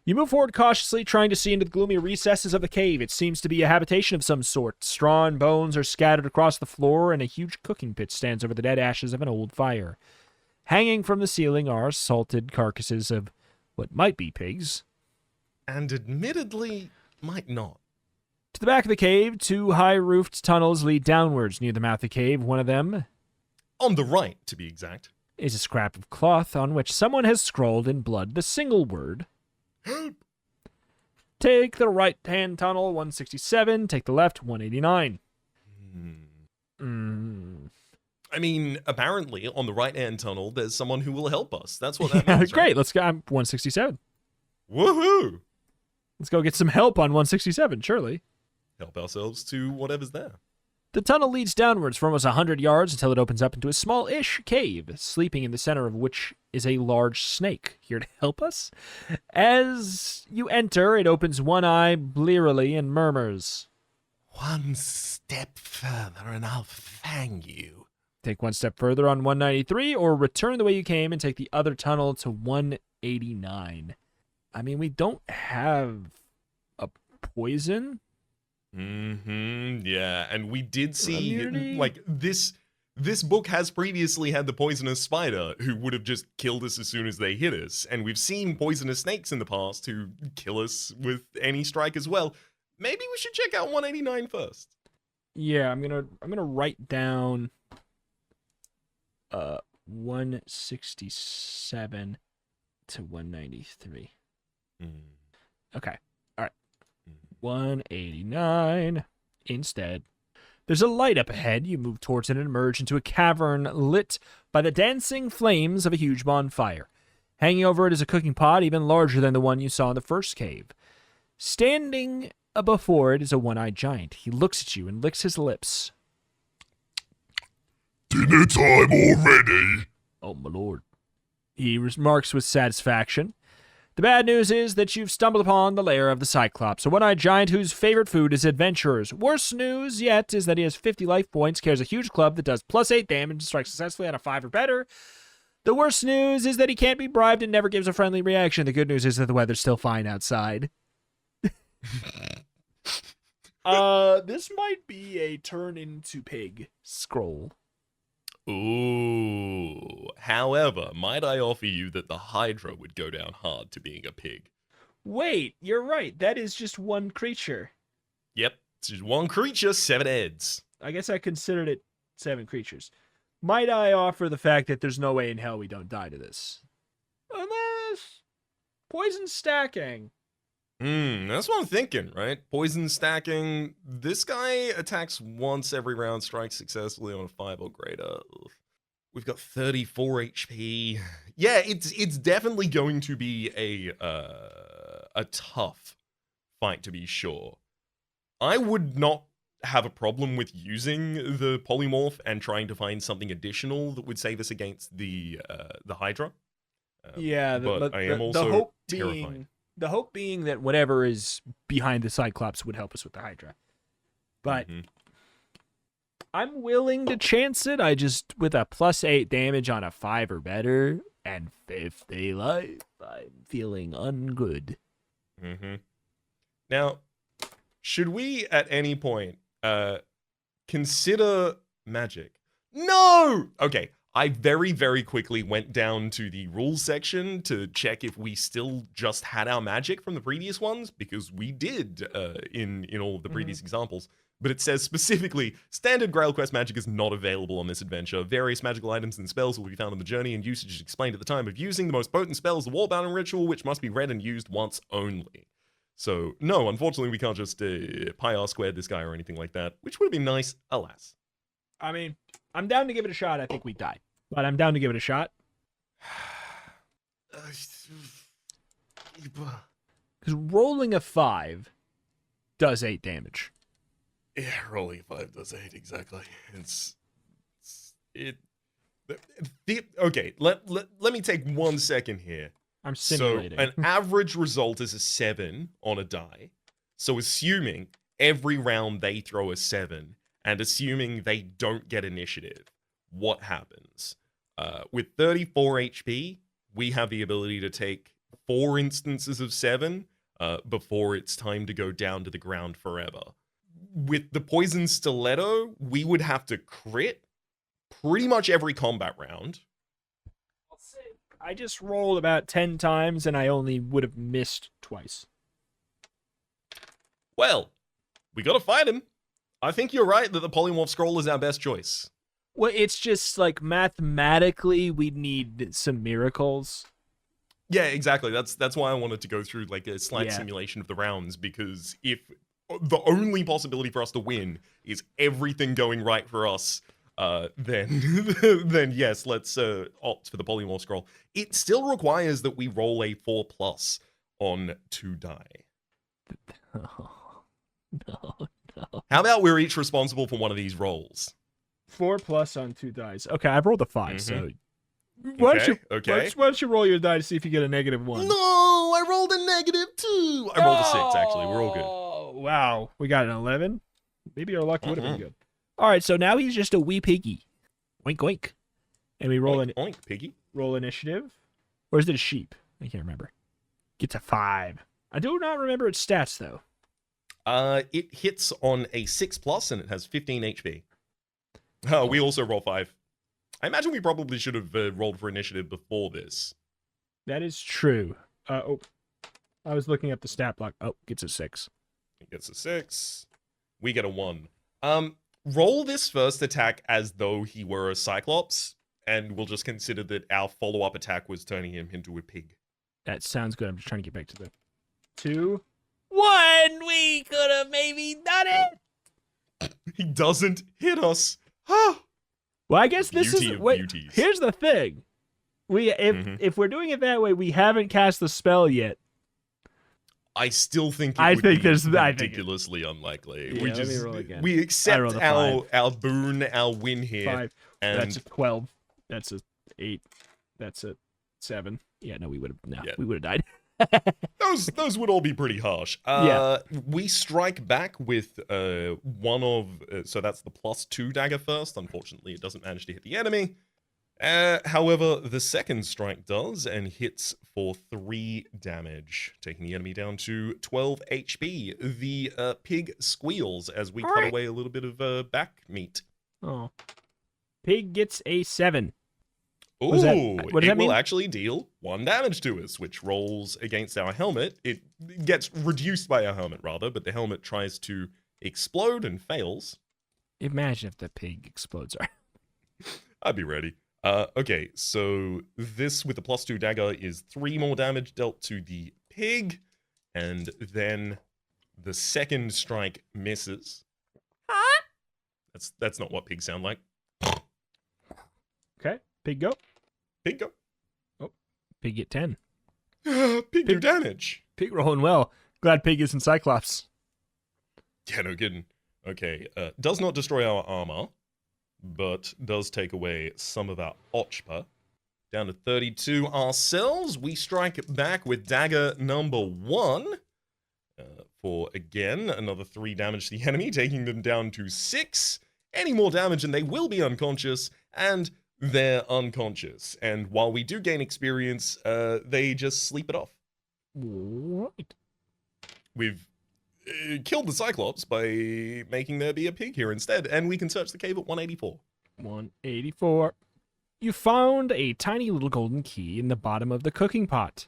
[SPEAKER 1] You move forward cautiously, trying to see into the gloomy recesses of the cave. It seems to be a habitation of some sort. Straw and bones are scattered across the floor, and a huge cooking pit stands over the dead ashes of an old fire. Hanging from the ceiling are salted carcasses of what might be pigs.
[SPEAKER 2] And admittedly, might not.
[SPEAKER 1] To the back of the cave, 2 high-roofed tunnels lead downwards near the mouth of the cave. One of them,
[SPEAKER 2] On the right, to be exact.
[SPEAKER 1] is a scrap of cloth on which someone has scrawled in blood the single word,
[SPEAKER 3] Help!
[SPEAKER 1] Take the right-hand tunnel, 167. Take the left, 189.
[SPEAKER 2] I mean, apparently, on the right-hand tunnel, there's someone who will help us. That's what that means,
[SPEAKER 1] Great,
[SPEAKER 2] right?
[SPEAKER 1] let's go. I'm 167.
[SPEAKER 2] Woohoo!
[SPEAKER 1] Let's go get some help on 167, surely.
[SPEAKER 2] Help ourselves to whatever's there.
[SPEAKER 1] The tunnel leads downwards for almost 100 yards until it opens up into a small-ish cave, sleeping in the center of which is a large snake, here to help us. As you enter, it opens one eye blearily and murmurs.
[SPEAKER 4] One step further and I'll fang you.
[SPEAKER 1] Take one step further on 193, or return the way you came and take the other tunnel to 189. I mean, we don't have a poison.
[SPEAKER 2] Yeah, and we did see,
[SPEAKER 1] Immunity?
[SPEAKER 2] like, this this book has previously had the poisonous spider who would have just killed us as soon as they hit us, and we've seen poisonous snakes in the past who kill us with any strike as well. Maybe we should check out 189 first.
[SPEAKER 1] Yeah, I'm gonna write down 167 to 193. Okay. All right. 189 instead. There's a light up ahead. You move towards it and emerge into a cavern lit by the dancing flames of a huge bonfire. Hanging over it is a cooking pot even larger than the one you saw in the first cave. Standing before it is a one-eyed giant. He looks at you and licks his lips.
[SPEAKER 3] Dinner time already?
[SPEAKER 1] Oh, my lord. He remarks with satisfaction. The bad news is that you've stumbled upon the lair of the Cyclops, a one-eyed giant whose favorite food is adventurers. Worse news yet is that he has 50 life points, carries a huge club that does +8 damage, and strikes successfully on a 5 or better. The worst news is that he can't be bribed and never gives a friendly reaction. The good news is that the weather's still fine outside. This might be a turn into pig scroll.
[SPEAKER 2] Ooh. However, might I offer you that the Hydra would go down hard to being a pig?
[SPEAKER 1] Wait, you're right. That is just one creature.
[SPEAKER 2] Yep. It's just one creature, 7 heads.
[SPEAKER 1] I guess I considered it 7 creatures. Might I offer the fact that there's no way in hell we don't die to this? Unless poison stacking.
[SPEAKER 2] That's what I'm thinking, right? Poison stacking. This guy attacks once every round, strikes successfully on a 5 or greater. We've got 34 HP. Yeah, it's definitely going to be a tough fight, to be sure. I would not have a problem with using the polymorph and trying to find something additional that would save us against the Hydra.
[SPEAKER 1] Yeah,
[SPEAKER 2] but I am also
[SPEAKER 1] the hope
[SPEAKER 2] terrified.
[SPEAKER 1] The hope being that whatever is behind the Cyclops would help us with the Hydra. But I'm willing to chance it. I just, with a +8 damage on a 5 or better and 50 life, I'm feeling ungood.
[SPEAKER 2] Now, should we at any point consider magic? No! Okay. I very, very quickly went down to the rules section to check if we still just had our magic from the previous ones, because we did in all of the previous examples. But it says specifically, standard GrailQuest magic is not available on this adventure. Various magical items and spells will be found on the journey, and usage is explained at the time of using. The most potent spell is the Warbound Ritual, which must be read and used once only. So, no, unfortunately, we can't just pi r-square this guy or anything like that, which would have been nice, alas.
[SPEAKER 1] I mean, I'm down to give it a shot. I think we died. But I'm down to give it a shot. Because rolling a 5 does 8 damage.
[SPEAKER 2] Yeah, rolling 5 does 8, exactly. Okay, let me take 1 second here.
[SPEAKER 1] I'm simulating.
[SPEAKER 2] So, an average result is a 7 on a die. So, assuming every round they throw a 7, and assuming they don't get initiative, what happens? With 34 HP, we have the ability to take 4 instances of 7 before it's time to go down to the ground forever. With the Poison Stiletto, we would have to crit pretty much every combat round.
[SPEAKER 1] I just rolled about 10 times, and I only would have missed twice.
[SPEAKER 2] Well, we gotta fight him. I think you're right that the Polymorph Scroll is our best choice.
[SPEAKER 1] Well, it's just like mathematically we'd need some miracles.
[SPEAKER 2] Yeah, exactly. That's why I wanted to go through like a slight simulation of the rounds, because if the only possibility for us to win is everything going right for us, then yes, let's opt for the Polymorph Scroll. It still requires that we roll a 4+ on 2 die.
[SPEAKER 1] No.
[SPEAKER 2] How about we're each responsible for one of these rolls?
[SPEAKER 1] 4+ on 2 dice. Okay, I've rolled a 5, so why don't you roll your die to see if you get a -1?
[SPEAKER 2] No, I rolled a -2. I rolled a 6, actually. We're all good.
[SPEAKER 1] Oh, wow. We got an 11? Maybe our luck would have been good. All right, so now he's just a wee piggy. Oink, oink. And we roll
[SPEAKER 2] oink, piggy.
[SPEAKER 1] Roll initiative. Or is it a sheep? I can't remember. Gets a 5. I do not remember its stats, though.
[SPEAKER 2] It hits on a 6+, and it has 15 HP. We also roll 5. I imagine we probably should have rolled for initiative before this.
[SPEAKER 1] That is true. I was looking up the stat block. Oh, gets a 6.
[SPEAKER 2] It gets a 6. We get a 1. Roll this first attack as though he were a Cyclops, and we'll just consider that our follow-up attack was turning him into a pig.
[SPEAKER 1] That sounds good. I'm just trying to get back to the 2. 1! We could have maybe done it!
[SPEAKER 2] He doesn't hit us. Huh.
[SPEAKER 1] Well, I guess this
[SPEAKER 2] Beauty
[SPEAKER 1] is...
[SPEAKER 2] of
[SPEAKER 1] Wait,
[SPEAKER 2] beauties.
[SPEAKER 1] here's the thing. If we're doing it that way, we haven't cast the spell yet.
[SPEAKER 2] I still think it
[SPEAKER 1] I
[SPEAKER 2] would
[SPEAKER 1] think
[SPEAKER 2] be
[SPEAKER 1] there's- I think it-
[SPEAKER 2] ridiculously unlikely.
[SPEAKER 1] Yeah,
[SPEAKER 2] we
[SPEAKER 1] let me
[SPEAKER 2] just
[SPEAKER 1] roll again.
[SPEAKER 2] we
[SPEAKER 1] I
[SPEAKER 2] accept
[SPEAKER 1] rolled a
[SPEAKER 2] our boon, our win here.
[SPEAKER 1] 5.
[SPEAKER 2] And
[SPEAKER 1] That's a 12. That's a 8. That's a 7. Yeah, no, we would have we would have died.
[SPEAKER 2] those would all be pretty harsh.
[SPEAKER 1] Yeah.
[SPEAKER 2] We strike back with one of so that's the +2 dagger first. Unfortunately, it doesn't manage to hit the enemy. However, the second strike does and hits for 3 damage, taking the enemy down to 12 HP. The pig squeals as we cut away a little bit of back meat.
[SPEAKER 1] Oh. Pig gets a 7.
[SPEAKER 2] Ooh,
[SPEAKER 1] What does that mean?
[SPEAKER 2] will actually deal 1 damage to us, which rolls against our helmet. It gets reduced by our helmet, rather, but the helmet tries to explode and fails.
[SPEAKER 1] Imagine if the pig explodes.
[SPEAKER 2] I'd be ready. Okay, so this with the +2 dagger is 3 more damage dealt to the pig, and then the second strike misses.
[SPEAKER 1] Huh?
[SPEAKER 2] That's not what pigs sound like.
[SPEAKER 1] Okay, pig go.
[SPEAKER 2] Pig go.
[SPEAKER 1] Pig get 10.
[SPEAKER 2] Pig do damage.
[SPEAKER 1] Pig rolling well. Glad pig isn't Cyclops.
[SPEAKER 2] Yeah, no kidding. Okay, does not destroy our armor, but does take away some of our ochpa. Down to 32 ourselves. We strike back with dagger number 1 for, again, another 3 damage to the enemy, taking them down to 6. Any more damage and they will be unconscious, and they're unconscious. And while we do gain experience, they just sleep it off.
[SPEAKER 1] Right.
[SPEAKER 2] We've killed the Cyclops by making there be a pig here instead, and we can search the cave at 184.
[SPEAKER 1] 184. You found a tiny little golden key in the bottom of the cooking pot.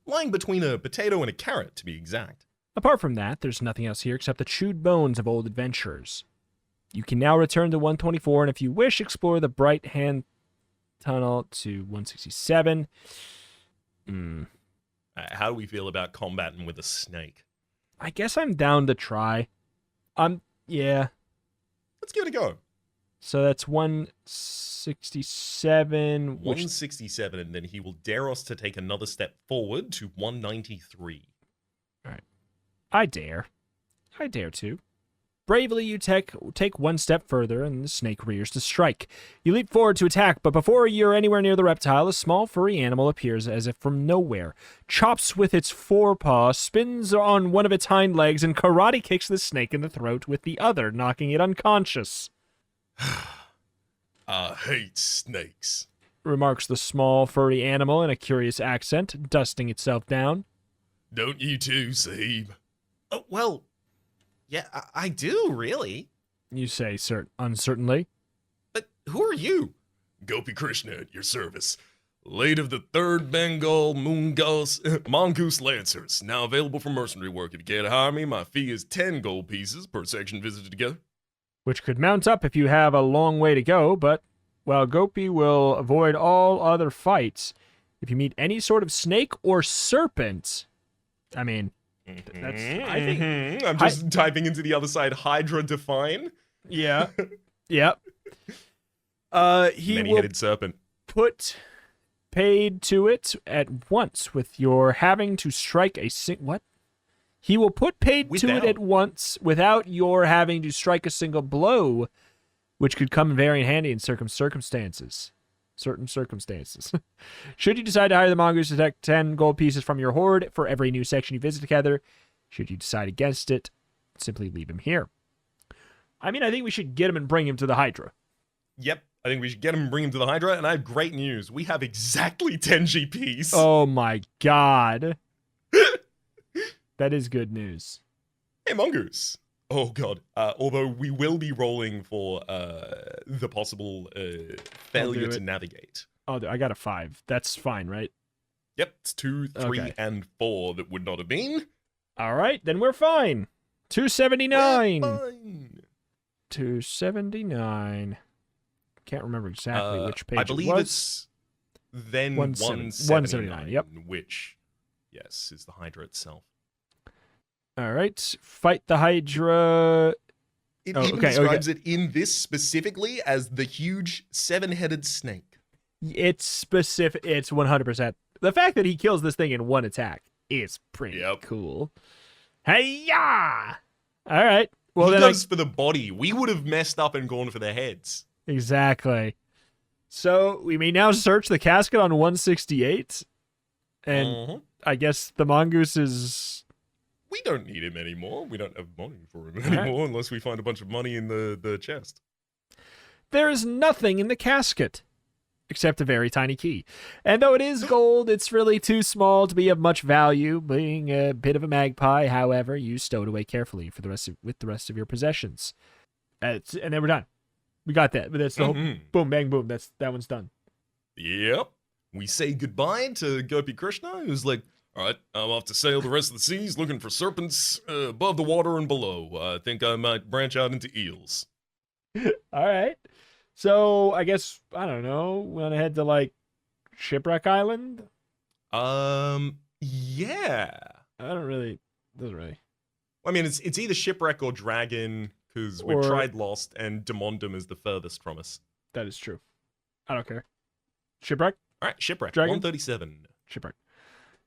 [SPEAKER 2] Lying between a potato and a carrot, to be exact.
[SPEAKER 1] Apart from that, there's nothing else here except the chewed bones of old adventurers. You can now return to 124, and if you wish, explore the Bright Hand Tunnel to 167.
[SPEAKER 2] How do we feel about combating with a snake?
[SPEAKER 1] I guess I'm down to try. Yeah.
[SPEAKER 2] Let's give it a go.
[SPEAKER 1] So that's 167.
[SPEAKER 2] 167, and then he will dare us to take another step forward to 193.
[SPEAKER 1] I dare to. Bravely, you take 1 step further, and the snake rears to strike. You leap forward to attack, but before you're anywhere near the reptile, a small furry animal appears as if from nowhere, chops with its forepaw, spins on one of its hind legs, and karate kicks the snake in the throat with the other, knocking it unconscious.
[SPEAKER 3] I hate snakes.
[SPEAKER 1] Remarks the small furry animal in a curious accent, dusting itself down.
[SPEAKER 3] Don't you too, Sahib?
[SPEAKER 4] Oh, well, yeah, I do, really.
[SPEAKER 1] You say, uncertainly.
[SPEAKER 4] But who are you?
[SPEAKER 3] Gopi Krishna at your service. Late of the 3rd Bengal Mongoose Lancers. Now available for mercenary work. If you care to hire me, my fee is 10 gold pieces per section visited together.
[SPEAKER 1] Which could mount up if you have a long way to go, but, well, Gopi will avoid all other fights. If you meet any sort of snake or serpent, I mean, that's, I think...
[SPEAKER 2] I'm just typing into the other side, Hydra define.
[SPEAKER 1] Yeah. Yep. He will
[SPEAKER 2] Many-headed serpent.
[SPEAKER 1] put paid to it at once with your having to strike a what? He will put paid to it
[SPEAKER 2] Without.
[SPEAKER 1] at once without your having to strike a single blow, which could come very handy in certain circumstances. Should you decide to hire the mongoose to take 10 gold pieces from your hoard for every new section you visit together, should you decide against it, simply leave him here. I mean, I think we should get him and bring him to the Hydra.
[SPEAKER 2] Yep, I think we should get him and bring him to the Hydra, and I have great news. We have exactly 10 GPs.
[SPEAKER 1] Oh my god. That is good news.
[SPEAKER 2] Hey, Mongoose. Oh god. Although we will be rolling for the possible failure
[SPEAKER 1] do
[SPEAKER 2] to
[SPEAKER 1] it.
[SPEAKER 2] navigate.
[SPEAKER 1] Oh, I got a 5. That's fine, right?
[SPEAKER 2] Yep, it's 2, 3,
[SPEAKER 1] Okay.
[SPEAKER 2] and 4 that would not have been.
[SPEAKER 1] All right, then we're fine. 279.
[SPEAKER 2] We're fine.
[SPEAKER 1] 279. Can't remember exactly which page
[SPEAKER 2] I believe
[SPEAKER 1] it was.
[SPEAKER 2] it's then
[SPEAKER 1] 179, yep.
[SPEAKER 2] Which, yes, is the Hydra itself.
[SPEAKER 1] All right, fight the Hydra.
[SPEAKER 2] It
[SPEAKER 1] Oh,
[SPEAKER 2] even
[SPEAKER 1] okay,
[SPEAKER 2] describes it in this specifically as the huge 7-headed snake.
[SPEAKER 1] It's specific. It's 100%. The fact that he kills this thing in one attack is pretty
[SPEAKER 2] Yep.
[SPEAKER 1] cool. Hey-ya! All right. Well,
[SPEAKER 2] He
[SPEAKER 1] then
[SPEAKER 2] goes for the body. We would have messed up and gone for the heads.
[SPEAKER 1] exactly. So we may now search the casket on 168. And
[SPEAKER 2] Mhm.
[SPEAKER 1] I guess the mongoose is...
[SPEAKER 2] We don't need him anymore. We don't have money for him
[SPEAKER 1] All right.
[SPEAKER 2] anymore unless we find a bunch of money in the chest.
[SPEAKER 1] There is nothing in the casket except a very tiny key. And though it is gold, it's really too small to be of much value, being a bit of a magpie. However, you stow it away carefully for with the rest of your possessions. And then we're done. We got that. But that's the whole
[SPEAKER 2] Mhm.
[SPEAKER 1] boom, bang, boom. That one's done.
[SPEAKER 2] Yep. We say goodbye to Gopi Krishna, who's like, all right, I'm off to sail the rest of the seas looking for serpents above the water and below. I think I might branch out into eels.
[SPEAKER 1] All right. So I guess, I don't know, we want to head to like Shipwreck Island?
[SPEAKER 2] Yeah.
[SPEAKER 1] Doesn't really.
[SPEAKER 2] I mean, it's either Shipwreck or Dragon, because we've
[SPEAKER 1] Or-
[SPEAKER 2] tried Lost, and Demondum is the furthest from us.
[SPEAKER 1] That is true. I don't care. Shipwreck?
[SPEAKER 2] All right, Shipwreck,
[SPEAKER 1] Dragon?
[SPEAKER 2] 137.
[SPEAKER 1] Shipwreck.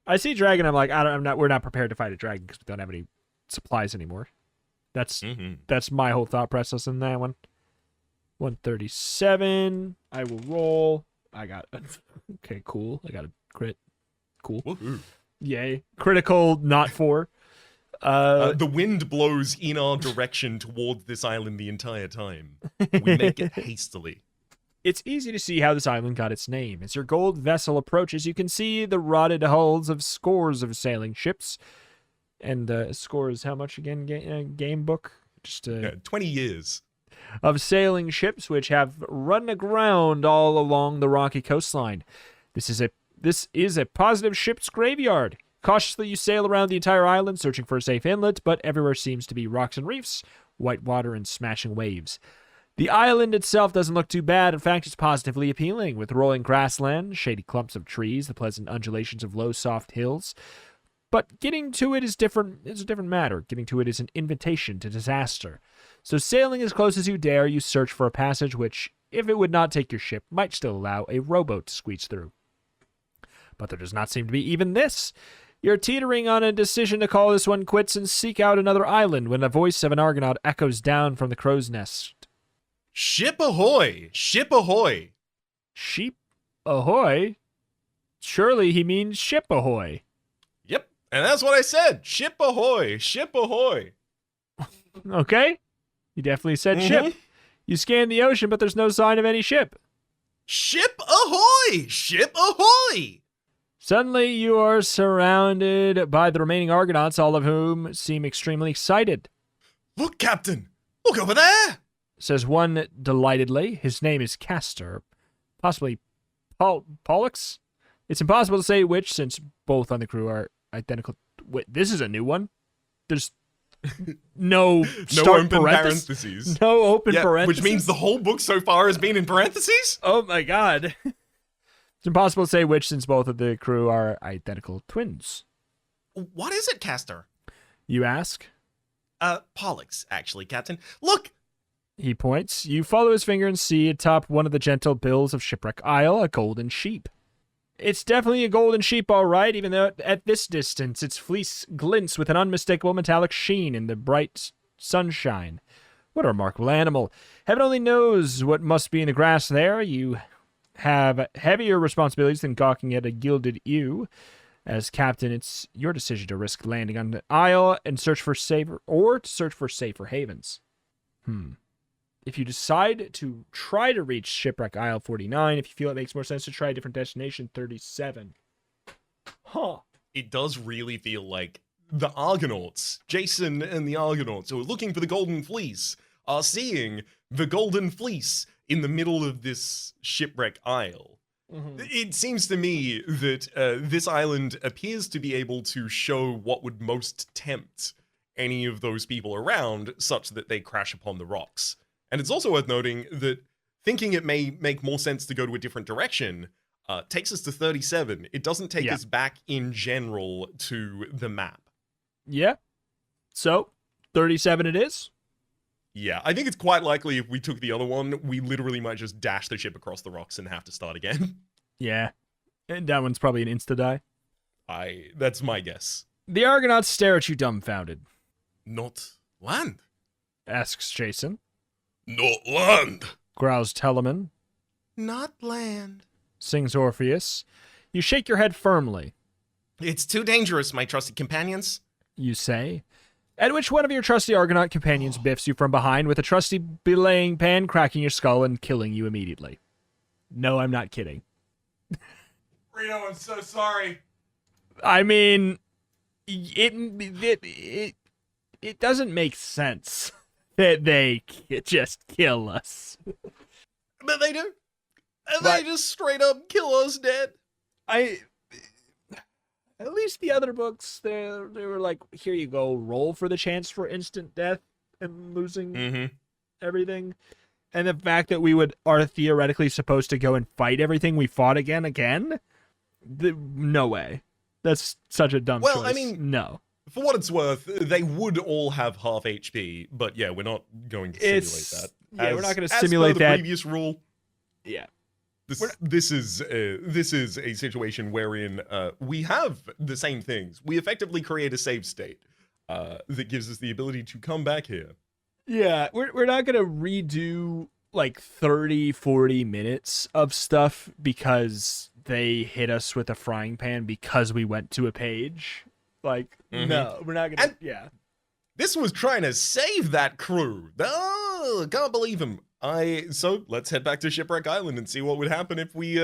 [SPEAKER 1] I see dragon. I'm like, we're not prepared to fight a dragon because we don't have any supplies anymore. That's my whole thought process in that one. 137. I will roll. I got okay, cool. I got a crit. Cool.
[SPEAKER 2] Woohoo.
[SPEAKER 1] Yay. Critical, not 4.
[SPEAKER 2] The wind blows in our direction towards this island the entire time. We make it hastily.
[SPEAKER 1] It's easy to see how this island got its name. As your gold vessel approaches, you can see the rotted hulls of scores of sailing ships. And scores, how much again? Game book? Just
[SPEAKER 2] 20 years.
[SPEAKER 1] of sailing ships which have run aground all along the rocky coastline. This is a positive ship's graveyard. Cautiously, you sail around the entire island, searching for a safe inlet, but everywhere seems to be rocks and reefs, white water, and smashing waves. The island itself doesn't look too bad. In fact, it's positively appealing, with rolling grassland, shady clumps of trees, the pleasant undulations of low, soft hills. But getting to it is different. It's a different matter. Getting to it is an invitation to disaster. So sailing as close as you dare, you search for a passage which, if it would not take your ship, might still allow a rowboat to squeeze through. But there does not seem to be even this. You're teetering on a decision to call this one quits and seek out another island when the voice of an Argonaut echoes down from the crow's nest.
[SPEAKER 2] Ship ahoy! Ship ahoy!
[SPEAKER 1] Sheep ahoy? Surely he means ship ahoy.
[SPEAKER 2] Yep, and that's what I said. Ship ahoy! Ship ahoy!
[SPEAKER 1] Okay? You definitely said ship. You scan the ocean, but there's no sign of any ship.
[SPEAKER 2] Ship ahoy! Ship ahoy!
[SPEAKER 1] Suddenly, you are surrounded by the remaining Argonauts, all of whom seem extremely excited.
[SPEAKER 2] Look, Captain! Look over there!
[SPEAKER 1] Says one delightedly. His name is Castor. Possibly Pollux? It's impossible to say which, since both on the crew are identical. Wait, this is a new one? There's no
[SPEAKER 2] No
[SPEAKER 1] start
[SPEAKER 2] open parentheses.
[SPEAKER 1] No open
[SPEAKER 2] Yeah,
[SPEAKER 1] parentheses.
[SPEAKER 2] which means the whole book so far has been in parentheses?
[SPEAKER 1] Oh my god. It's impossible to say which, since both of the crew are identical twins.
[SPEAKER 4] What is it, Castor?
[SPEAKER 1] You ask.
[SPEAKER 4] Pollux, actually, Captain. Look!
[SPEAKER 1] He points. You follow his finger and see atop one of the gentle bills of Shipwreck Isle a golden sheep. It's definitely a golden sheep, all right, even though at this distance its fleece glints with an unmistakable metallic sheen in the bright sunshine. What a remarkable animal. Heaven only knows what must be in the grass there. You have heavier responsibilities than gawking at a gilded ewe. As captain, it's your decision to risk landing on the isle and search for safer havens. If you decide to try to reach Shipwreck Isle 49, if you feel it makes more sense to try a different destination, 37. Huh.
[SPEAKER 2] It does really feel like the Argonauts, Jason and the Argonauts, who are looking for the Golden Fleece, are seeing the Golden Fleece in the middle of this shipwreck isle. It seems to me that this island appears to be able to show what would most tempt any of those people around, such that they crash upon the rocks. And it's also worth noting that thinking it may make more sense to go to a different direction takes us to 37. It doesn't take us back in general to the map.
[SPEAKER 1] Yeah. So, 37 it is.
[SPEAKER 2] Yeah, I think it's quite likely if we took the other one, we literally might just dash the ship across the rocks and have to start again.
[SPEAKER 1] Yeah. And that one's probably an insta-die.
[SPEAKER 2] That's my guess.
[SPEAKER 1] The Argonauts stare at you dumbfounded,
[SPEAKER 3] Not land.
[SPEAKER 1] asks Jason.
[SPEAKER 3] Not land.
[SPEAKER 1] Growls Telemann,
[SPEAKER 4] Not land.
[SPEAKER 1] sings Orpheus. You shake your head firmly,
[SPEAKER 4] It's too dangerous, my trusted companions.
[SPEAKER 1] you say, at which one of your trusty Argonaut companions biffs you from behind with a trusty belaying pan, cracking your skull and killing you immediately. No, I'm not kidding.
[SPEAKER 3] Reno, I'm so sorry.
[SPEAKER 1] I mean, it doesn't make sense that they just kill us.
[SPEAKER 2] But they do. And
[SPEAKER 1] But-
[SPEAKER 2] they just straight up kill us dead.
[SPEAKER 1] At least the other books, they were like, here you go, roll for the chance for instant death and losing everything. And the fact that we are theoretically supposed to go and fight everything we fought again? No way. That's such a dumb choice.
[SPEAKER 2] Well, I mean-
[SPEAKER 1] no.
[SPEAKER 2] For what it's worth, they would all have half HP, but yeah, we're not going to simulate that.
[SPEAKER 1] Yeah, we're not going to
[SPEAKER 2] as
[SPEAKER 1] simulate
[SPEAKER 2] per
[SPEAKER 1] that.
[SPEAKER 2] the previous rule.
[SPEAKER 1] Yeah.
[SPEAKER 2] This is a situation wherein we have the same things. We effectively create a save state that gives us the ability to come back here.
[SPEAKER 1] Yeah, we're not going to redo like 30, 40 minutes of stuff because they hit us with a frying pan because we went to a page. Like, no, we're not going to, yeah.
[SPEAKER 2] This was trying to save that crew. Oh, can't believe him. So let's head back to Shipwreck Island and see what would happen if we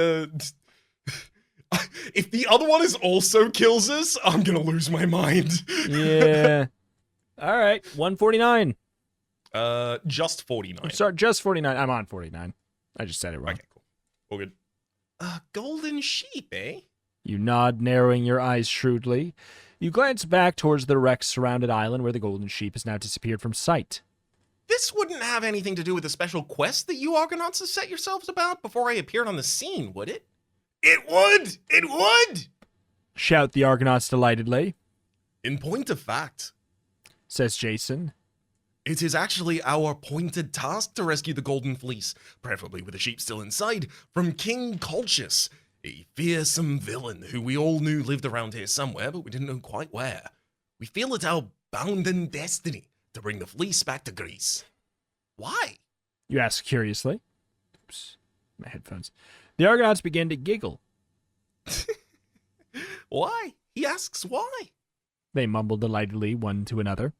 [SPEAKER 2] if the other one is also kills us, I'm gonna lose my mind.
[SPEAKER 1] Yeah. All right, 149.
[SPEAKER 2] Just 49.
[SPEAKER 1] I'm sorry, just 49. I'm on 49. I just said it wrong.
[SPEAKER 2] Okay, cool. All good.
[SPEAKER 4] Golden sheep, eh?
[SPEAKER 1] You nod, narrowing your eyes shrewdly. You glance back towards the wreck-surrounded island where the golden sheep has now disappeared from sight.
[SPEAKER 4] This wouldn't have anything to do with the special quest that you Argonauts have set yourselves about before I appeared on the scene, would it?
[SPEAKER 3] It would. It would.
[SPEAKER 1] Shout the Argonauts delightedly,
[SPEAKER 2] In point of fact,
[SPEAKER 1] says Jason.
[SPEAKER 2] it is actually our appointed task to rescue the Golden Fleece, preferably with the sheep still inside, from King Colchis, a fearsome villain who we all knew lived around here somewhere, but we didn't know quite where. We feel it our bounden destiny to bring the fleece back to Greece.
[SPEAKER 4] Why?
[SPEAKER 1] You ask curiously. Oops, my headphones. The Argonauts begin to giggle.
[SPEAKER 4] Why? He asks why.
[SPEAKER 1] They mumble delightedly one to another.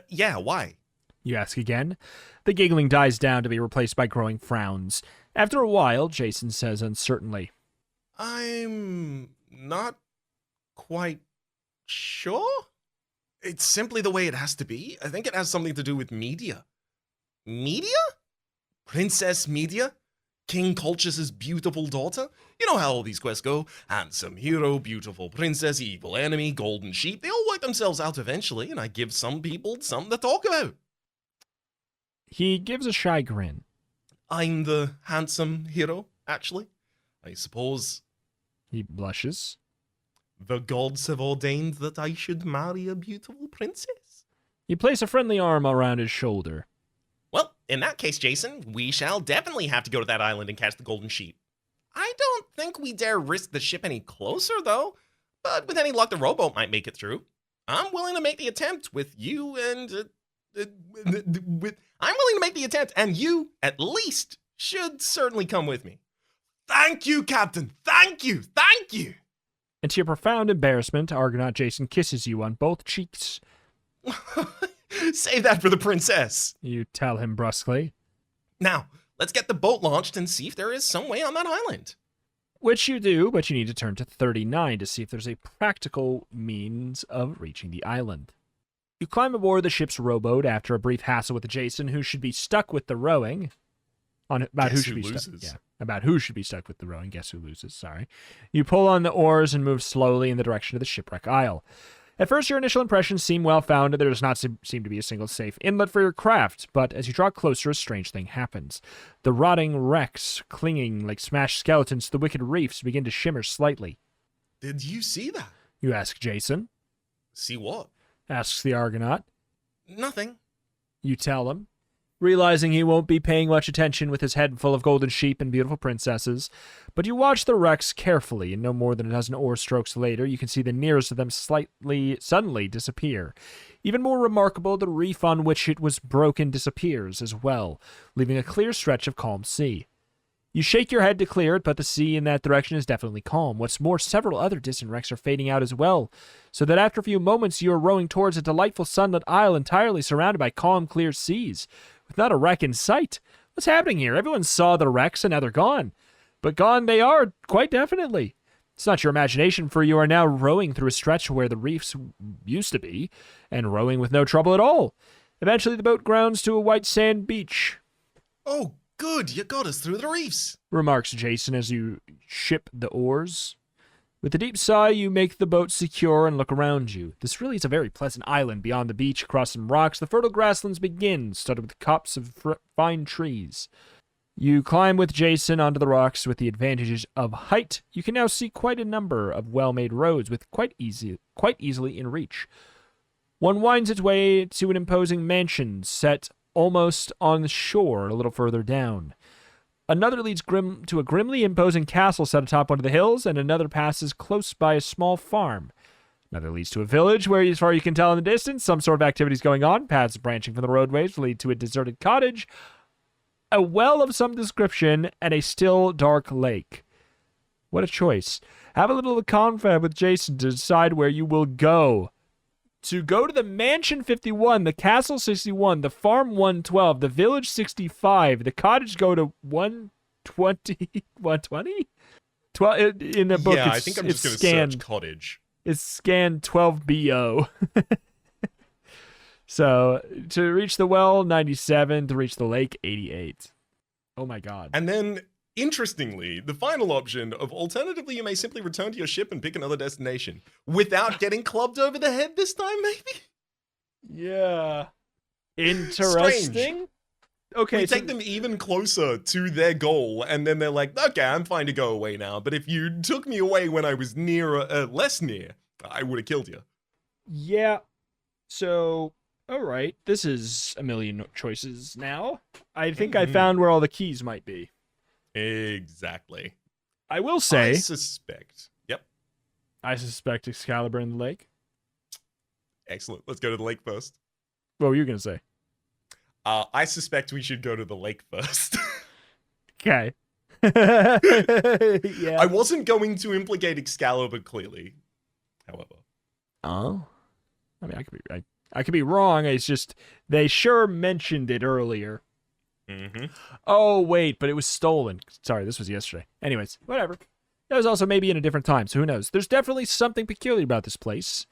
[SPEAKER 4] Yeah, why?
[SPEAKER 1] You ask again. The giggling dies down to be replaced by growing frowns. After a while, Jason says uncertainly,
[SPEAKER 4] I'm not quite sure. It's simply the way it has to be. I think it has something to do with Media. Media? Princess Media? King Colchis' beautiful daughter? You know how all these quests go. Handsome hero, beautiful princess, evil enemy, golden sheep. They all work themselves out eventually, and I give some people something to talk about.
[SPEAKER 1] he gives a shy grin.
[SPEAKER 4] I'm the handsome hero, actually. I suppose
[SPEAKER 1] He blushes.
[SPEAKER 4] the gods have ordained that I should marry a beautiful princess.
[SPEAKER 1] You place a friendly arm around his shoulder.
[SPEAKER 4] Well, in that case, Jason, we shall definitely have to go to that island and catch the golden sheep. I don't think we dare risk the ship any closer, though. But with any luck, the rowboat might make it through. I'm willing to make the attempt with you and... I'm willing to make the attempt, and you, at least, should certainly come with me.
[SPEAKER 3] Thank you, Captain. Thank you. Thank you.
[SPEAKER 1] And to your profound embarrassment, Argonaut Jason kisses you on both cheeks.
[SPEAKER 4] Save that for the princess.
[SPEAKER 1] You tell him brusquely.
[SPEAKER 4] Now, let's get the boat launched and see if there is some way on that island.
[SPEAKER 1] Which you do, but you need to turn to 39 to see if there's a practical means of reaching the island. You climb aboard the ship's rowboat after a brief hassle with Jason, who should be stuck with the rowing. About who should be stuck. Yeah, about who should be stuck with the rowing. Guess who loses? Sorry. You pull on the oars and move slowly in the direction of the shipwreck isle. At first, your initial impressions seem well-founded. There does not seem to be a single safe inlet for your craft, but as you draw closer, a strange thing happens. The rotting wrecks, clinging like smashed skeletons to the wicked reefs, begin to shimmer slightly.
[SPEAKER 4] Did you see that?
[SPEAKER 1] You ask Jason.
[SPEAKER 4] See what?
[SPEAKER 1] Asks the Argonaut.
[SPEAKER 4] Nothing.
[SPEAKER 1] You tell him. Realizing he won't be paying much attention with his head full of golden sheep and beautiful princesses. But you watch the wrecks carefully, and no more than a dozen oar strokes later, you can see the nearest of them suddenly disappear. Even more remarkable, the reef on which it was broken disappears as well, leaving a clear stretch of calm sea. You shake your head to clear it, but the sea in that direction is definitely calm. What's more, several other distant wrecks are fading out as well, so that after a few moments you are rowing towards a delightful sunlit isle entirely surrounded by calm, clear seas, with not a wreck in sight. What's happening here? Everyone saw the wrecks and now they're gone. But gone they are, quite definitely. It's not your imagination, for you are now rowing through a stretch where the reefs used to be, and rowing with no trouble at all. Eventually the boat grounds to a white sand beach.
[SPEAKER 4] Oh, good, you got us through the reefs,
[SPEAKER 1] Remarks Jason as you ship the oars. With a deep sigh, you make the boat secure and look around you. This really is a very pleasant island. Beyond the beach, across some rocks, the fertile grasslands begin, studded with copses of fine trees. You climb with Jason onto the rocks with the advantages of height. You can now see quite a number of well-made roads with quite easily in reach. One winds its way to an imposing mansion set almost on the shore a little further down. Another leads to a grimly imposing castle set atop one of the hills, and another passes close by a small farm. Another leads to a village where, as far as you can tell in the distance, some sort of activity is going on. Paths branching from the roadways lead to a deserted cottage, a well of some description, and a still, dark lake. What a choice. Have a little confab with Jason to decide where you will go. To go to the Mansion 51, the Castle 61, the Farm 112, the Village 65, the cottage go to 120? 120? 12, in the book,
[SPEAKER 2] yeah, I think I'm just going to search cottage.
[SPEAKER 1] It's scanned 12BO. So, to reach the well, 97. To reach the lake, 88. Oh my god.
[SPEAKER 2] And then, interestingly, the final option of alternatively, you may simply return to your ship and pick another destination without getting clubbed over the head this time, maybe?
[SPEAKER 1] Yeah. Interesting.
[SPEAKER 2] Strange.
[SPEAKER 1] Okay,
[SPEAKER 2] We
[SPEAKER 1] so
[SPEAKER 2] take them even closer to their goal, and then they're like, okay, I'm fine to go away now, but if you took me away when I was less near, I would have killed you.
[SPEAKER 1] yeah. So, all right. This is a million choices now. I think I found where all the keys might be.
[SPEAKER 2] Exactly.
[SPEAKER 1] I will say,
[SPEAKER 2] I suspect. Yep.
[SPEAKER 1] I suspect Excalibur in the lake.
[SPEAKER 2] Excellent. Let's go to the lake first.
[SPEAKER 1] What were you going to say?
[SPEAKER 2] I suspect we should go to the lake first.
[SPEAKER 1] Okay. Yeah.
[SPEAKER 2] I wasn't going to implicate Excalibur clearly, however.
[SPEAKER 1] Oh. I mean, I could be wrong. It's just they sure mentioned it earlier.
[SPEAKER 2] Mm-hmm.
[SPEAKER 1] Oh, wait, but it was stolen. Sorry, this was yesterday. Anyways, whatever. That was also maybe in a different time, so who knows? There's definitely something peculiar about this place.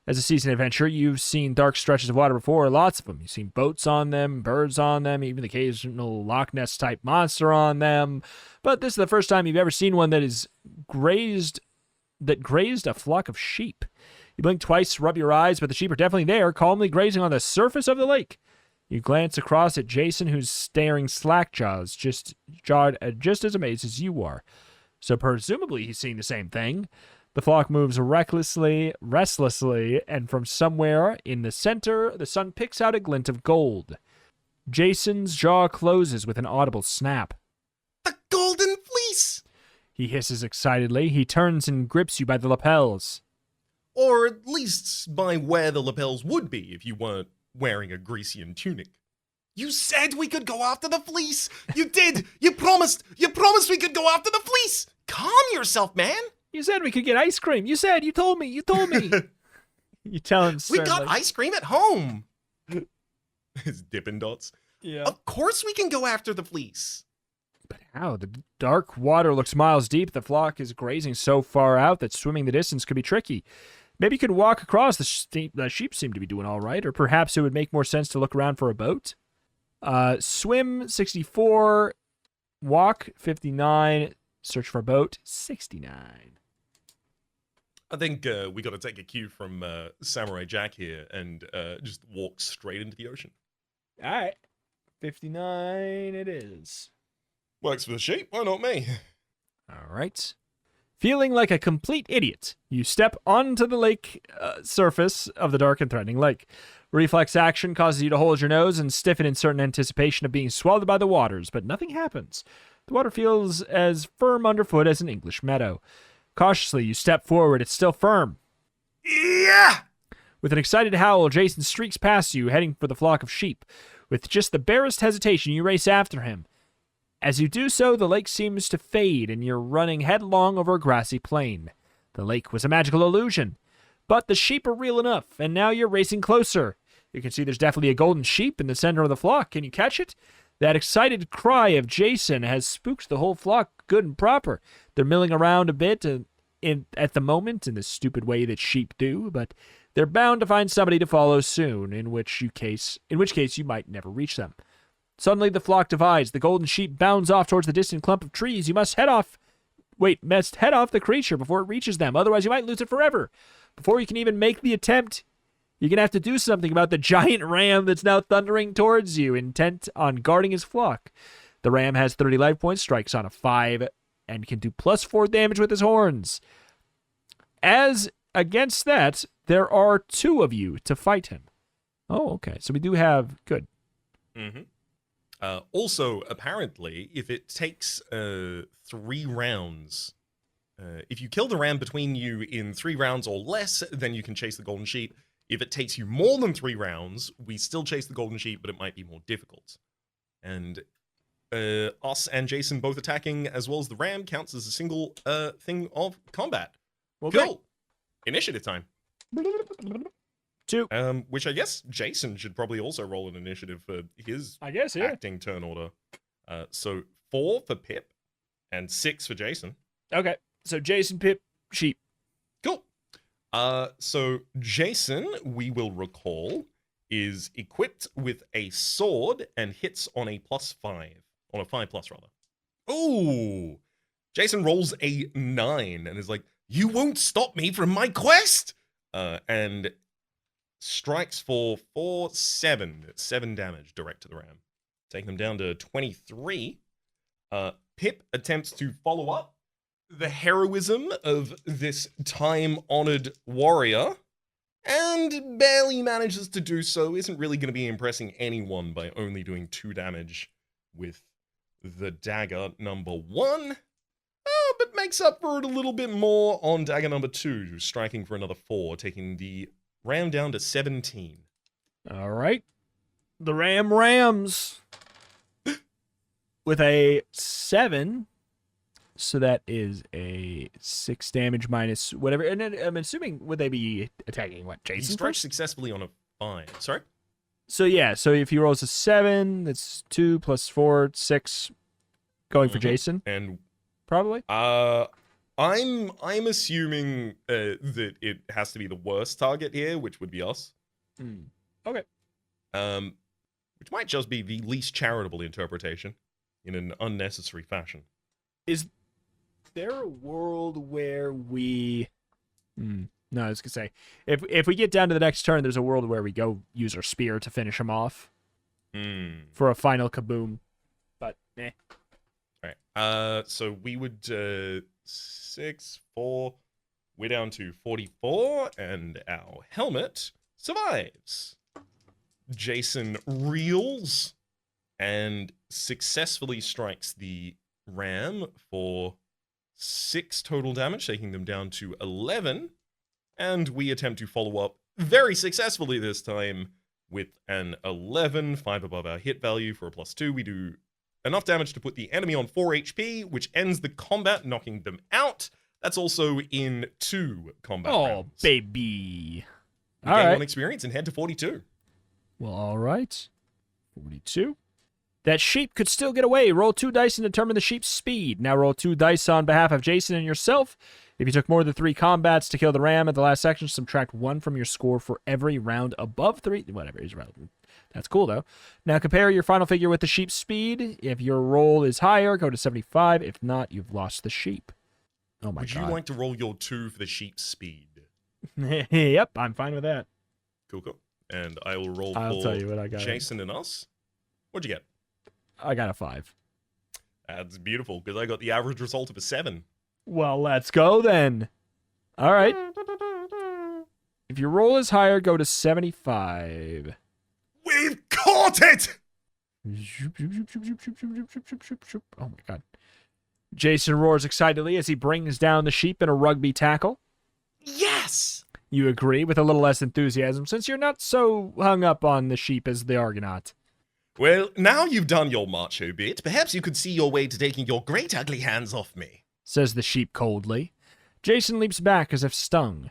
[SPEAKER 1] As a seasoned adventurer, you've seen dark stretches of water before, lots of them. You've seen boats on them, birds on them, even the occasional Loch Ness-type monster on them. But this is the first time you've ever seen one that grazed a flock of sheep. You blink twice, rub your eyes, but the sheep are definitely there, calmly grazing on the surface of the lake. You glance across at Jason, who's staring slack-jawed, just as amazed as you are. So presumably he's seeing the same thing. The flock moves restlessly, and from somewhere in the center, the sun picks out a glint of gold. Jason's jaw closes with an audible snap.
[SPEAKER 4] The golden fleece!
[SPEAKER 1] He hisses excitedly. He turns and grips you by the lapels.
[SPEAKER 2] Or at least by where the lapels would be if you weren't wearing a Grecian tunic.
[SPEAKER 4] You said we could go after the fleece! You did! You promised we could go after the fleece! Calm yourself, man!
[SPEAKER 1] You said we could get ice cream. You told me. You tell him
[SPEAKER 4] We
[SPEAKER 1] sternly.
[SPEAKER 4] got ice cream at home!
[SPEAKER 2] His Dippin' Dots.
[SPEAKER 1] Yeah.
[SPEAKER 4] Of course we can go after the fleece!
[SPEAKER 1] But how? The dark water looks miles deep. The flock is grazing so far out that swimming the distance could be tricky. Maybe you could walk across. The sheep seem to be doing all right. Or perhaps it would make more sense to look around for a boat. Swim, 64. Walk, 59. Search for a boat, 69.
[SPEAKER 2] I think we got to take a cue from Samurai Jack here and just walk straight into the ocean.
[SPEAKER 1] All right. 59 it is.
[SPEAKER 2] Works for the sheep, why not me?
[SPEAKER 1] All right. Feeling like a complete idiot, you step onto the lake surface of the dark and threatening lake. Reflex action causes you to hold your nose and stiffen in certain anticipation of being swallowed by the waters, but nothing happens. The water feels as firm underfoot as an English meadow. Cautiously, you step forward. It's still firm.
[SPEAKER 3] Yeah!
[SPEAKER 1] With an excited howl, Jason streaks past you, heading for the flock of sheep. With just the barest hesitation, you race after him. As you do so, the lake seems to fade, and you're running headlong over a grassy plain. The lake was a magical illusion, but the sheep are real enough, and now you're racing closer. You can see there's definitely a golden sheep in the center of the flock. Can you catch it? That excited cry of Jason has spooked the whole flock good and proper. They're milling around a bit at the moment in the stupid way that sheep do, but they're bound to find somebody to follow soon, in which case you might never reach them. Suddenly the flock divides. The golden sheep bounds off towards the distant clump of trees. You must head off the creature before it reaches them, otherwise you might lose it forever. Before you can even make the attempt, you're going to have to do something about the giant ram that's now thundering towards you, intent on guarding his flock. The ram has 30 life points, strikes on a 5, and can do +4 damage with his horns. As against that, there are 2 of you to fight him. Oh, okay. So we do have... Good.
[SPEAKER 2] Mm-hmm. Also, apparently, if it takes 3 rounds... if you kill the ram between you in 3 rounds or less, then you can chase the golden sheep. If it takes you more than 3 rounds, we still chase the golden sheep, but it might be more difficult. And us and Jason both attacking, as well as the ram, counts as a single thing of combat.
[SPEAKER 1] Well,
[SPEAKER 2] cool. Initiative time.
[SPEAKER 1] 2.
[SPEAKER 2] Which I guess Jason should probably also roll an initiative for his acting turn order. So 4 for Pip and 6 for Jason.
[SPEAKER 1] Okay. So Jason, Pip, sheep.
[SPEAKER 2] Cool. So Jason, we will recall, is equipped with a sword and hits on a +5. On a 5+ rather. Oh! Jason rolls a 9 and is like, "You won't stop me from my quest!" And strikes for 7 damage direct to the ram. Taking them down to 23. Pip attempts to follow up the heroism of this time-honored warrior, and barely manages to do so. Isn't really going to be impressing anyone by only doing 2 damage with the dagger number 1, but makes up for it a little bit more on dagger number 2, striking for another 4, taking the ram down to 17.
[SPEAKER 1] All right. The ram rams with a 7. So that is a 6 damage minus whatever. And then I'm assuming, would they be attacking what, Jason?
[SPEAKER 2] He strikes successfully on a 5. Sorry?
[SPEAKER 1] So yeah, so if he rolls a 7, that's 2 + 4, 6, going for Jason,
[SPEAKER 2] And
[SPEAKER 1] probably.
[SPEAKER 2] I'm assuming that it has to be the worst target here, which would be us.
[SPEAKER 1] Okay.
[SPEAKER 2] Which might just be the least charitable interpretation in an unnecessary fashion.
[SPEAKER 1] Is there a world where we... No, I was gonna say, if we get down to the next turn, there's a world where we go use our spear to finish him off for a final kaboom. But
[SPEAKER 2] All right. So we would 6, 4. We're down to 44, and our helmet survives. Jason reels and successfully strikes the ram for 6 total damage, taking them down to 11. And we attempt to follow up very successfully this time with an 11, 5 above our hit value for a +2. We do enough damage to put the enemy on 4 HP, which ends the combat, knocking them out. That's also in 2 combat rounds.
[SPEAKER 1] Oh, baby.
[SPEAKER 2] We gain 1 experience and head to 42.
[SPEAKER 1] Well, all right. 42. That sheep could still get away. Roll 2 dice and determine the sheep's speed. Now roll 2 dice on behalf of Jason and yourself. If you took more than 3 combats to kill the ram at the last section, subtract 1 from your score for every round above 3. Whatever is relevant. That's cool, though. Now compare your final figure with the sheep's speed. If your roll is higher, go to 75. If not, you've lost the sheep. Oh, my
[SPEAKER 2] Would
[SPEAKER 1] God.
[SPEAKER 2] you like to roll your 2 for the sheep's speed?
[SPEAKER 1] Yep, I'm fine with that.
[SPEAKER 2] Cool. And I will roll
[SPEAKER 1] I'll
[SPEAKER 2] for
[SPEAKER 1] tell you what I got.
[SPEAKER 2] Jason and us. What'd you get?
[SPEAKER 1] I got a 5.
[SPEAKER 2] That's beautiful, because I got the average result of a 7.
[SPEAKER 1] Well, let's go then. All right. If your roll is higher, go to 75.
[SPEAKER 3] We've caught it!
[SPEAKER 1] Oh my God. Jason roars excitedly as he brings down the sheep in a rugby tackle.
[SPEAKER 4] Yes!
[SPEAKER 1] You agree with a little less enthusiasm since you're not so hung up on the sheep as the Argonaut.
[SPEAKER 2] Well, now you've done your macho bit, perhaps you could see your way to taking your great ugly hands off me.
[SPEAKER 1] Says the sheep coldly. Jason leaps back as if stung.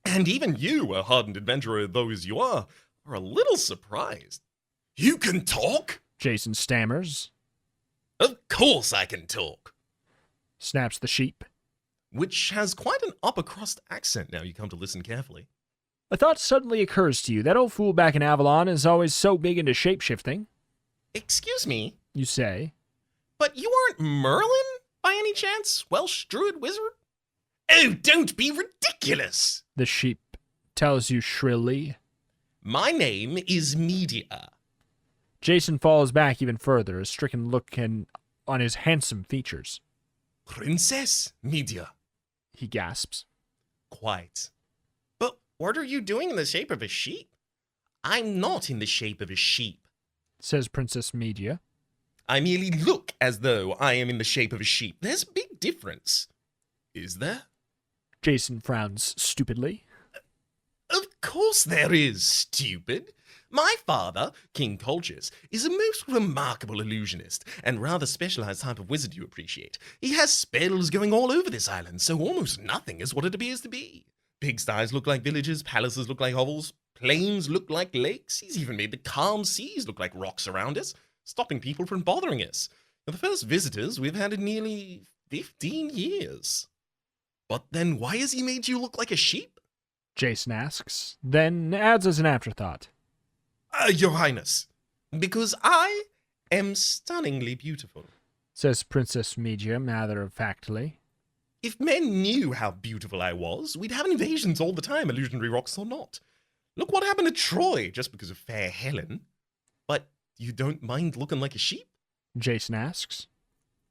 [SPEAKER 2] And even you, a hardened adventurer though as you are a little surprised.
[SPEAKER 3] You can talk?
[SPEAKER 1] Jason stammers.
[SPEAKER 2] Of course I can talk.
[SPEAKER 1] Snaps the sheep.
[SPEAKER 2] Which has quite an upper crust accent now you come to listen carefully.
[SPEAKER 1] A thought suddenly occurs to you. That old fool back in Avalon is always so big into shape-shifting,
[SPEAKER 2] Excuse me,
[SPEAKER 1] you say.
[SPEAKER 2] but you aren't Merlin, by any chance? Welsh druid wizard? Oh, don't be ridiculous!
[SPEAKER 1] The sheep tells you shrilly.
[SPEAKER 2] My name is Media.
[SPEAKER 1] Jason falls back even further, a stricken look on his handsome features.
[SPEAKER 3] Princess Media.
[SPEAKER 1] He gasps.
[SPEAKER 2] Quite. But what are you doing in the shape of a sheep? I'm not in the shape of a sheep.
[SPEAKER 1] Says Princess Media.
[SPEAKER 2] I merely look as though I am in the shape of a sheep. There's a big difference. Is there?
[SPEAKER 1] Jason frowns stupidly.
[SPEAKER 2] Of course there is, stupid. My father, King Colchis, is a most remarkable illusionist and rather specialized type of wizard you appreciate. He has spells going all over this island, so almost nothing is what it appears to be. Pigsties look like villages, palaces look like hovels, plains look like lakes. He's even made the calm seas look like rocks around us, stopping people from bothering us. You're the first visitors we've had in nearly 15 years. But then why has he made you look like a sheep?
[SPEAKER 1] Jason asks, then adds as an afterthought.
[SPEAKER 2] Your Highness, because I am stunningly beautiful.
[SPEAKER 1] Says Princess Media matter-of-factly.
[SPEAKER 2] If men knew how beautiful I was, we'd have invasions all the time, illusionary rocks or not. Look what happened to Troy just because of fair Helen. But you don't mind looking like a sheep?
[SPEAKER 1] Jason asks.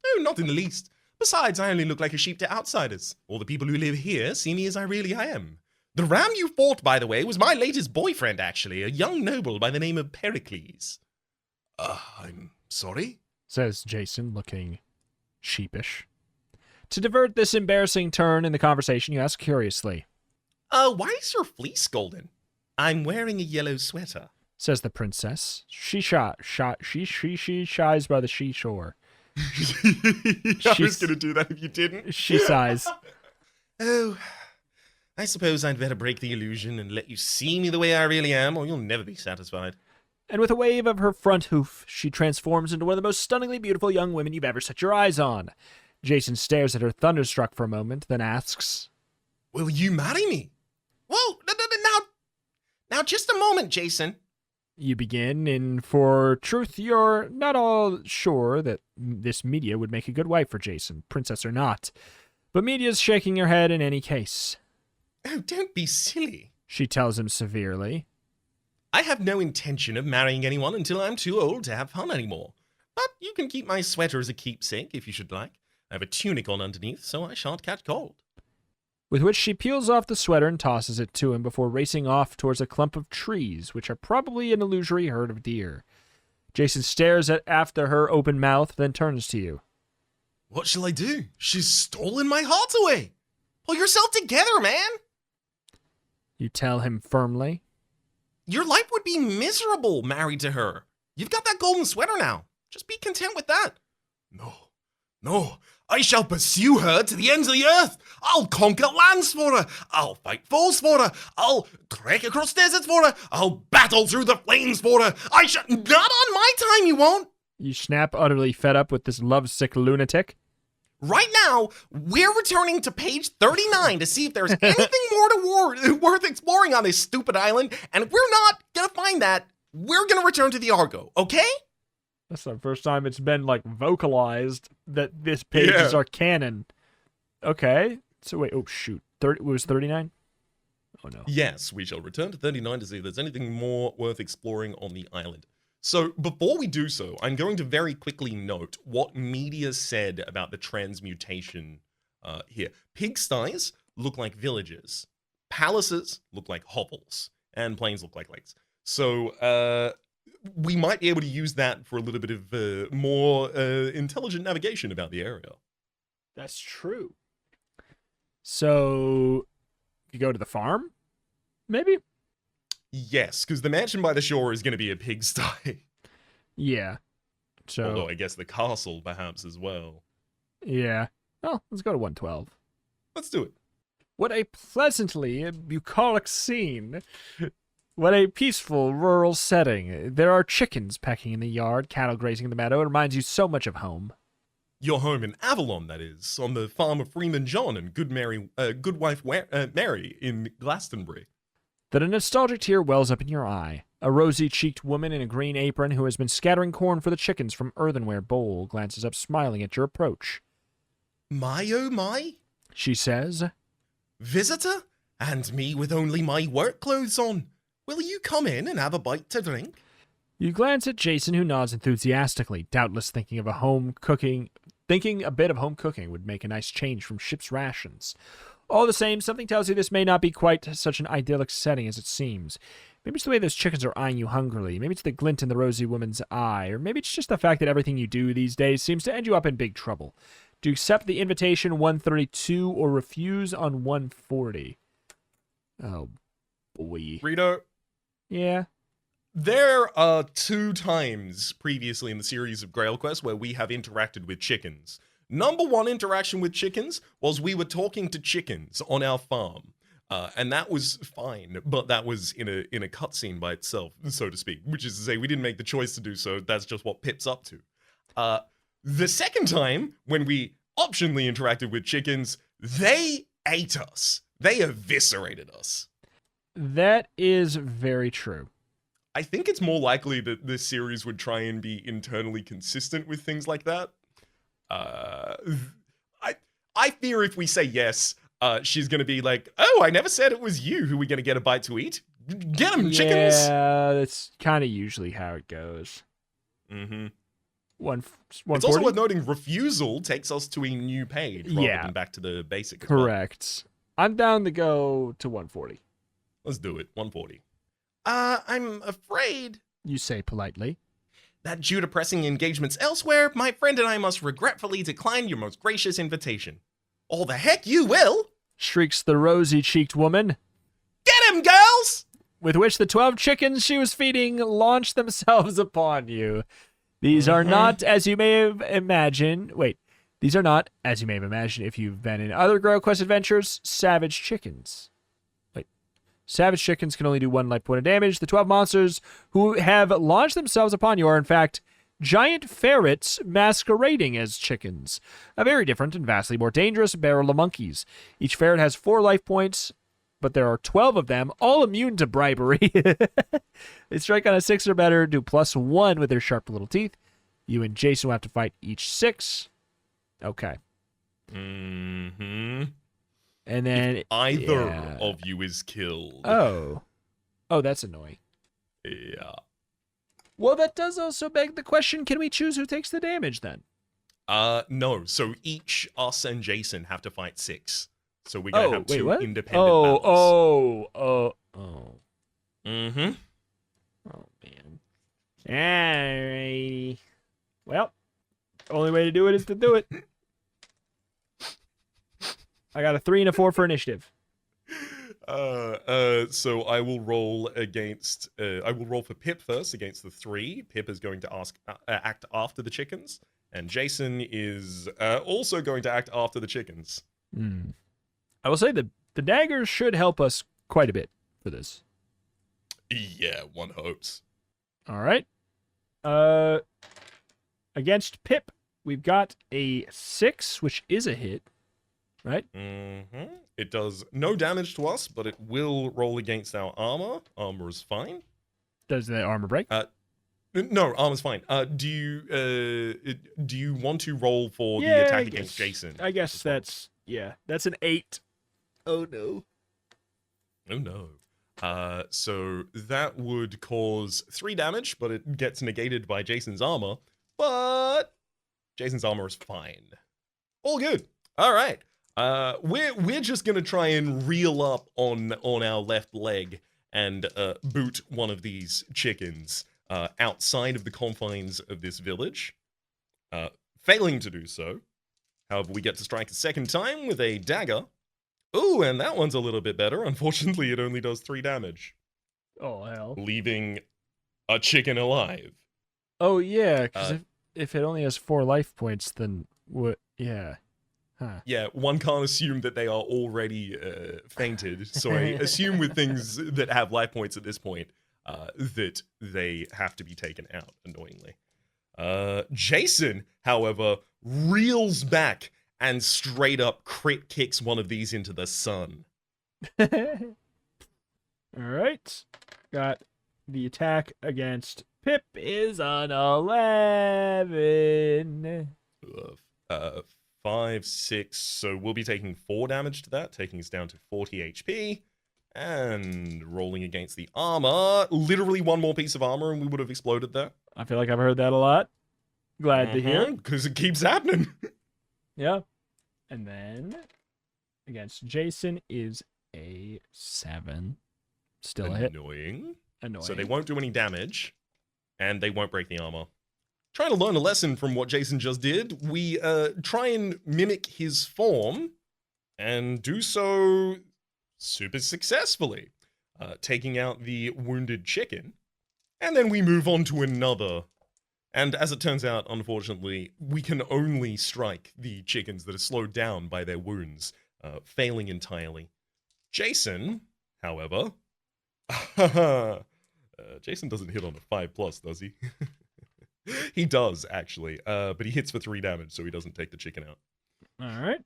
[SPEAKER 2] Oh, not in the least. Besides, I only look like a sheep to outsiders. All the people who live here see me as I really am. The ram you fought, by the way, was my latest boyfriend, actually, a young noble by the name of Pericles.
[SPEAKER 3] I'm sorry?
[SPEAKER 1] Says Jason, looking sheepish. To divert this embarrassing turn in the conversation, you ask curiously.
[SPEAKER 2] Why is your fleece golden? I'm wearing a yellow sweater.
[SPEAKER 1] Says the princess. She shies by the seashore.
[SPEAKER 2] I was going to do that if you didn't.
[SPEAKER 1] She sighs.
[SPEAKER 2] Oh, I suppose I'd better break the illusion and let you see me the way I really am, or you'll never be satisfied.
[SPEAKER 1] And with a wave of her front hoof, she transforms into one of the most stunningly beautiful young women you've ever set your eyes on. Jason stares at her thunderstruck for a moment, then asks,
[SPEAKER 3] Will you marry me?
[SPEAKER 2] Whoa, now just a moment, Jason.
[SPEAKER 1] You begin, and for truth, you're not all sure that this Media would make a good wife for Jason, princess or not. But Media's shaking her head in any case.
[SPEAKER 2] Oh, don't be silly.
[SPEAKER 1] She tells him severely.
[SPEAKER 2] I have no intention of marrying anyone until I'm too old to have fun anymore. But you can keep my sweater as a keepsake if you should like. I have a tunic on underneath, so I shan't catch cold.
[SPEAKER 1] With which she peels off the sweater and tosses it to him before racing off towards a clump of trees, which are probably an illusory herd of deer. Jason stares after her open mouth, then turns to you.
[SPEAKER 3] What shall I do? She's stolen my heart away.
[SPEAKER 2] Pull yourself together, man.
[SPEAKER 1] You tell him firmly.
[SPEAKER 2] Your life would be miserable married to her. You've got that golden sweater now. Just be content with that.
[SPEAKER 3] No, I shall pursue her to the ends of the earth. I'll conquer lands for her. I'll fight foes for her. I'll trek across deserts for her. I'll battle through the flames for her. Not on my time, you won't.
[SPEAKER 1] You snap, utterly fed up with this lovesick lunatic.
[SPEAKER 4] Right now, we're returning to page 39 to see if there's anything more worth exploring on this stupid island, and if we're not gonna find that, we're gonna return to the Argo, okay?
[SPEAKER 1] That's the first time it's been, like, vocalized that this pages are canon. Okay. So wait, oh shoot. It was 39? Oh no.
[SPEAKER 2] Yes, we shall return to 39 to see if there's anything more worth exploring on the island. So before we do so, I'm going to very quickly note what media said about the transmutation here. Pigsties look like villages. Palaces look like hovels. And plains look like lakes. So we might be able to use that for a little bit of more intelligent navigation about the area.
[SPEAKER 1] That's true. So, you go to the farm? Maybe?
[SPEAKER 2] Yes, because the mansion by the shore is going to be a pigsty.
[SPEAKER 1] Yeah. So,
[SPEAKER 2] Although I guess the castle perhaps as well.
[SPEAKER 1] yeah. Well, let's go to 112.
[SPEAKER 2] Let's do it.
[SPEAKER 1] What a pleasantly bucolic scene. What a peaceful rural setting. There are chickens pecking in the yard, cattle grazing in the meadow. It reminds you so much of home.
[SPEAKER 2] Your home in Avalon, that is, on the farm of Freeman John and good wife Mary in Glastonbury.
[SPEAKER 1] That a nostalgic tear wells up in your eye. A rosy-cheeked woman in a green apron who has been scattering corn for the chickens from earthenware bowl glances up smiling at your approach.
[SPEAKER 2] My oh my,
[SPEAKER 1] She says,
[SPEAKER 2] visitor? And me with only my work clothes on. Will you come in and have a bite to drink?
[SPEAKER 1] You glance at Jason, who nods enthusiastically, doubtless thinking a bit of home cooking would make a nice change from ship's rations. All the same, something tells you this may not be quite such an idyllic setting as it seems. Maybe it's the way those chickens are eyeing you hungrily. Maybe it's the glint in the rosy woman's eye. Or maybe it's just the fact that everything you do these days seems to end you up in big trouble. Do you accept the invitation 132 or refuse on 140? Oh, boy.
[SPEAKER 2] Rito,
[SPEAKER 1] Yeah.
[SPEAKER 2] there are 2 times previously in the series of GrailQuest where we have interacted with chickens. Number 1 interaction with chickens was we were talking to chickens on our farm. And that was fine, but that was in a cutscene by itself, so to speak. Which is to say, we didn't make the choice to do so. That's just what Pip's up to. The second time, when we optionally interacted with chickens, they ate us. They eviscerated us.
[SPEAKER 1] That is very true.
[SPEAKER 2] I think it's more likely that this series would try and be internally consistent with things like that. I fear if we say yes, she's gonna be like, "Oh, I never said it was you who were gonna get a bite to eat. Get them, chickens!"
[SPEAKER 1] Yeah, that's kind of usually how it goes.
[SPEAKER 2] Mm-hmm.
[SPEAKER 1] It's
[SPEAKER 2] It's also worth noting refusal takes us to a new page rather than back to the basic. as well.
[SPEAKER 1] Correct. I'm down to go to 140.
[SPEAKER 2] Let's do it. 140.
[SPEAKER 4] I'm afraid
[SPEAKER 1] You say politely.
[SPEAKER 4] that due to pressing engagements elsewhere, my friend and I must regretfully decline your most gracious invitation. All the heck you will!
[SPEAKER 1] Shrieks the rosy-cheeked woman,
[SPEAKER 4] Get him, girls!
[SPEAKER 1] with which the 12 chickens she was feeding launched themselves upon you. These are not, as you may have imagined... Wait. These are not, as you may have imagined if you've been in other GrailQuest adventures, savage chickens. Wait. Savage chickens can only do 1 life point of damage. The 12 monsters who have launched themselves upon you are, in fact, giant ferrets masquerading as chickens. A very different and vastly more dangerous barrel of monkeys. Each ferret has 4 life points, but there are 12 of them, all immune to bribery. They strike on a 6 or better, do +1 with their sharp little teeth. You and Jason will have to fight each 6. Okay.
[SPEAKER 2] Mm-hmm.
[SPEAKER 1] And then...
[SPEAKER 2] Either
[SPEAKER 1] yeah.
[SPEAKER 2] of you is killed.
[SPEAKER 1] Oh, that's annoying.
[SPEAKER 2] Yeah.
[SPEAKER 1] Well, that does also beg the question, can we choose who takes the damage then?
[SPEAKER 2] No. So each us and Jason have to fight 6. So we're gonna have 2
[SPEAKER 1] what?
[SPEAKER 2] independent battles.
[SPEAKER 1] Oh.
[SPEAKER 2] Mm-hmm.
[SPEAKER 1] Oh, man. Alrighty. Well, only way to do it is to do it. I got a 3 and a 4 for initiative.
[SPEAKER 2] So I will roll against. I will roll for Pip first against the 3. Pip is going to act after the chickens, and Jason is also going to act after the chickens.
[SPEAKER 1] I will say the daggers should help us quite a bit for this.
[SPEAKER 2] Yeah, one hopes.
[SPEAKER 1] All right. Against Pip, we've got a 6, which is a hit, right?
[SPEAKER 2] It does no damage to us, but it will roll against our armor. Armor is fine.
[SPEAKER 1] Does the armor break?
[SPEAKER 2] No, armor's fine. Do you want to roll for the attack against Jason?
[SPEAKER 1] I guess that's an 8. Oh no.
[SPEAKER 2] Oh no. So that would cause 3 damage, but it gets negated by Jason's armor. But Jason's armor is fine. All good. All right. We're just gonna try and reel up on our left leg and boot one of these chickens outside of the confines of this village. Failing to do so, however, we get to strike a second time with a dagger. Ooh, and that one's a little bit better. Unfortunately, it only does 3 damage,
[SPEAKER 1] Oh hell.
[SPEAKER 2] leaving a chicken alive.
[SPEAKER 1] Oh yeah, because if it only has 4 life points, then what? Yeah. Huh.
[SPEAKER 2] Yeah, one can't assume that they are already fainted. So I assume with things that have life points at this point, that they have to be taken out, annoyingly. Jason, however, reels back and straight up crit kicks one of these into the sun.
[SPEAKER 1] All right. Got the attack against Pip is an 11.
[SPEAKER 2] 5, 6, so we'll be taking 4 damage to that, taking us down to 40 HP. And rolling against the armor, literally one more piece of armor and we would have exploded there.
[SPEAKER 1] I feel like I've heard that a lot. Glad to hear.
[SPEAKER 2] Because it keeps happening.
[SPEAKER 1] Yeah. And then against Jason is a 7. Still a hit.
[SPEAKER 2] Annoying.
[SPEAKER 1] Annoying.
[SPEAKER 2] So they won't do any damage, and they won't break the armor. Trying to learn a lesson from what Jason just did, we try and mimic his form, and do so super successfully, taking out the wounded chicken. And then we move on to another. And as it turns out, unfortunately, we can only strike the chickens that are slowed down by their wounds, failing entirely. Jason, however, Jason doesn't hit on a 5+, does he? He does, actually, but he hits for 3 damage, so he doesn't take the chicken out.
[SPEAKER 1] All right.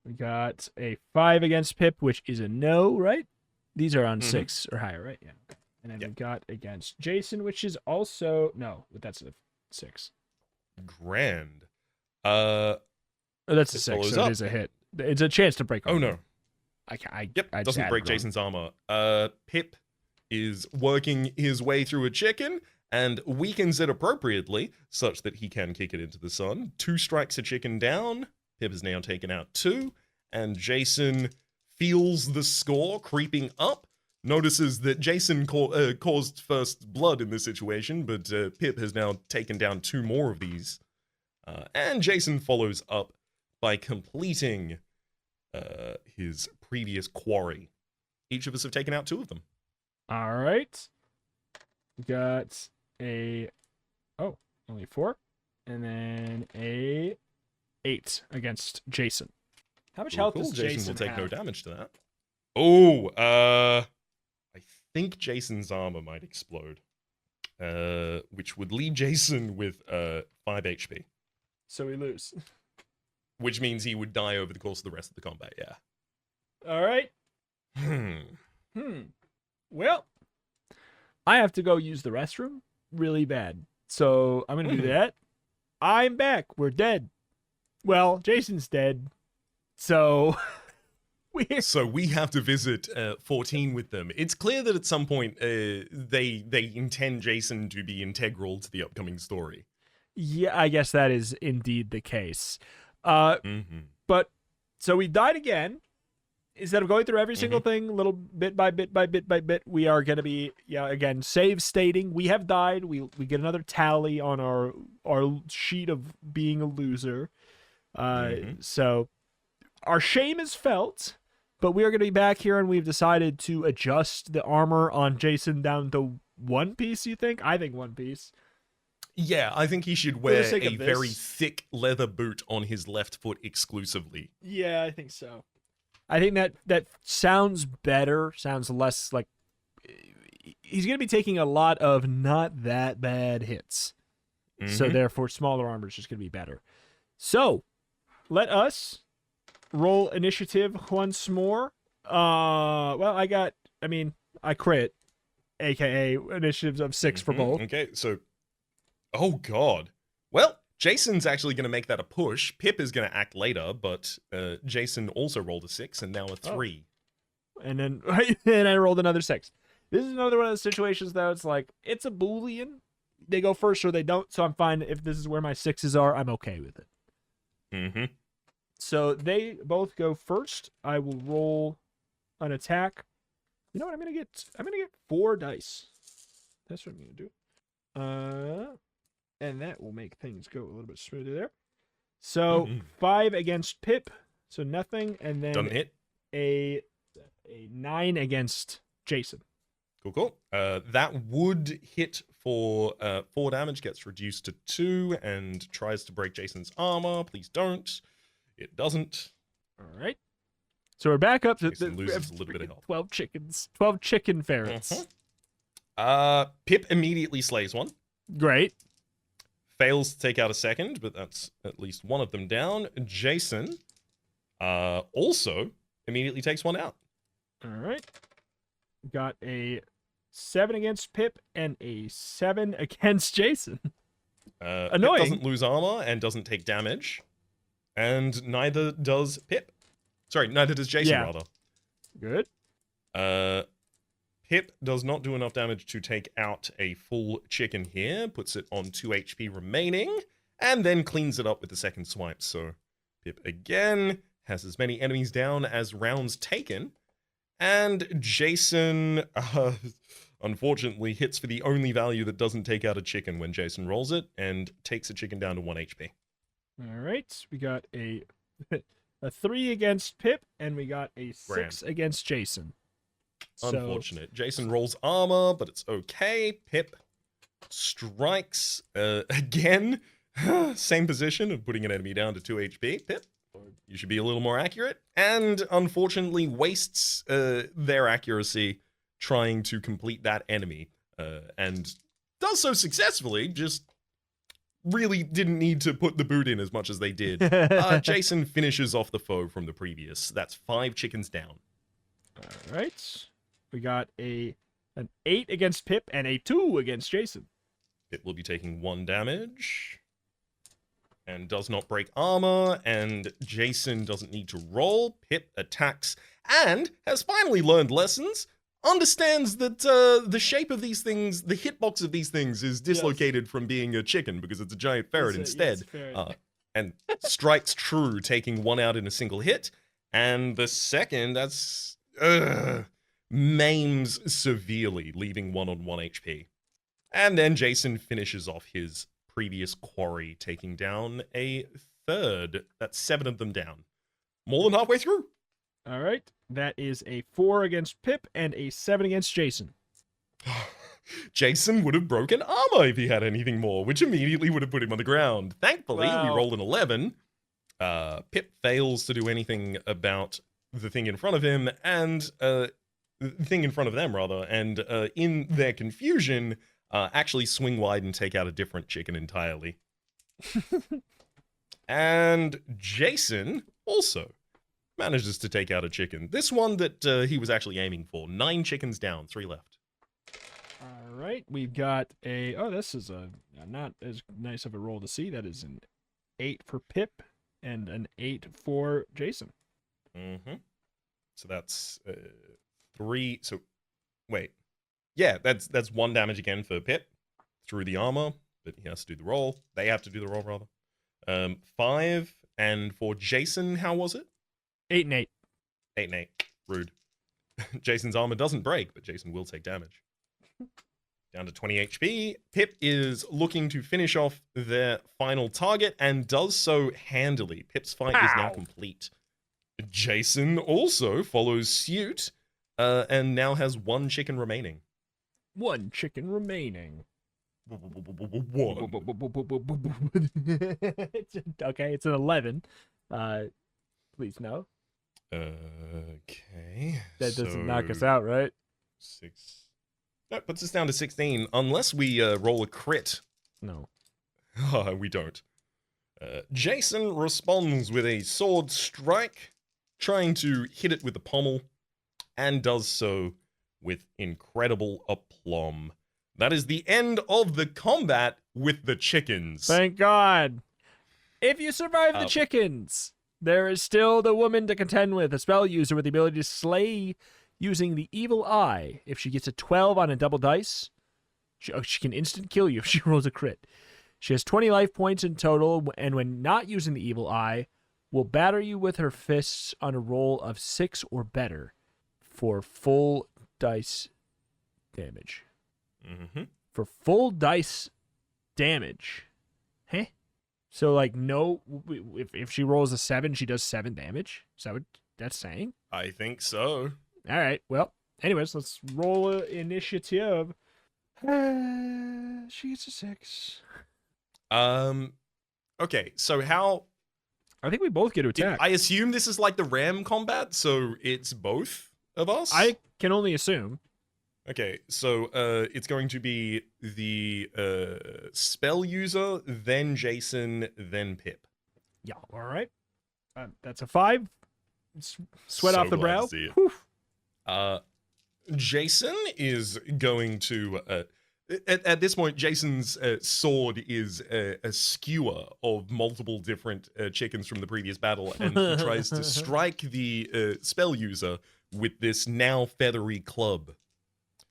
[SPEAKER 1] We got a 5 against Pip, which is a no, right? These are on 6 or higher, right? Yeah. And then we got against Jason, which is also no, but that's a 6.
[SPEAKER 2] Grand.
[SPEAKER 1] Oh, that's a 6. So it is a hit. It's a chance to break.
[SPEAKER 2] Oh no.
[SPEAKER 1] I
[SPEAKER 2] doesn't break Jason's armor. Pip is working his way through a chicken and weakens it appropriately, such that he can kick it into the sun. 2 strikes a chicken down. Pip has now taken out 2, and Jason feels the score creeping up. Notices that Jason caused first blood in this situation, but Pip has now taken down 2 more of these. And Jason follows up by completing his previous quarry. Each of us have taken out 2 of them.
[SPEAKER 1] All right. We got only 4, and then a 8 against Jason. How much health does Jason
[SPEAKER 2] will take
[SPEAKER 1] have?
[SPEAKER 2] no damage to that. Oh, I think Jason's armor might explode, which would leave Jason with 5 HP.
[SPEAKER 1] So we lose.
[SPEAKER 2] Which means he would die over the course of the rest of the combat, yeah.
[SPEAKER 1] All right. Well, I have to go use the restroom really bad. So I'm going to do that. I'm back. We're dead. Well, Jason's dead. So
[SPEAKER 2] we have to visit 14 with them. It's clear that at some point they intend Jason to be integral to the upcoming story.
[SPEAKER 1] Yeah, I guess that is indeed the case. But so we died again. Instead of going through every single thing, little bit by bit by bit by bit, we are going to be, again, save stating we have died. We get another tally on our sheet of being a loser. So our shame is felt, but we are going to be back here, and we've decided to adjust the armor on Jason down to 1 piece, you think? I think 1 piece.
[SPEAKER 2] Yeah, I think he should wear
[SPEAKER 1] sake
[SPEAKER 2] a
[SPEAKER 1] of this.
[SPEAKER 2] very thick leather boot on his left foot exclusively.
[SPEAKER 1] Yeah, I think so. I think that sounds better, sounds less like he's going to be taking a lot of not that bad hits. So therefore, smaller armor is just going to be better. So let us roll initiative once more. Well, I crit, aka initiatives of 6 for both.
[SPEAKER 2] Okay, so, oh god. Well, Jason's actually going to make that a push. Pip is going to act later, but Jason also rolled a 6 and now a 3.
[SPEAKER 1] And then and I rolled another 6. This is another one of those situations, though. It's like, it's a Boolean. They go first or they don't, so I'm fine. If this is where my 6s are, I'm okay with it. So they both go first. I will roll an attack. You know what I'm gonna get? I'm gonna get 4 dice. That's what I'm gonna do. And that will make things go a little bit smoother there. So 5 against Pip, so nothing, and then
[SPEAKER 2] Doesn't hit.
[SPEAKER 1] a 9 against Jason.
[SPEAKER 2] Cool. That would hit for 4 damage, gets reduced to 2, and tries to break Jason's armor. Please don't. It doesn't.
[SPEAKER 1] All right. So we're back up to
[SPEAKER 2] Jason loses a little bit of health.
[SPEAKER 1] 12 chickens. 12 chicken ferrets.
[SPEAKER 2] Pip immediately slays one.
[SPEAKER 1] Great.
[SPEAKER 2] Fails to take out a second, but that's at least one of them down. Jason also immediately takes one out.
[SPEAKER 1] All right. Got a 7 against Pip and a 7 against Jason. Annoying.
[SPEAKER 2] Pip doesn't lose armor and doesn't take damage. And neither does Pip. Sorry, neither does Jason, rather.
[SPEAKER 1] Good.
[SPEAKER 2] Pip does not do enough damage to take out a full chicken here. Puts it on 2 HP remaining. And then cleans it up with the second swipe. So Pip again has as many enemies down as rounds taken. And Jason, unfortunately, hits for the only value that doesn't take out a chicken when Jason rolls it. And takes a chicken down to 1 HP.
[SPEAKER 1] All right. We got a 3 against Pip, and we got a 6 against Jason.
[SPEAKER 2] Unfortunate. Jason rolls armor, but it's okay. Pip strikes again. Same position of putting an enemy down to 2 HP. Pip, you should be a little more accurate. And unfortunately wastes their accuracy trying to complete that enemy. And does so successfully, just really didn't need to put the boot in as much as they did. Jason finishes off the foe from the previous. That's 5 chickens down.
[SPEAKER 1] All right. We got an 8 against Pip and a 2 against Jason.
[SPEAKER 2] Pip will be taking 1 damage. And does not break armor. And Jason doesn't need to roll. Pip attacks and has finally learned lessons. Understands that the shape of these things, the hitbox of these things is dislocated from being a chicken because it's a giant ferret instead. And strikes true, taking 1 out in a single hit. And the second, that's maims severely, leaving 1 on 1 HP. And then Jason finishes off his previous quarry, taking down a 3rd. That's 7 of them down. More than halfway through.
[SPEAKER 1] All right. That is a 4 against Pip and a 7 against Jason.
[SPEAKER 2] Jason would have broken armor if he had anything more, which immediately would have put him on the ground. Thankfully, we rolled an 11. Pip fails to do anything about the thing in front of him, and the thing in front of them, rather, and in their confusion, actually swing wide and take out a different chicken entirely. And Jason also manages to take out a chicken. This one that he was actually aiming for. 9 chickens down, 3 left.
[SPEAKER 1] All right, we've got a... Oh, this is a not as nice of a roll to see. That is an 8 for Pip and an 8 for Jason.
[SPEAKER 2] So that's 3. So, wait. Yeah, that's 1 damage again for Pip through the armor, but he has to do the roll. They have to do the roll, rather. 5, and for Jason, how was it?
[SPEAKER 1] 8 and 8.
[SPEAKER 2] 8 and 8. Rude. Jason's armor doesn't break, but Jason will take damage. Down to 20 HP. Pip is looking to finish off their final target and does so handily. Pip's fight is now complete. Jason also follows suit and now has 1 chicken remaining.
[SPEAKER 1] 1 chicken remaining.
[SPEAKER 2] 1.
[SPEAKER 1] Okay, it's an 11. Please no.
[SPEAKER 2] Okay.
[SPEAKER 1] That doesn't knock us out, right?
[SPEAKER 2] 6. That puts us down to 16, unless we roll a crit.
[SPEAKER 1] No.
[SPEAKER 2] We don't. Jason responds with a sword strike, trying to hit it with the pommel, and does so with incredible aplomb. That is the end of the combat with the chickens.
[SPEAKER 1] Thank God. If you survive the chickens, there is still the woman to contend with, a spell user with the ability to slay using the evil eye. If she gets a 12 on a double dice, she can instant kill you if she rolls a crit. She has 20 life points in total, and when not using the evil eye, will batter you with her fists on a roll of 6 or better for full dice damage.
[SPEAKER 2] Mm-hmm.
[SPEAKER 1] For full dice damage. Huh? So, like, no, if she rolls a 7, she does 7 damage? Is that what that's saying?
[SPEAKER 2] I think so.
[SPEAKER 1] All right, well, anyways, let's roll initiative. She gets a 6.
[SPEAKER 2] Okay, so how...
[SPEAKER 1] I think we both get to attack.
[SPEAKER 2] I assume this is like the ram combat, so it's both of us?
[SPEAKER 1] I can only assume.
[SPEAKER 2] Okay, so it's going to be the spell user, then Jason, then Pip.
[SPEAKER 1] Yeah, all right. That's a 5. Sweat
[SPEAKER 2] So
[SPEAKER 1] off the
[SPEAKER 2] glad to
[SPEAKER 1] brow.
[SPEAKER 2] see it.
[SPEAKER 1] Whew.
[SPEAKER 2] Jason is going to... At this point, Jason's sword is a skewer of multiple different chickens from the previous battle, and he tries to strike the spell user with this now feathery club.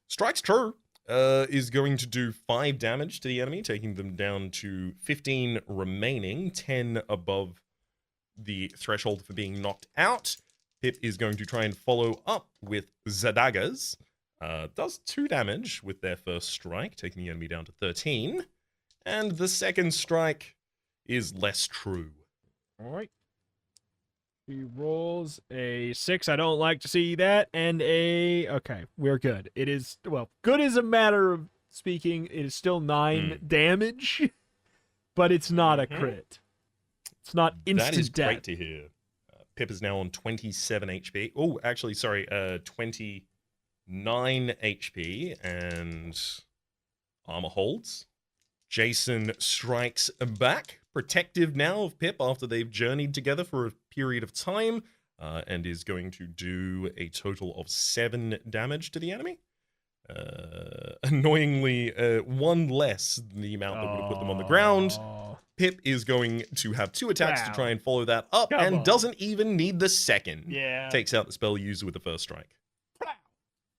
[SPEAKER 2] Strikes true, is going to do 5 damage to the enemy, taking them down to 15 remaining, 10 above the threshold for being knocked out. Pip is going to try and follow up with Zadagas. Does 2 damage with their first strike, taking the enemy down to 13. And the second strike is less true.
[SPEAKER 1] All right. He rolls a 6. I don't like to see that. And a... Okay, we're good. It is... Well, good is a matter of speaking. It is still 9 damage, but it's not a crit. It's not instant
[SPEAKER 2] That is
[SPEAKER 1] death.
[SPEAKER 2] great to hear. Pip is now on 27 HP. Oh, actually, sorry, 29 HP and armor holds. Jason strikes back, protective now of Pip after they've journeyed together for a period of time, and is going to do a total of 7 damage to the enemy. Annoyingly, 1 less than the amount that would have put them on the ground. Pip is going to have 2 attacks to try and follow that up, and doesn't even need the second.
[SPEAKER 1] Yeah.
[SPEAKER 2] Takes out the spell user with the first strike.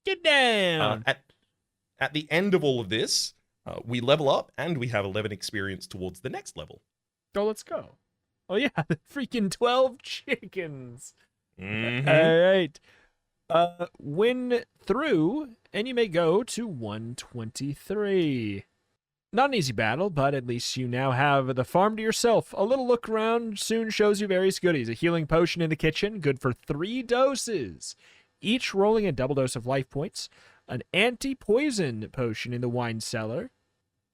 [SPEAKER 1] Get down!
[SPEAKER 2] At the end of all of this, we level up, and we have 11 experience towards the next level.
[SPEAKER 1] Oh, let's go. Oh, yeah, the freaking 12 chickens.
[SPEAKER 2] Mhm.
[SPEAKER 1] All right. Win through, and you may go to 123. Not an easy battle, but at least you now have the farm to yourself. A little look around soon shows you various goodies. A healing potion in the kitchen, good for 3 doses, each rolling a double dose of life points. An anti-poison potion in the wine cellar.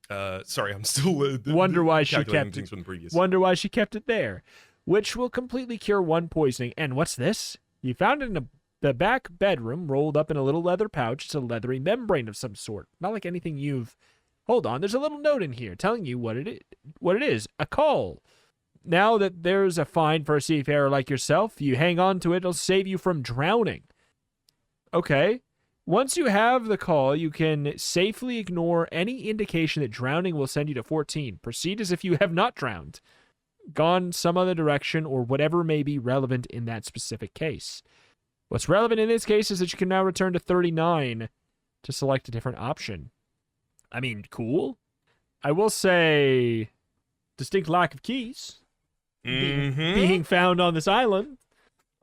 [SPEAKER 2] Sorry, I'm still
[SPEAKER 1] Wonder why she
[SPEAKER 2] calculating
[SPEAKER 1] kept
[SPEAKER 2] things
[SPEAKER 1] it.
[SPEAKER 2] from the previous.
[SPEAKER 1] Wonder why she kept it there. Which will completely cure 1 poisoning. And what's this? You found it in the back bedroom, rolled up in a little leather pouch. It's a leathery membrane of some sort. Not like anything you've... Hold on, there's a little note in here telling you what it is. A call. Now that there's a find for a seafarer like yourself, you hang on to it. It'll save you from drowning. Okay. Once you have the call, you can safely ignore any indication that drowning will send you to 14. Proceed as if you have not drowned, gone some other direction, or whatever may be relevant in that specific case. What's relevant in this case is that you can now return to 39 to select a different option. I mean, cool. I will say, distinct lack of keys being found on this island.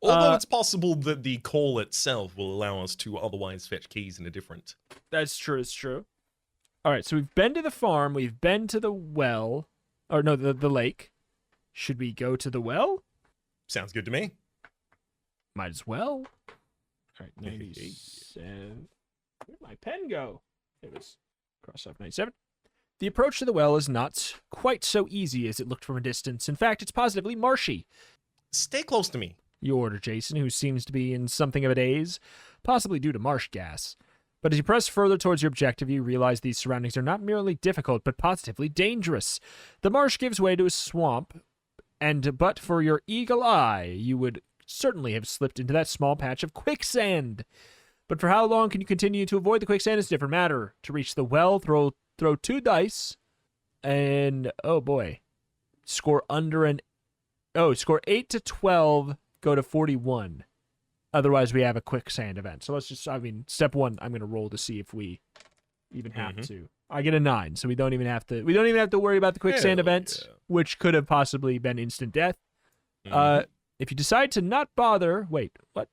[SPEAKER 2] Although it's possible that the call itself will allow us to otherwise fetch keys in a different...
[SPEAKER 1] That's true, it's true. All right, so we've been to the farm, we've been to the well, or no, the lake. Should we go to the well?
[SPEAKER 2] Sounds good to me.
[SPEAKER 1] Might as well. All right, 97. Where'd my pen go? It was cross off 97. The approach to the well is not quite so easy as it looked from a distance. In fact, it's positively marshy.
[SPEAKER 2] Stay close to me.
[SPEAKER 1] You order Jason, who seems to be in something of a daze, possibly due to marsh gas. But as you press further towards your objective, you realize these surroundings are not merely difficult, but positively dangerous. The marsh gives way to a swamp, and but for your eagle eye, you would certainly have slipped into that small patch of quicksand. But for how long can you continue to avoid the quicksand is a different matter. To reach the well, throw 2 dice, and, oh boy, score 8 to 12, go to 41. Otherwise, we have a quicksand event. So let's just, step 1, I'm going to roll to see if we even have to. I get a 9, so we don't even have to worry about the quicksand event, which could have possibly been instant death. If you decide to not bother, wait, what?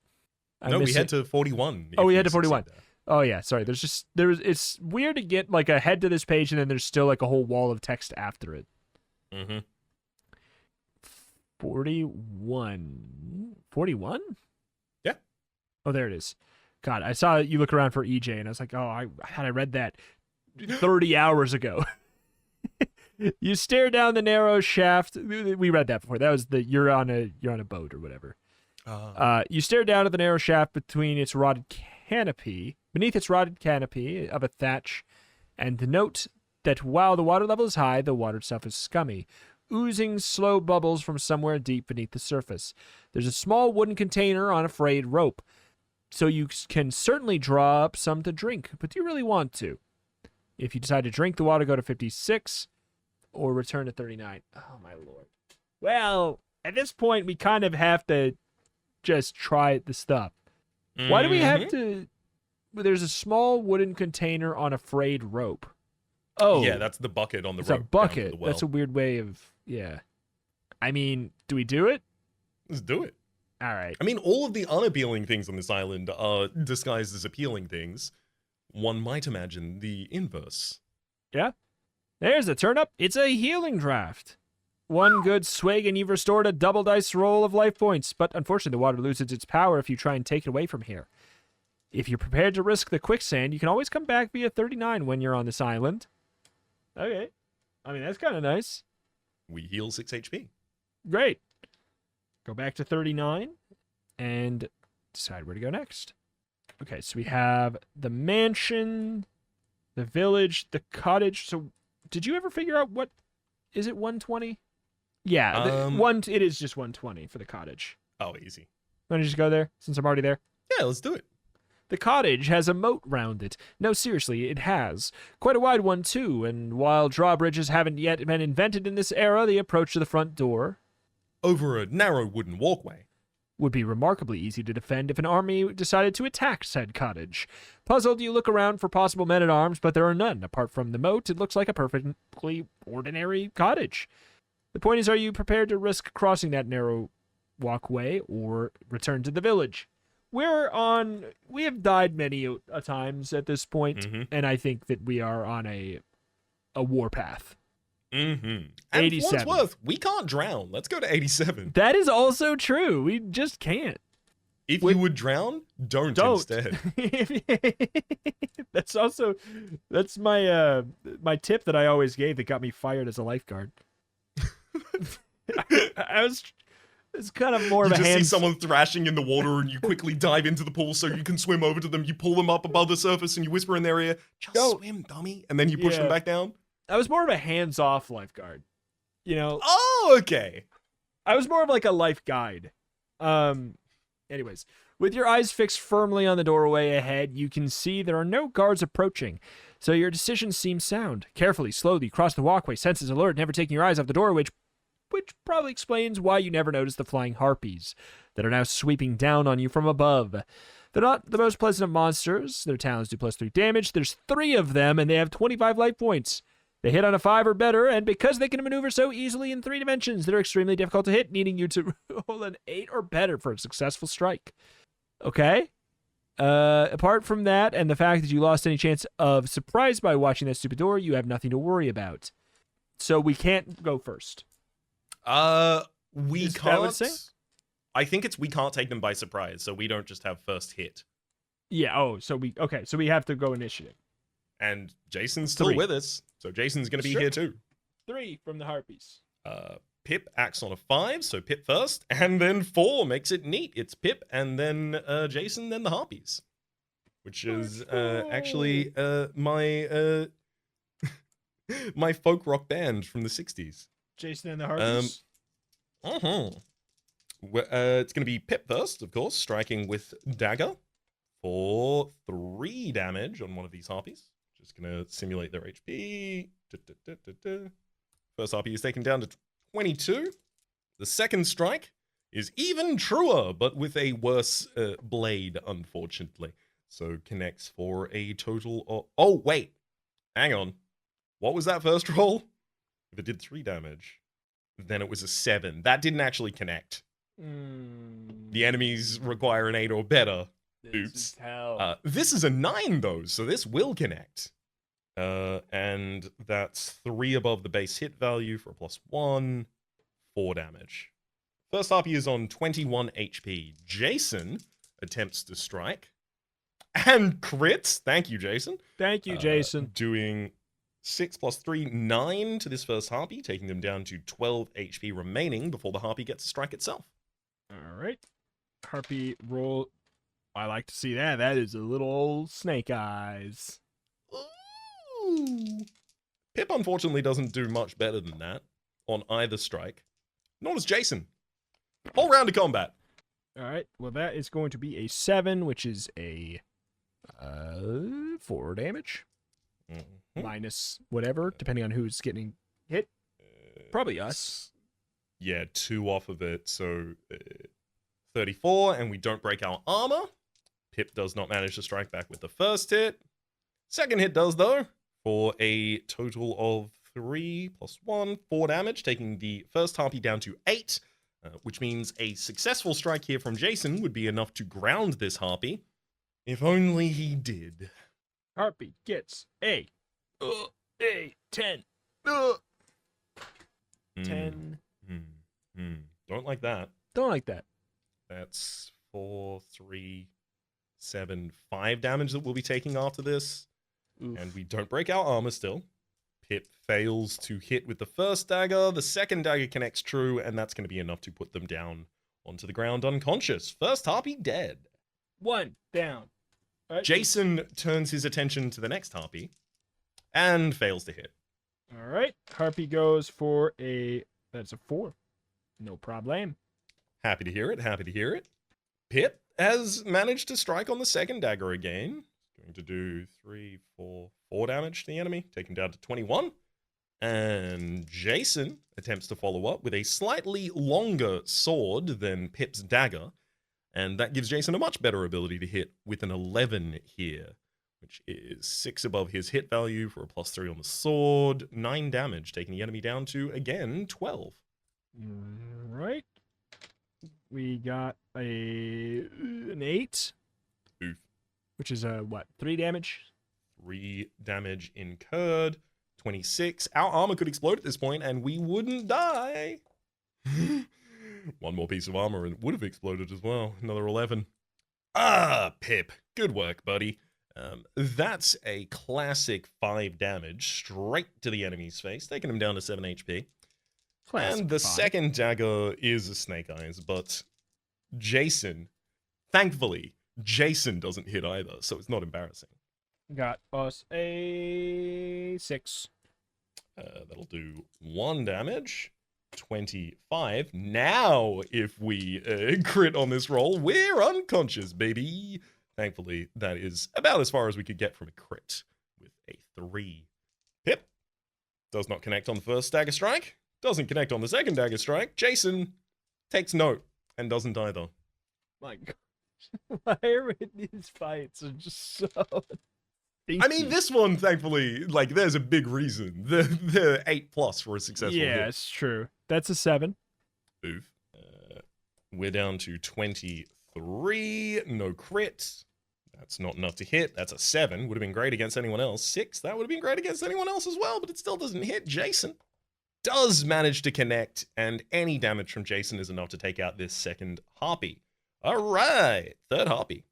[SPEAKER 2] We head to 41.
[SPEAKER 1] Oh, we head to 41. Oh yeah, sorry. It's weird to get like ahead to this page and then there's still like a whole wall of text after it. 41. 41?
[SPEAKER 2] Yeah.
[SPEAKER 1] Oh, there it is. God, I saw you look around for EJ and I was like, oh, I thought I read that 30 hours ago. You stare down the narrow shaft. We read that before. That was you're on a boat or whatever. You stare down at the narrow shaft beneath its rotted canopy of a thatch, and note that while the water level is high, the water itself is scummy, oozing slow bubbles from somewhere deep beneath the surface. There's a small wooden container on a frayed rope, so you can certainly draw up some to drink, but do you really want to? If you decide to drink the water, go to 56, or return to 39. Oh, my lord. Well, at this point, we kind of have to just try the stuff. Why do we have to... There's a small wooden container on a frayed rope. Oh.
[SPEAKER 2] Yeah, that's the bucket on the
[SPEAKER 1] it's
[SPEAKER 2] rope.
[SPEAKER 1] A bucket.
[SPEAKER 2] The well.
[SPEAKER 1] That's a weird way of... Yeah. I mean, do we do it?
[SPEAKER 2] Let's do it.
[SPEAKER 1] All right.
[SPEAKER 2] I mean, all of the unappealing things on this island are disguised as appealing things. One might imagine the inverse.
[SPEAKER 1] Yeah. There's a turnip. It's a healing draft. 1 good swig and you've restored a double dice roll of life points, but unfortunately the water loses its power if you try and take it away from here. If you're prepared to risk the quicksand, you can always come back via 39 when you're on this island. Okay. I mean, that's kind of nice.
[SPEAKER 2] We heal 6 HP.
[SPEAKER 1] Great. Go back to 39 and decide where to go next. Okay, so we have the mansion, the village, the cottage. So did you ever figure out what... Is it 120? Yeah, it is just 120 for the cottage.
[SPEAKER 2] Oh, easy.
[SPEAKER 1] Want to just go there since I'm already there?
[SPEAKER 2] Yeah, let's do it.
[SPEAKER 1] The cottage has a moat round it. No, seriously, it has. Quite a wide one, too, and while drawbridges haven't yet been invented in this era, the approach to the front door...
[SPEAKER 2] Over a narrow wooden walkway.
[SPEAKER 1] ...would be remarkably easy to defend if an army decided to attack said cottage. Puzzled, you look around for possible men-at-arms, but there are none. Apart from the moat, it looks like a perfectly ordinary cottage. The point is, are you prepared to risk crossing that narrow walkway or return to the village? We have died many times at this point, and I think that we are on a war path.
[SPEAKER 2] And
[SPEAKER 1] 87.
[SPEAKER 2] for what's worth, we can't drown. Let's go to 87.
[SPEAKER 1] That is also true. We just can't.
[SPEAKER 2] If you would drown, don't. Instead.
[SPEAKER 1] That's my tip that I always gave that got me fired as a lifeguard. It's kind of more of a
[SPEAKER 2] You just see someone thrashing in the water and you quickly dive into the pool so you can swim over to them. You pull them up above the surface and you whisper in their ear, just swim, dummy. And then you push them back down.
[SPEAKER 1] I was more of a hands-off lifeguard. You know?
[SPEAKER 2] Oh, okay.
[SPEAKER 1] I was more of like a life guide. Anyways, with your eyes fixed firmly on the doorway ahead, you can see there are no guards approaching. So your decision seems sound. Carefully, slowly cross the walkway, senses alert, never taking your eyes off the doorway, which probably explains why you never noticed the flying harpies that are now sweeping down on you from above. They're not the most pleasant of monsters. Their talons do +3 damage. There's 3 of them, and they have 25 life points. They hit on a 5 or better, and because they can maneuver so easily in 3 dimensions, they're extremely difficult to hit, needing you to roll an 8 or better for a successful strike. Okay? Apart from that, and the fact that you lost any chance of surprise by watching that stupid door, you have nothing to worry about. So we can't go first.
[SPEAKER 2] We
[SPEAKER 1] Is that
[SPEAKER 2] can't.
[SPEAKER 1] what it's saying?
[SPEAKER 2] I think it's we can't take them by surprise, so we don't just have first hit.
[SPEAKER 1] Yeah, so we have to go initiative.
[SPEAKER 2] And Jason's still
[SPEAKER 1] 3.
[SPEAKER 2] with us, so Jason's going to be
[SPEAKER 1] Sure.
[SPEAKER 2] here too.
[SPEAKER 1] 3 from the harpies.
[SPEAKER 2] Pip acts on a 5, so Pip first, and then 4 makes it neat. It's Pip, and then Jason, then the harpies. which is
[SPEAKER 1] Let's
[SPEAKER 2] actually my my folk rock band from the 60s.
[SPEAKER 1] Jason and the Harpies.
[SPEAKER 2] It's going to be Pip first, of course, striking with Dagger for 3 damage on one of these Harpies. Just going to simulate their HP. First Harpy is taken down to 22. The second strike is even truer, but with a worse blade, unfortunately. So connects for a total of... Oh, wait. Hang on. What was that first roll? If it did 3 damage, then it was a 7. That didn't actually connect. The enemies require an 8 or better. Oops.
[SPEAKER 1] This is hell.
[SPEAKER 2] This is a 9, though, so this will connect. And that's 3 above the base hit value for a +1. 4 damage. First Harpy is on 21 HP. Jason attempts to strike. And crits. Thank you, Jason.
[SPEAKER 1] Thank you, Jason.
[SPEAKER 2] Doing 6 + 3, 9 to this first Harpy, taking them down to 12 HP remaining before the Harpy gets to strike itself.
[SPEAKER 1] All right. Harpy roll. I like to see that. That is a little old snake eyes.
[SPEAKER 2] Ooh. Pip, unfortunately, doesn't do much better than that on either strike. Nor does Jason. Whole round of combat.
[SPEAKER 1] All right. Well, that is going to be a 7, which is a 4 damage. Minus whatever, depending on who's getting hit. Probably us.
[SPEAKER 2] Yeah, 2 off of it, so 34, and we don't break our armor. Pip does not manage to strike back with the first hit. Second hit does, though, for a total of 3 + 1, 4 damage, taking the first Harpy down to 8, which means a successful strike here from Jason would be enough to ground this Harpy. If only he did.
[SPEAKER 1] Harpy gets a 10. 10.
[SPEAKER 2] Don't like that.
[SPEAKER 1] Don't like that.
[SPEAKER 2] That's 4, 3, 7, 5 damage that we'll be taking after this.
[SPEAKER 1] Oof.
[SPEAKER 2] And we don't break our armor still. Pip fails to hit with the first dagger. The second dagger connects true, and that's going to be enough to put them down onto the ground unconscious. First Harpy dead.
[SPEAKER 1] 1 down. All right.
[SPEAKER 2] Jason turns his attention to the next Harpy and fails to hit.
[SPEAKER 1] All right. Harpy goes for that's a 4. No problem.
[SPEAKER 2] Happy to hear it. Happy to hear it. Pip has managed to strike on the second dagger again. Going to do 3, 4 damage to the enemy, take him down to 21. And Jason attempts to follow up with a slightly longer sword than Pip's dagger. And that gives Jason a much better ability to hit with an 11 here, which is 6 above his hit value for a +3 on the sword. 9 damage, taking the enemy down to, again, 12.
[SPEAKER 1] Right. We got an 8.
[SPEAKER 2] Oof.
[SPEAKER 1] Which is 3 damage?
[SPEAKER 2] 3 damage incurred. 26. Our armor could explode at this point, and we wouldn't die. One more piece of armor and it would have exploded as well. Another 11. Ah, Pip. Good work, buddy. That's a classic 5 damage straight to the enemy's face, taking him down to 7 HP.
[SPEAKER 1] Classic
[SPEAKER 2] and the
[SPEAKER 1] 5.
[SPEAKER 2] second dagger is a snake eyes, but Jason, thankfully, Jason doesn't hit either, so it's not embarrassing.
[SPEAKER 1] Got us a 6.
[SPEAKER 2] That'll do 1 damage. 25. Now, if we crit on this roll, we're unconscious, baby. Thankfully, that is about as far as we could get from a crit with a 3. Pip does not connect on the first dagger strike. Doesn't connect on the second dagger strike. Jason takes note and doesn't either.
[SPEAKER 1] My gosh. Why are these fights are just so...
[SPEAKER 2] I mean, this one, thankfully, like, there's a big reason. The 8+ for a successful hit.
[SPEAKER 1] Yeah, it's true. That's a 7.
[SPEAKER 2] Oof. We're down to 23. No crit. That's not enough to hit. That's a 7. Would have been great against anyone else. 6. That would have been great against anyone else as well, but it still doesn't hit. Jason does manage to connect, and any damage from Jason is enough to take out this second Harpy. All right. Third Harpy.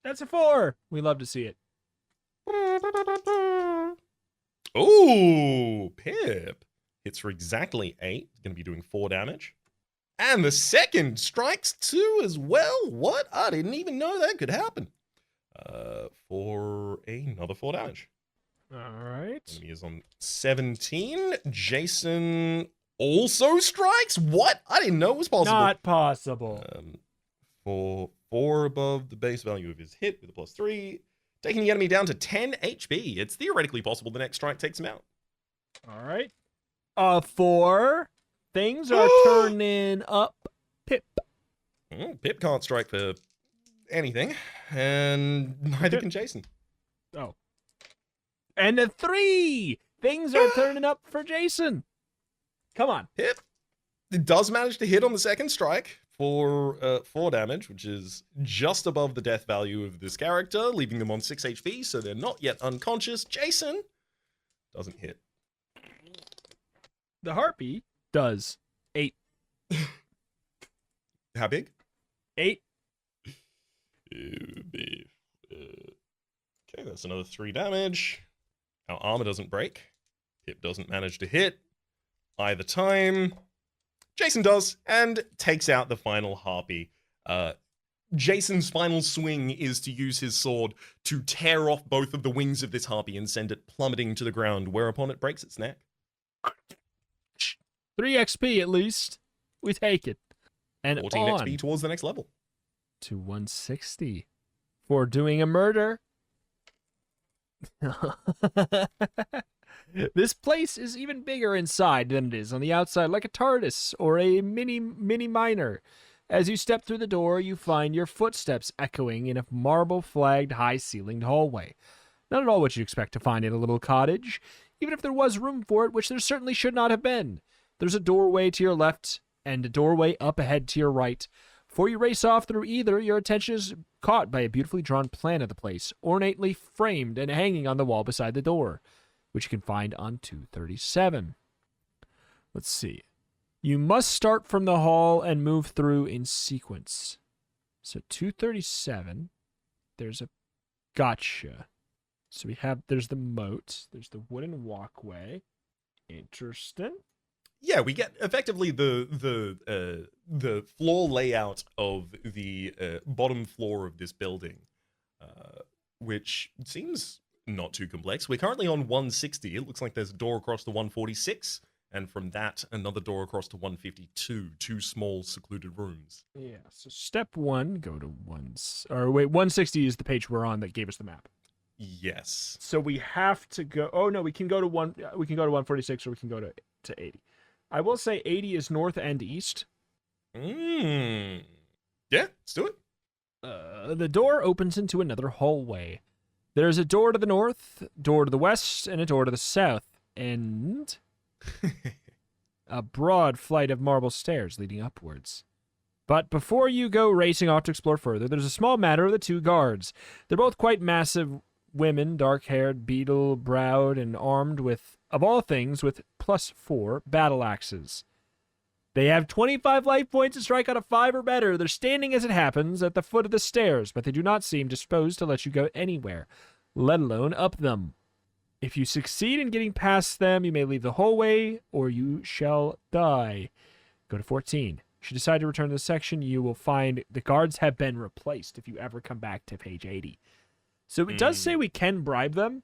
[SPEAKER 1] That's a 4. We love to see it.
[SPEAKER 2] Oh, Pip hits for exactly 8. Going to be doing 4 damage. And the second strikes too as well. What? I didn't even know that could happen. For another 4 damage.
[SPEAKER 1] All right.
[SPEAKER 2] Enemy is on 17. Jason also strikes? What? I didn't know it was possible.
[SPEAKER 1] Not possible.
[SPEAKER 2] For 4 above the base value of his hit with a +3, taking the enemy down to 10 HP. It's theoretically possible the next strike takes him out.
[SPEAKER 1] All right. 4. Things are turning up. Pip.
[SPEAKER 2] Pip can't strike for anything, and neither can Jason.
[SPEAKER 1] Oh. And a 3. Things are turning up for Jason. Come on.
[SPEAKER 2] Pip does manage to hit on the second strike for 4 damage, which is just above the death value of this character, leaving them on 6 HP, so they're not yet unconscious. Jason doesn't hit.
[SPEAKER 1] The harpy does 8.
[SPEAKER 2] How big?
[SPEAKER 1] 8.
[SPEAKER 2] Okay, that's another 3 damage. Our armor doesn't break. Pip doesn't manage to hit either time. Jason does, and takes out the final harpy. Jason's final swing is to use his sword to tear off both of the wings of this harpy and send it plummeting to the ground, whereupon it breaks its neck.
[SPEAKER 1] 3 XP at least. We take it. And
[SPEAKER 2] 14
[SPEAKER 1] on
[SPEAKER 2] XP towards the next level.
[SPEAKER 1] to 160 for doing a murder. This place is even bigger inside than it is on the outside, like a TARDIS or a mini miner. As you step through the door, you find your footsteps echoing in a marble-flagged, high-ceilinged hallway. Not at all what you'd expect to find in a little cottage, even if there was room for it, which there certainly should not have been. There's a doorway to your left and a doorway up ahead to your right. Before you race off through either, your attention is caught by a beautifully drawn plan of the place, ornately framed and hanging on the wall beside the door, which you can find on 237. Let's see. You must start from the hall and move through in sequence. So 237, there's a gotcha. So there's the moat, there's the wooden walkway. Interesting.
[SPEAKER 2] Yeah, we get effectively the floor layout of the bottom floor of this building, which seems not too complex. We're currently on 160. It looks like there's a door across to 146, and from that, another door across to 152. 2 small, secluded rooms.
[SPEAKER 1] Yeah, so step 1, go to 160 is the page we're on that gave us the map.
[SPEAKER 2] Yes.
[SPEAKER 1] So we have to go. Oh no, we can go to 146 or we can go to 80. I will say 80 is north and east.
[SPEAKER 2] Yeah, let's do it.
[SPEAKER 1] The door opens into another hallway. There's a door to the north, door to the west, and a door to the south, and a broad flight of marble stairs leading upwards. But before you go racing off to explore further, there's a small matter of the 2 guards. They're both quite massive women, dark-haired, beetle-browed, and armed with, of all things, with +4 battle axes. They have 25 life points to strike on a 5 or better. They're standing, as it happens, at the foot of the stairs, but they do not seem disposed to let you go anywhere, let alone up them. If you succeed in getting past them, you may leave the hallway, or you shall die. Go to 14. If you decide to return to the section, you will find the guards have been replaced if you ever come back to page 80. So it does say we can bribe them,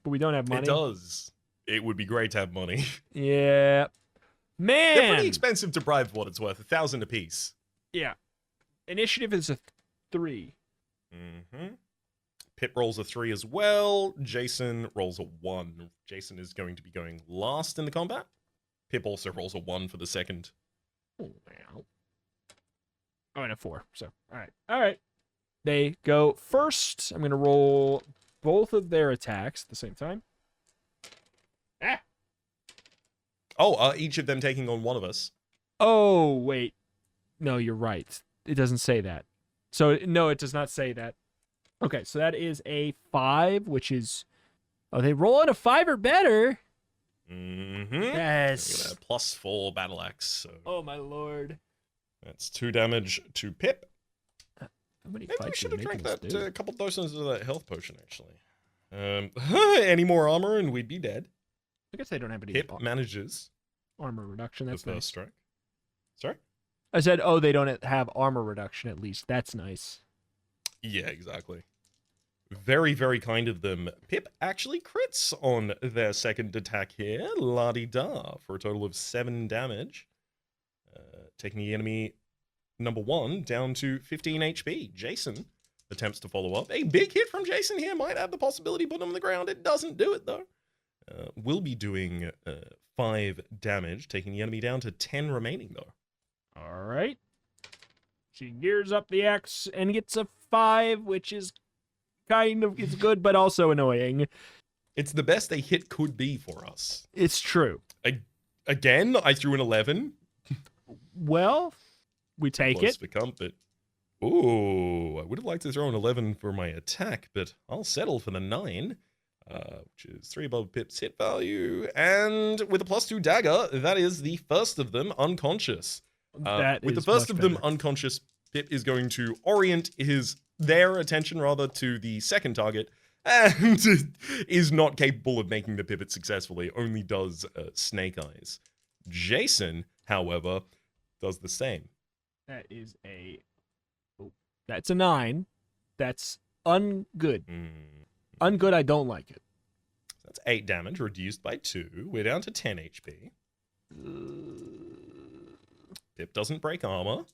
[SPEAKER 1] but we don't have money.
[SPEAKER 2] It does. It would be great to have money.
[SPEAKER 1] Yeah. Man!
[SPEAKER 2] They're pretty expensive to bribe for what it's worth. 1,000 apiece.
[SPEAKER 1] Yeah. Initiative is a 3.
[SPEAKER 2] Pip rolls a 3 as well. Jason rolls a 1. Jason is going to be going last in the combat. Pip also rolls a 1 for the second.
[SPEAKER 1] Oh, and a 4. So, all right. They go first. I'm going to roll both of their attacks at the same time.
[SPEAKER 2] Oh, each of them taking on one of us.
[SPEAKER 1] Oh, wait. No, you're right. It doesn't say that. So, no, it does not say that. Okay, so that is a 5, which is... Oh, they roll on a 5 or better? Yes.
[SPEAKER 2] Got a +4 battle axe. So
[SPEAKER 1] Oh, my lord.
[SPEAKER 2] that's 2 damage to Pip.
[SPEAKER 1] How many
[SPEAKER 2] Maybe we
[SPEAKER 1] fights
[SPEAKER 2] should
[SPEAKER 1] are
[SPEAKER 2] have
[SPEAKER 1] making
[SPEAKER 2] drank
[SPEAKER 1] this
[SPEAKER 2] that
[SPEAKER 1] do?
[SPEAKER 2] a couple doses of that health potion, actually. Any more armor and we'd be dead.
[SPEAKER 1] I guess they don't have any
[SPEAKER 2] Pip manages
[SPEAKER 1] armor reduction.
[SPEAKER 2] the
[SPEAKER 1] That's
[SPEAKER 2] first
[SPEAKER 1] nice.
[SPEAKER 2] strike. Sorry?
[SPEAKER 1] I said, oh, they don't have armor reduction at least. That's nice.
[SPEAKER 2] Yeah, exactly. Very, very kind of them. Pip actually crits on their second attack here. La-di-da, for a total of 7 damage. Taking the enemy number 1 down to 15 HP. Jason attempts to follow up. A big hit from Jason here might have the possibility to put him on the ground. It doesn't do it, though. Will be doing 5 damage, taking the enemy down to 10 remaining, though.
[SPEAKER 1] All right. She gears up the axe and gets a 5, which is kind of it's good, but also annoying.
[SPEAKER 2] It's the best a hit could be for us.
[SPEAKER 1] It's true.
[SPEAKER 2] Again, I threw an 11.
[SPEAKER 1] Well, we take
[SPEAKER 2] Close
[SPEAKER 1] it.
[SPEAKER 2] for comfort. Ooh, I would have liked to throw an 11 for my attack, but I'll settle for the 9, which is 3 above Pip's hit value. And with a +2 dagger, that is the first of them unconscious.
[SPEAKER 1] That
[SPEAKER 2] With the
[SPEAKER 1] is
[SPEAKER 2] first
[SPEAKER 1] much
[SPEAKER 2] of them
[SPEAKER 1] better.
[SPEAKER 2] unconscious, Pip is going to orient their attention rather to the second target, and is not capable of making the pivot successfully, only does snake eyes. Jason, however, does the same.
[SPEAKER 1] That is that's a 9. That's ungood. Ungood, I don't like it.
[SPEAKER 2] That's 8 damage, reduced by 2. We're down to 10 HP. Pip doesn't break armor.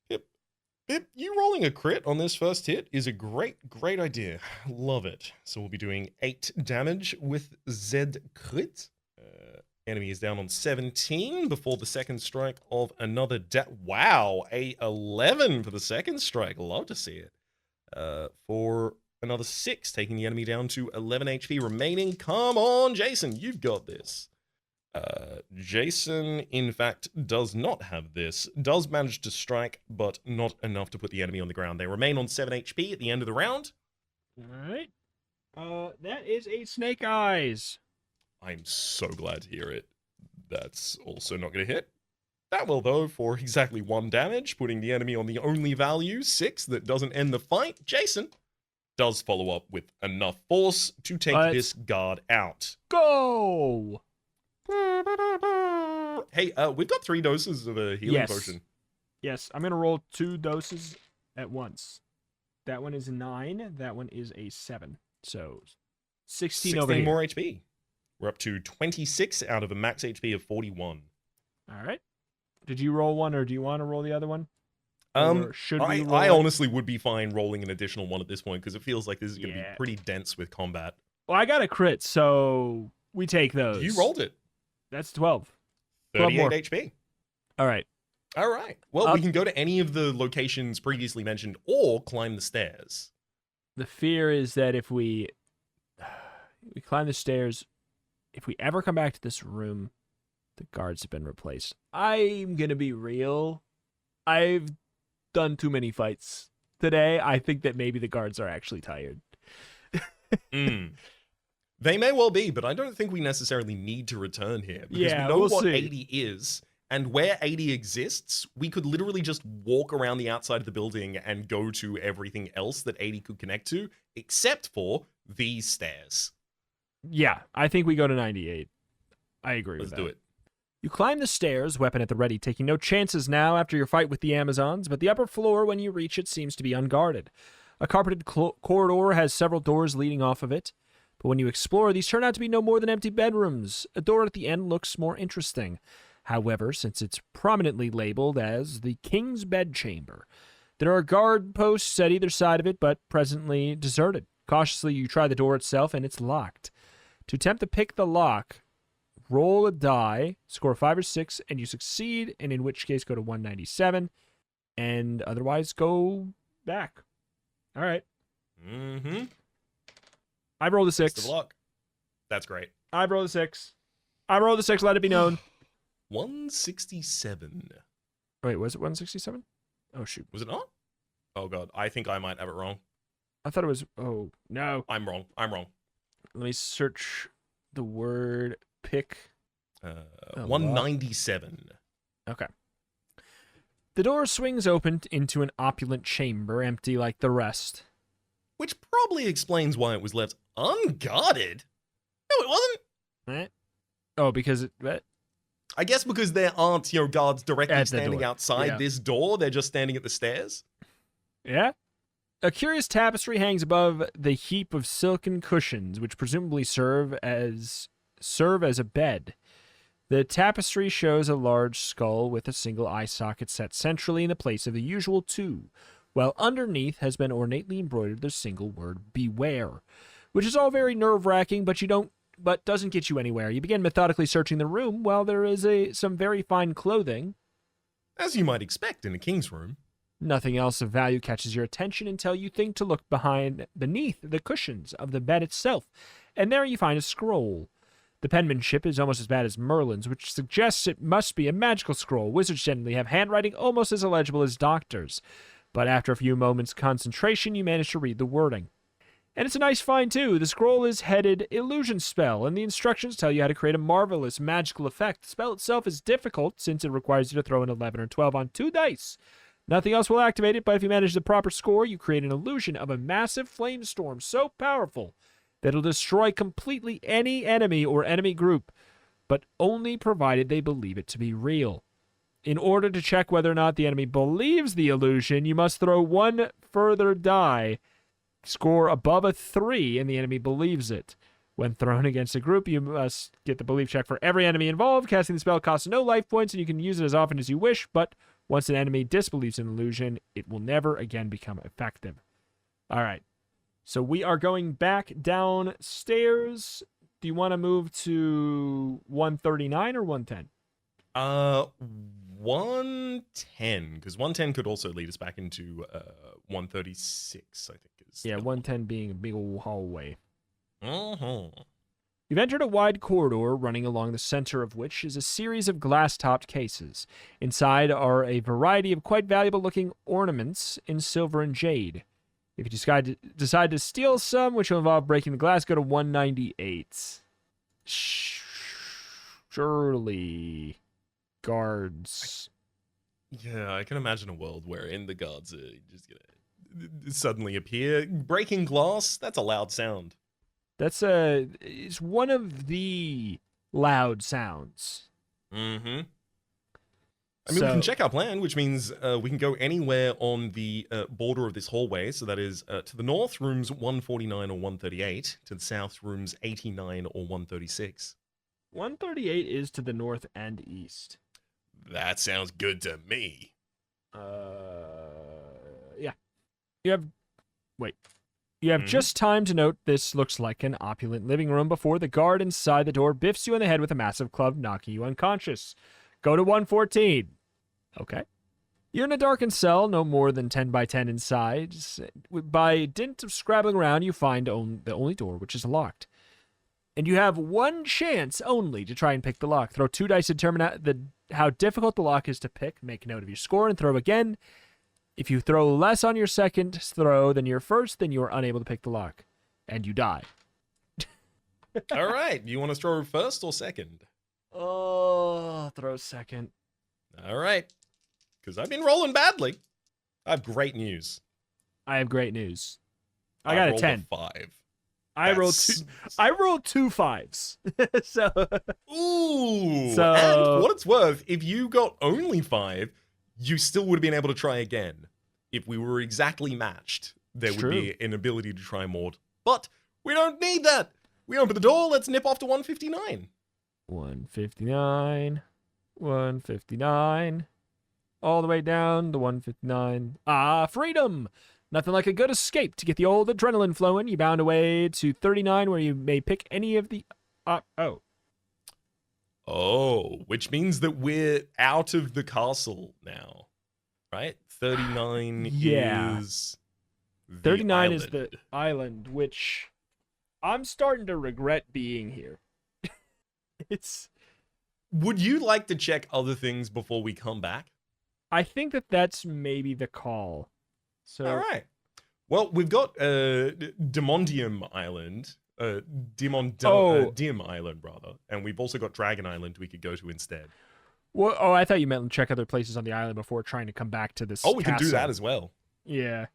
[SPEAKER 2] Pip, you rolling a crit on this first hit is a great idea. Love it. So we'll be doing 8 damage with Z crit. Enemy is down on 17 before the second strike of another wow, a 11 for the second strike. Love to see it. For another 6, taking the enemy down to 11 HP remaining. Come on, Jason, you've got this. Jason, in fact, does not have this. Does manage to strike, but not enough to put the enemy on the ground. They remain on 7 HP at the end of the round.
[SPEAKER 1] All right. That is a snake eyes.
[SPEAKER 2] I'm so glad to hear it. That's also not going to hit. That will, though, for exactly 1 damage, putting the enemy on the only value, 6, that doesn't end the fight. Jason does follow up with enough force to take this guard out.
[SPEAKER 1] Go!
[SPEAKER 2] Hey, we've got 3 doses of a healing potion.
[SPEAKER 1] Yes, I'm going to roll 2 doses at once. That one is a 9. That one is a 7. So 16 over
[SPEAKER 2] 16
[SPEAKER 1] here.
[SPEAKER 2] more HP. We're up to 26 out of a max HP of 41.
[SPEAKER 1] All right. Did you roll one, or do you want to roll the other one? Should we roll
[SPEAKER 2] I
[SPEAKER 1] it?
[SPEAKER 2] honestly would be fine rolling an additional one at this point, because it feels like this is going to be pretty dense with combat.
[SPEAKER 1] Well, I got a crit, so we take those.
[SPEAKER 2] You rolled it.
[SPEAKER 1] That's 12. 12
[SPEAKER 2] 38
[SPEAKER 1] more.
[SPEAKER 2] HP.
[SPEAKER 1] All right.
[SPEAKER 2] All right. Well, we can go to any of the locations previously mentioned or climb the stairs.
[SPEAKER 1] The fear is that if we climb the stairs, if we ever come back to this room, the guards have been replaced. I'm going to be real. I've done too many fights today. I think that maybe the guards are actually tired.
[SPEAKER 2] They may well be, but I don't think we necessarily need to return here. Because we know
[SPEAKER 1] we'll
[SPEAKER 2] what
[SPEAKER 1] see.
[SPEAKER 2] 80 is, and where 80 exists, we could literally just walk around the outside of the building and go to everything else that 80 could connect to, except for these stairs.
[SPEAKER 1] Yeah, I think we go to 98. I agree with that.
[SPEAKER 2] Let's do it.
[SPEAKER 1] You climb the stairs, weapon at the ready, taking no chances now after your fight with the Amazons, but the upper floor, when you reach it, seems to be unguarded. A carpeted corridor has several doors leading off of it, but when you explore, these turn out to be no more than empty bedrooms. A door at the end looks more interesting. However, since it's prominently labeled as the King's Bedchamber, there are guard posts at either side of it, but presently deserted. Cautiously, you try the door itself, and it's locked. To attempt to pick the lock, roll a die, score 5 or 6, and you succeed, and in which case go to 197, and otherwise go back. All right.
[SPEAKER 2] Mm-hmm.
[SPEAKER 1] I've rolled a 6.
[SPEAKER 2] Best of luck. That's great.
[SPEAKER 1] I've rolled a 6. I rolled a 6, let it be known.
[SPEAKER 2] 167.
[SPEAKER 1] Wait, was it 167? Oh, shoot.
[SPEAKER 2] Was it not? Oh, God. I think I might have it wrong.
[SPEAKER 1] I thought it was... Oh, no.
[SPEAKER 2] I'm wrong.
[SPEAKER 1] Let me search the word pick.
[SPEAKER 2] 197.
[SPEAKER 1] Okay. The door swings open into an opulent chamber, empty like the rest.
[SPEAKER 2] Which probably explains why it was left unguarded. No, it wasn't.
[SPEAKER 1] Right? Oh, because it...
[SPEAKER 2] I guess because there aren't, guards directly
[SPEAKER 1] At the
[SPEAKER 2] standing
[SPEAKER 1] door.
[SPEAKER 2] outside
[SPEAKER 1] Yeah.
[SPEAKER 2] this door, they're just standing at the stairs.
[SPEAKER 1] Yeah. A curious tapestry hangs above the heap of silken cushions, which presumably serve as a bed. The tapestry shows a large skull with a single eye socket set centrally in the place of the usual two, while underneath has been ornately embroidered the single word "Beware," which is all very nerve-wracking, but doesn't get you anywhere. You begin methodically searching the room while there is some very fine clothing.
[SPEAKER 2] As you might expect in a king's room.
[SPEAKER 1] Nothing else of value catches your attention until you think to look beneath the cushions of the bed itself, and there you find a scroll. The penmanship is almost as bad as Merlin's, which suggests it must be a magical scroll. Wizards generally have handwriting almost as illegible as doctors, but after a few moments' concentration, you manage to read the wording. And it's a nice find, too. The scroll is headed Illusion Spell, and the instructions tell you how to create a marvelous magical effect. The spell itself is difficult, since it requires you to throw an 11 or 12 on 2 dice. Nothing else will activate it, but if you manage the proper score, you create an illusion of a massive flame storm so powerful that it'll destroy completely any enemy or enemy group, but only provided they believe it to be real. In order to check whether or not the enemy believes the illusion, you must throw one further die, score above a 3, and the enemy believes it. When thrown against a group, you must get the belief check for every enemy involved. Casting the spell costs no life points, and you can use it as often as you wish, but once an enemy disbelieves an illusion, it will never again become effective. All right. So we are going back downstairs. Do you want to move to 139 or 110?
[SPEAKER 2] 110, because 110 could also lead us back into 136, I think is.
[SPEAKER 1] Yeah, 110 being a big old hallway.
[SPEAKER 2] Uh-huh.
[SPEAKER 1] You've entered a wide corridor running along the center of which is a series of glass-topped cases. Inside are a variety of quite valuable-looking ornaments in silver and jade. If you decide to steal some, which will involve breaking the glass, go to 198. Surely. Guards.
[SPEAKER 2] Yeah, I can imagine a world wherein the guards are just gonna suddenly appear. Breaking glass, that's a loud sound.
[SPEAKER 1] It's one of the loud sounds.
[SPEAKER 2] Mm-hmm. I mean, we can check our plan, which means we can go anywhere on the border of this hallway. So that is to the north, rooms 149 or 138. To the south, rooms 89 or 136.
[SPEAKER 1] 138 is to the north and east.
[SPEAKER 2] That sounds good to me.
[SPEAKER 1] Yeah. You have just time to note this looks like an opulent living room before the guard inside the door biffs you in the head with a massive club, knocking you unconscious. Go to 114. Okay. You're in a darkened cell, no more than 10 by 10 in size. By dint of scrabbling around, you find the only door, which is locked. And you have one chance only to try and pick the lock. Throw 2 dice to determine how difficult the lock is to pick. Make note of your score and throw again. If you throw less on your second throw than your first, then you are unable to pick the lock. And you die.
[SPEAKER 2] All right. You want to throw first or second?
[SPEAKER 1] Oh, throw second.
[SPEAKER 2] All right. Because I've been rolling badly. I have great news.
[SPEAKER 1] I have great news. I got a
[SPEAKER 2] rolled
[SPEAKER 1] 10.
[SPEAKER 2] 5.
[SPEAKER 1] I rolled 2 5s. So
[SPEAKER 2] Ooh.
[SPEAKER 1] So-
[SPEAKER 2] And for what it's worth, if you got only 5, you still would have been able to try again. If we were exactly matched, there
[SPEAKER 1] It's
[SPEAKER 2] would
[SPEAKER 1] true.
[SPEAKER 2] be an ability to try more. But we don't need that. We open the door. Let's nip off to 159.
[SPEAKER 1] 159. 159. All the way down to 159. Ah, freedom! Nothing like a good escape to get the old adrenaline flowing. You bound away to 39, where you may pick any of the...
[SPEAKER 2] Oh, which means that we're out of the castle now, right? 39
[SPEAKER 1] Yeah.
[SPEAKER 2] is the
[SPEAKER 1] 39 is
[SPEAKER 2] island.
[SPEAKER 1] the island, which I'm starting to regret being here. It's...
[SPEAKER 2] Would you like to check other things before we come back?
[SPEAKER 1] I think that's maybe the call. So
[SPEAKER 2] All right. Well, we've got Demondium Island, Dim Island rather, and we've also got Dragon Island we could go to instead.
[SPEAKER 1] Well, oh, I thought you meant check other places on the island before trying to come back to this.
[SPEAKER 2] Oh, we can do
[SPEAKER 1] castle.
[SPEAKER 2] that as well.
[SPEAKER 1] Yeah.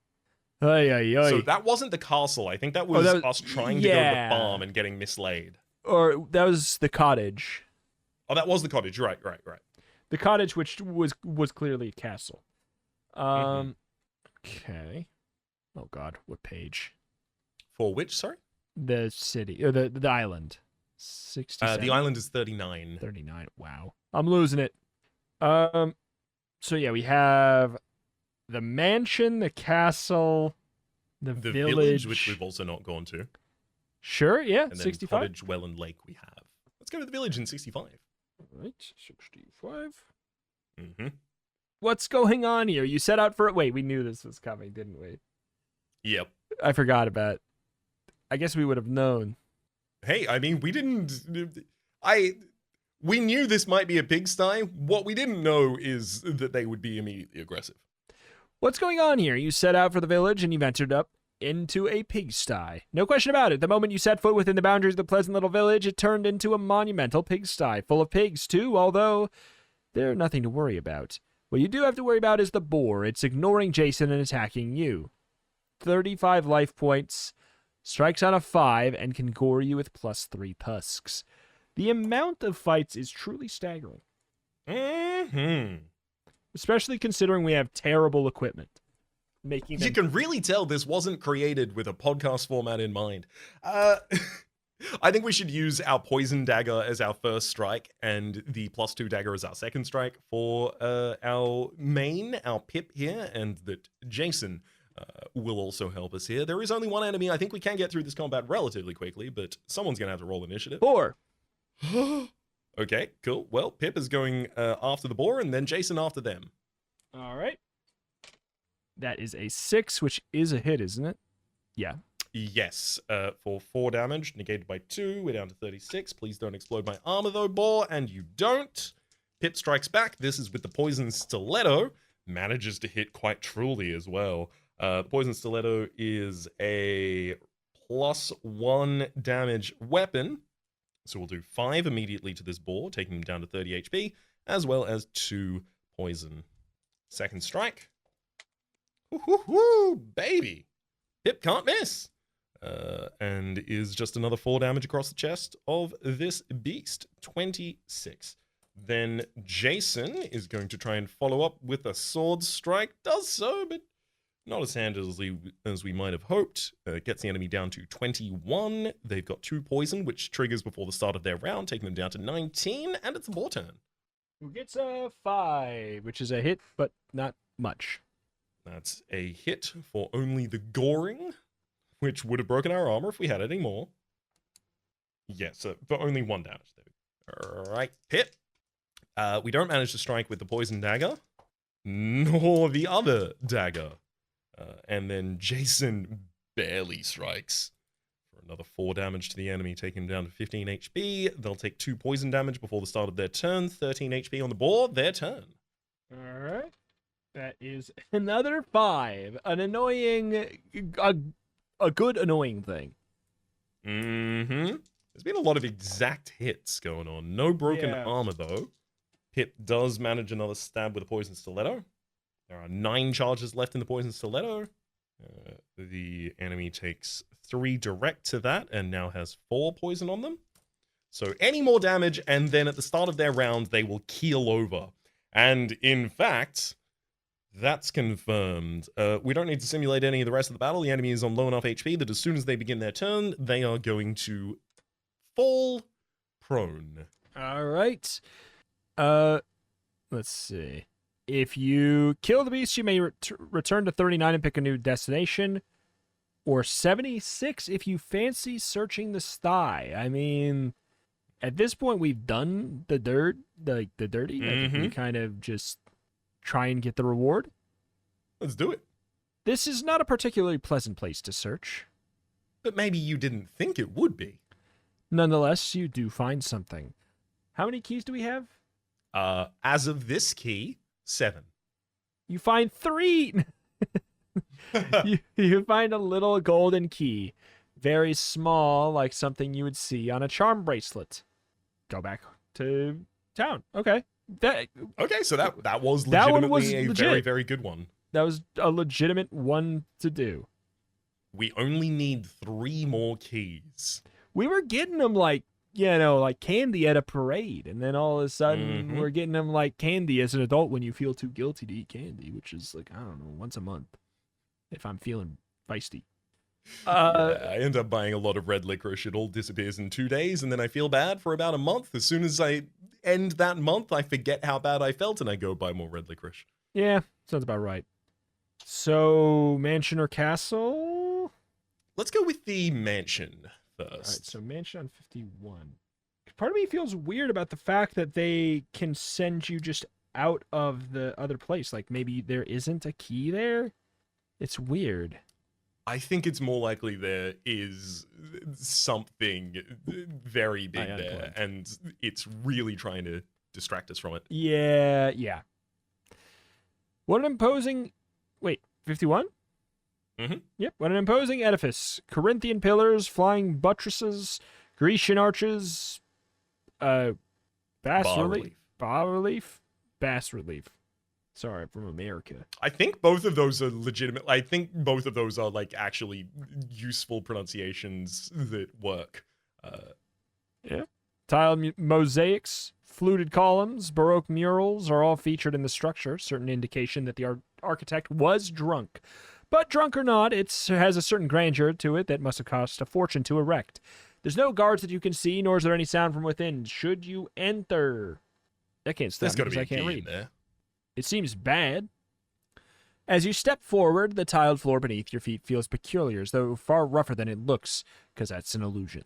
[SPEAKER 1] Ay, ay, ay.
[SPEAKER 2] So that wasn't the castle. I think that was,
[SPEAKER 1] that was-
[SPEAKER 2] us trying to go to
[SPEAKER 1] yeah.
[SPEAKER 2] the farm and getting mislaid.
[SPEAKER 1] Or that was the cottage.
[SPEAKER 2] Oh, that was the cottage. Right.
[SPEAKER 1] The cottage, which was clearly a castle.
[SPEAKER 2] Mhm.
[SPEAKER 1] Okay. Oh God, what page?
[SPEAKER 2] For which, sorry?
[SPEAKER 1] The city or the island. 67.
[SPEAKER 2] The island is 39.
[SPEAKER 1] 39. Wow, I'm losing it. So yeah, we have the mansion, the castle, the
[SPEAKER 2] The
[SPEAKER 1] village.
[SPEAKER 2] village, which we've also not gone to.
[SPEAKER 1] Sure, yeah,
[SPEAKER 2] And then
[SPEAKER 1] 65.
[SPEAKER 2] cottage, well, and lake we have. Let's go to the village in 65.
[SPEAKER 1] Right, 65.
[SPEAKER 2] Mm-hmm.
[SPEAKER 1] What's going on here? You set out for it. Wait, we knew this was coming, didn't we?
[SPEAKER 2] Yep.
[SPEAKER 1] I forgot about it. I guess we would have known.
[SPEAKER 2] Hey, I mean, we didn't... We knew this might be a pigsty. What we didn't know is that they would be immediately aggressive.
[SPEAKER 1] What's going on here? You set out for the village and you've entered up into a pigsty. No question about it. The moment you set foot within the boundaries of the pleasant little village, it turned into a monumental pigsty, full of pigs too, although they're nothing to worry about. What you do have to worry about is the boar. It's ignoring Jason and attacking you. 35 life points, strikes on a 5, and can gore you with +3 tusks. The amount of fights is truly staggering.
[SPEAKER 2] Mm-hmm.
[SPEAKER 1] Especially considering we have terrible equipment. Making them...
[SPEAKER 2] You can really tell this wasn't created with a podcast format in mind. I think we should use our poison dagger as our first strike and the +2 dagger as our second strike for our main, our Pip here, and that Jason will also help us here. There is only one enemy. I think we can get through this combat relatively quickly, but someone's going to have to roll initiative.
[SPEAKER 1] 4.
[SPEAKER 2] Okay, cool. Well, Pip is going after the boar, and then Jason after them.
[SPEAKER 1] All right. That is a 6, which is a hit, isn't it? Yeah.
[SPEAKER 2] Yes, for 4 damage, negated by 2. We're down to 36. Please don't explode my armor, though, boar, and you don't. Pip strikes back. This is with the poison stiletto. Manages to hit quite truly as well. The poison stiletto is a +1 damage weapon. So we'll do 5 immediately to this boar, taking him down to 30 HP, as well as 2 poison. Second strike. Woo-hoo-hoo, baby. Pip can't miss. And is just another 4 damage across the chest of this beast. 26. Then Jason is going to try and follow up with a sword strike. Does so, but not as handily as we might have hoped. Gets the enemy down to 21. They've got 2 poison, which triggers before the start of their round, taking them down to 19, and it's a boar turn.
[SPEAKER 1] Who gets a 5, which is a hit, but not much.
[SPEAKER 2] That's a hit for only the goring, which would have broken our armor if we had any more. Yes, for only 1 damage. All right, Pip. We don't manage to strike with the poison dagger, nor the other dagger. And then Jason barely strikes for another 4 damage to the enemy, taking him down to 15 HP. They'll take 2 poison damage before the start of their turn. 13 HP on the board. Their turn.
[SPEAKER 1] All right. That is another 5. An annoying, a good annoying thing.
[SPEAKER 2] Mm-hmm. There's been a lot of exact hits going on. No broken armor, though. Pip does manage another stab with a poison stiletto. There are 9 charges left in the poison stiletto. The enemy takes 3 direct to that and now has 4 poison on them. So any more damage, and then at the start of their round, they will keel over. And in fact, that's confirmed. We don't need to simulate any of the rest of the battle. The enemy is on low enough HP that as soon as they begin their turn, they are going to fall prone.
[SPEAKER 1] All right. Let's see. If you kill the beast, you may return to 39 and pick a new destination, or 76 if you fancy searching the sty. I mean, at this point, we've done the dirt, the dirty. I think we kind of just try and get the reward.
[SPEAKER 2] Let's do it.
[SPEAKER 1] This is not a particularly pleasant place to search.
[SPEAKER 2] But maybe you didn't think it would be.
[SPEAKER 1] Nonetheless, you do find something. How many keys do we have?
[SPEAKER 2] As of this key, 7.
[SPEAKER 1] You find 3! you find a little golden key. Very small, like something you would see on a charm bracelet. Go back to town. Okay.
[SPEAKER 2] Okay, so that was
[SPEAKER 1] That one
[SPEAKER 2] legitimately
[SPEAKER 1] was
[SPEAKER 2] a
[SPEAKER 1] legit.
[SPEAKER 2] very, very good one.
[SPEAKER 1] That was a legitimate one to do.
[SPEAKER 2] We only need 3 more keys.
[SPEAKER 1] We were getting them like like candy at a parade, and then all of a sudden
[SPEAKER 2] Mhm.
[SPEAKER 1] we're getting them like candy as an adult when you feel too guilty to eat candy, which is like, I don't know, once a month if I'm feeling feisty.
[SPEAKER 2] I end up buying a lot of red licorice. It all disappears in 2 days, and then I feel bad for about a month. As soon as I end that month, I forget how bad I felt, and I go buy more red licorice.
[SPEAKER 1] Yeah, sounds about right. So, mansion or castle?
[SPEAKER 2] Let's go with the mansion
[SPEAKER 1] All right,
[SPEAKER 2] first.
[SPEAKER 1] so mansion on 51. Part of me feels weird about the fact that they can send you just out of the other place. Like maybe there isn't a key there. It's weird.
[SPEAKER 2] I think it's more likely there is something very big there,
[SPEAKER 1] unplugged.
[SPEAKER 2] and it's really trying to distract us from it.
[SPEAKER 1] Yeah. What an imposing. Wait, 51?
[SPEAKER 2] Mhm.
[SPEAKER 1] Yep. What an imposing edifice. Corinthian pillars, flying buttresses, Grecian arches, bas relief. Bas relief. Sorry, I'm from America.
[SPEAKER 2] I think both of those are legitimate. I think both of those are like actually useful pronunciations that work.
[SPEAKER 1] Tile mosaics, fluted columns, Baroque murals are all featured in the structure, certain indication that the architect was drunk. But drunk or not, it has a certain grandeur to it that must have cost a fortune to erect. There's no guards that you can see, nor is there any sound from within. Should you enter? I can't stop
[SPEAKER 2] There's got to
[SPEAKER 1] because
[SPEAKER 2] be
[SPEAKER 1] I
[SPEAKER 2] a
[SPEAKER 1] can't
[SPEAKER 2] key
[SPEAKER 1] read.
[SPEAKER 2] in there.
[SPEAKER 1] It seems bad. As you step forward, the tiled floor beneath your feet feels peculiar, as though far rougher than it looks, because that's an illusion.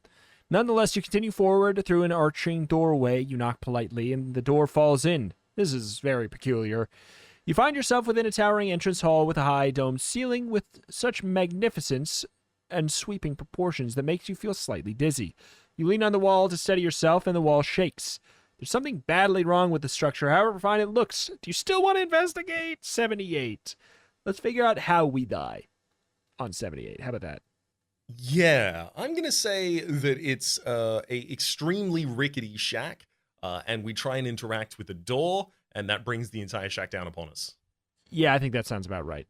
[SPEAKER 1] Nonetheless, you continue forward through an arching doorway. You knock politely, and the door falls in. This is very peculiar. You find yourself within a towering entrance hall with a high domed ceiling with such magnificence and sweeping proportions that makes you feel slightly dizzy. You lean on the wall to steady yourself, and the wall shakes. There's something badly wrong with the structure, however fine it looks. Do you still want to investigate? 78. Let's figure out how we die on 78. How about that?
[SPEAKER 2] Yeah, I'm gonna say that it's a extremely rickety shack, and we try and interact with the door, and that brings the entire shack down upon us.
[SPEAKER 1] Yeah, I think that sounds about right.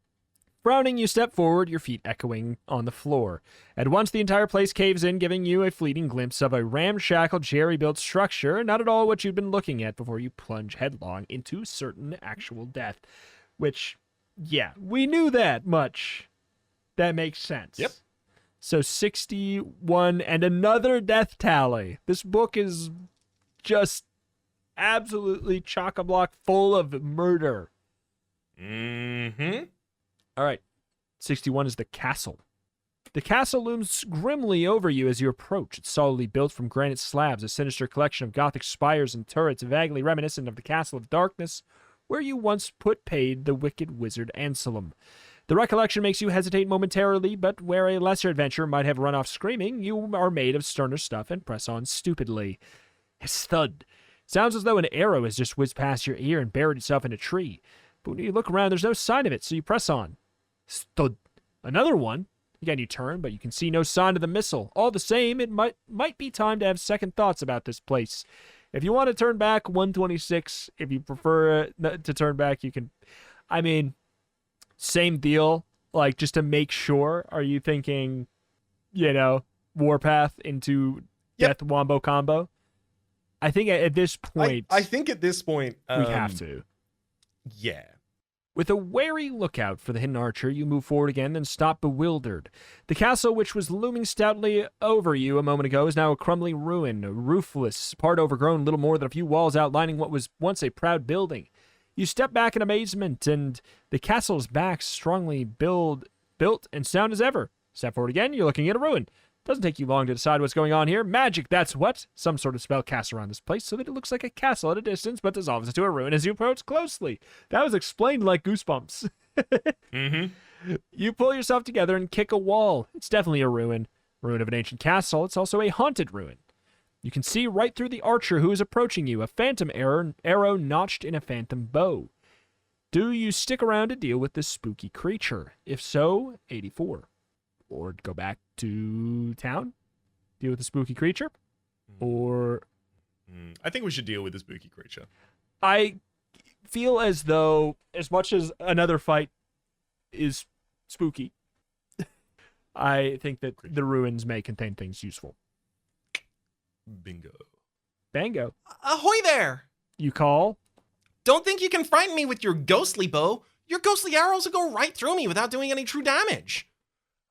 [SPEAKER 1] Frowning, you step forward, your feet echoing on the floor. At once, the entire place caves in, giving you a fleeting glimpse of a ramshackle, jerry-built structure, not at all what you'd been looking at before you plunge headlong into certain actual death. Which, yeah, we knew that much. That makes sense.
[SPEAKER 2] Yep.
[SPEAKER 1] So 61 and another death tally. This book is just absolutely chock-a-block full of murder.
[SPEAKER 2] Mm-hmm.
[SPEAKER 1] All right. 61 is the castle. The castle looms grimly over you as you approach. It's solidly built from granite slabs, a sinister collection of Gothic spires and turrets vaguely reminiscent of the Castle of Darkness, where you once put paid the wicked wizard Anselm. The recollection makes you hesitate momentarily, but where a lesser adventurer might have run off screaming, you are made of sterner stuff and press on stupidly. Hiss thud. Sounds as though an arrow has just whizzed past your ear and buried itself in a tree. But when you look around, there's no sign of it, so you press on. Stud. Another one. Again, you turn, but you can see no sign of the missile. All the same, it might be time to have second thoughts about this place. If you want to turn back, 126. If you prefer to turn back, you can. I mean, same deal. Like, just to make sure, are you thinking, Warpath into
[SPEAKER 2] Yep.
[SPEAKER 1] Death Wombo combo? I think at this point,
[SPEAKER 2] I think at this point
[SPEAKER 1] we have to.
[SPEAKER 2] Yeah.
[SPEAKER 1] With a wary lookout for the hidden archer, you move forward again, then stop bewildered. The castle, which was looming stoutly over you a moment ago, is now a crumbly ruin, roofless, part overgrown, little more than a few walls outlining what was once a proud building. You step back in amazement, and the castle's back strongly built and sound as ever. Step forward again, you're looking at a ruin. Doesn't take you long to decide what's going on here. Magic, that's what. Some sort of spell cast around this place so that it looks like a castle at a distance, but dissolves into a ruin as you approach closely. That was explained like Goosebumps.
[SPEAKER 2] Mm-hmm.
[SPEAKER 1] You pull yourself together and kick a wall. It's definitely a ruin. Ruin of an ancient castle. It's also a haunted ruin. You can see right through the archer who is approaching you, a phantom arrow notched in a phantom bow. Do you stick around to deal with this spooky creature? If so, 84. Or go back to town, deal with the spooky creature, or
[SPEAKER 2] I think we should deal with the spooky creature.
[SPEAKER 1] I feel as though, as much as another fight is spooky, I think that the ruins may contain things useful.
[SPEAKER 2] Bingo.
[SPEAKER 1] Bango.
[SPEAKER 4] Ahoy there!
[SPEAKER 1] You call?
[SPEAKER 4] Don't think you can frighten me with your ghostly bow. Your ghostly arrows will go right through me without doing any true damage.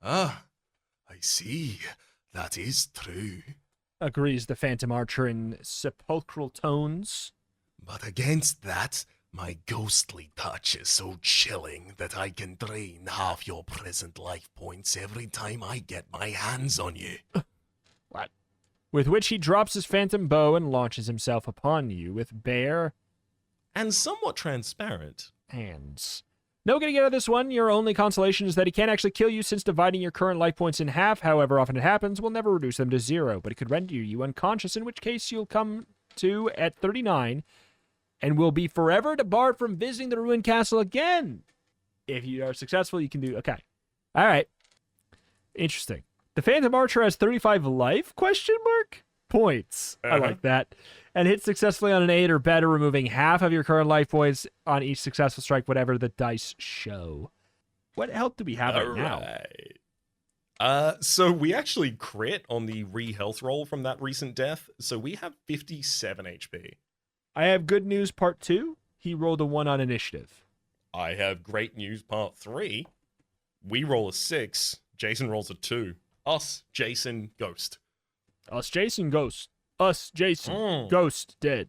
[SPEAKER 3] Ah, I see. That is true.
[SPEAKER 1] Agrees the Phantom Archer in sepulchral tones.
[SPEAKER 3] But against that, my ghostly touch is so chilling that I can drain half your present life points every time I get my hands on you.
[SPEAKER 1] What? With which he drops his phantom bow and launches himself upon you with bare
[SPEAKER 2] And somewhat transparent.
[SPEAKER 1] hands. No getting out of this one. Your only consolation is that he can't actually kill you, since dividing your current life points in half, however often it happens, will never reduce them to 0, but it could render you unconscious, in which case you'll come to at 39 and will be forever debarred from visiting the ruined castle again. If you are successful, you can do... Okay. All right. Interesting. The Phantom Archer has 35 life, points. I like that. And hit successfully on an 8 or better, removing half of your current life points on each successful strike, whatever the dice show. What health do we have right now?
[SPEAKER 2] So we actually crit on the re-health roll from that recent death, so we have 57 HP.
[SPEAKER 1] I have good news, part 2. He rolled a 1 on initiative.
[SPEAKER 2] I have great news, part 3. We roll a 6, Jason rolls a 2. Us, Jason, Ghost.
[SPEAKER 1] Us, Jason, Ghost. Us, Jason, Ghost, dead.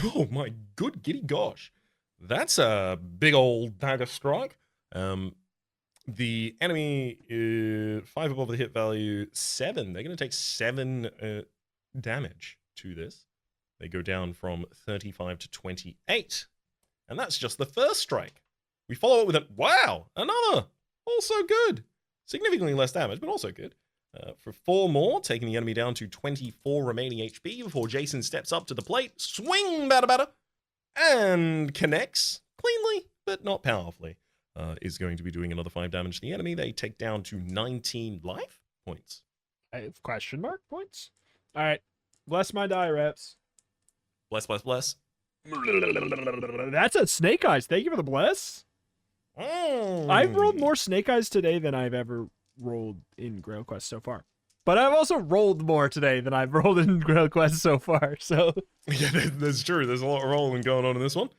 [SPEAKER 2] Oh my good giddy gosh. That's a big old dagger strike. The enemy, 5 above the hit value, 7. They're going to take 7 damage to this. They go down from 35 to 28. And that's just the first strike. We follow it with a, wow, another. Also good. Significantly less damage, but also good. For 4 more, taking the enemy down to 24 remaining HP before Jason steps up to the plate, swing, batter, and connects cleanly, but not powerfully. Is going to be doing another 5 damage to the enemy. They take down to 19 life points.
[SPEAKER 1] I have question mark points? All right. Bless my die, reps.
[SPEAKER 2] Bless, bless, bless.
[SPEAKER 1] That's a snake eyes. Thank you for the bless. I've rolled more snake eyes today than I've ever rolled in GrailQuest so far. But I've also rolled more today than I've rolled in GrailQuest so far, so...
[SPEAKER 2] Yeah, that's true. There's a lot of rolling going on in this one.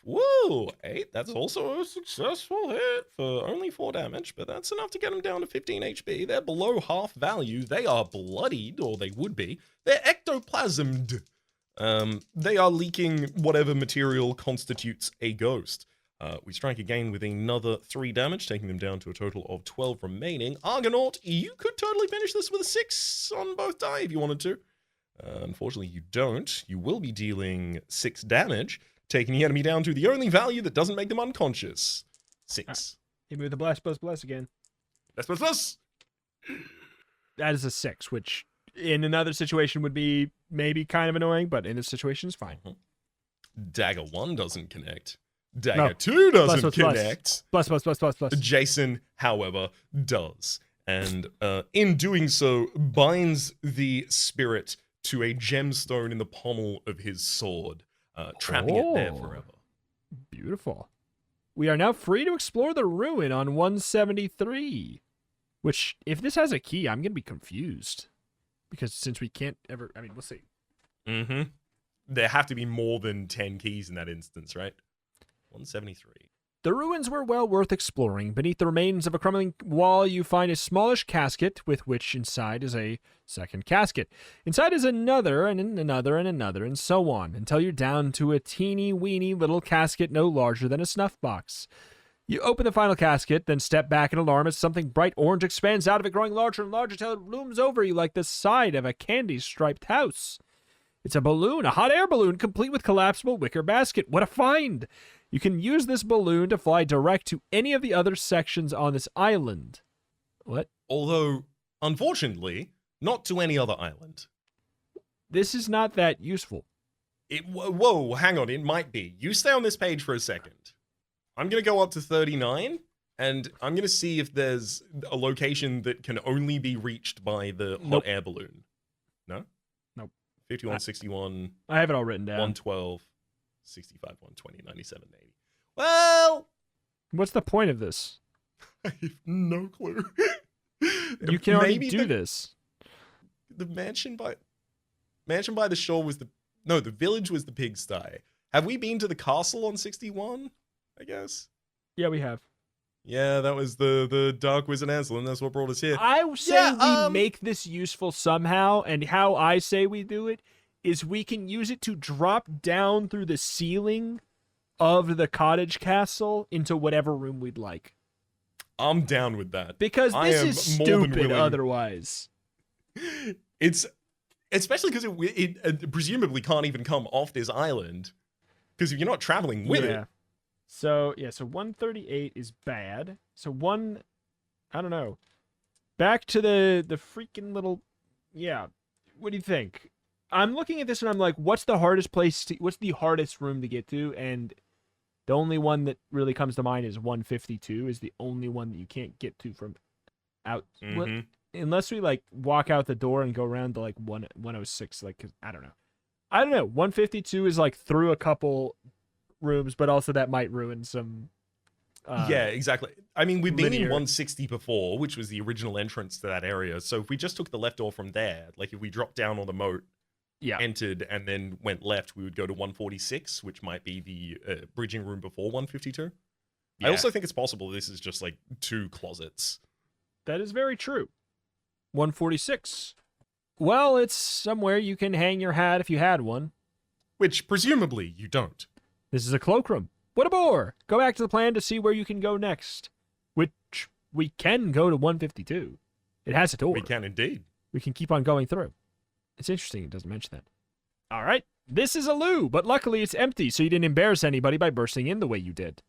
[SPEAKER 2] Whoa, 8. That's also a successful hit for only 4 damage, but that's enough to get them down to 15 HP. They're below half value. They are bloodied, or they would be. They're ectoplasmed. They are leaking whatever material constitutes a ghost. We strike again with another 3 damage, taking them down to a total of 12 remaining. Argonaut, you could totally finish this with a 6 on both die if you wanted to. Unfortunately, you don't. You will be dealing 6 damage, taking the enemy down to the only value that doesn't make them unconscious. 6.
[SPEAKER 1] Hit me with the bless again.
[SPEAKER 2] Bless.
[SPEAKER 1] That is a 6, which in another situation would be maybe kind of annoying, but in this situation is fine.
[SPEAKER 2] Dagger 1 doesn't connect. Dagger 2 doesn't connect.
[SPEAKER 1] Plus.
[SPEAKER 2] Jason, however, does. And in doing so, binds the spirit to a gemstone in the pommel of his sword, trapping it there forever.
[SPEAKER 1] Beautiful. We are now free to explore the ruin on 173. Which, if this has a key, I'm going to be confused. Because since we can't ever... I mean, we'll see.
[SPEAKER 2] Mm-hmm. There have to be more than 10 keys in that instance, right? 173.
[SPEAKER 1] The ruins were well worth exploring. Beneath the remains of a crumbling wall, you find a smallish casket, with which inside is a second casket. Inside is another, and another, and another, and so on, until you're down to a teeny-weeny little casket no larger than a snuff box. You open the final casket, then step back in alarm as something bright orange expands out of it, growing larger and larger till it looms over you like the side of a candy-striped house. It's a balloon, a hot air balloon, complete with collapsible wicker basket. What a find! You can use this balloon to fly direct to any of the other sections on this island. What?
[SPEAKER 2] Although, unfortunately, not to any other island.
[SPEAKER 1] This is not that useful.
[SPEAKER 2] Whoa, hang on, it might be. You stay on this page for a second. I'm going to go up to 39, and I'm going to see if there's a location that can only be reached by the hot air balloon. No?
[SPEAKER 1] Nope.
[SPEAKER 2] 51, 61.
[SPEAKER 1] I have it all written down.
[SPEAKER 2] 112. 65, 120, 97, 80. Well,
[SPEAKER 1] what's the point of this?
[SPEAKER 2] I have no clue.
[SPEAKER 1] You can already do this.
[SPEAKER 2] the mansion by the shore was the village was the pigsty. Have we been to the castle on 61? I guess.
[SPEAKER 1] Yeah, we have.
[SPEAKER 2] Yeah, that was the Dark Wizard Ansel, and that's what brought us here.
[SPEAKER 1] I say we make this useful somehow, and how I say we do it is we can use it to drop down through the ceiling of the cottage castle into whatever room we'd like.
[SPEAKER 2] I'm down with that.
[SPEAKER 1] Because
[SPEAKER 2] I
[SPEAKER 1] this
[SPEAKER 2] am
[SPEAKER 1] is
[SPEAKER 2] more than
[SPEAKER 1] stupid
[SPEAKER 2] willing.
[SPEAKER 1] otherwise.
[SPEAKER 2] It's especially because it presumably can't even come off this island because if you're not traveling with it.
[SPEAKER 1] So 138 is bad. So I don't know. Back to the freaking little, what do you think? I'm looking at this and I'm like, what's the hardest room to get to? And the only one that really comes to mind is 152 is the only one that you can't get to from out.
[SPEAKER 2] Mhm.
[SPEAKER 1] Unless we like walk out the door and go around to like 106, like, 'cause I don't know. 152 is like through a couple rooms, but also that might ruin some.
[SPEAKER 2] Yeah, exactly. I mean, we've been in
[SPEAKER 1] linear.
[SPEAKER 2] 160 before, which was the original entrance to that area. So if we just took the left door from there, like if we dropped down on the moat, entered, and then went left, we would go to 146, which might be the bridging room before 152.
[SPEAKER 1] Yeah.
[SPEAKER 2] I also think it's possible this is just like 2 closets.
[SPEAKER 1] That is very true. 146. Well, it's somewhere you can hang your hat if you had one.
[SPEAKER 2] Which presumably you don't.
[SPEAKER 1] This is a cloakroom. What a bore! Go back to the plan to see where you can go next. Which we can go to 152. It has a door.
[SPEAKER 2] We can indeed.
[SPEAKER 1] We can keep on going through. It's interesting it doesn't mention that. All right. This is a loo, but luckily it's empty, so you didn't embarrass anybody by bursting in the way you did.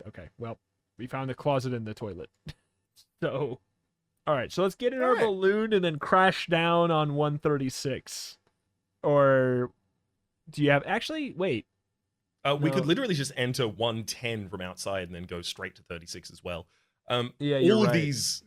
[SPEAKER 1] Okay, well, we found the closet in the toilet. So, all right, so let's get in our balloon and then crash down on 136. Or do you have... Actually, wait.
[SPEAKER 2] We could literally just enter 110 from outside and then go straight to 36 as well.
[SPEAKER 1] You're
[SPEAKER 2] all of
[SPEAKER 1] right.
[SPEAKER 2] these...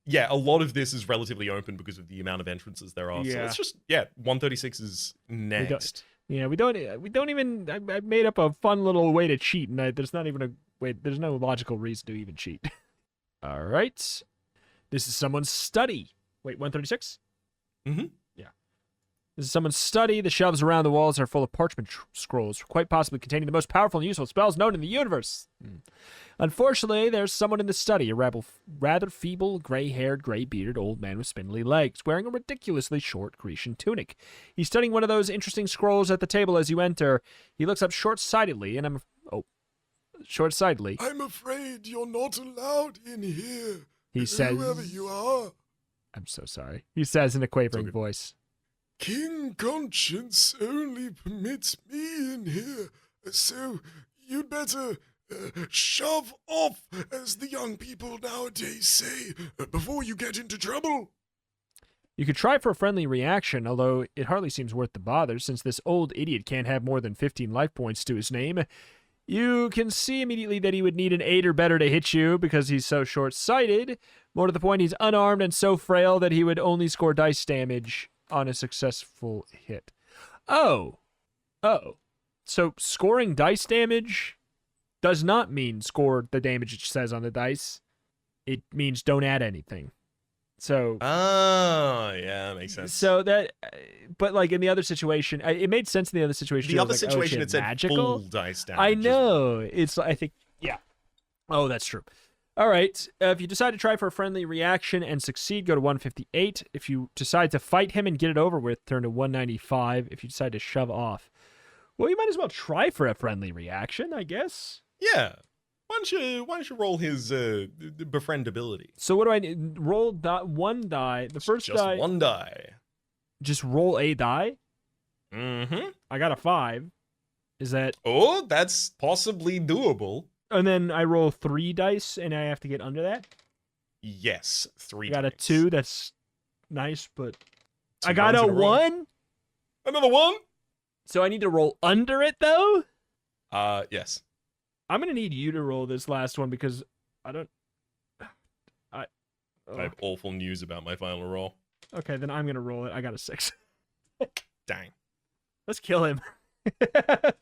[SPEAKER 2] Yeah, a lot of this is relatively open because of the amount of entrances there are. So
[SPEAKER 1] Yeah.
[SPEAKER 2] it's just 136 is next.
[SPEAKER 1] Yeah, we don't even... I made up a fun little way to cheat, and there's not even a... Wait, there's no logical reason to even cheat. All right. This is someone's study. Wait, 136?
[SPEAKER 2] Mhm.
[SPEAKER 1] Yeah. This is someone's study. The shelves around the walls are full of parchment scrolls, quite possibly containing the most powerful and useful spells known in the universe. Unfortunately, there's someone in the study, a rather feeble, gray-haired, gray-bearded old man with spindly legs, wearing a ridiculously short Grecian tunic. He's studying one of those interesting scrolls at the table as you enter. He looks up short-sightedly, and short-sightedly.
[SPEAKER 3] I'm afraid you're not allowed in here.
[SPEAKER 1] He says...
[SPEAKER 3] Whoever you are.
[SPEAKER 1] I'm so sorry. He says in a quavering
[SPEAKER 2] okay.
[SPEAKER 1] voice.
[SPEAKER 3] King Conscience only permits me in here, so you'd better shove off, as the young people nowadays say, before you get into trouble.
[SPEAKER 1] You could try for a friendly reaction, although it hardly seems worth the bother, since this old idiot can't have more than 15 life points to his name. You can see immediately that he would need an 8 or better to hit you because he's so short-sighted. More to the point, he's unarmed and so frail that he would only score dice damage on a successful hit. Oh. So scoring dice damage does not mean score the damage it says on the dice. It means don't add anything. So...
[SPEAKER 2] Oh, yeah, that makes sense.
[SPEAKER 1] So that... But like in the other situation... It made sense in the other situation.
[SPEAKER 2] The
[SPEAKER 1] I
[SPEAKER 2] other
[SPEAKER 1] was like,
[SPEAKER 2] situation,
[SPEAKER 1] shit,
[SPEAKER 2] it said
[SPEAKER 1] magical?
[SPEAKER 2] full dice damage.
[SPEAKER 1] I know. It's, I think... Yeah. Oh, that's true. All right. If you decide to try for a friendly reaction and succeed, go to 158. If you decide to fight him and get it over with, turn to 195. If you decide to shove off, well, you might as well try for a friendly reaction, I guess.
[SPEAKER 2] Yeah. Why don't you roll his befriendability?
[SPEAKER 1] So what do I need? Roll one die. The first
[SPEAKER 2] just
[SPEAKER 1] die.
[SPEAKER 2] one die.
[SPEAKER 1] Just roll a die.
[SPEAKER 2] Mm-hmm.
[SPEAKER 1] I got a 5. Is that?
[SPEAKER 2] Oh, that's possibly doable.
[SPEAKER 1] And then I roll 3 dice, and I have to get under that.
[SPEAKER 2] Yes, 3
[SPEAKER 1] I got a
[SPEAKER 2] dice.
[SPEAKER 1] 2. That's nice, but
[SPEAKER 2] 2
[SPEAKER 1] I got
[SPEAKER 2] ones
[SPEAKER 1] a
[SPEAKER 2] in row.
[SPEAKER 1] 1.
[SPEAKER 2] Another 1?
[SPEAKER 1] So I need to roll under it though.
[SPEAKER 2] Yes.
[SPEAKER 1] I'm gonna need you to roll this last one because I don't.
[SPEAKER 2] I have awful news about my final roll.
[SPEAKER 1] Okay, then I'm gonna roll it. I got a 6.
[SPEAKER 2] Dang.
[SPEAKER 1] Let's kill him.
[SPEAKER 2] We're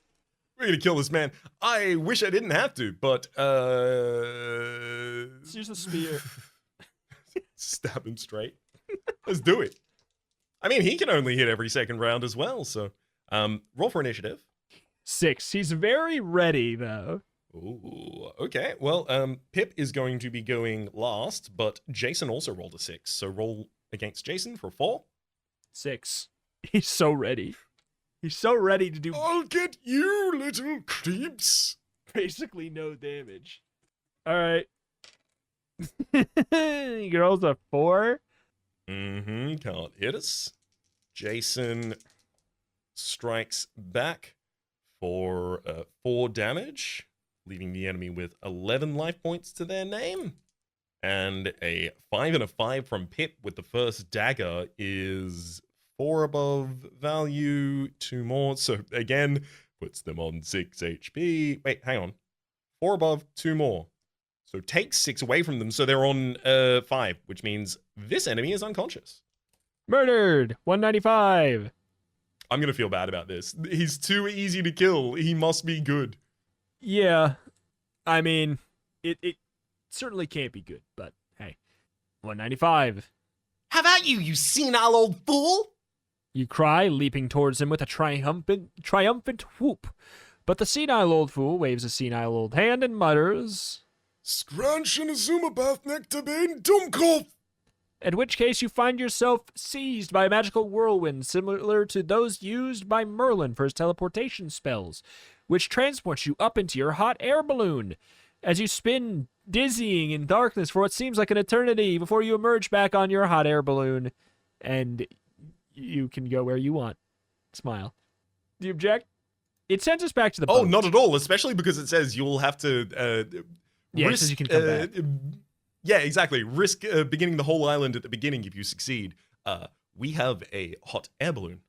[SPEAKER 2] gonna kill this man. I wish I didn't have to, but
[SPEAKER 1] Let's use the spear.
[SPEAKER 2] stab him straight. Let's do it. I mean, he can only hit every second round as well, so roll for initiative.
[SPEAKER 1] 6. He's very ready, though.
[SPEAKER 2] Ooh, okay. Well, Pip is going to be going last, but Jason also rolled a 6, so roll against Jason for 4.
[SPEAKER 1] 6. He's so ready. He's so ready to do
[SPEAKER 3] I'll get you, little creeps.
[SPEAKER 1] basically no damage. All right. He rolls a 4.
[SPEAKER 2] Can't hit us. Jason strikes back for 4 damage, leaving the enemy with 11 life points to their name. And a 5 and a 5 from Pip with the first dagger is 4 above value, 2 more. So again, puts them on 6 HP. Wait, hang on. 4 above, 2 more. So takes 6 away from them, so they're on 5, which means this enemy is unconscious.
[SPEAKER 1] Murdered. 195.
[SPEAKER 2] I'm going to feel bad about this. He's too easy to kill. He must be good.
[SPEAKER 1] Yeah. I mean, it certainly can't be good, but hey. 195.
[SPEAKER 4] How about you, you senile old fool?
[SPEAKER 1] You cry, leaping towards him with a triumphant whoop. But the senile old fool waves a senile old hand and mutters,
[SPEAKER 3] Scrunch and Azuma bath nectar bane Dummkopf.
[SPEAKER 1] at which case you find yourself seized by a magical whirlwind similar to those used by Merlin for his teleportation spells, which transports you up into your hot air balloon. As you spin dizzying in darkness for what seems like an eternity before you emerge back on your hot air balloon, and you can go where you want. Smile. Do you object? It sends us back to the boat.
[SPEAKER 2] Oh, not at all, especially because it says you'll have to
[SPEAKER 1] Yeah, it
[SPEAKER 2] risk,
[SPEAKER 1] says you can come back.
[SPEAKER 2] Yeah, exactly. Risk beginning the whole island at the beginning if you succeed. We have a hot air balloon.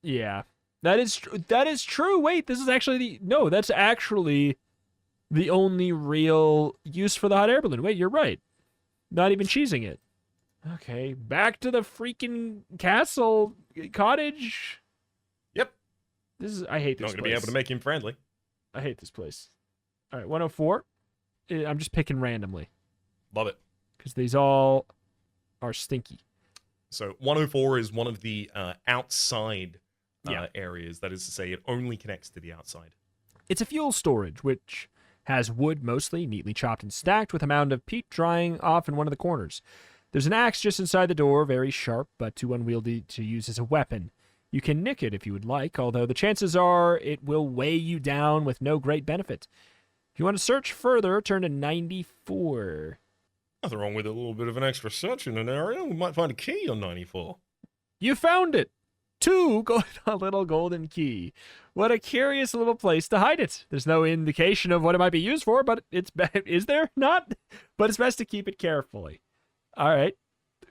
[SPEAKER 1] Yeah. That is true. Wait, this is actually that's actually the only real use for the hot air balloon. Wait, you're right. Not even cheesing it. Okay, back to the freaking castle cottage.
[SPEAKER 2] Yep.
[SPEAKER 1] I hate this
[SPEAKER 2] Not going to
[SPEAKER 1] place.
[SPEAKER 2] be able to make him friendly.
[SPEAKER 1] I hate this place. All right, 104. I'm just picking randomly
[SPEAKER 2] Love it.
[SPEAKER 1] because these all are stinky.
[SPEAKER 2] So 104 is one of the outside
[SPEAKER 1] Yeah.
[SPEAKER 2] areas. That is to say, it only connects to the outside.
[SPEAKER 1] It's a fuel storage, which has wood mostly neatly chopped and stacked with a mound of peat drying off in one of the corners. There's an axe just inside the door, very sharp, but too unwieldy to use as a weapon. You can nick it if you would like, although the chances are it will weigh you down with no great benefit. If you want to search further, turn to 94.
[SPEAKER 2] Nothing wrong with a little bit of an extra search in an area. We might find a key on 94.
[SPEAKER 1] You found it! A little golden key. What a curious little place to hide it. There's no indication of what it might be used for, but is there? Not? But it's best to keep it carefully. All right.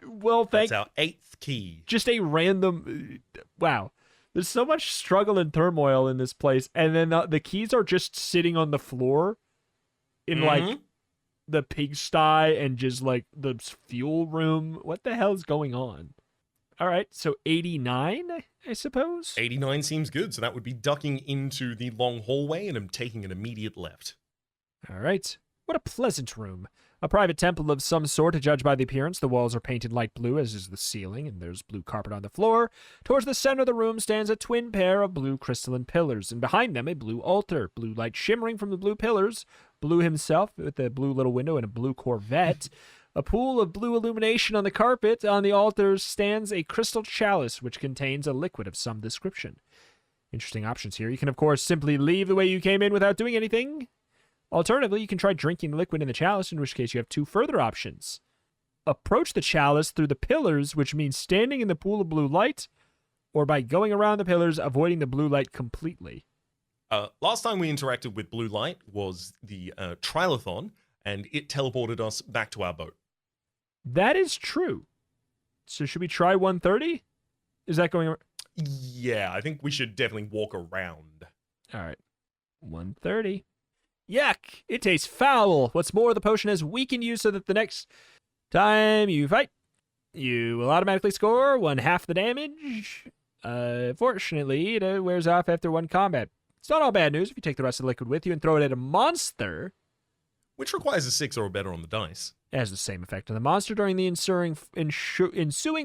[SPEAKER 1] Well,
[SPEAKER 2] That's our 8th key.
[SPEAKER 1] just a random. Wow. There's so much struggle and turmoil in this place, and then the keys are just sitting on the floor in like the pigsty and just like the fuel room. What the hell is going on? All right, so 89, I suppose?
[SPEAKER 2] 89 seems good, so that would be ducking into the long hallway and I'm taking an immediate left.
[SPEAKER 1] All right. What a pleasant room. A private temple of some sort, to judge by the appearance. The walls are painted light blue, as is the ceiling, and there's blue carpet on the floor. Towards the center of the room stands a twin pair of blue crystalline pillars, and behind them a blue altar. Blue light shimmering from the blue pillars. Blue himself with a blue little window and a blue Corvette. A pool of blue illumination on the carpet. On the altar stands a crystal chalice, which contains a liquid of some description. Interesting options here. You can, of course, simply leave the way you came in without doing anything. Alternatively, you can try drinking the liquid in the chalice, in which case you have 2 further options. Approach the chalice through the pillars, which means standing in the pool of blue light, or by going around the pillars, avoiding the blue light completely.
[SPEAKER 2] Last time we interacted with blue light was the triathlon, and it teleported us back to our boat.
[SPEAKER 1] That is true. So should we try 130? Is that going...
[SPEAKER 2] Yeah, I think we should definitely walk around.
[SPEAKER 1] All right. 130. Yuck! It tastes foul. What's more, the potion has weakened you so that the next time you fight, you will automatically score 1/2 the damage. Fortunately, it wears off after 1 combat. It's not all bad news if you take the rest of the liquid with you and throw it at a monster.
[SPEAKER 2] Which requires a 6 or better on the dice.
[SPEAKER 1] It has the same effect on the monster during the ensuing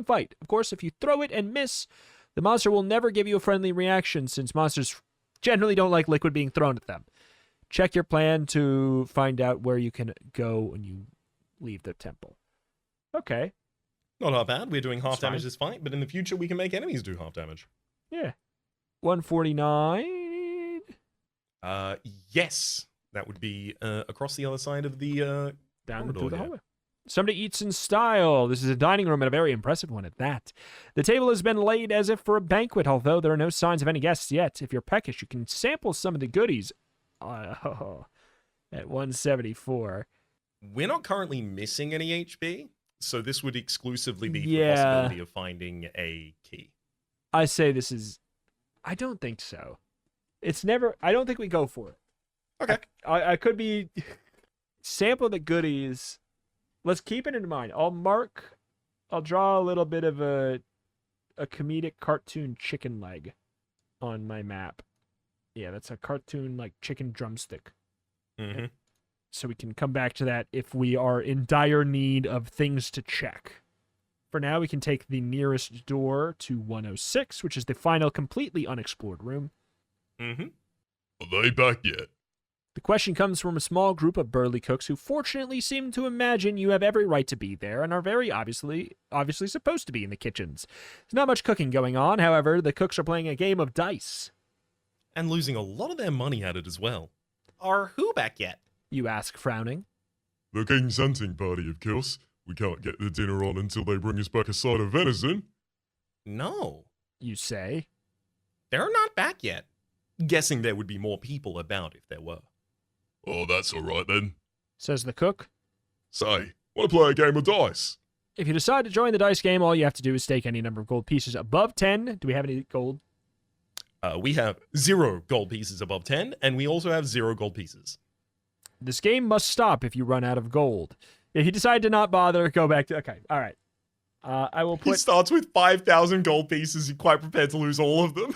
[SPEAKER 1] fight. Of course, if you throw it and miss, the monster will never give you a friendly reaction since monsters generally don't like liquid being thrown at them. Check your plan to find out where you can go when you leave the temple. Okay.
[SPEAKER 2] Not half bad. We're doing half
[SPEAKER 1] That's fine.
[SPEAKER 2] damage this fight, but in the future we can make enemies do half damage.
[SPEAKER 1] Yeah. 149.
[SPEAKER 2] Yes. That would be across the other side of the
[SPEAKER 1] Down
[SPEAKER 2] corridor
[SPEAKER 1] through the
[SPEAKER 2] here.
[SPEAKER 1] hallway. Somebody eats in style. This is a dining room and a very impressive one at that. The table has been laid as if for a banquet, although there are no signs of any guests yet. If you're peckish, you can sample some of the goodies. At 174.
[SPEAKER 2] We're not currently missing any HP, so this would exclusively be for the
[SPEAKER 1] Yeah.
[SPEAKER 2] possibility of finding a key.
[SPEAKER 1] I say this is... I don't think so. It's never... I don't think we go for it.
[SPEAKER 2] Okay.
[SPEAKER 1] I could be... Sample the goodies. Let's keep it in mind. I'll draw a little bit of a comedic cartoon chicken leg on my map. Yeah, that's a cartoon like chicken drumstick.
[SPEAKER 2] Mm-hmm.
[SPEAKER 1] So we can come back to that if we are in dire need of things to check. For now, we can take the nearest door to 106, which is the final completely unexplored room.
[SPEAKER 2] Mm-hmm.
[SPEAKER 3] Are they back yet?
[SPEAKER 1] The question comes from a small group of burly cooks who fortunately seem to imagine you have every right to be there and are very obviously supposed to be in the kitchens. There's not much cooking going on, however, the cooks are playing a game of dice.
[SPEAKER 2] And losing a lot of their money at it as well. Are who back yet?
[SPEAKER 1] You ask, frowning.
[SPEAKER 3] The king's hunting party, of course. We can't get the dinner on until they bring us back a side of venison.
[SPEAKER 2] No,
[SPEAKER 1] You say.
[SPEAKER 2] they're not back yet. Guessing there would be more people about if there were.
[SPEAKER 3] Oh, that's all right then.
[SPEAKER 1] Says the cook.
[SPEAKER 3] Say, want to play a game of dice?
[SPEAKER 1] If you decide to join the dice game, all you have to do is stake any number of gold pieces above 10. Do we have any gold?
[SPEAKER 2] We have 0 gold pieces above 10, and we also have 0 gold pieces.
[SPEAKER 1] This game must stop if you run out of gold. If you decide to not bother, go back to... Okay, all right. I will
[SPEAKER 2] He
[SPEAKER 1] put...
[SPEAKER 2] starts with 5,000 gold pieces. He's quite prepared to lose all of them.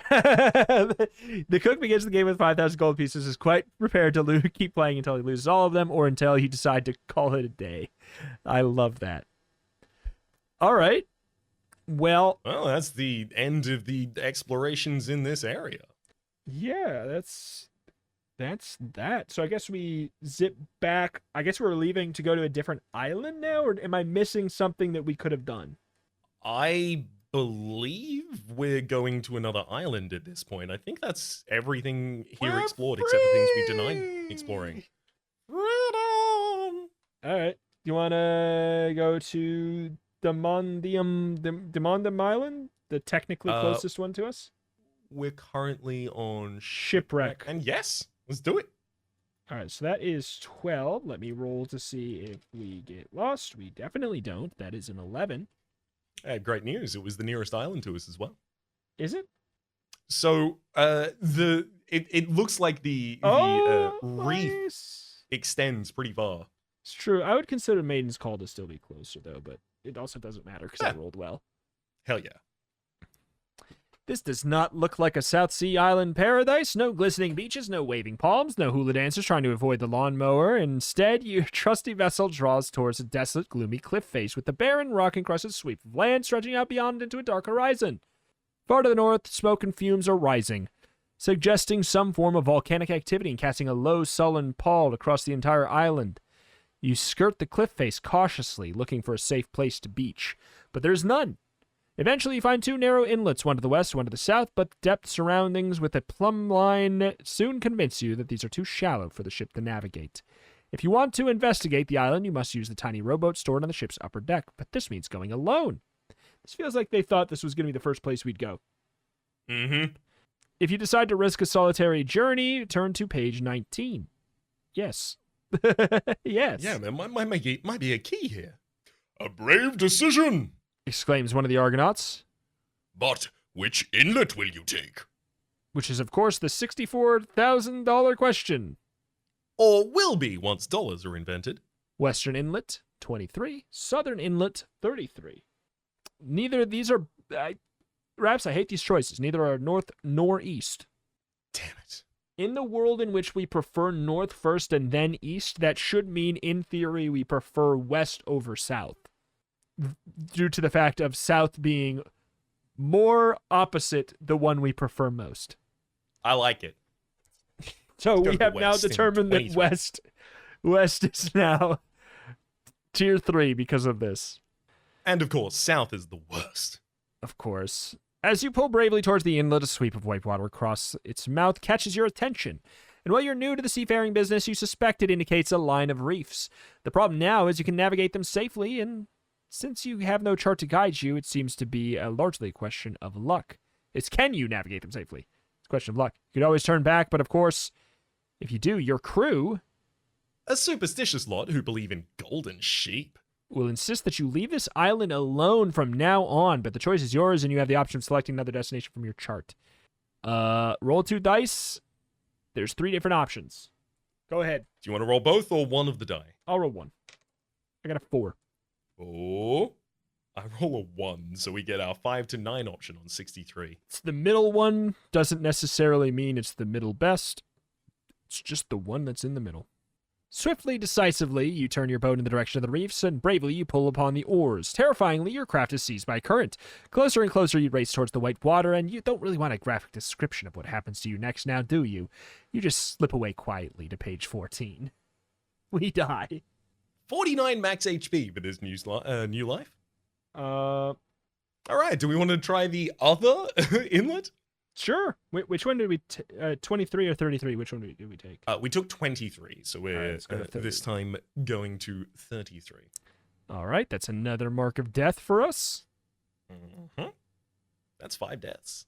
[SPEAKER 1] The cook begins the game with 5,000 gold pieces, is quite prepared to keep playing until he loses all of them or until you decide to call it a day. I love that. All right. Well,
[SPEAKER 2] Well, that's the end of the explorations in this area.
[SPEAKER 1] yeah, that's that. So I guess we zip back. I guess we're leaving to go to a different island now, or am I missing something that we could have done?
[SPEAKER 2] I believe we're going to another island at this point. I think that's everything here
[SPEAKER 1] We're
[SPEAKER 2] explored except the things we
[SPEAKER 1] free!
[SPEAKER 2] denied exploring. Freedom!
[SPEAKER 1] All right. You want to go to Demondum Island, the technically closest one to us?
[SPEAKER 2] We're currently on
[SPEAKER 1] Shipwreck.
[SPEAKER 2] And yes, let's do it.
[SPEAKER 1] All right, so that is 12. Let me roll to see if we get lost. We definitely don't. That is an 11.
[SPEAKER 2] Great news. It was the nearest island to us as well.
[SPEAKER 1] Is it?
[SPEAKER 2] So it looks like the reef
[SPEAKER 1] nice.
[SPEAKER 2] extends pretty far.
[SPEAKER 1] It's true. I would consider Maiden's Call to still be closer, though, but it also doesn't matter because I
[SPEAKER 2] Yeah.
[SPEAKER 1] rolled well.
[SPEAKER 2] Hell yeah.
[SPEAKER 1] This does not look like a South Sea Island paradise. No glistening beaches, no waving palms, no hula dancers trying to avoid the lawnmower. Instead, your trusty vessel draws towards a desolate, gloomy cliff face with the barren, rock-encrusted sweep of land stretching out beyond into a dark horizon. Far to the north, smoke and fumes are rising, suggesting some form of volcanic activity and casting a low, sullen pall across the entire island. You skirt the cliff face cautiously, looking for a safe place to beach, but there's none. Eventually, you find 2 narrow inlets, one to the west, one to the south, but the depth surroundings with a plumb line soon convince you that these are too shallow for the ship to navigate. If you want to investigate the island, you must use the tiny rowboat stored on the ship's upper deck, but this means going alone. This feels like they thought this was going to be the first place we'd go.
[SPEAKER 2] Mm-hmm.
[SPEAKER 1] If you decide to risk a solitary journey, turn to page 19. Yes. Yes.
[SPEAKER 2] Yeah, man, might be a key here.
[SPEAKER 3] A brave decision!
[SPEAKER 1] Exclaims one of the Argonauts,
[SPEAKER 3] But which inlet will you take?
[SPEAKER 1] which is, of course, the $64,000 question.
[SPEAKER 2] Or will be once dollars are invented.
[SPEAKER 1] Western Inlet, 23. Southern Inlet, 33. Neither of these are... Raps, I hate these choices. Neither are north nor east.
[SPEAKER 2] Damn it.
[SPEAKER 1] In the world in which we prefer north first and then east, that should mean, in theory, we prefer west over south. Due to the fact of south being more opposite the one we prefer most.
[SPEAKER 2] I like it.
[SPEAKER 1] So
[SPEAKER 2] Let's go
[SPEAKER 1] we
[SPEAKER 2] to
[SPEAKER 1] have
[SPEAKER 2] the
[SPEAKER 1] now
[SPEAKER 2] west in
[SPEAKER 1] determined that
[SPEAKER 2] 23.
[SPEAKER 1] west is now tier 3 because of this.
[SPEAKER 2] And of course, south is the worst.
[SPEAKER 1] Of course. As you pull bravely towards the inlet, a sweep of white water across its mouth catches your attention. And while you're new to the seafaring business, you suspect it indicates a line of reefs. The problem now is you can navigate them safely, and since you have no chart to guide you, it seems to be largely a question of luck. Can you navigate them safely? It's a question of luck. You could always turn back, but of course, if you do, your crew
[SPEAKER 2] A superstitious lot who believe in golden sheep.
[SPEAKER 1] will insist that you leave this island alone from now on, but the choice is yours, and you have the option of selecting another destination from your chart. Roll 2 dice. There's 3 different options. Go ahead.
[SPEAKER 2] Do you want to roll both or one of the die?
[SPEAKER 1] I'll roll 1. I got a 4.
[SPEAKER 2] Oh, I roll a 1, so we get our 5 to 9 option on 63.
[SPEAKER 1] It's the middle one. Doesn't necessarily mean it's the middle best. It's just the one that's in the middle. Swiftly, decisively, you turn your boat in the direction of the reefs, and bravely you pull upon the oars. Terrifyingly, your craft is seized by current. Closer and closer you race towards the white water, and you don't really want a graphic description of what happens to you next now, do you? You just slip away quietly to page 14. We die.
[SPEAKER 2] 49 max HP for this new life.
[SPEAKER 1] Uh,
[SPEAKER 2] All right, do we want to try the other inlet?
[SPEAKER 1] Sure. Which one did we 23 or 33? Which one did we take?
[SPEAKER 2] We took 23, so we're
[SPEAKER 1] Alright, let's go to 30.
[SPEAKER 2] this time going to 33.
[SPEAKER 1] All right, that's another mark of death for us.
[SPEAKER 2] Mm-hmm. That's 5 deaths.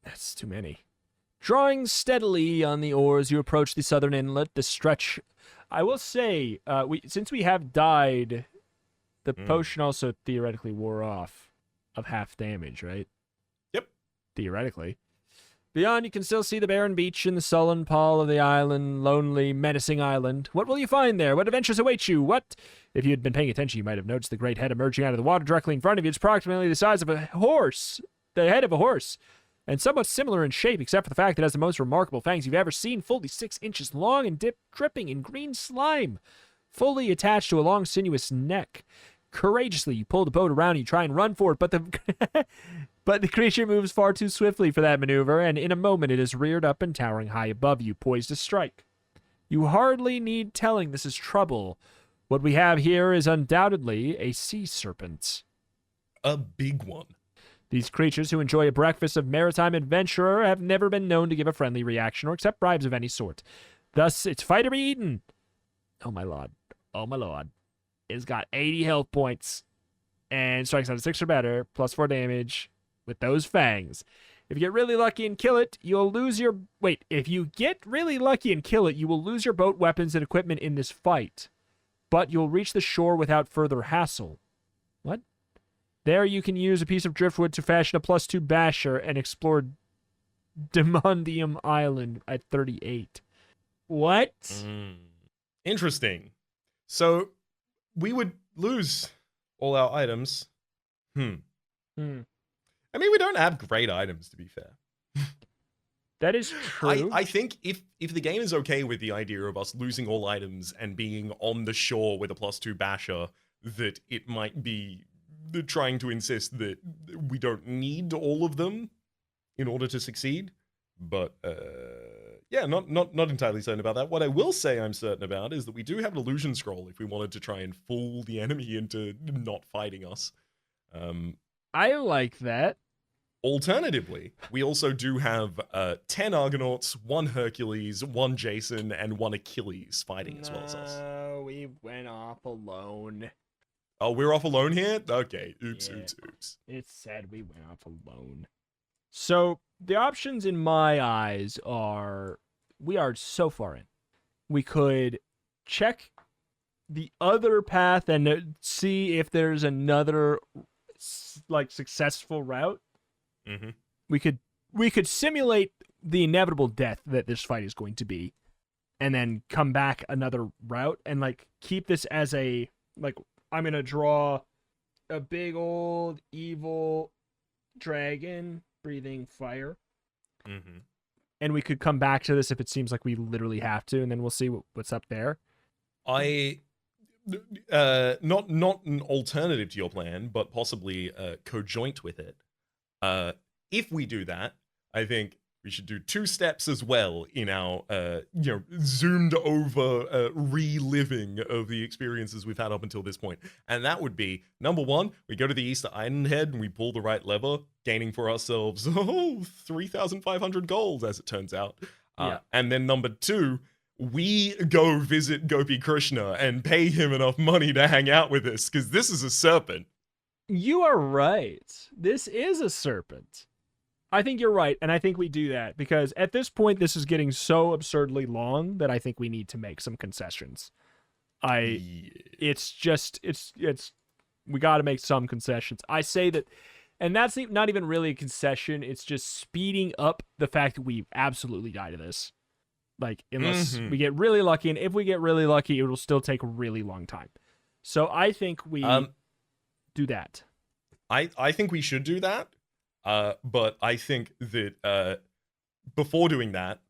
[SPEAKER 1] That's too many. Drawing steadily on the oars, you approach the southern inlet. The stretch, I will say, since we have died, the potion also theoretically wore off of half damage, right?
[SPEAKER 2] Yep.
[SPEAKER 1] Theoretically. Beyond, you can still see the barren beach and the sullen pall of the island, lonely, menacing island. What will you find there? What adventures await you? What? If you had been paying attention, you might have noticed the great head emerging out of the water directly in front of you. It's approximately the size of a horse. The head of a horse. And somewhat similar in shape, except for the fact that it has the most remarkable fangs you've ever seen, fully 6 inches long and dripping in green slime, fully attached to a long, sinuous neck. Courageously, you pull the boat around and you try and run for it, but the creature moves far too swiftly for that maneuver, and in a moment it is reared up and towering high above you, poised to strike. You hardly need telling this is trouble. What we have here is undoubtedly a sea serpent.
[SPEAKER 2] A big one.
[SPEAKER 1] These creatures who enjoy a breakfast of maritime adventurer have never been known to give a friendly reaction or accept bribes of any sort. Thus, it's fight or be eaten. Oh my lord. Oh my lord. It's got 80 health points and strikes out a 6 or better, plus 4 damage with those fangs. If you get really lucky and kill it, you'll lose your... Wait, if you get really lucky and kill it, you will lose your boat, weapons, and equipment in this fight. But you'll reach the shore without further hassle. What? There you can use a piece of driftwood to fashion a +2 basher and explore Demondium Island at 38. What?
[SPEAKER 2] Interesting. So, we would lose all our items. I mean, we don't have great items, to be fair.
[SPEAKER 1] That is true.
[SPEAKER 2] I think if the game is okay with the idea of us losing all items and being on the shore with a +2 basher, that it might be trying to insist that we don't need all of them in order to succeed. But yeah, not entirely certain about that. What I will say I'm certain about is that we do have an illusion scroll if we wanted to try and fool the enemy into not fighting us.
[SPEAKER 1] I like that.
[SPEAKER 2] Alternatively, we also do have 10 Argonauts, 1 Hercules, 1 Jason, and 1 Achilles fighting as well as us.
[SPEAKER 1] No, we went off alone.
[SPEAKER 2] Oh, we're off alone here? Okay,
[SPEAKER 1] Yeah.
[SPEAKER 2] oops.
[SPEAKER 1] It said we went off alone. So, the options in my eyes are, we are so far in. We could check the other path and see if there's another, like, successful route.
[SPEAKER 2] Mm-hmm.
[SPEAKER 1] We could simulate the inevitable death that this fight is going to be, and then come back another route and, like, keep this as a, like, I'm gonna draw a big old evil dragon breathing fire.
[SPEAKER 2] Mm-hmm.
[SPEAKER 1] and we could come back to this if it seems like we literally have to, and then we'll see what's up there.
[SPEAKER 2] I not an alternative to your plan, but possibly cojoint with it. If we do that, I think we should do 2 steps as well in our zoomed over reliving of the experiences we've had up until this point. And that would be, number 1, we go to the Easter Island head and we pull the right lever, gaining for ourselves 3,500 gold, as it turns out. And then number 2, we go visit Gopi Krishna and pay him enough money to hang out with us, because this is a serpent.
[SPEAKER 1] You are right. This is a serpent. I think you're right, and I think we do that, because at this point, this is getting so absurdly long that I think we need to make some concessions. It's we got to make some concessions. I say that, and that's not even really a concession, it's just speeding up the fact that we absolutely die to this. Like, unless we get really lucky, and if we get really lucky, it will still take a really long time. So I think we do that.
[SPEAKER 2] I think we should do that. But I think that before doing that,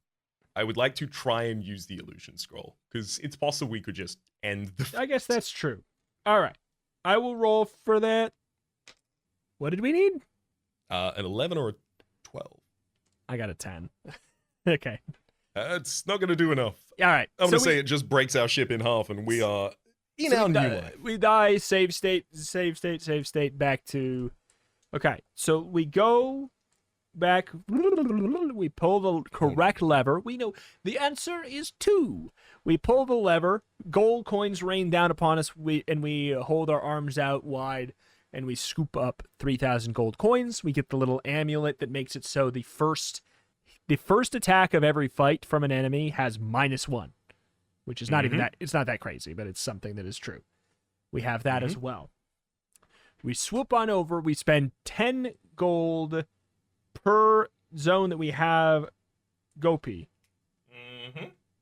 [SPEAKER 2] I would like to try and use the illusion scroll, because it's possible we could just end the
[SPEAKER 1] I guess that's true. All right. I will roll for that. What did we need?
[SPEAKER 2] An 11 or a 12.
[SPEAKER 1] I got a 10. Okay.
[SPEAKER 2] It's not going to do enough.
[SPEAKER 1] All right.
[SPEAKER 2] I'm going to say it just breaks our ship in half, and we are in our new life.
[SPEAKER 1] We die, save state, back to... Okay, so we go back, we pull the correct lever. We know the answer is 2. We pull the lever, gold coins rain down upon us, and we hold our arms out wide, and we scoop up 3,000 gold coins. We get the little amulet that makes it so the first attack of every fight from an enemy has -1, which is not even that, it's not that crazy, but it's something that is true. We have that as well. We swoop on over. We spend 10 gold per zone that we have Gopi.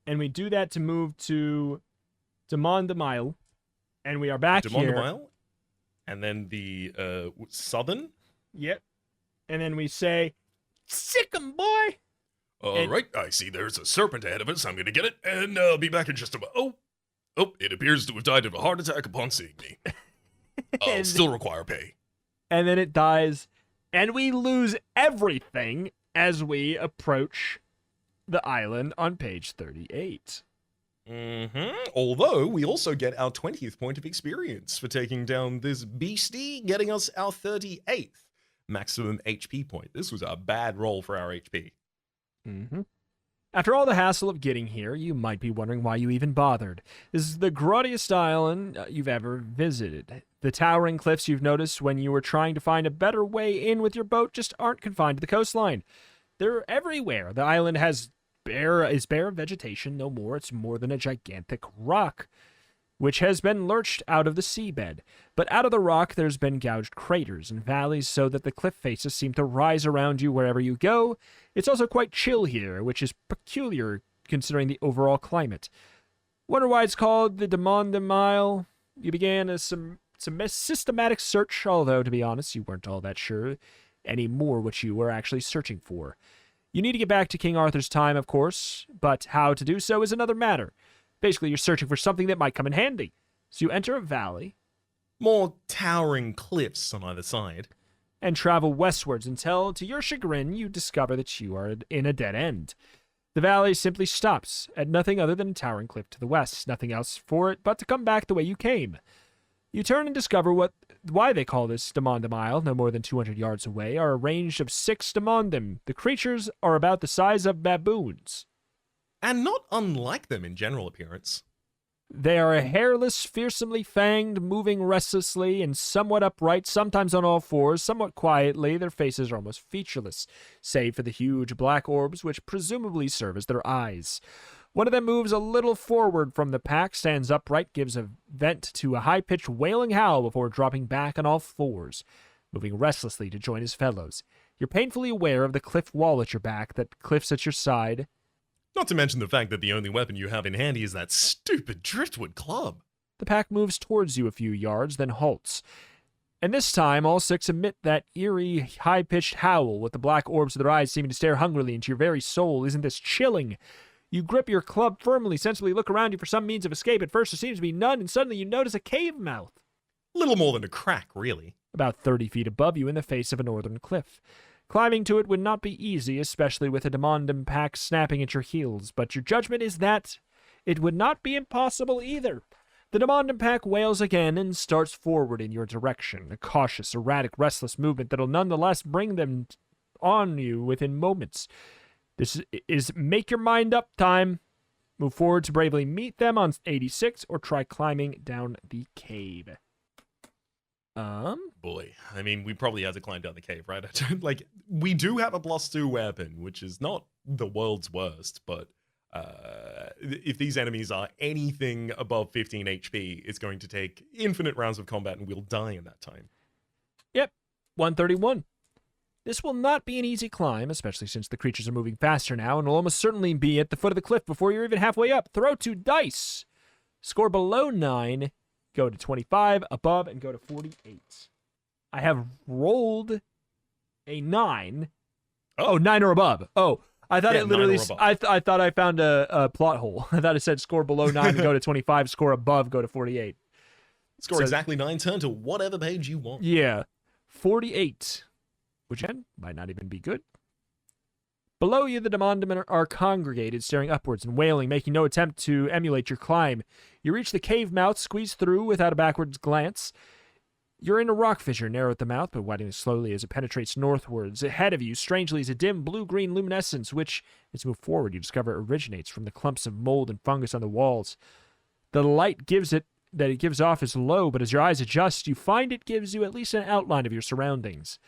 [SPEAKER 1] And we do that to move to Demande Mile. And we are back here.
[SPEAKER 2] Demande Mile? And then the southern?
[SPEAKER 1] Yep. And then we say, sick 'em, boy!
[SPEAKER 3] All right, I see there's a serpent ahead of us. I'm going to get it, and I'll be back in just a moment. Oh, it appears to have died of a heart attack upon seeing me. I'll still require pay.
[SPEAKER 1] And then it dies, and we lose everything as we approach the island on page 38.
[SPEAKER 2] Although we also get our 20th point of experience for taking down this beastie, getting us our 38th maximum HP point. This was a bad roll for our HP.
[SPEAKER 1] After all the hassle of getting here, you might be wondering why you even bothered. This is the grottiest island you've ever visited. The towering cliffs you've noticed when you were trying to find a better way in with your boat just aren't confined to the coastline. They're everywhere. The island is bare of vegetation, no more. It's more than a gigantic rock, which has been lurched out of the seabed. But out of the rock, there's been gouged craters and valleys so that the cliff faces seem to rise around you wherever you go. It's also quite chill here, which is peculiar considering the overall climate. Wonder why it's called the Demande Mile? You began some systematic search, although, to be honest, you weren't all that sure anymore what you were actually searching for. You need to get back to King Arthur's time, of course, but how to do so is another matter. Basically, you're searching for something that might come in handy. So you enter a valley.
[SPEAKER 2] More towering cliffs on either side.
[SPEAKER 1] And travel westwards until, to your chagrin, you discover that you are in a dead end. The valley simply stops at nothing other than a towering cliff to the west. Nothing else for it but to come back the way you came. You turn and discover why they call this Demande Mile, no more than 200 yards away, are a range of 6 Demandem. The creatures are about the size of baboons.
[SPEAKER 2] And not unlike them in general appearance.
[SPEAKER 1] They are hairless, fearsomely fanged, moving restlessly and somewhat upright, sometimes on all fours, somewhat quietly. Their faces are almost featureless, save for the huge black orbs which presumably serve as their eyes. One of them moves a little forward from the pack, stands upright, gives a vent to a high-pitched wailing howl before dropping back on all fours, moving restlessly to join his fellows. You're painfully aware of the cliff wall at your back, that cliffs at your side.
[SPEAKER 2] Not to mention the fact that the only weapon you have in handy is that stupid driftwood club.
[SPEAKER 1] The pack moves towards you a few yards, then halts. And this time, all 6 emit that eerie, high-pitched howl with the black orbs of their eyes seeming to stare hungrily into your very soul. Isn't this chilling? You grip your club firmly, sensibly look around you for some means of escape. At first, there seems to be none, and suddenly you notice a cave mouth.
[SPEAKER 2] Little more than a crack, really.
[SPEAKER 1] About 30 feet above you in the face of a northern cliff. Climbing to it would not be easy, especially with a Demandum pack snapping at your heels, but your judgment is that it would not be impossible either. The Demandum pack wails again and starts forward in your direction, a cautious, erratic, restless movement that'll nonetheless bring them on you within moments. This is make your mind up time. Move forward to bravely meet them on 86 or try climbing down the cave.
[SPEAKER 2] Boy, I mean, we probably had to climb down the cave, right? Like, we do have a +2 weapon, which is not the world's worst, but if these enemies are anything above 15 HP, it's going to take infinite rounds of combat and we'll die in that time.
[SPEAKER 1] Yep, 131. This will not be an easy climb, especially since the creatures are moving faster now, and will almost certainly be at the foot of the cliff before you're even halfway up. Throw 2 dice. Score below 9, go to 25, above, and go to 48. I have rolled a 9. Oh, 9 or above. Oh, I thought
[SPEAKER 2] Yeah,
[SPEAKER 1] it literally.
[SPEAKER 2] 9 or above.
[SPEAKER 1] I thought I found a plot hole. I thought it said score below 9 and go to 25, score above, go to 48.
[SPEAKER 2] Score
[SPEAKER 1] So-
[SPEAKER 2] exactly 9, turn to whatever page you want.
[SPEAKER 1] Yeah, 48. Which again might not even be good. Below you, the Demandum are congregated, staring upwards and wailing, making no attempt to emulate your climb. You reach the cave mouth, squeeze through without a backwards glance. You're in a rock fissure, narrow at the mouth, but widening slowly as it penetrates northwards. Ahead of you, strangely, is a dim blue-green luminescence, which, as you move forward, you discover originates from the clumps of mold and fungus on the walls. The light that it gives off is low, but as your eyes adjust, you find it gives you at least an outline of your surroundings.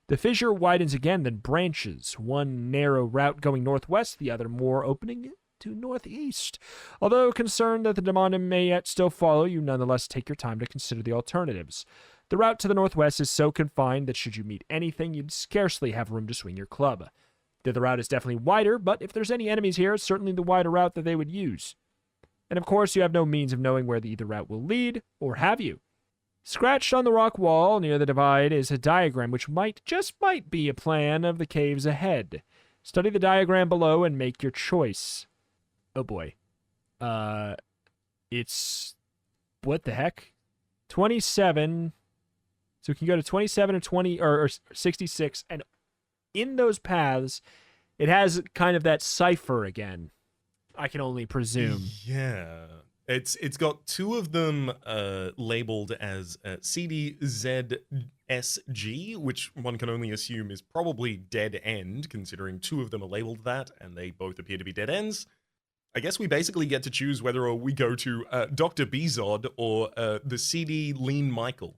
[SPEAKER 1] The fissure widens again, then branches, one narrow route going northwest, the other more opening to northeast. Although concerned that the Demandum may yet still follow, you nonetheless take your time to consider the alternatives. The route to the northwest is so confined that should you meet anything, you'd scarcely have room to swing your club. The other route is definitely wider, but if there's any enemies here, it's certainly the wider route that they would use. And of course, you have no means of knowing where either route will lead, or have you. Scratched on the rock wall near the divide is a diagram which just might be a plan of the caves ahead. Study the diagram below and make your choice. Oh boy. It's... what the heck? 27. So we can go to 27 or 20 or 66, and in those paths, it has kind of that cipher again. I can only presume.
[SPEAKER 2] Yeah. It's got 2 of them labeled as CDZSG, which one can only assume is probably dead end, considering 2 of them are labeled that, and they both appear to be dead ends. I guess we basically get to choose whether we go to Dr. Bezod or the CD Lean Michael.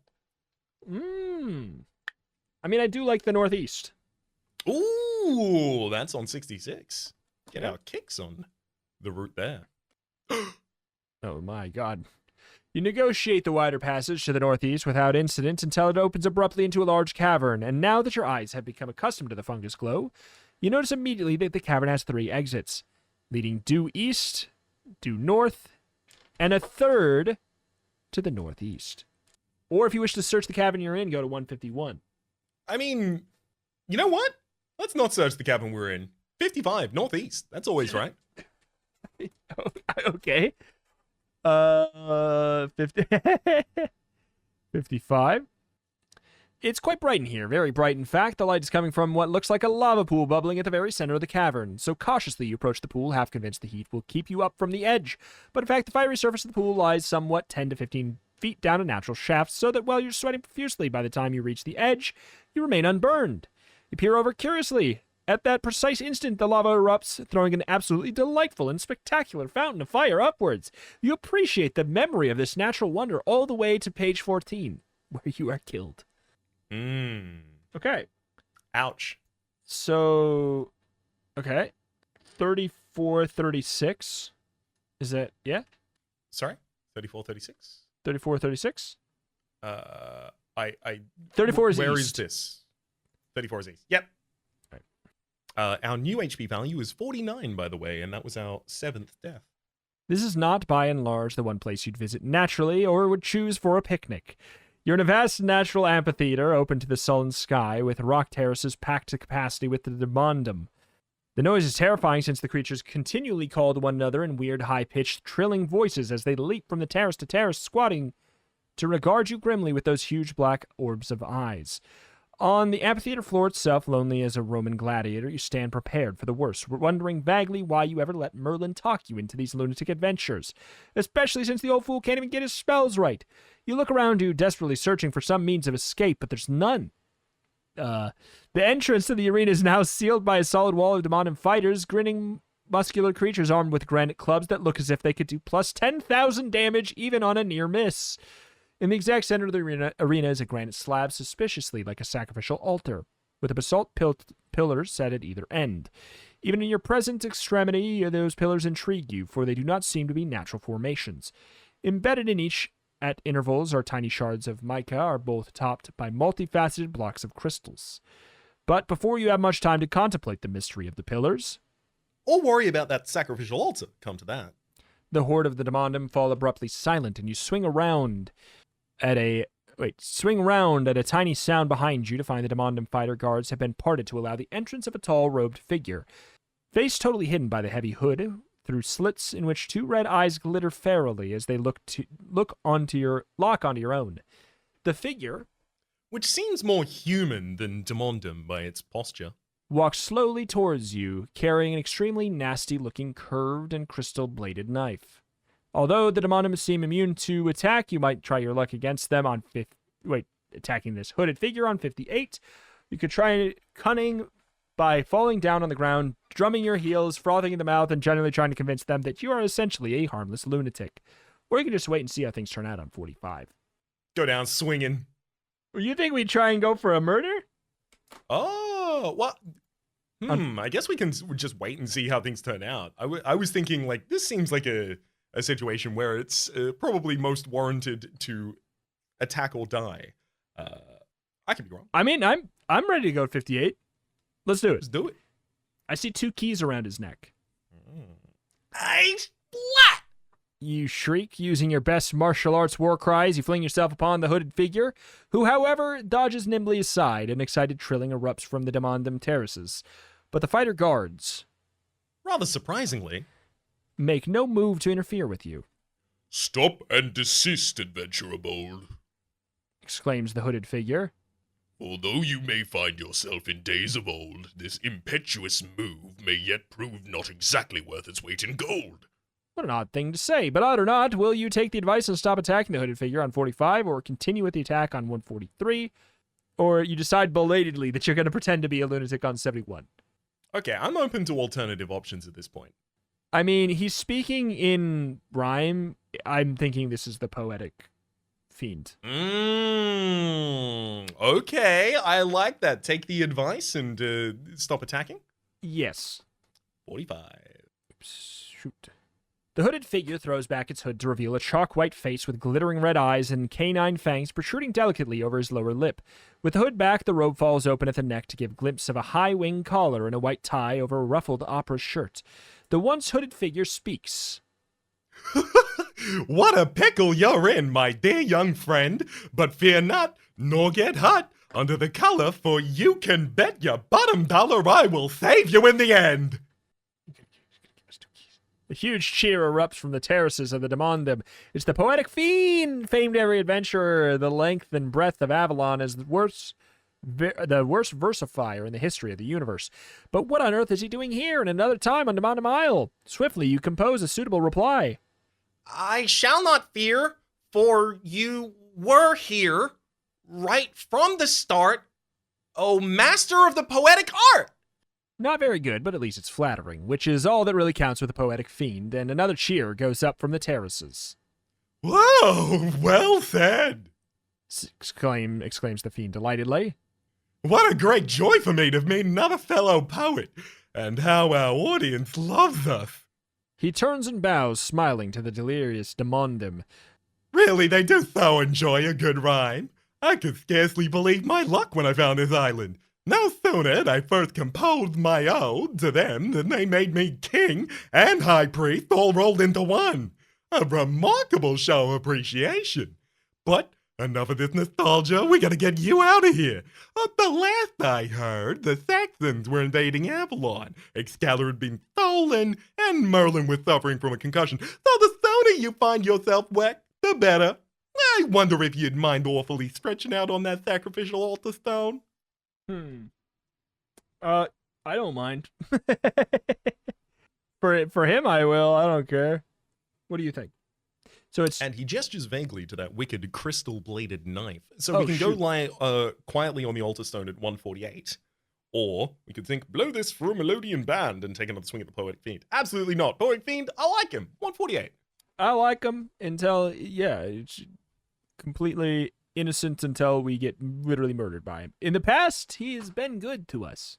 [SPEAKER 1] I mean, I do like the northeast.
[SPEAKER 2] Ooh, that's on 66. Get our kicks on the route there.
[SPEAKER 1] Oh my god. You negotiate the wider passage to the northeast without incident until it opens abruptly into a large cavern, and now that your eyes have become accustomed to the fungus glow, you notice immediately that the cavern has 3 exits, leading due east, due north, and a third to the northeast. Or if you wish to search the cavern you're in, go to 151.
[SPEAKER 2] I mean, you know what? Let's not search the cavern we're in. 55, northeast. That's always right.
[SPEAKER 1] Okay. 50 55. It's quite bright in here, very bright in fact. The light is coming from what looks like a lava pool bubbling at the very center of the cavern. So cautiously you approach the pool, half convinced the heat will keep you up from the edge. But in fact, the fiery surface of the pool lies somewhat 10 to 15 feet down a natural shaft, so that while you're sweating profusely, by the time you reach the edge, you remain unburned. You peer over curiously. At that precise instant, the lava erupts, throwing an absolutely delightful and spectacular fountain of fire upwards. You appreciate the memory of this natural wonder all the way to page 14, where you are killed. Okay.
[SPEAKER 2] Ouch.
[SPEAKER 1] So, okay. 34, 36. Is that, yeah?
[SPEAKER 2] Sorry? 34, 36?
[SPEAKER 1] 34, 36?
[SPEAKER 2] 34
[SPEAKER 1] is
[SPEAKER 2] Where
[SPEAKER 1] east.
[SPEAKER 2] is this? 34 is east. Yep. Our new HP value is 49, by the way, and that was our 7th death.
[SPEAKER 1] This is not, by and large, the one place you'd visit naturally or would choose for a picnic. You're in a vast natural amphitheater open to the sullen sky, with rock terraces packed to capacity with the demandum. The noise is terrifying since the creatures continually call to one another in weird, high-pitched, trilling voices as they leap from the terrace to terrace, squatting to regard you grimly with those huge black orbs of eyes. On the amphitheater floor itself, lonely as a Roman gladiator, you stand prepared for the worst, wondering vaguely why you ever let Merlin talk you into these lunatic adventures, especially since the old fool can't even get his spells right. You look around you, desperately searching for some means of escape, but there's none. The entrance to the arena is now sealed by a solid wall of demonic fighters, grinning muscular creatures armed with granite clubs that look as if they could do plus 10,000 damage even on a near miss. In the exact center of the arena is a granite slab, suspiciously like a sacrificial altar, with a basalt pillars set at either end. Even in your present extremity, those pillars intrigue you, for they do not seem to be natural formations. Embedded in each at intervals are tiny shards of mica, are both topped by multifaceted blocks of crystals. But before you have much time to contemplate the mystery of the pillars,
[SPEAKER 2] Or worry about that sacrificial altar, come to that.
[SPEAKER 1] the horde of the demandum fall abruptly silent, and you swing around at a tiny sound behind you to find the demandum fighter guards have been parted to allow the entrance of a tall robed figure, face totally hidden by the heavy hood, through slits in which two red eyes glitter ferally as they lock onto your own. The figure,
[SPEAKER 2] Which seems more human than demandum by its posture.
[SPEAKER 1] walks slowly towards you, carrying an extremely nasty-looking curved and crystal-bladed knife. Although the demonium seem immune to attack, you might try your luck against them on attacking this hooded figure on 58. You could try cunning by falling down on the ground, drumming your heels, frothing in the mouth, and generally trying to convince them that you are essentially a harmless lunatic. Or you can just wait and see how things turn out on 45.
[SPEAKER 2] Go down swinging.
[SPEAKER 1] You think we'd try and go for a murder?
[SPEAKER 2] Oh, what? I guess we can just wait and see how things turn out. I was thinking, like, this seems like a situation where it's probably most warranted to attack or die. I could be wrong.
[SPEAKER 1] I mean, I'm ready to go at 58. Let's do it.
[SPEAKER 2] Let's do it.
[SPEAKER 1] I see two keys around his neck.
[SPEAKER 3] I splat!
[SPEAKER 1] You shriek, using your best martial arts war cries. You fling yourself upon the hooded figure, who, however, dodges nimbly aside. An excited trilling erupts from the demandum terraces. But the fighter guards
[SPEAKER 2] Rather surprisingly.
[SPEAKER 1] make no move to interfere with you,
[SPEAKER 3] Stop and desist, adventurer bold.
[SPEAKER 1] exclaims the hooded figure.
[SPEAKER 3] Although you may find yourself in days of old, this impetuous move may yet prove not exactly worth its weight in gold.
[SPEAKER 1] What an odd thing to say, but odd or not, will you take the advice and stop attacking the hooded figure on 45, or continue with the attack on 143, or you decide belatedly that you're going to pretend to be a lunatic on 71?
[SPEAKER 2] Okay, I'm open to alternative options at this point.
[SPEAKER 1] I mean, he's speaking in rhyme. I'm thinking this is the poetic fiend.
[SPEAKER 2] Okay, I like that. Take the advice and stop attacking.
[SPEAKER 1] Yes.
[SPEAKER 2] 45.
[SPEAKER 1] Shoot. The hooded figure throws back its hood to reveal a chalk-white face with glittering red eyes and canine fangs protruding delicately over his lower lip. With the hood back, the robe falls open at the neck to give a glimpse of a high-wing collar and a white tie over a ruffled opera shirt. The once hooded figure speaks.
[SPEAKER 2] What a pickle you're in, my dear young friend. But fear not, nor get hot under the collar, for you can bet your bottom dollar I will save you in the end.
[SPEAKER 1] A huge cheer erupts from the terraces of the demandum. It's the poetic fiend, famed every adventurer. The length and breadth of Avalon is the worst versifier in the history of the universe. But what on earth is he doing here and another time on Demandum Isle? Swiftly, you compose a suitable reply.
[SPEAKER 4] I shall not fear, for you were here right from the start, O master of the poetic art!
[SPEAKER 1] Not very good, but at least it's flattering, which is all that really counts with a poetic fiend, and another cheer goes up from the terraces.
[SPEAKER 2] Whoa, well said.
[SPEAKER 1] Exclaims the fiend delightedly.
[SPEAKER 2] What a great joy for me to meet another fellow poet, and how our audience loves us.
[SPEAKER 1] He turns and bows, smiling to the delirious demandum.
[SPEAKER 2] Really, they do so enjoy a good rhyme. I could scarcely believe my luck when I found this island. No sooner had I first composed my ode to them than they made me king and high priest all rolled into one. A remarkable show of appreciation. But
[SPEAKER 3] Enough of this nostalgia. We gotta get you out of here. The last I heard, the Saxons were invading Avalon. Excalibur had been stolen, and Merlin was suffering from a concussion. So the sooner you find yourself wet, the better. I wonder if you'd mind awfully stretching out on that sacrificial altar stone.
[SPEAKER 1] I don't mind. For him, I will. I don't care. What do you think? So it's
[SPEAKER 2] And he gestures vaguely to that wicked crystal-bladed knife. So
[SPEAKER 1] Oh,
[SPEAKER 2] we can
[SPEAKER 1] shoot.
[SPEAKER 2] go lie quietly on the altar stone at 148. Or we could think, blow this for a Melodian band and take another swing at the Poetic Fiend. Absolutely not. Poetic Fiend, I like him. 148.
[SPEAKER 1] I like him until it's completely innocent until we get literally murdered by him. In the past, he has been good to us.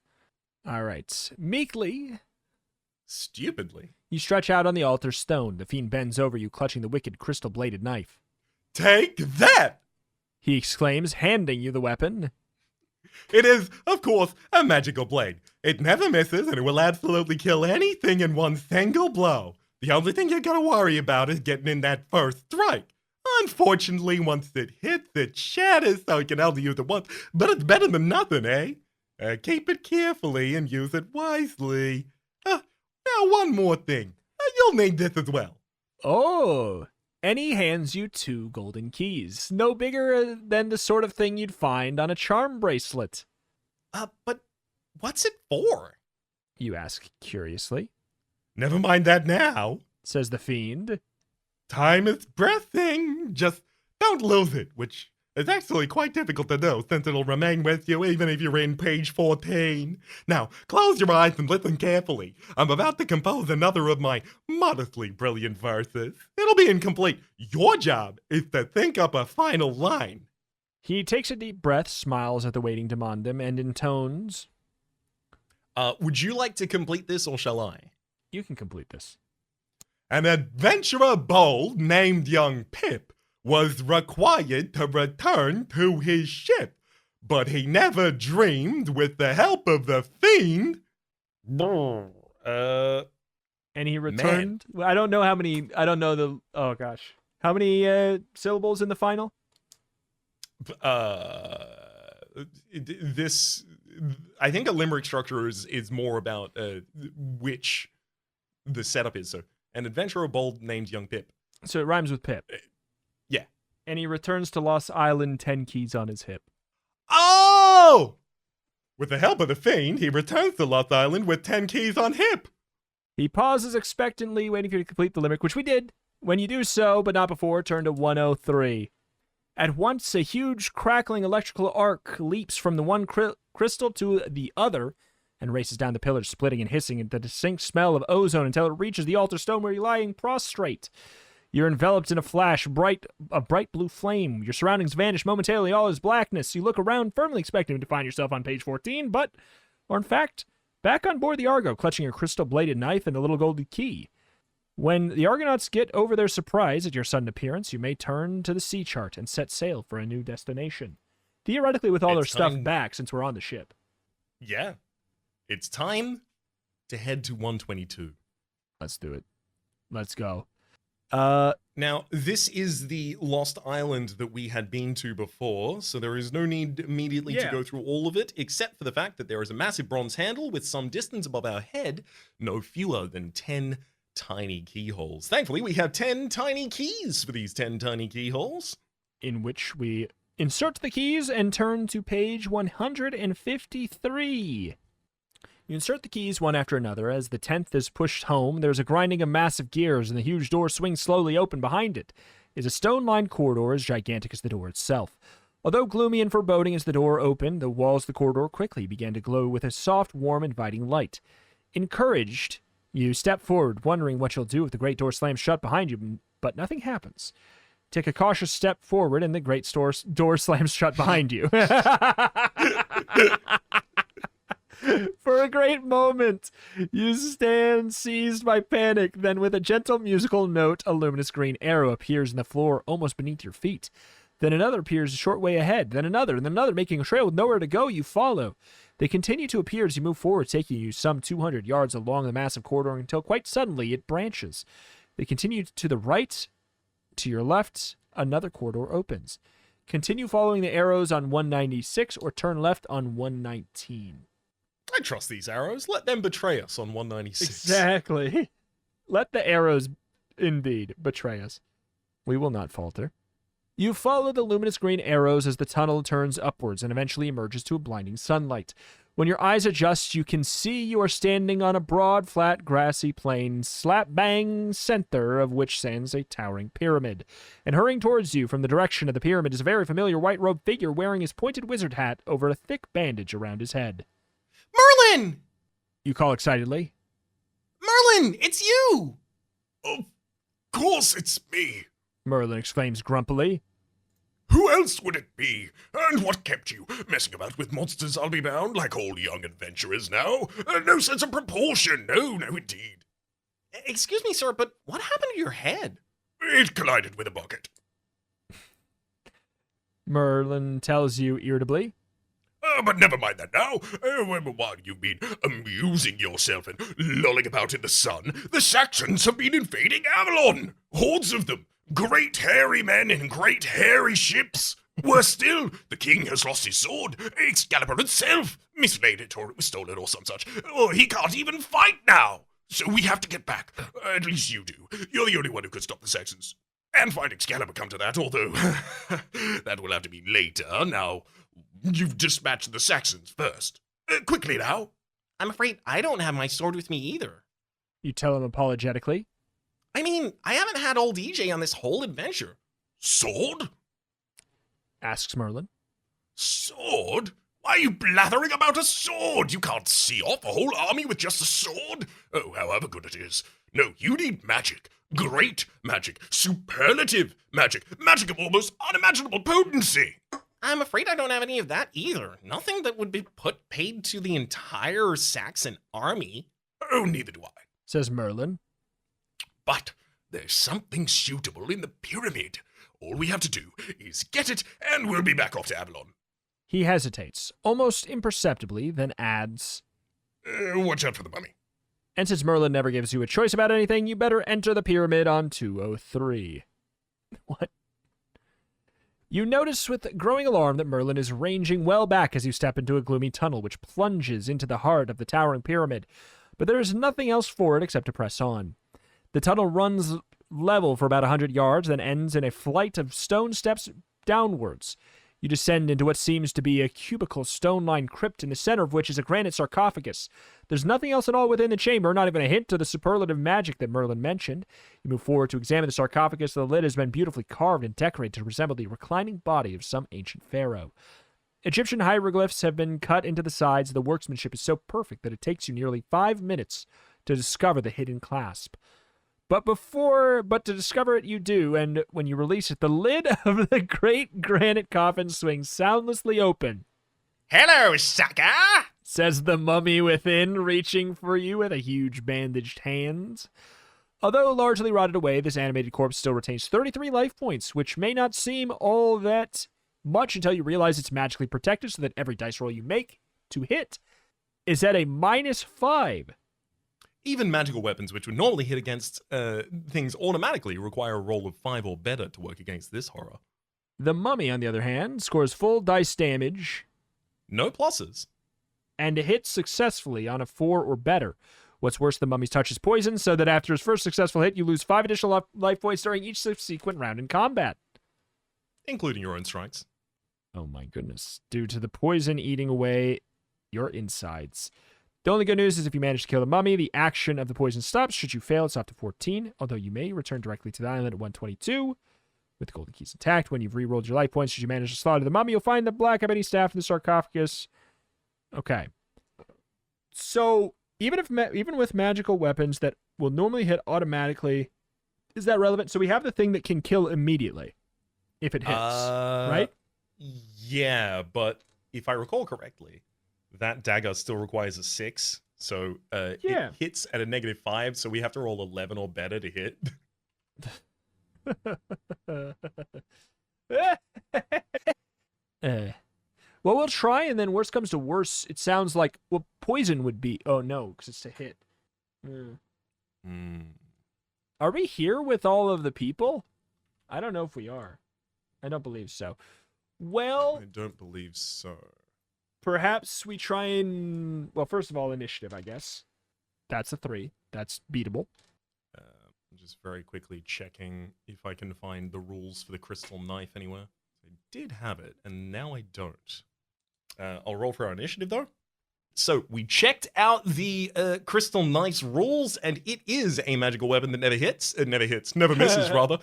[SPEAKER 1] All right, meekly.
[SPEAKER 2] Stupidly.
[SPEAKER 1] You stretch out on the altar stone. The fiend bends over you, clutching the wicked crystal-bladed knife.
[SPEAKER 3] Take that!
[SPEAKER 1] He exclaims, handing you the weapon.
[SPEAKER 3] It is, of course, a magical blade. It never misses, and it will absolutely kill anything in one single blow. The only thing you gotta worry about is getting in that first strike. Unfortunately, once it hits, it shatters, so you can only use it once. But it's better than nothing, eh? Keep it carefully and use it wisely. Now, one more thing. You'll need this as well.
[SPEAKER 1] Oh, and he hands you 2 golden keys. No bigger than the sort of thing you'd find on a charm bracelet.
[SPEAKER 2] But what's it for?
[SPEAKER 1] You ask curiously.
[SPEAKER 3] Never mind that now.
[SPEAKER 1] Says the fiend.
[SPEAKER 3] Time is pressing. Just don't lose it, which is actually quite difficult to do since it'll remain with you even if you're in page 14. Now, close your eyes and listen carefully. I'm about to compose another of my modestly brilliant verses. It'll be incomplete. Your job is to think up a final line.
[SPEAKER 1] He takes a deep breath, smiles at the waiting demandum, and intones,
[SPEAKER 2] Would you like to complete this or shall I?
[SPEAKER 1] you can complete this.
[SPEAKER 3] An adventurer bold named young Pip was required to return to his ship, but he never dreamed with the help of the fiend.
[SPEAKER 1] And he returned. I don't know how many. I don't know the. Oh gosh, how many syllables in the final?
[SPEAKER 2] This, I think a limerick structure is more about which the setup is. So, an adventurer bold named young Pip.
[SPEAKER 1] So it rhymes with Pip.
[SPEAKER 2] Yeah.
[SPEAKER 1] And he returns to Lost Island, 10 keys on his hip.
[SPEAKER 3] Oh! With the help of the fiend, he returns to Lost Island with 10 keys on hip.
[SPEAKER 1] He pauses expectantly, waiting for you to complete the limerick, which we did. When you do so, but not before, turn to 103. At once, a huge, crackling electrical arc leaps from the one crystal to the other and races down the pillars, splitting and hissing at the distinct smell of ozone until it reaches the altar stone where you're lying prostrate. You're enveloped in a flash, a bright blue flame. Your surroundings vanish momentarily, all is blackness. You look around, firmly expecting to find yourself on page 14, or in fact, back on board the Argo, clutching your crystal-bladed knife and a little golden key. When the Argonauts get over their surprise at your sudden appearance, you may turn to the sea chart and set sail for a new destination. Theoretically, with all their
[SPEAKER 2] It's
[SPEAKER 1] stuff
[SPEAKER 2] time-
[SPEAKER 1] back, since we're on the ship.
[SPEAKER 2] Yeah. It's time to head to 122.
[SPEAKER 1] Let's do it. Let's go.
[SPEAKER 2] Now, this is the Lost Island that we had been to before, so there is no need immediately to
[SPEAKER 1] Yeah.
[SPEAKER 2] go through all of it, except for the fact that there is a massive bronze handle with some distance above our head, no fewer than 10 tiny keyholes. Thankfully, we have 10 tiny keys for these 10 tiny keyholes.
[SPEAKER 1] In which we insert the keys and turn to page 153. You insert the keys one after another. As the 10th is pushed home, there's a grinding of massive gears, and the huge door swings slowly open. Behind it is a stone-lined corridor as gigantic as the door itself. Although gloomy and foreboding as the door opened, the walls of the corridor quickly began to glow with a soft, warm, inviting light. Encouraged, you step forward, wondering what you'll do if the great door slams shut behind you, but nothing happens. Take a cautious step forward, and the great door slams shut behind you. For a great moment, you stand seized by panic. Then, with a gentle musical note, a luminous green arrow appears in the floor almost beneath your feet. Then another appears a short way ahead. Then another, making a trail with nowhere to go. You follow. They continue to appear as you move forward, taking you some 200 yards along the massive corridor until quite suddenly it branches. They continue to the right. To your left, another corridor opens. continue following the arrows on 196, or turn left on 119.
[SPEAKER 2] I trust these arrows. Let them betray us on 196.
[SPEAKER 1] Exactly. Let the arrows indeed betray us. We will not falter. You follow the luminous green arrows as the tunnel turns upwards and eventually emerges to a blinding sunlight. When your eyes adjust, you can see you are standing on a broad, flat, grassy plain, slap-bang center of which stands a towering pyramid. And hurrying towards you from the direction of the pyramid is a very familiar white-robed figure wearing his pointed wizard hat over a thick bandage around his head.
[SPEAKER 4] Merlin!
[SPEAKER 1] You call excitedly.
[SPEAKER 4] Merlin, it's you!
[SPEAKER 3] Of course it's me.
[SPEAKER 1] Merlin exclaims grumpily.
[SPEAKER 3] Who else would it be? And what kept you? Messing about with monsters, I'll be bound, like all young adventurers now. No sense of proportion. No, indeed.
[SPEAKER 4] Excuse me, sir, but what happened to your head?
[SPEAKER 3] It collided with a bucket.
[SPEAKER 1] Merlin tells you irritably.
[SPEAKER 3] But never mind that now. While you've been amusing yourself and lolling about in the sun, the Saxons have been invading Avalon. Hordes of them. Great hairy men in great hairy ships. Worse still, the king has lost his sword. Excalibur itself mislaid it, or it was stolen, or some such. Or he can't even fight now. So we have to get back. At least you do. You're the only one who could stop the Saxons. And find Excalibur, come to that, although that will have to be later. Now, you've dispatched the Saxons first. Quickly now.
[SPEAKER 4] I'm afraid I don't have my sword with me either.
[SPEAKER 1] You tell him apologetically.
[SPEAKER 4] I mean, I haven't had old EJ on this whole adventure.
[SPEAKER 3] Sword?
[SPEAKER 1] Asks Merlin.
[SPEAKER 3] Sword? Why are you blathering about a sword? You can't see off a whole army with just a sword. Oh, however good it is. No, you need magic. Great magic. Superlative magic. Magic of almost unimaginable potency.
[SPEAKER 4] I'm afraid I don't have any of that either. Nothing that would be paid to the entire Saxon army.
[SPEAKER 3] Oh, neither do I.
[SPEAKER 1] Says Merlin.
[SPEAKER 3] But there's something suitable in the pyramid. All we have to do is get it, and we'll be back off to Avalon.
[SPEAKER 1] He hesitates, almost imperceptibly, then adds,
[SPEAKER 3] Watch out for the mummy.
[SPEAKER 1] and since Merlin never gives you a choice about anything, you better enter the pyramid on 203. What? You notice with growing alarm that Merlin is ranging well back as you step into a gloomy tunnel which plunges into the heart of the towering pyramid, but there is nothing else for it except to press on. The tunnel runs level for about 100 yards, then ends in a flight of stone steps downwards. You descend into what seems to be a cubical stone-lined crypt, in the center of which is a granite sarcophagus. There's nothing else at all within the chamber, not even a hint of the superlative magic that Merlin mentioned. You move forward to examine the sarcophagus. The lid has been beautifully carved and decorated to resemble the reclining body of some ancient pharaoh. Egyptian hieroglyphs have been cut into the sides. The workmanship is so perfect that it takes you nearly 5 minutes to discover the hidden clasp. But to discover it you do, and when you release it, the lid of the great granite coffin swings soundlessly open.
[SPEAKER 4] Hello, sucker!
[SPEAKER 1] Says the mummy within, reaching for you with a huge bandaged hand. Although largely rotted away, this animated corpse still retains 33 life points, which may not seem all that much until you realize it's magically protected so that every dice roll you make to hit is at a -5.
[SPEAKER 2] Even magical weapons, which would normally hit against things automatically, require a roll of 5 or better to work against this horror.
[SPEAKER 1] The mummy, on the other hand, scores full dice damage
[SPEAKER 2] No pluses.
[SPEAKER 1] and hits successfully on a 4 or better. What's worse, the mummy's touch is poison, so that after his first successful hit, you lose 5 additional life points during each subsequent round in combat.
[SPEAKER 2] Including your own strikes.
[SPEAKER 1] Oh my goodness. Due to the poison eating away your insides. The only good news is if you manage to kill the mummy, the action of the poison stops. Should you fail, it's off to 14, although you may return directly to the island at 122 with the golden keys intact. When you've re-rolled your life points, should you manage to slaughter the mummy, you'll find the black ebony staff in the sarcophagus. Okay. So, even with magical weapons that will normally hit automatically, is that relevant? So we have the thing that can kill immediately if it hits, right?
[SPEAKER 2] Yeah, but if I recall correctly, that dagger still requires a 6, so
[SPEAKER 1] Yeah.
[SPEAKER 2] it hits at a -5, so we have to roll 11 or better to hit.
[SPEAKER 1] Well, we'll try, and then worst comes to worst, it sounds like, well, poison would be, oh no, because it's a hit. Are we here with all of the people? I don't know if we are. I don't believe so. Well,
[SPEAKER 4] I don't believe so.
[SPEAKER 1] perhaps we try and... Well, first of all, initiative, I guess. That's a 3. That's beatable.
[SPEAKER 4] I'm just very quickly checking if I can find the rules for the crystal knife anywhere. I did have it, and now I don't. I'll roll for our initiative, though. So, we checked out the crystal knife's rules, and it is a magical weapon that never hits. Never misses, rather.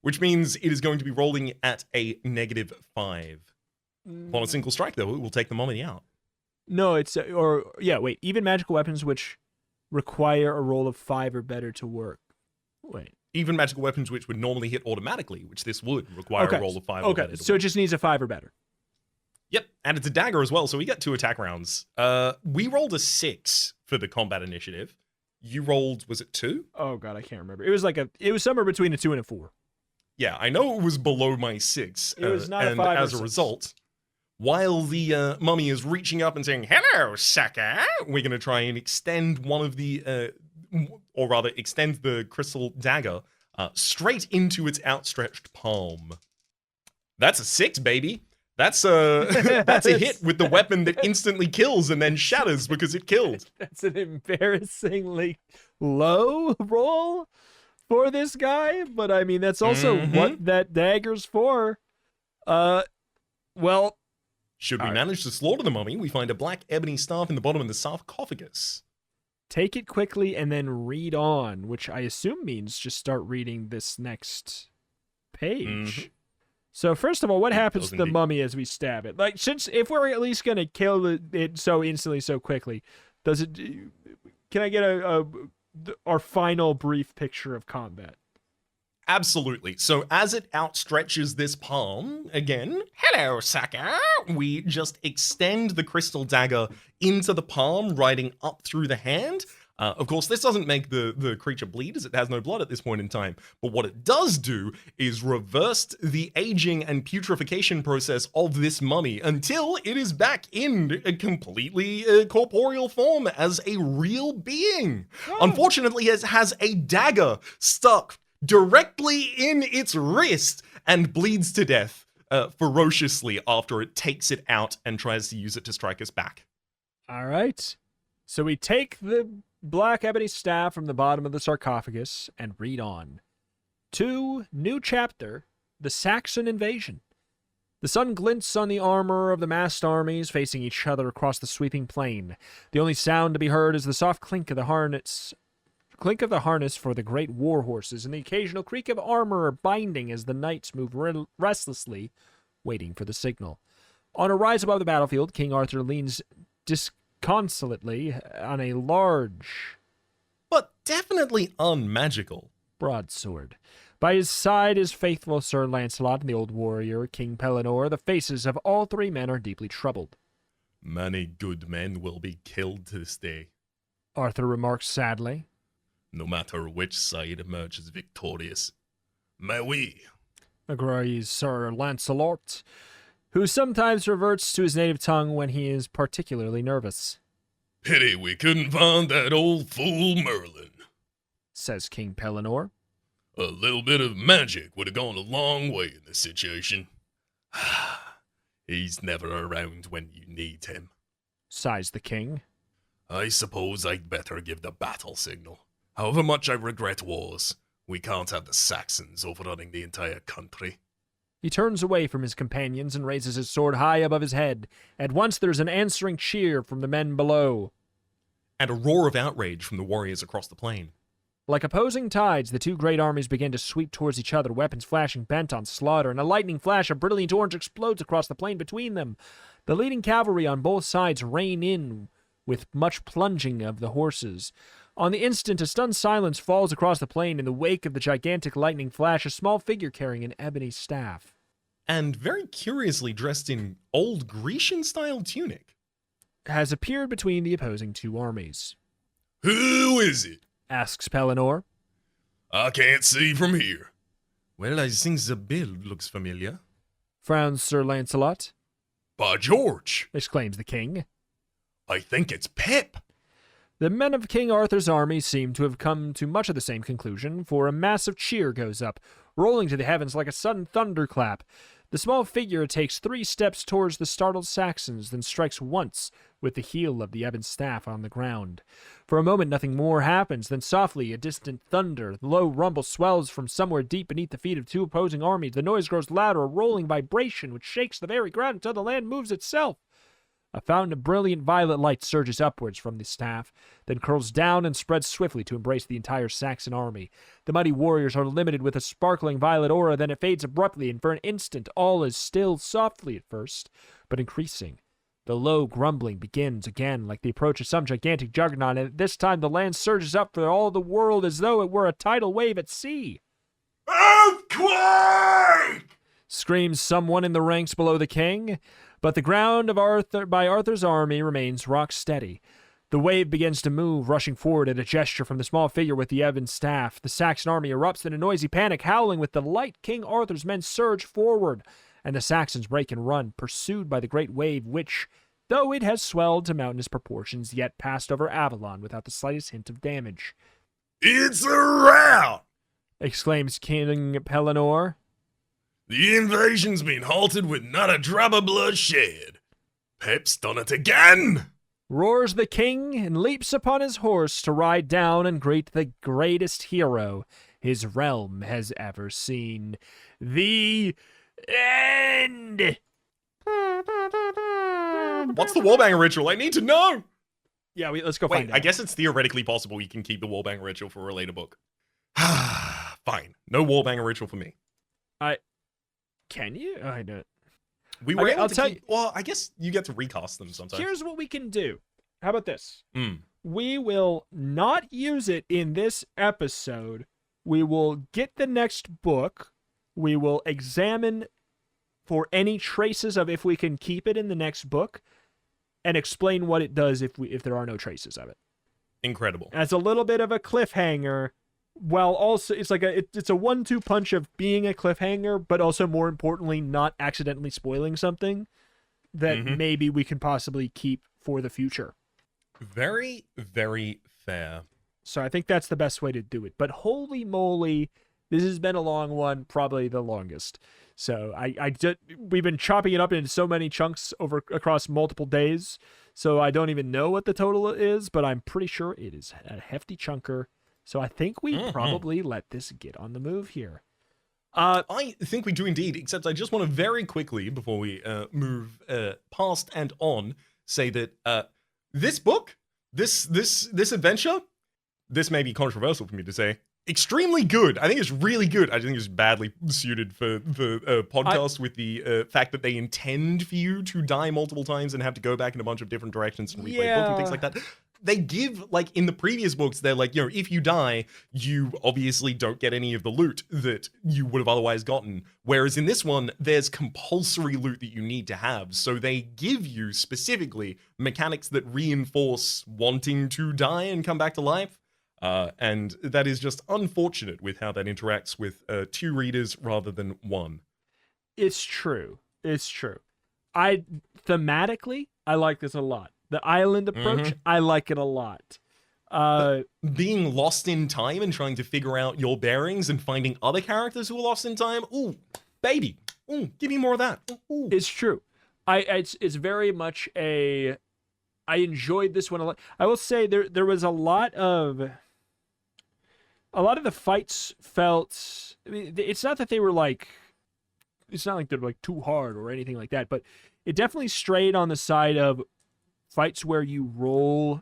[SPEAKER 4] Which means it is going to be rolling at a -5. Upon a single strike, though, it will take the mummy out.
[SPEAKER 1] No, it's... wait. Even magical weapons which require a roll of 5 or better to work. Wait.
[SPEAKER 4] Even magical weapons which would normally hit automatically, which this would require a roll of 5 or better.
[SPEAKER 1] Okay, so it just needs a 5 or better.
[SPEAKER 4] Yep, and it's a dagger as well, so we get 2 attack rounds. We rolled a 6 for the combat initiative. You rolled, was it 2?
[SPEAKER 1] Oh god, I can't remember. It was somewhere between a 2 and a 4.
[SPEAKER 4] Yeah, I know it was below my 6.
[SPEAKER 1] It was not a
[SPEAKER 4] and
[SPEAKER 1] 5 or
[SPEAKER 4] as a
[SPEAKER 1] 6.
[SPEAKER 4] result, while the mummy is reaching up and saying, "Hello, sucker," we're going to try and extend one of the, or rather, extend the crystal dagger straight into its outstretched palm. That's a 6, baby. That's a hit with the weapon that instantly kills and then shatters because it killed.
[SPEAKER 1] That's an embarrassingly low roll for this guy, but I mean that's also what that dagger's for. Well,
[SPEAKER 4] should we manage to slaughter the mummy, we find a black ebony staff in the bottom of the sarcophagus.
[SPEAKER 1] Take it quickly and then read on, which I assume means just start reading this next page. So first of all, what happens to the mummy as we stab it? Like, since if we're at least gonna kill it so instantly, so quickly, does it? Can I get our final brief picture of combat?
[SPEAKER 4] Absolutely. So as it outstretches this palm, again, "Hello, sucker," we just extend the crystal dagger into the palm, riding up through the hand. Of course, this doesn't make the creature bleed, as it has no blood at this point in time. But what it does do is reverse the aging and putrefaction process of this mummy until it is back in a completely corporeal form as a real being. Unfortunately, it has a dagger stuck directly in its wrist and bleeds to death ferociously after it takes it out and tries to use it to strike us back.
[SPEAKER 1] All right. So we take the black ebony staff from the bottom of the sarcophagus and read on. To new chapter, the Saxon invasion. The sun glints on the armor of the massed armies facing each other across the sweeping plain. The only sound to be heard is the soft clink of the harness for the great war horses and the occasional creak of armor binding as the knights move restlessly, waiting for the signal. On a rise above the battlefield, King Arthur leans disconsolately on a large,
[SPEAKER 4] but definitely unmagical,
[SPEAKER 1] broadsword. By his side is faithful Sir Lancelot and the old warrior, King Pellinore. The faces of all 3 men are deeply troubled.
[SPEAKER 4] "Many good men will be killed this day,"
[SPEAKER 1] Arthur remarks sadly.
[SPEAKER 4] "no matter which side emerges victorious." "Mais oui,"
[SPEAKER 1] agrees Sir Lancelot, who sometimes reverts to his native tongue when he is particularly nervous.
[SPEAKER 3] "Pity we couldn't find that old fool Merlin,"
[SPEAKER 1] says King Pellinore.
[SPEAKER 3] "A little bit of magic would have gone a long way in this situation."
[SPEAKER 4] "He's never around when you need him,"
[SPEAKER 1] sighs the king.
[SPEAKER 3] "I suppose I'd better give the battle signal. However much I regret wars, we can't have the Saxons overrunning the entire country."
[SPEAKER 1] He turns away from his companions and raises his sword high above his head. At once there's an answering cheer from the men below,
[SPEAKER 4] and a roar of outrage from the warriors across the plain.
[SPEAKER 1] Like opposing tides, the 2 great armies begin to sweep towards each other, weapons flashing bent on slaughter, and a lightning flash of brilliant orange explodes across the plain between them. The leading cavalry on both sides rein in with much plunging of the horses. On the instant, a stunned silence falls across the plain. In the wake of the gigantic lightning flash, a small figure carrying an ebony staff,
[SPEAKER 4] and very curiously dressed in old Grecian-style tunic,
[SPEAKER 1] has appeared between the opposing 2 armies.
[SPEAKER 3] "Who is it?"
[SPEAKER 1] asks Pellinore.
[SPEAKER 3] "I can't see from here."
[SPEAKER 4] "Well, I think the build looks familiar,"
[SPEAKER 1] frowns Sir Lancelot.
[SPEAKER 3] "By George!"
[SPEAKER 1] exclaims the king.
[SPEAKER 3] "I think it's Pip."
[SPEAKER 1] The men of King Arthur's army seem to have come to much of the same conclusion, for a massive cheer goes up, rolling to the heavens like a sudden thunderclap. The small figure takes 3 steps towards the startled Saxons, then strikes once with the heel of the ebon staff on the ground. For a moment, nothing more happens. Then softly, a distant thunder, the low rumble swells from somewhere deep beneath the feet of 2 opposing armies. The noise grows louder, a rolling vibration which shakes the very ground until the land moves itself. A fountain of brilliant violet light surges upwards from the staff, then curls down and spreads swiftly to embrace the entire Saxon army. The mighty warriors are limited with a sparkling violet aura, then it fades abruptly, and for an instant all is still, softly at first, but increasing. The low grumbling begins again, like the approach of some gigantic juggernaut, and at this time the land surges up for all the world as though it were a tidal wave at sea.
[SPEAKER 3] Earthquake!
[SPEAKER 1] Screams someone in the ranks below the king, but the ground of Arthur's army remains rock steady. The wave begins to move, rushing forward at a gesture from the small figure with the ebon staff. The Saxon army erupts in a noisy panic, howling with delight. King Arthur's men surge forward, and the Saxons break and run, pursued by the great wave which, though it has swelled to mountainous proportions, yet passed over Avalon without the slightest hint of damage.
[SPEAKER 3] It's a rout!
[SPEAKER 1] Exclaims King Pellinore.
[SPEAKER 3] The invasion's been halted with not a drop of blood shed. Pep's done it again!
[SPEAKER 1] Roars the king and leaps upon his horse to ride down and greet the greatest hero his realm has ever seen. The end!
[SPEAKER 2] What's the wallbanger ritual? I need to know!
[SPEAKER 1] Yeah, let's go
[SPEAKER 2] Wait,
[SPEAKER 1] find out.
[SPEAKER 2] I guess it's theoretically possible you can keep the wallbanger ritual for a later book. Fine. No wallbanger ritual for me.
[SPEAKER 1] Can you? I don't.
[SPEAKER 2] We were
[SPEAKER 1] Okay,
[SPEAKER 2] able
[SPEAKER 1] I'll
[SPEAKER 2] to
[SPEAKER 1] tell
[SPEAKER 2] keep, well, I guess you get to recast them sometimes.
[SPEAKER 1] Here's what we can do. How about this?
[SPEAKER 2] Mm.
[SPEAKER 1] We will not use it in this episode. We will get the next book. We will examine for any traces of if we can keep it in the next book, and explain what it does if there are no traces of it.
[SPEAKER 2] Incredible.
[SPEAKER 1] As a little bit of a cliffhanger, while also it's like it's a 1-2 punch of being a cliffhanger, but also more importantly not accidentally spoiling something that maybe we can possibly keep for the future.
[SPEAKER 2] Very, very fair.
[SPEAKER 1] So I think that's the best way to do it. But holy moly, this has been a long one, probably the longest. So we've been chopping it up into so many chunks across multiple days. So I don't even know what the total is, but I'm pretty sure it is a hefty chunker. So I think we probably let this get on the move here.
[SPEAKER 2] I think we do indeed, except I just want to very quickly, before we move past and on, say that this book, this adventure, this may be controversial for me to say, extremely good. I think it's really good. I think it's badly suited for podcast with the fact that they intend for you to die multiple times and have to go back in a bunch of different directions and replay the book and things like that. They give, like, in the previous books, they're like, if you die, you obviously don't get any of the loot that you would have otherwise gotten. Whereas in this one, there's compulsory loot that you need to have. So they give you, specifically, mechanics that reinforce wanting to die and come back to life. And that is just unfortunate with how that interacts with 2 readers rather than 1.
[SPEAKER 1] It's true. It's true. Thematically, I like this a lot. The island approach, I like it a lot.
[SPEAKER 2] Being lost in time and trying to figure out your bearings and finding other characters who are lost in time. Ooh, baby. Ooh, give me more of that. Ooh.
[SPEAKER 1] It's true. It's very much I enjoyed this one a lot. I will say there was a lot of the fights felt. I mean, it's not that they were like. It's not like they're like too hard or anything like that, but it definitely strayed on the side of fights where you roll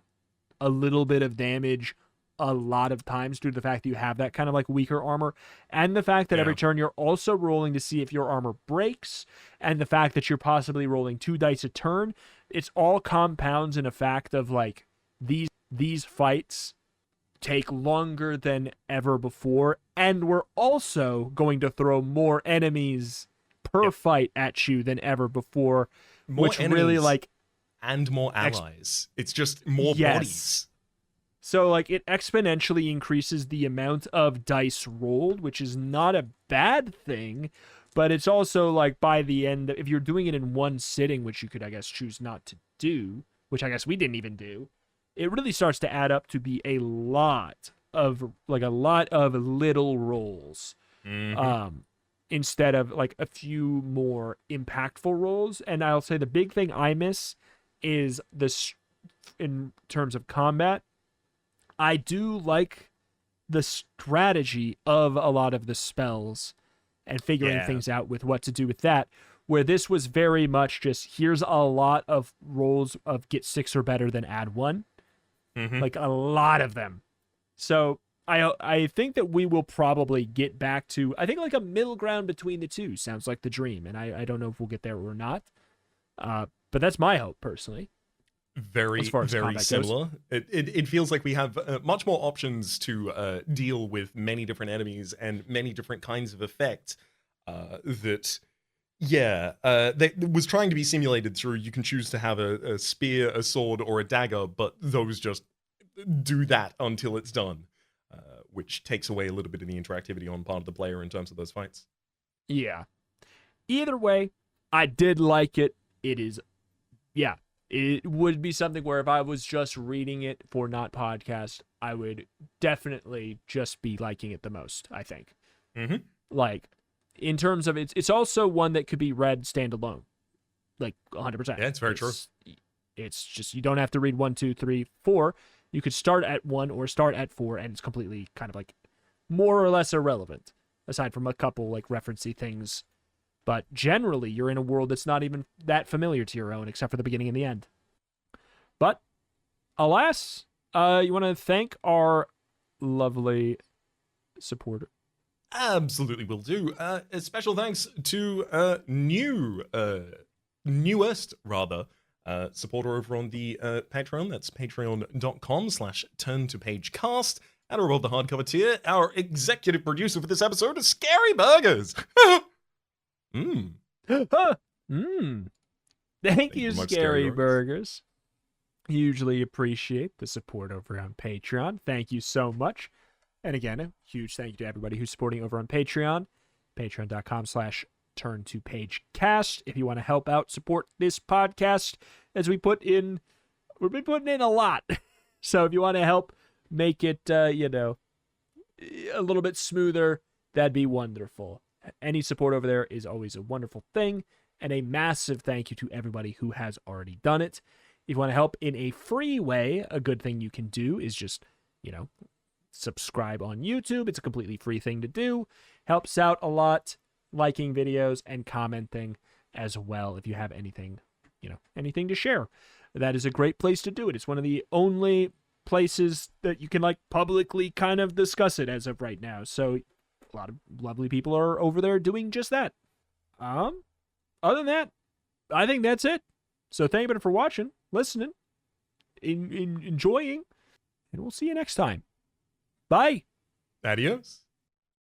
[SPEAKER 1] a little bit of damage a lot of times due to the fact that you have that kind of like weaker armor, and the fact that every turn you're also rolling to see if your armor breaks, and the fact that you're possibly rolling 2 dice a turn. It's all compounds in a fact of like these fights take longer than ever before, and we're also going to throw more enemies per fight at you than ever before,
[SPEAKER 2] More
[SPEAKER 1] which
[SPEAKER 2] enemies.
[SPEAKER 1] really like
[SPEAKER 2] And more allies. It's just more bodies.
[SPEAKER 1] So, like, it exponentially increases the amount of dice rolled, which is not a bad thing, but it's also, like, by the end, if you're doing it in one sitting, which you could, I guess, choose not to do, which I guess we didn't even do, it really starts to add up to be a lot of little rolls. instead of like a few more impactful roles. And I'll say the big thing I miss is this in terms of combat. I do like the strategy of a lot of the spells and figuring things out with what to do with that, where this was very much just here's a lot of rolls of get 6 or better then add 1. Like a lot of them. So I think that we will probably get back to, I think, like a middle ground between the two sounds like the dream. And I don't know if we'll get there or not. But that's my hope personally.
[SPEAKER 2] Very, very similar. It feels like we have much more options to deal with many different enemies and many different kinds of effect that was trying to be simulated through. You can choose to have a spear, a sword, or a dagger, but those just do that until it's done, which takes away a little bit of the interactivity on part of the player in terms of those fights.
[SPEAKER 1] Yeah. Either way, I did like it. It is, it would be something where if I was just reading it for not podcast, I would definitely just be liking it the most, I think. Like, in terms of it's also one that could be read standalone, like 100%.
[SPEAKER 2] Yeah, it's very true.
[SPEAKER 1] It's just, you don't have to read 1, 2, 3, 4. You could start at 1 or start at 4, and it's completely kind of like more or less irrelevant, aside from a couple like referencey things. But generally, you're in a world that's not even that familiar to your own, except for the beginning and the end. But alas, you want to thank our lovely supporter.
[SPEAKER 2] Absolutely will do. A special thanks to newest supporter over on the Patreon. That's patreon.com/turntopagecast. And above the hardcover tier, our executive producer for this episode is Scary Burgers.
[SPEAKER 1] Thank you, Scary Burgers. Hugely appreciate the support over on Patreon. Thank you so much. And again, a huge thank you to everybody who's supporting over on Patreon. Patreon.com/turntopagecast. If you want to help out, support this podcast, as we've been putting in a lot. So if you want to help make it, a little bit smoother, that'd be wonderful. Any support over there is always a wonderful thing. And a massive thank you to everybody who has already done it. If you want to help in a free way, a good thing you can do is just, subscribe on YouTube. It's a completely free thing to do. Helps out a lot, liking videos and commenting as well. If you have anything, anything to share, that is a great place to do it. It's one of the only places that you can publicly kind of discuss it as of right now. So a lot of lovely people are over there doing just that. Other than that, I think that's it. So thank you for watching, listening, enjoying, and we'll see you next time. Bye.
[SPEAKER 2] Adios.